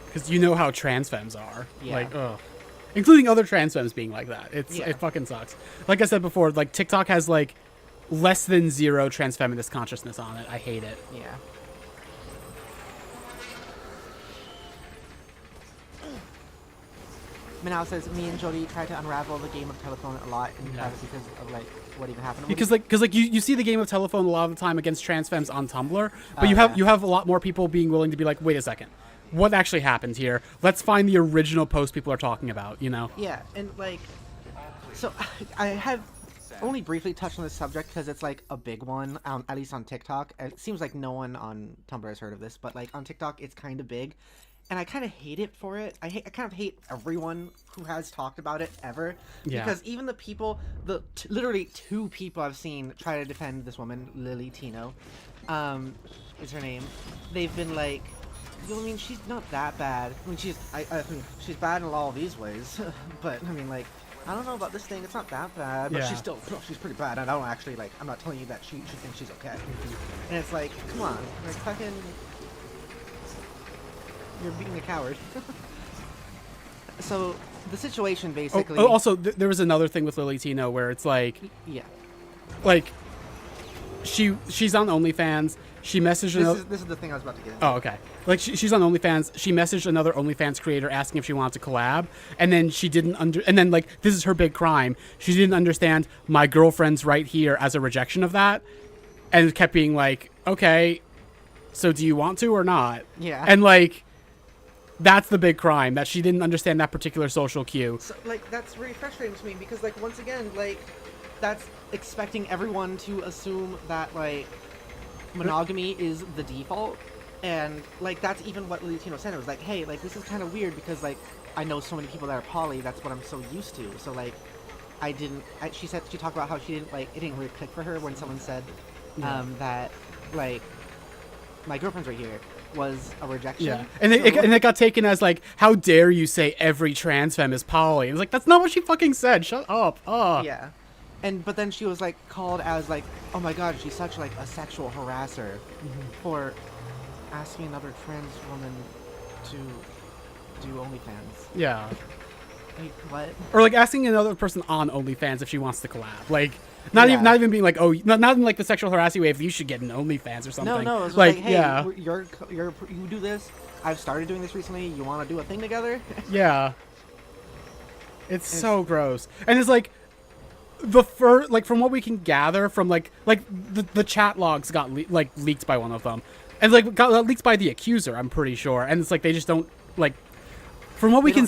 Because you know how trans femmes are. Yeah. Like, ugh. Including other trans femmes being like that. It fucking sucks. Like I said before, like, TikTok has, like, less than 0 trans feminist consciousness on it. I hate it. Yeah. Manal says, me and Jodi tried to unravel the game of telephone a lot, and that's because of, like, what even happened. Because you see the game of telephone a lot of the time against trans femmes on Tumblr, but you have a lot more people being willing to be like, wait a second, what actually happened here? Let's find the original post people are talking about, you know? Yeah, and, like, so I have only briefly touched on this subject because it's, like, a big one, at least on TikTok. It seems like no one on Tumblr has heard of this, but, like, on TikTok, it's kind of big. And I kind of hate it for it. I kind of hate everyone who has talked about it ever. Yeah. Because even the people, literally 2 people I've seen try to defend this woman, Lily Tino, is her name. They've been like, I mean, she's not that bad. I mean, she's she's bad in all these ways. But, I mean, like, I don't know about this thing. It's not that bad. But she's pretty bad. And I don't actually, like, I'm not telling you that she thinks she's okay. And it's like, come on. Like, fucking... You're being a coward. So, the situation basically... Oh, also, there was another thing with Lily Tino where it's like... Yeah. Like, she's on OnlyFans. She messaged... This is the thing I was about to get into. Oh, okay. Like, she's on OnlyFans. She messaged another OnlyFans creator asking if she wanted to collab. And then she didn't And then, like, this is her big crime. She didn't understand my girlfriend's right here as a rejection of that. And kept being like, okay, so do you want to or not? Yeah. And, like... That's the big crime, that she didn't understand that particular social cue. So, like, that's really frustrating to me because, like, once again, like, that's expecting everyone to assume that, like, monogamy is the default. And, like, that's even what Lily Tino said. It was like, hey, like, this is kind of weird because, like, I know so many people that are poly. That's what I'm so used to. So, like, she talked about how she didn't, like, it didn't really click for her when someone said that, like, my girlfriend's right here was a rejection. Yeah, and it got taken as like, how dare you say every trans femme is poly? It's like, that's not what she fucking said. Shut up. Yeah, but then she was like called as like, oh my god, she's such like a sexual harasser for asking another trans woman to do OnlyFans. Yeah. Like what? Or like asking another person on OnlyFans if she wants to collab. Like. Not even being like, oh, not in like the sexual harassing way. If you should get an OnlyFans or something. No, it was like hey, yeah, you do this. I've started doing this recently. You want to do a thing together? Yeah. It's so gross, and it's like like from what we can gather from like the chat logs got leaked by one of them, and like got leaked by the accuser. I'm pretty sure, and it's like they just don't like. From what we can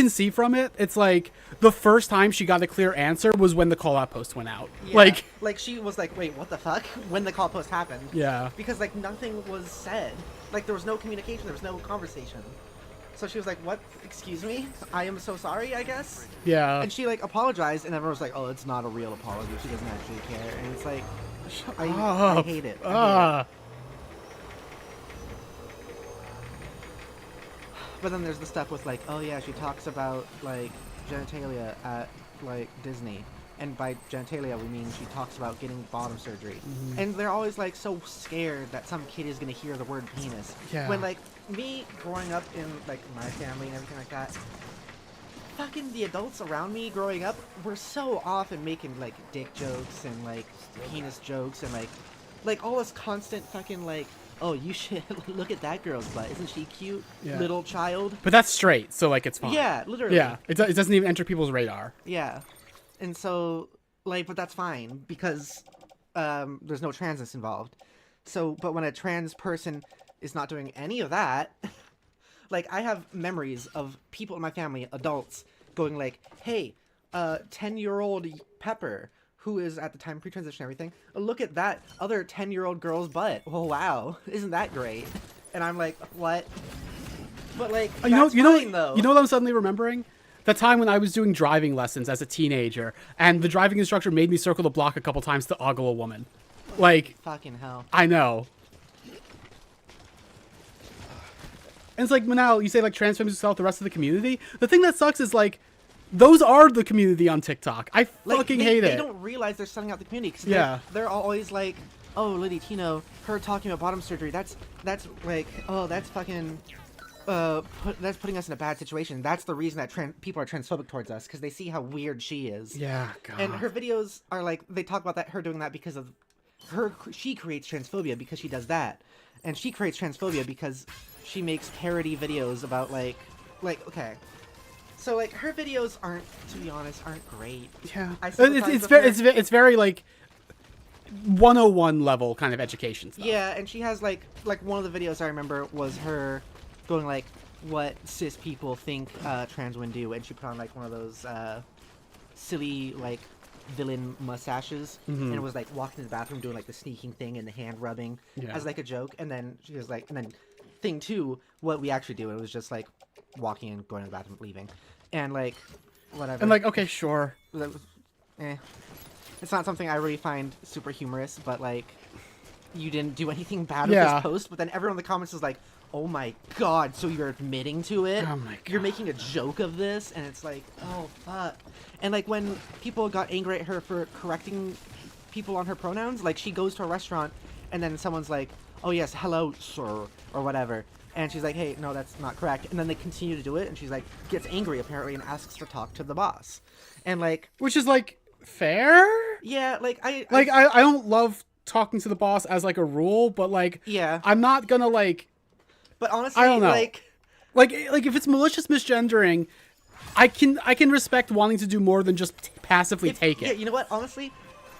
see from it, it's like the first time she got a clear answer was when the call out post went out. Yeah. Like she was like, wait, what the fuck? When the call post happened. Yeah. Because like nothing was said. Like there was no communication, there was no conversation. So she was like, what? Excuse me? I am so sorry, I guess? Yeah. And she like apologized and everyone was like, oh, it's not a real apology. She doesn't actually care. And it's like, I hate it. But then there's the stuff with like, oh yeah, she talks about like genitalia at like Disney, and by genitalia we mean she talks about getting bottom surgery. And they're always like so scared that some kid is gonna hear the word penis. Yeah. When like me growing up in like my family and everything like that, fucking the adults around me growing up were so often making like dick jokes and like penis jokes and like all this constant fucking like, oh, you should look at that girl's butt. Isn't she cute? Yeah. Little child. But that's straight, so like it's fine. Yeah, literally. Yeah, it doesn't even enter people's radar. Yeah. And so, like, but that's fine because there's no transness involved. So, but when a trans person is not doing any of that, like, I have memories of people in my family, adults, going like, hey, 10-year-old Pepper, who is at the time pre-transition and everything, look at that other 10-year-old girl's butt. Oh, wow. Isn't that great? And I'm like, what? But like, that's fine, though. You know what I'm suddenly remembering? The time when I was doing driving lessons as a teenager, and the driving instructor made me circle the block a couple times to ogle a woman. Like, fucking hell. I know. And it's like, Manal, you say like trans femmes sell out the rest of the community. The thing that sucks is like, those are the community on TikTok. I fucking hate it. They don't realize they're selling out the community. Cause yeah. They're always like, oh, Liddy Tino, her talking about bottom surgery. That's like, oh, that's fucking, that's putting us in a bad situation. That's the reason that people are transphobic towards us, because they see how weird she is. Yeah, God. And her videos are like, they talk about her doing that because of she creates transphobia because she does that. And she creates transphobia because she makes parody videos about like, okay. So like her videos aren't, to be honest, aren't great. Yeah, it's very like 101 level kind of education stuff. Yeah, and she has like one of the videos I remember was her going like, what cis people think trans women do, and she put on like one of those silly like villain mustaches, and it was like walking to the bathroom doing like the sneaking thing and the hand rubbing as like a joke, and then she was like, and then thing two, what we actually do, it was just like walking and going to the bathroom, leaving. And like, whatever. And like, okay, sure. It's not something I really find super humorous, but like, you didn't do anything bad with this post. But then everyone in the comments is like, oh my god, so you're admitting to it? Oh my god. You're making a joke of this? And it's like, oh fuck. And like when people got angry at her for correcting people on her pronouns, like she goes to a restaurant and then someone's like, oh yes, hello, sir, or whatever. And she's like, hey, no, that's not correct. And then they continue to do it, and she's like, gets angry apparently and asks to talk to the boss. And like, which is like fair? Yeah, like I don't love talking to the boss as like a rule, but like, yeah, I'm not gonna like. But honestly, I don't know. like if it's malicious misgendering, I can respect wanting to do more than just passively take it. Yeah, you know what? Honestly,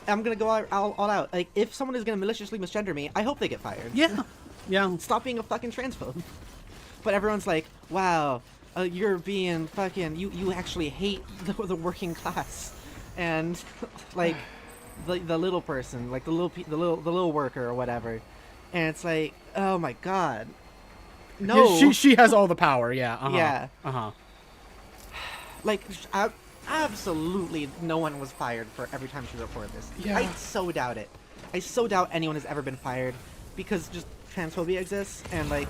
I'm gonna go all out. Like, if someone is gonna maliciously misgender me, I hope they get fired. Yeah. Yeah. Stop being a fucking transphobe. But everyone's like, wow, you're being fucking, you actually hate the working class. And like the little person, like the little worker or whatever. And it's like, oh my god. No. Yeah, she has all the power, yeah. Uh-huh. Yeah. Uh-huh. Like, absolutely no one was fired for every time she reported this. Yeah. I so doubt it. I so doubt anyone has ever been fired because just transphobia exists and like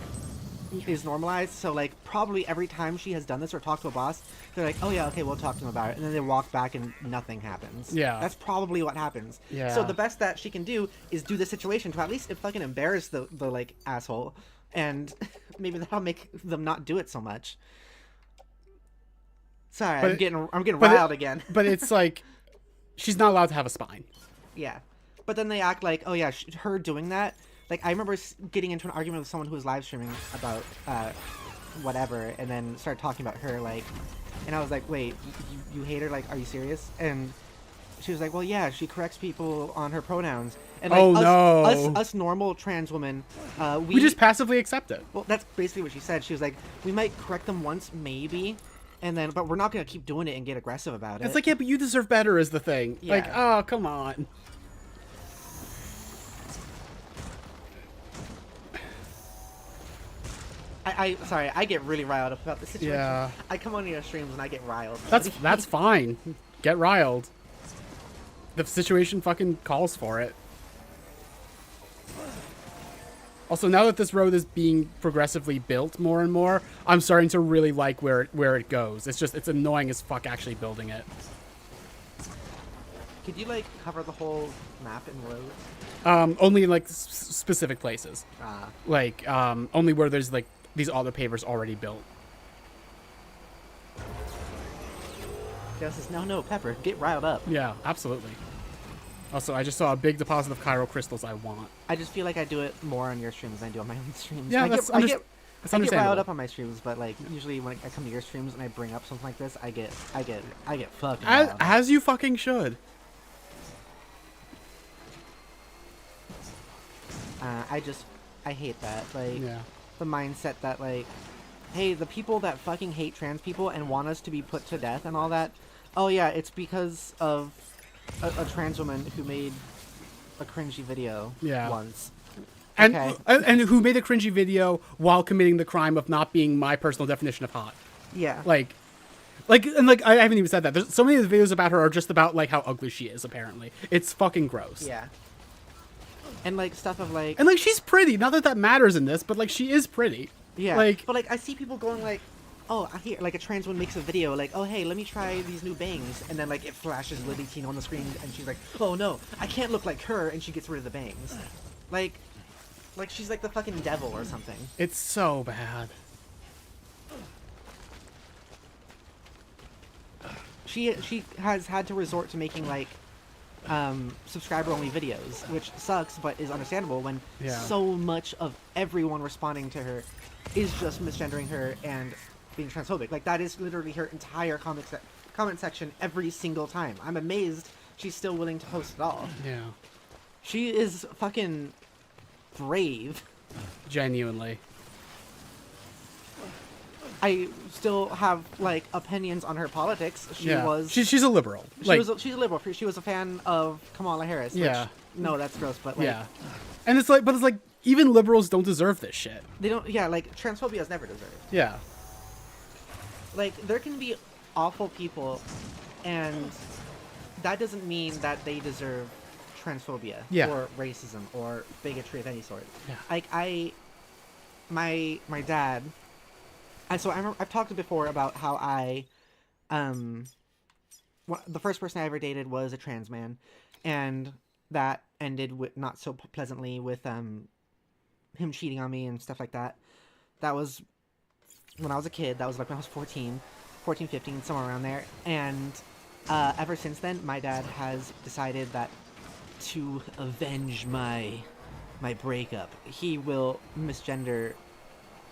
is normalized. So like probably every time she has done this or talked to a boss, they're like, oh yeah, okay, we'll talk to them about it, and then they walk back and nothing happens. Yeah, that's probably what happens. Yeah. So the best that she can do is do the situation to at least fucking embarrass the like asshole, and maybe that'll make them not do it so much. Sorry, I'm getting riled again. But it's like she's not allowed to have a spine. Yeah, but then they act like, oh yeah, her doing that. Like, I remember getting into an argument with someone who was live streaming about whatever, and then started talking about her, like, and I was like, wait, you hate her? Like, are you serious? And she was like, well, yeah, she corrects people on her pronouns. And like, us normal trans women, we just passively accept it. Well, that's basically what she said. She was like, we might correct them once, maybe, and then, but we're not going to keep doing it and get aggressive about it. It's like, yeah, but you deserve better is the thing. Yeah. Like, oh, come on. Sorry, I get really riled about the situation. Yeah. I come on your streams and I get riled. That's fine. Get riled. The situation fucking calls for it. Also, now that this road is being progressively built more and more, I'm starting to really like where it goes. It's annoying as fuck actually building it. Could you like cover the whole map in roads? Only in like specific places. Ah. Like only where there's like these auto pavers already built. Dale says, no, Pepper, get riled up. Yeah, absolutely. Also, I just saw a big deposit of chiral crystals I want. I just feel like I do it more on your streams than I do on my own streams. Yeah, I that's get understandable. riled up on my streams, but like usually when I come to your streams and I bring up something like this, I get fucking riled up. As you fucking should. I hate that. Like, yeah. The mindset that, like, hey, the people that fucking hate trans people and want us to be put to death and all that, oh yeah, it's because of a trans woman who made a cringy video once. And, okay. and who made a cringy video while committing the crime of not being my personal definition of hot. Yeah. I haven't even said that. There's so many of the videos about her are just about, like, how ugly she is, apparently. It's fucking gross. Yeah. And, like, stuff of, like... And, like, she's pretty. Not that that matters in this, but, like, she is pretty. Yeah. Like... But, like, I see people going, like, oh, I hear, like, a trans one makes a video, like, oh, hey, let me try these new bangs. And then, like, it flashes Lily Teen on the screen, and she's like, oh, no, I can't look like her, and she gets rid of the bangs. Like, she's, like, the fucking devil or something. It's so bad. She has had to resort to making, like, subscriber-only videos, which sucks, but is understandable when so much of everyone responding to her is just misgendering her and being transphobic. Like, that is literally her entire comment section every single time. I'm amazed she's still willing to post it all. Yeah. She is fucking brave. Genuinely. I still have, like, opinions on her politics. She's a liberal. She's a liberal. She was a fan of Kamala Harris. Yeah. Which, no, that's gross, but, like... Yeah. And it's like, even liberals don't deserve this shit. They don't, yeah, like, transphobia is never deserved. Yeah. Like, there can be awful people, and that doesn't mean that they deserve transphobia. Or racism, or bigotry of any sort. Yeah. Like, my dad... So I've talked before about how the first person I ever dated was a trans man, and that ended not so pleasantly with him cheating on me and stuff like that. That was when I was a kid. That was like when I was 14, 15, somewhere around there. And ever since then, my dad has decided that to avenge my breakup, he will misgender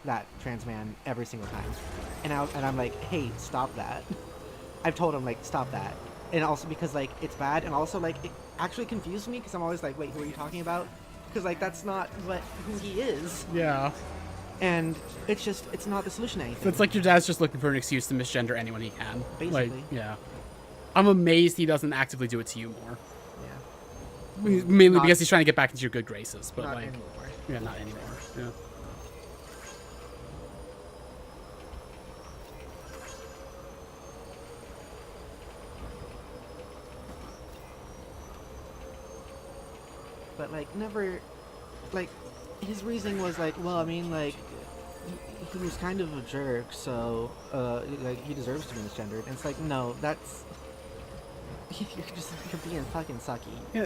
that trans man every single time, and I'm like, hey, stop that. I've told him, like, stop that. And also because, like, it's bad, and also, like, it actually confused me because I'm always like, wait, who are you talking about? Because, like, that's not who he is. Yeah. And it's not the solution to anything. It's like your dad's just looking for an excuse to misgender anyone he can. Basically. Like, yeah. I'm amazed he doesn't actively do it to you more. Yeah. Mainly because he's trying to get back into your good graces, but not like, anymore. Yeah, not anymore. Yeah. But, like, never, like, his reasoning was, like, well, I mean, like, he was kind of a jerk, so, like, he deserves to be misgendered. And it's like, no, that's, you're being fucking sucky. Yeah.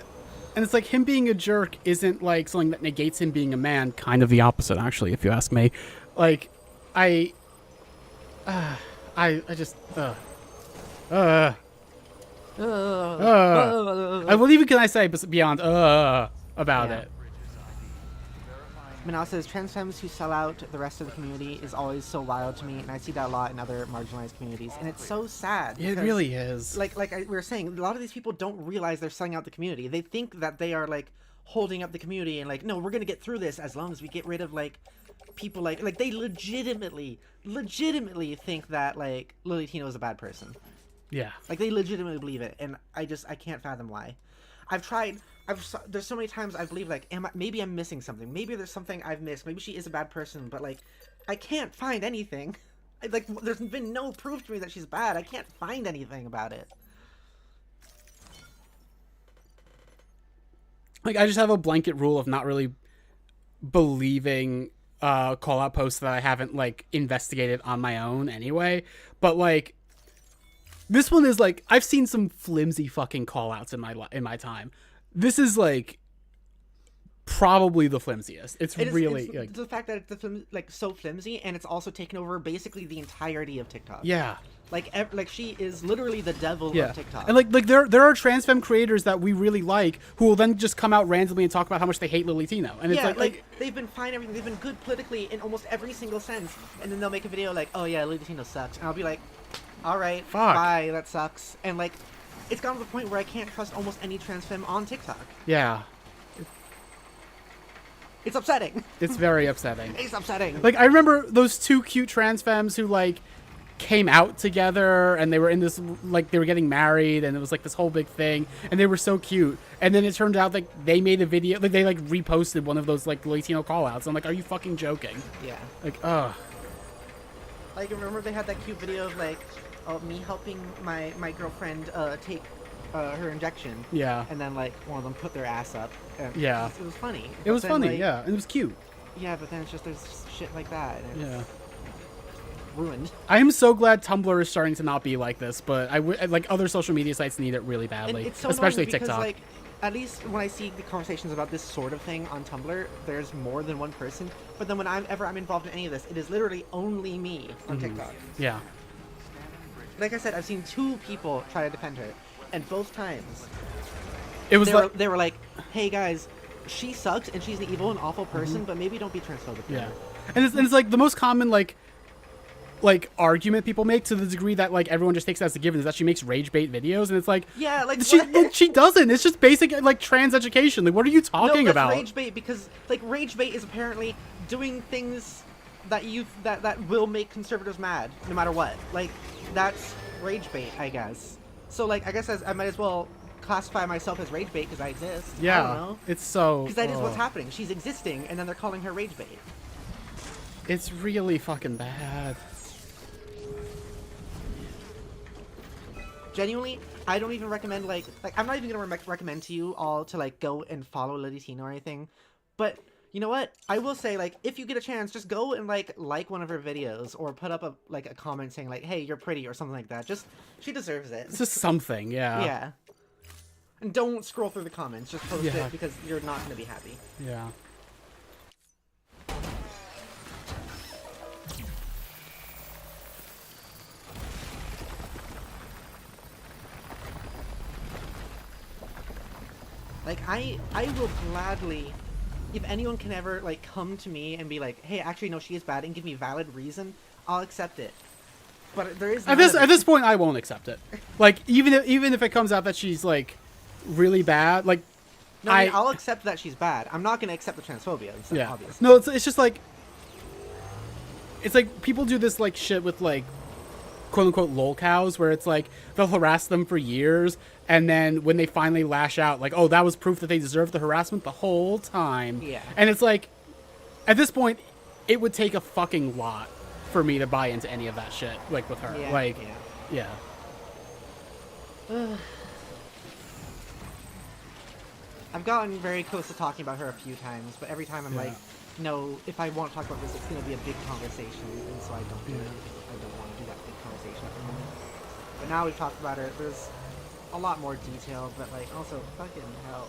And it's like, him being a jerk isn't, like, something that negates him being a man. Kind of the opposite, actually, if you ask me. Like, I what even can I say beyond about it? Manal says, trans femmes who sell out the rest of the community is always so wild to me, and I see that a lot in other marginalized communities, and it's so sad. It really is. Like we were saying, a lot of these people don't realize they're selling out the community. They think that they are, like, holding up the community, and, like, no, we're gonna get through this as long as we get rid of, like, people like they legitimately think that, like, Lily Tina was a bad person. Yeah. Like, they legitimately believe it, and I can't fathom why. There's so many times I believe, like, maybe I'm missing something. Maybe there's something I've missed. Maybe she is a bad person, but, like, I can't find anything. Like, there's been no proof to me that she's bad. I can't find anything about it. Like, I just have a blanket rule of not really believing call out posts that I haven't like investigated on my own anyway. But like this one is like I've seen some flimsy fucking call outs in my time. This is probably the flimsiest. It's really like the fact that it's so flimsy, and it's also taken over basically the entirety of TikTok. Yeah. Like she is literally the devil of TikTok. And like there are trans femme creators that we really like who will then just come out randomly and talk about how much they hate Lily Tino. And it's like they've been fine, everything. They've been good politically in almost every single sense. And then they'll make a video like, oh yeah, Lily Tino sucks. And I'll be like, all right, fuck. Bye, that sucks. And like, it's gotten to the point where I can't trust almost any trans femme on TikTok. Yeah. It's upsetting. It's very upsetting. It's upsetting. Like I remember those two cute trans femmes who like came out together and they were in this like they were getting married and it was like this whole big thing and they were so cute, and then it turned out like they made a video, like they like reposted one of those like Latino call outs. I'm like, are you fucking joking? Yeah. Like ugh. Like remember they had that cute video of like me helping my girlfriend take her injection. Yeah. And then like one of them put their ass up. And yeah. It was funny. It was funny, like, yeah. And it was cute. Yeah, but then it's just there's shit like that. And it's ruined. I am so glad Tumblr is starting to not be like this, but like other social media sites need it really badly, and it's so especially because, TikTok. Like, at least when I see the conversations about this sort of thing on Tumblr, there's more than one person. But then when I'm involved in any of this, it is literally only me on TikTok. Yeah. Like I said, I've seen 2 people try to defend her, and both times it was they were like, "Hey guys, she sucks and she's an evil and awful person, but maybe don't be transphobic." Yeah, and it's like the most common like argument people make, to the degree that like everyone just takes it as a given, is that she makes rage bait videos, and it's like, yeah, like she doesn't. It's just basic like trans education. Like, what are you talking about? Rage bait, because like rage bait is apparently doing things that that will make conservatives mad no matter what. Like that's rage bait, I guess. So like I guess I might as well classify myself as rage bait because I exist. Yeah, I don't know. it's so because that is what's happening. She's existing, and then they're calling her rage bait. It's really fucking bad. Genuinely, I don't even recommend like I'm not even gonna recommend to you all to like go and follow Lily Tino or anything, but you know what? I will say, like, if you get a chance, just go and like one of her videos or put up a comment saying like, "Hey, you're pretty" or something like that. Just she deserves it. It's just something, yeah. Yeah. And don't scroll through the comments. Just post it because you're not gonna be happy. Yeah. Like I will gladly, if anyone can ever like come to me and be like, "Hey, actually no, she is bad," and give me valid reason, I'll accept it. But there is at this point, I won't accept it. Like even if it comes out that she's like really bad, like no, I'll accept that she's bad. I'm not gonna accept the transphobia. Yeah. Obviously. No, it's just like people do this like shit with like quote unquote lol cows, where it's like they'll harass them for years, and then when they finally lash out, like, oh, that was proof that they deserved the harassment the whole time. Yeah. And it's like, at this point, it would take a fucking lot for me to buy into any of that shit, like with her. Yeah, like, yeah. I've gotten very close to talking about her a few times, but every time I'm like, no, if I want to talk about this, it's going to be a big conversation, and so I don't do it. I don't want to do that big conversation at the moment. But now we've talked about it, there's a lot more detail, but like also fucking hell.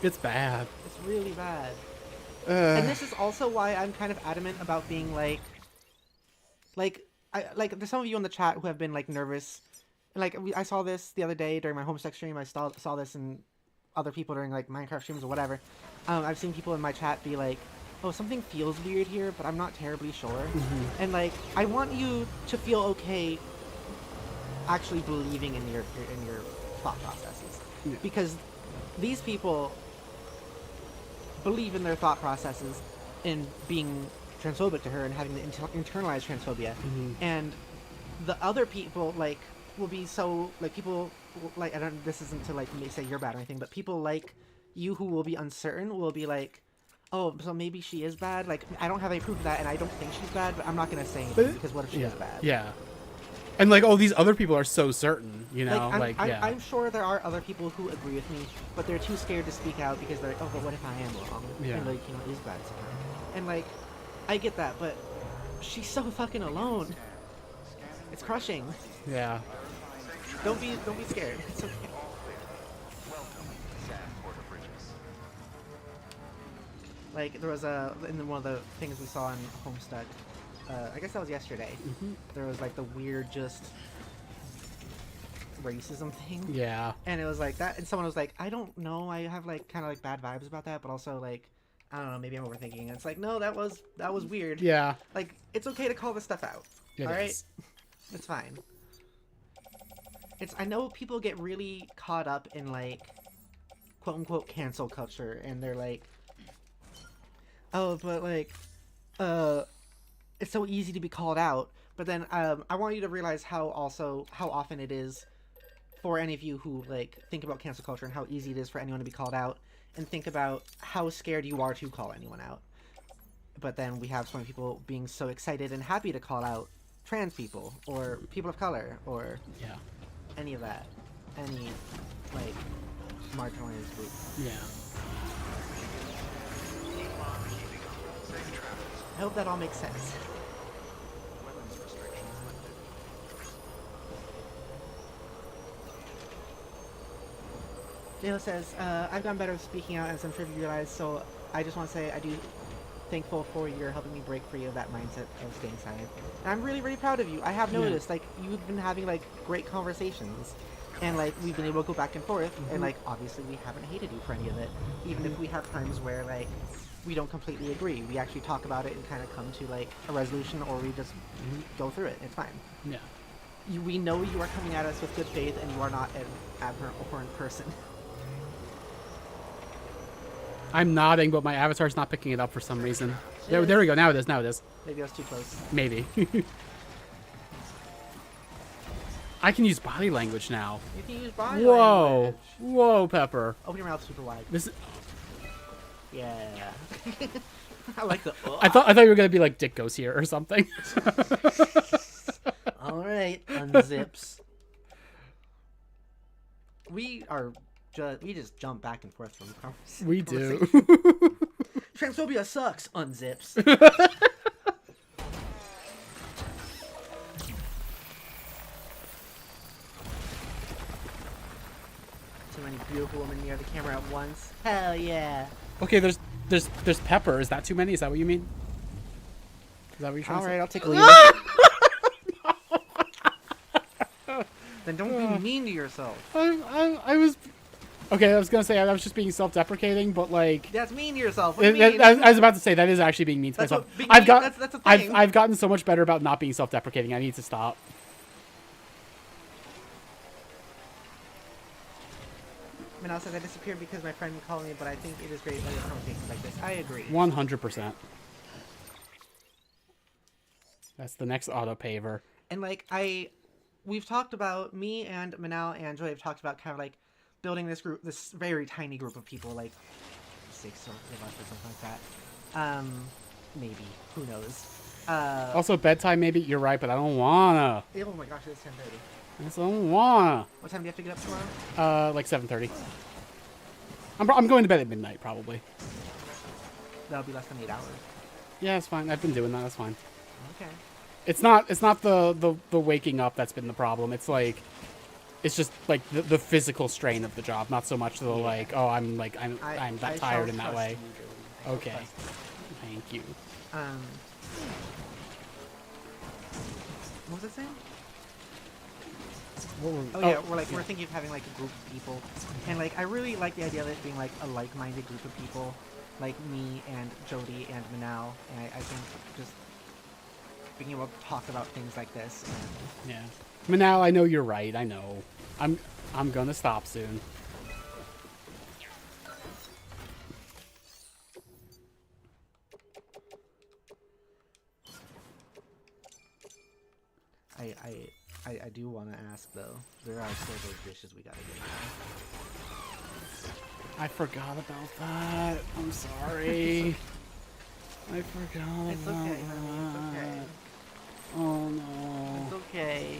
It's bad. It's really bad. And this is also why I'm kind of adamant about being like there's some of you in the chat who have been like nervous. Like I saw this the other day during my Homestuck stream. I saw this in other people during like Minecraft streams or whatever. I've seen people in my chat be like, "Oh, something feels weird here, but I'm not terribly sure." And like, I want you to feel okay actually believing in your thought processes, because these people believe in their thought processes in being transphobic to her and having the internalized transphobia, and the other people like will be so like people like, I don't, this isn't to like say you're bad or anything, but people like you who will be uncertain will be like, oh, so maybe she is bad. Like, I don't have any proof of that, and I don't think she's bad, but I'm not gonna say anything because what if she is bad? Yeah. And like, oh, these other people are so certain, you know, I'm sure there are other people who agree with me, but they're too scared to speak out because they're like, oh, but what if I am wrong? Yeah. And like, you know, is bad somehow. And like, I get that, but she's so fucking alone. It's crushing. Yeah. Don't be scared. It's okay. Like there was in one of the things we saw in Homestuck, I guess that was yesterday. There was like the weird just racism thing. Yeah. And it was like that, and someone was like, I don't know, I have like kind of like bad vibes about that, but also like, I don't know, maybe I'm overthinking. And it's like, no, that was weird. Yeah. Like it's okay to call this stuff out. It all right, is. it's fine. I know people get really caught up in like quote unquote cancel culture, and they're like, oh, but like, it's so easy to be called out. But then I want you to realize how often it is for any of you who like think about cancel culture and how easy it is for anyone to be called out, and think about how scared you are to call anyone out. But then we have so many people being so excited and happy to call out trans people or people of color or any of that, any like marginalized group. Yeah. I hope that all makes sense. Jayla says, I've gotten better at speaking out, as I'm sure you realize, so I just want to say I do thankful for your helping me break free of that mindset of staying silent. And I'm really, really proud of you. I have noticed, like, you've been having, like, great conversations. And, like, we've been able to go back and forth, and, like, obviously we haven't hated you for any of it. Even if we have times where, like, we don't completely agree. We actually talk about it and kind of come to, like, a resolution, or we just go through it. It's fine. Yeah. We know you are coming at us with good faith, and you are not an abhorrent person. I'm nodding, but my avatar's not picking it up for some reason. There we go. Now it is. Now it is. Maybe I was too close. Maybe. I can use body language now. You can use body language. Whoa, Pepper. Open your mouth super wide. This is... Yeah. I like the... I thought you were going to be like, Dick goes here or something. All right, unzips. We just jump back and forth from the conversation. We do. Transphobia sucks, unzips. Too many beautiful women near the camera at once. Hell yeah. Okay, there's Pepper. Is that too many? Is that what you mean? Is that what you're trying to say? All right, I'll take a lead. Then don't be mean to yourself. I was... Okay, I was going to say I was just being self-deprecating, but like... That's mean to yourself. I was about to say that is actually being mean to myself. That's a thing. I've gotten so much better about not being self-deprecating. I need to stop. Manal says I disappeared because my friend called me, but I think it is great that it's conversations like this. I agree. 100%. That's the next auto-paver. And like we've talked about, me and Manal and Joy have talked about kind of like building this group, this very tiny group of people, like 6 of us or something like that. Maybe. Who knows? Also, bedtime maybe. You're right, but I don't wanna. Oh my gosh, it's 10:30. I just don't wanna. What time do you have to get up tomorrow? Like 7:30. I'm going to bed at midnight, probably. That'll be less than 8 hours. Yeah, it's fine. I've been doing that. That's fine. Okay. It's not the waking up that's been the problem. It's like, it's just like the physical strain of the job, not so much the like, oh, I'm that tired in that way. Okay. Thank you. What was it saying? Oh yeah, we're thinking of having like a group of people, and like I really like the idea of it being like a like-minded group of people, like me and Jodi and Manal, and I think just being able to talk about things like this. And... Yeah, Manal, I know you're right. I know. I'm gonna stop soon. I do want to ask though. There are still those dishes we gotta get now. I forgot about that. I'm sorry. I forgot It's about okay, that. honey. It's okay. Oh no. It's okay.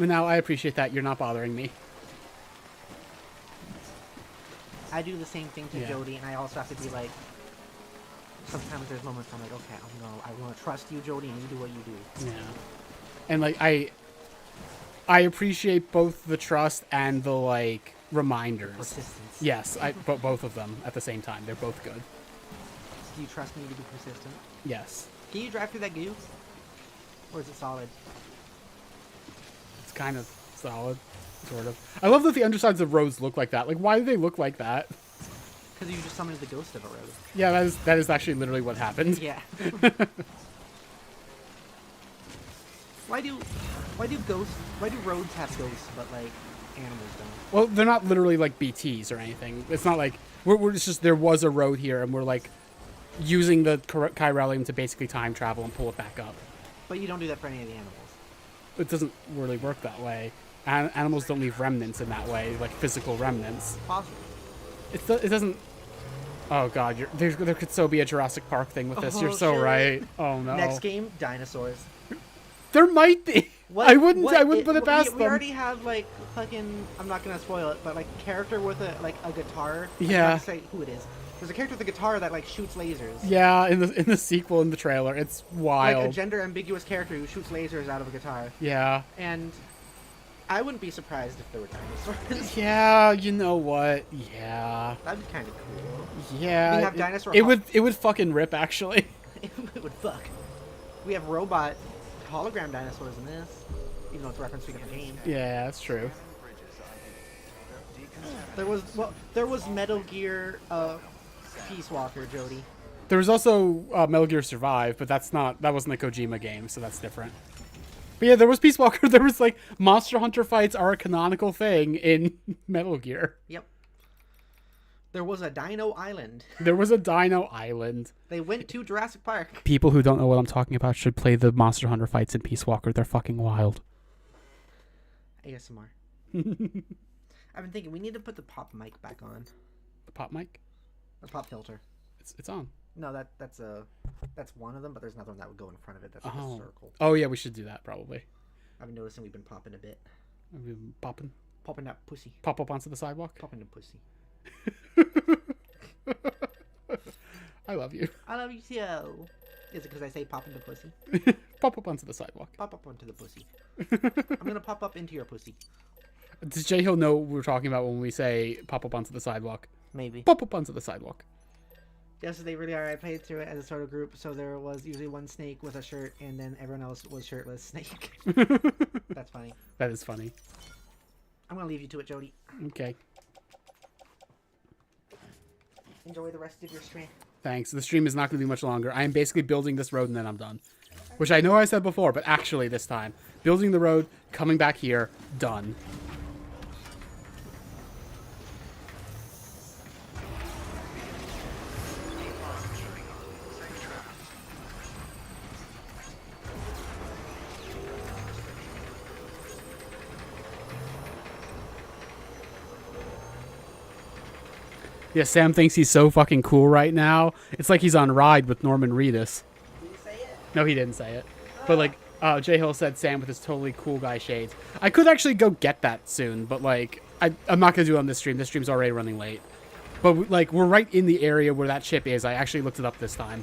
Now I appreciate that you're not bothering me. I do the same thing to Yeah. Jodi, and I also have to be like, sometimes there's moments I'm like, okay, I want to trust you, Jodi, and you do what you do. Yeah. And like I appreciate both the trust and the like reminders. Persistence. Yes, but both of them at the same time. They're both good. Do you trust me to be persistent? Yes. Can you drive through that goo? Or is it solid? It's kind of solid, sort of. I love that the undersides of roads look like that. Like, why do they look like that? Because you just summoned the ghost of a road. Yeah, that is actually literally what happened. Yeah. Why do roads have ghosts, but like animals don't? Well, they're not literally like BTs or anything. It's not like we're it's just there was a road here and we're like using the chiralium to basically time travel and pull it back up. But you don't do that for any of the animals. It doesn't really work that way. Animals don't leave remnants in that way, like physical remnants. Possible. It doesn't. Oh god, there could so be a Jurassic Park thing with this. You're so shit. right. Oh no. Next game, dinosaurs. There might be. I wouldn't put it past we them. already have like fucking. I'm not gonna spoil it, but like a character with a guitar. Yeah. I'm not gonna say who it is. There's a character with a guitar that like shoots lasers. Yeah, in the sequel in the trailer, it's wild. Like a gender ambiguous character who shoots lasers out of a guitar. Yeah. And I wouldn't be surprised if there were dinosaurs. Yeah, you know what? Yeah. That'd be kind of cool. Yeah. We have dinosaur. It would fucking rip actually. It would fuck. We have robot hologram dinosaurs in this, even though it's referenced to a different game. Yeah, that's true. There was Metal Gear Peace Walker, Jodi. There was also Metal Gear Survive, but that wasn't a Kojima game, so that's different. But yeah, there was Peace Walker. There was like Monster Hunter fights are a canonical thing in Metal Gear. Yep. There was a Dino Island. There was a Dino Island. They went to Jurassic Park. People who don't know what I'm talking about should play the Monster Hunter fights in Peace Walker. They're fucking wild. ASMR. I've been thinking we need to put the pop mic back on. The pop mic? The pop filter. It's on. No, that's one of them, but there's another one that would go in front of it. That's like a circle. Oh yeah, we should do that probably. I've been noticing we've been popping a bit. We've been popping. Popping that pussy. Pop up onto the sidewalk. Popping the pussy. I love you. I love you too. Is it because I say popping the pussy? Pop up onto the sidewalk. Pop up onto the pussy. I'm gonna pop up into your pussy. Does J-Hill know what we're talking about when we say pop up onto the sidewalk? Maybe. Pop up onto the sidewalk. Yes, they really are. I played through it as a sort of group, so there was usually one snake with a shirt, and then everyone else was shirtless snake. That's funny. That is funny. I'm gonna leave you to it, Jodi. Okay. Enjoy the rest of your stream. Thanks. The stream is not going to be much longer. I am basically building this road and then I'm done. Which I know I said before, but actually this time. Building the road, coming back here, done. Yeah, Sam thinks he's so fucking cool right now. It's like he's on Ride with Norman Reedus. Did you say it? No, he didn't say it. But like, J-Hill said Sam with his totally cool guy shades. I could actually go get that soon, but like, I'm not going to do it on this stream. This stream's already running late. But like, we're right in the area where that chip is. I actually looked it up this time.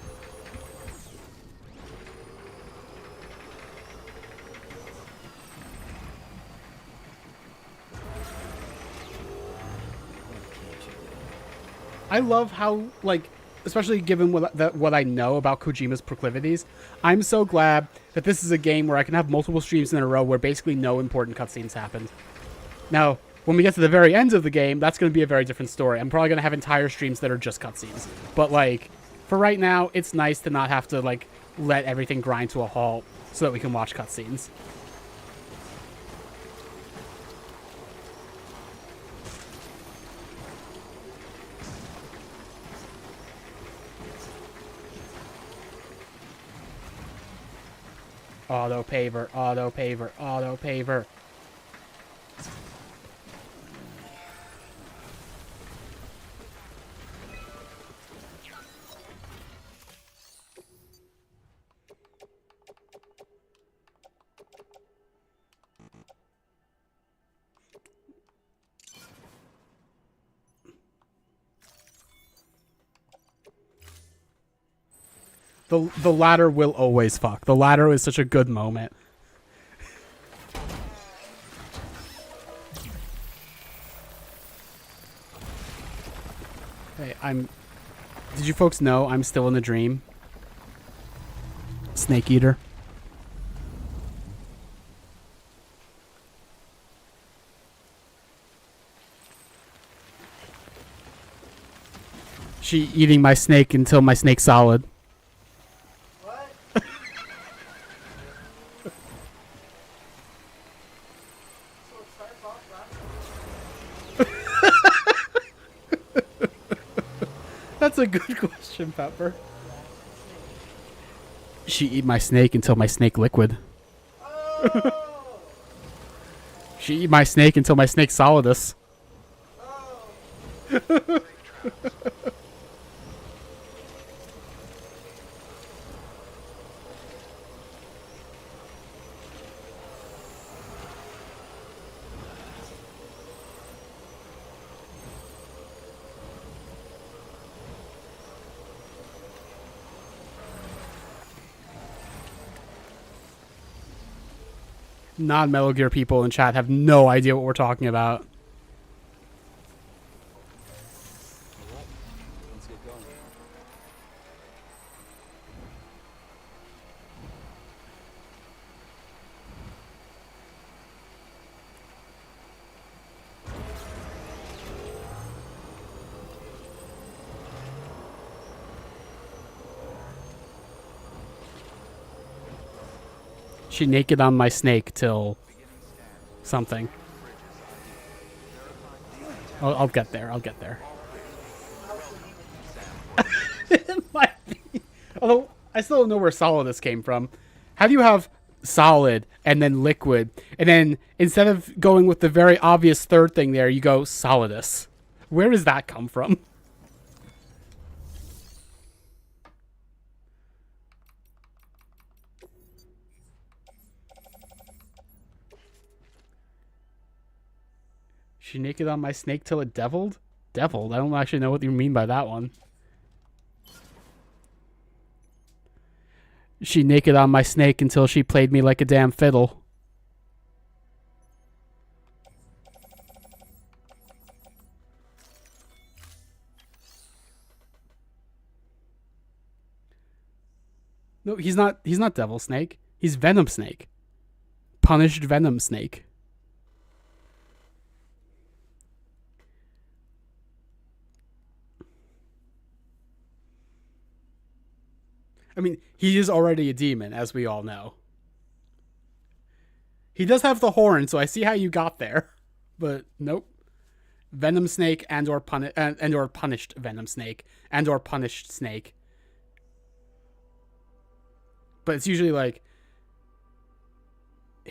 I love how, like, especially given what I know about Kojima's proclivities, I'm so glad that this is a game where I can have multiple streams in a row where basically no important cutscenes happened. Now, when we get to the very end of the game, that's going to be a very different story. I'm probably going to have entire streams that are just cutscenes. But, like, for right now, it's nice to not have to, like, let everything grind to a halt so that we can watch cutscenes. Auto paver, auto paver, auto paver. The ladder will always fuck. The ladder is such a good moment. Hey, did you folks know I'm still in the dream? Snake eater. She eating my snake until my snake's solid. What? So it starts off last. That's a good question, Pepper. She eat my snake until my snake liquid. Oh. She eat my snake until my snake solidus. Oh. Non-Metal Gear people in chat have no idea what we're talking about. Let's get going. She naked on my snake till something. I'll get there. I'll get there. It might be. Although I still don't know where solidus came from. How do you have solid and then liquid, and then instead of going with the very obvious third thing there, you go solidus? Where does that come from? She naked on my snake till it deviled? Deviled? I don't actually know what you mean by that one. She naked on my snake until she played me like a damn fiddle. No, he's not devil snake. He's venom snake. Punished venom snake. I mean, he is already a demon, as we all know. He does have the horn, so I see how you got there. But nope. Venom snake and or punished venom snake and or punished snake. But it's usually like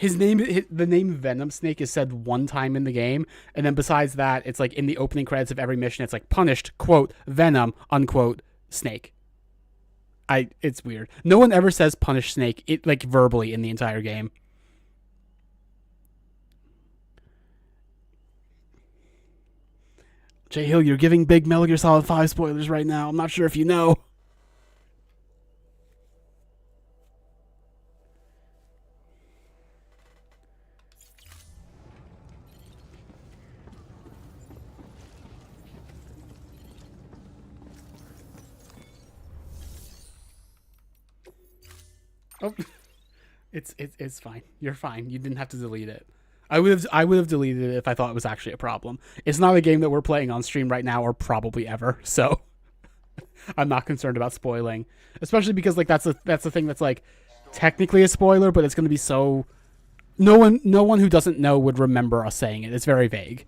the name Venom Snake is said one time in the game, and then besides that, it's like in the opening credits of every mission, it's like punished, quote, Venom, unquote, Snake. It's weird. No one ever says punish Snake, like verbally in the entire game. Jay Hill, you're giving big Metal Gear Solid 5 spoilers right now. I'm not sure if you know. Oh, it's fine. You're fine. You didn't have to delete it. I would have deleted it if I thought it was actually a problem. It's not a game that we're playing on stream right now or probably ever. So I'm not concerned about spoiling, especially because like that's the thing that's like technically a spoiler, but it's going to be so no one who doesn't know would remember us saying it. It's very vague.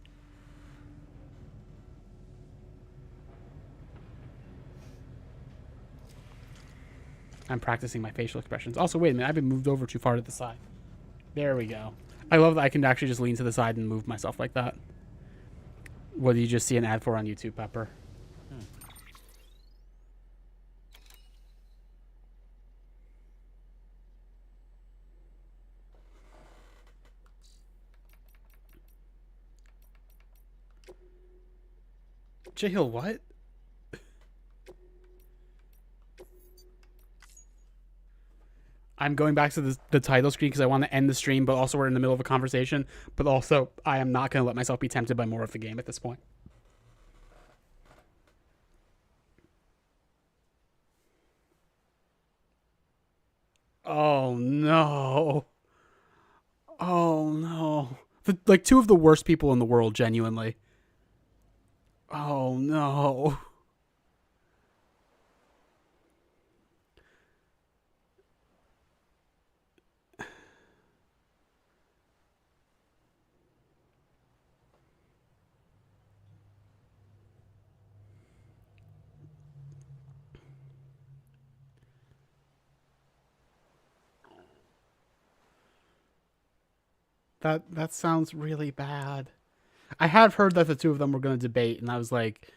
I'm practicing my facial expressions. Also, wait a minute. I've been moved over too far to the side. There we go. I love that I can actually just lean to the side and move myself like that. What did you just see an ad for on YouTube, Pepper? Jay Hill, what? I'm going back to the title screen because I want to end the stream, but also we're in the middle of a conversation. But also, I am not going to let myself be tempted by more of the game at this point. Oh, no. Oh, no. Like, two of the worst people in the world, genuinely. Oh, no. That sounds really bad. I have heard that the two of them were going to debate, and I was like,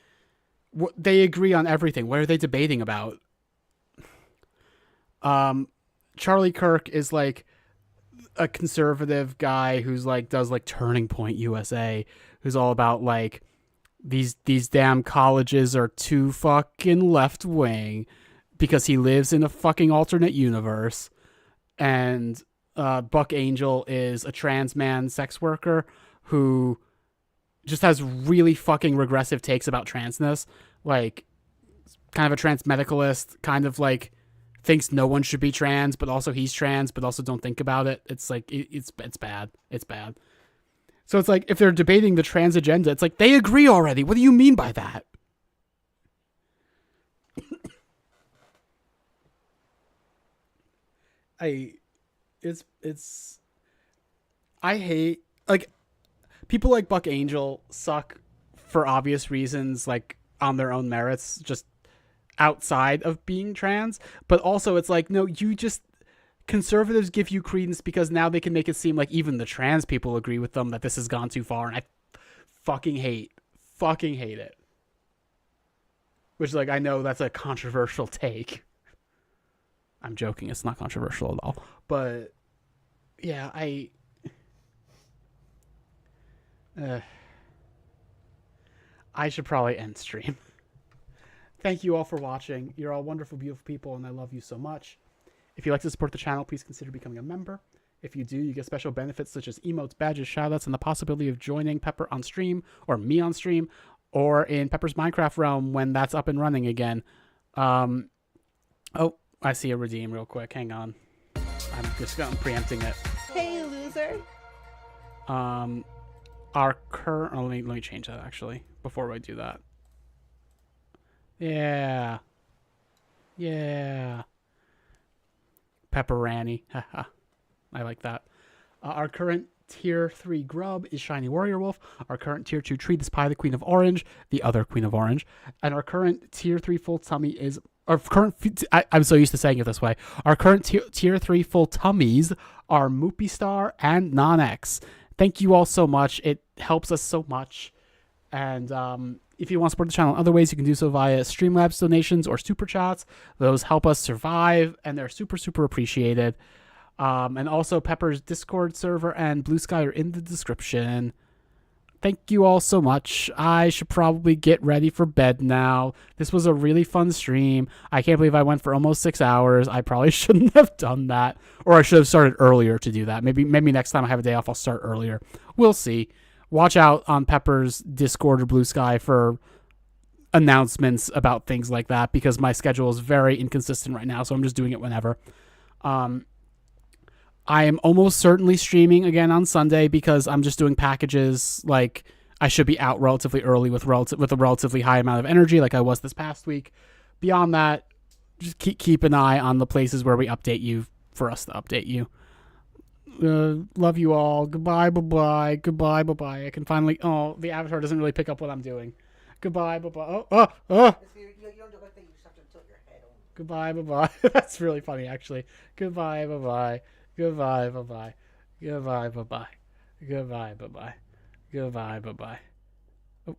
they agree on everything. What are they debating about? Charlie Kirk is like a conservative guy who's like does like Turning Point USA, who's all about like these damn colleges are too fucking left wing because he lives in a fucking alternate universe. And Buck Angel is a trans man sex worker who just has really fucking regressive takes about transness, like kind of a trans medicalist, kind of like thinks no one should be trans, but also he's trans, but also don't think about it. It's like it's bad. It's bad. So it's like if they're debating the trans agenda, it's like they agree already. What do you mean by that? I hate, like, people like Buck Angel suck for obvious reasons, like on their own merits, just outside of being trans. But also it's like, no, conservatives give you credence because now they can make it seem like even the trans people agree with them that this has gone too far. And I fucking hate it. Which, like, I know that's a controversial take. I'm joking. It's not controversial at all. But yeah, I should probably end stream. Thank you all for watching. You're all wonderful, beautiful people, and I love you so much. If you'd like to support the channel, please consider becoming a member. If you do, you get special benefits such as emotes, badges, shoutouts, and the possibility of joining Pepper on stream, or me on stream, or in Pepper's Minecraft realm when that's up and running again. Oh, I see a redeem real quick. Hang on. I'm preempting it. Hey, loser. Our current... Oh, let me change that, actually, before I do that. Yeah. Pepperani. Haha. I like that. Our current tier 3 grub is Shiny Warrior Wolf. Our current tier 2 treat is Pie the Queen of Orange, the other Queen of Orange. And our current tier 3 full tummy is... I'm so used to saying it this way. Our current tier 3 full tummies are Moopy Star and Non-X. Thank you all so much. It helps us so much. And if you want to support the channel in other ways, you can do so via Streamlabs donations or Super Chats. Those help us survive, and they're super, super appreciated. And also, Pepper's Discord server and Blue Sky are in the description. Thank you all so much. I should probably get ready for bed now. This was a really fun stream. I can't believe I went for almost 6 hours. I probably shouldn't have done that. Or I should have started earlier to do that. Maybe next time I have a day off, I'll start earlier. We'll see. Watch out on Pepper's Discord or Blue Sky for announcements about things like that, because my schedule is very inconsistent right now, so I'm just doing it whenever. I am almost certainly streaming again on Sunday because I'm just doing packages. Like, I should be out relatively early with a relatively high amount of energy like I was this past week. Beyond that, just keep an eye on the places where we update you for us to update you. Love you all. Goodbye, bye-bye. Goodbye, bye-bye. I can finally... Oh, the avatar doesn't really pick up what I'm doing. Goodbye, bye-bye. Oh! You don't do like that. You just have to tilt your head over. Goodbye, bye-bye. That's really funny, actually. Goodbye, bye-bye. Goodbye, bye-bye. Goodbye, bye-bye. Goodbye, bye-bye. Goodbye, bye-bye. Oh.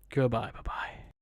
Goodbye, bye-bye.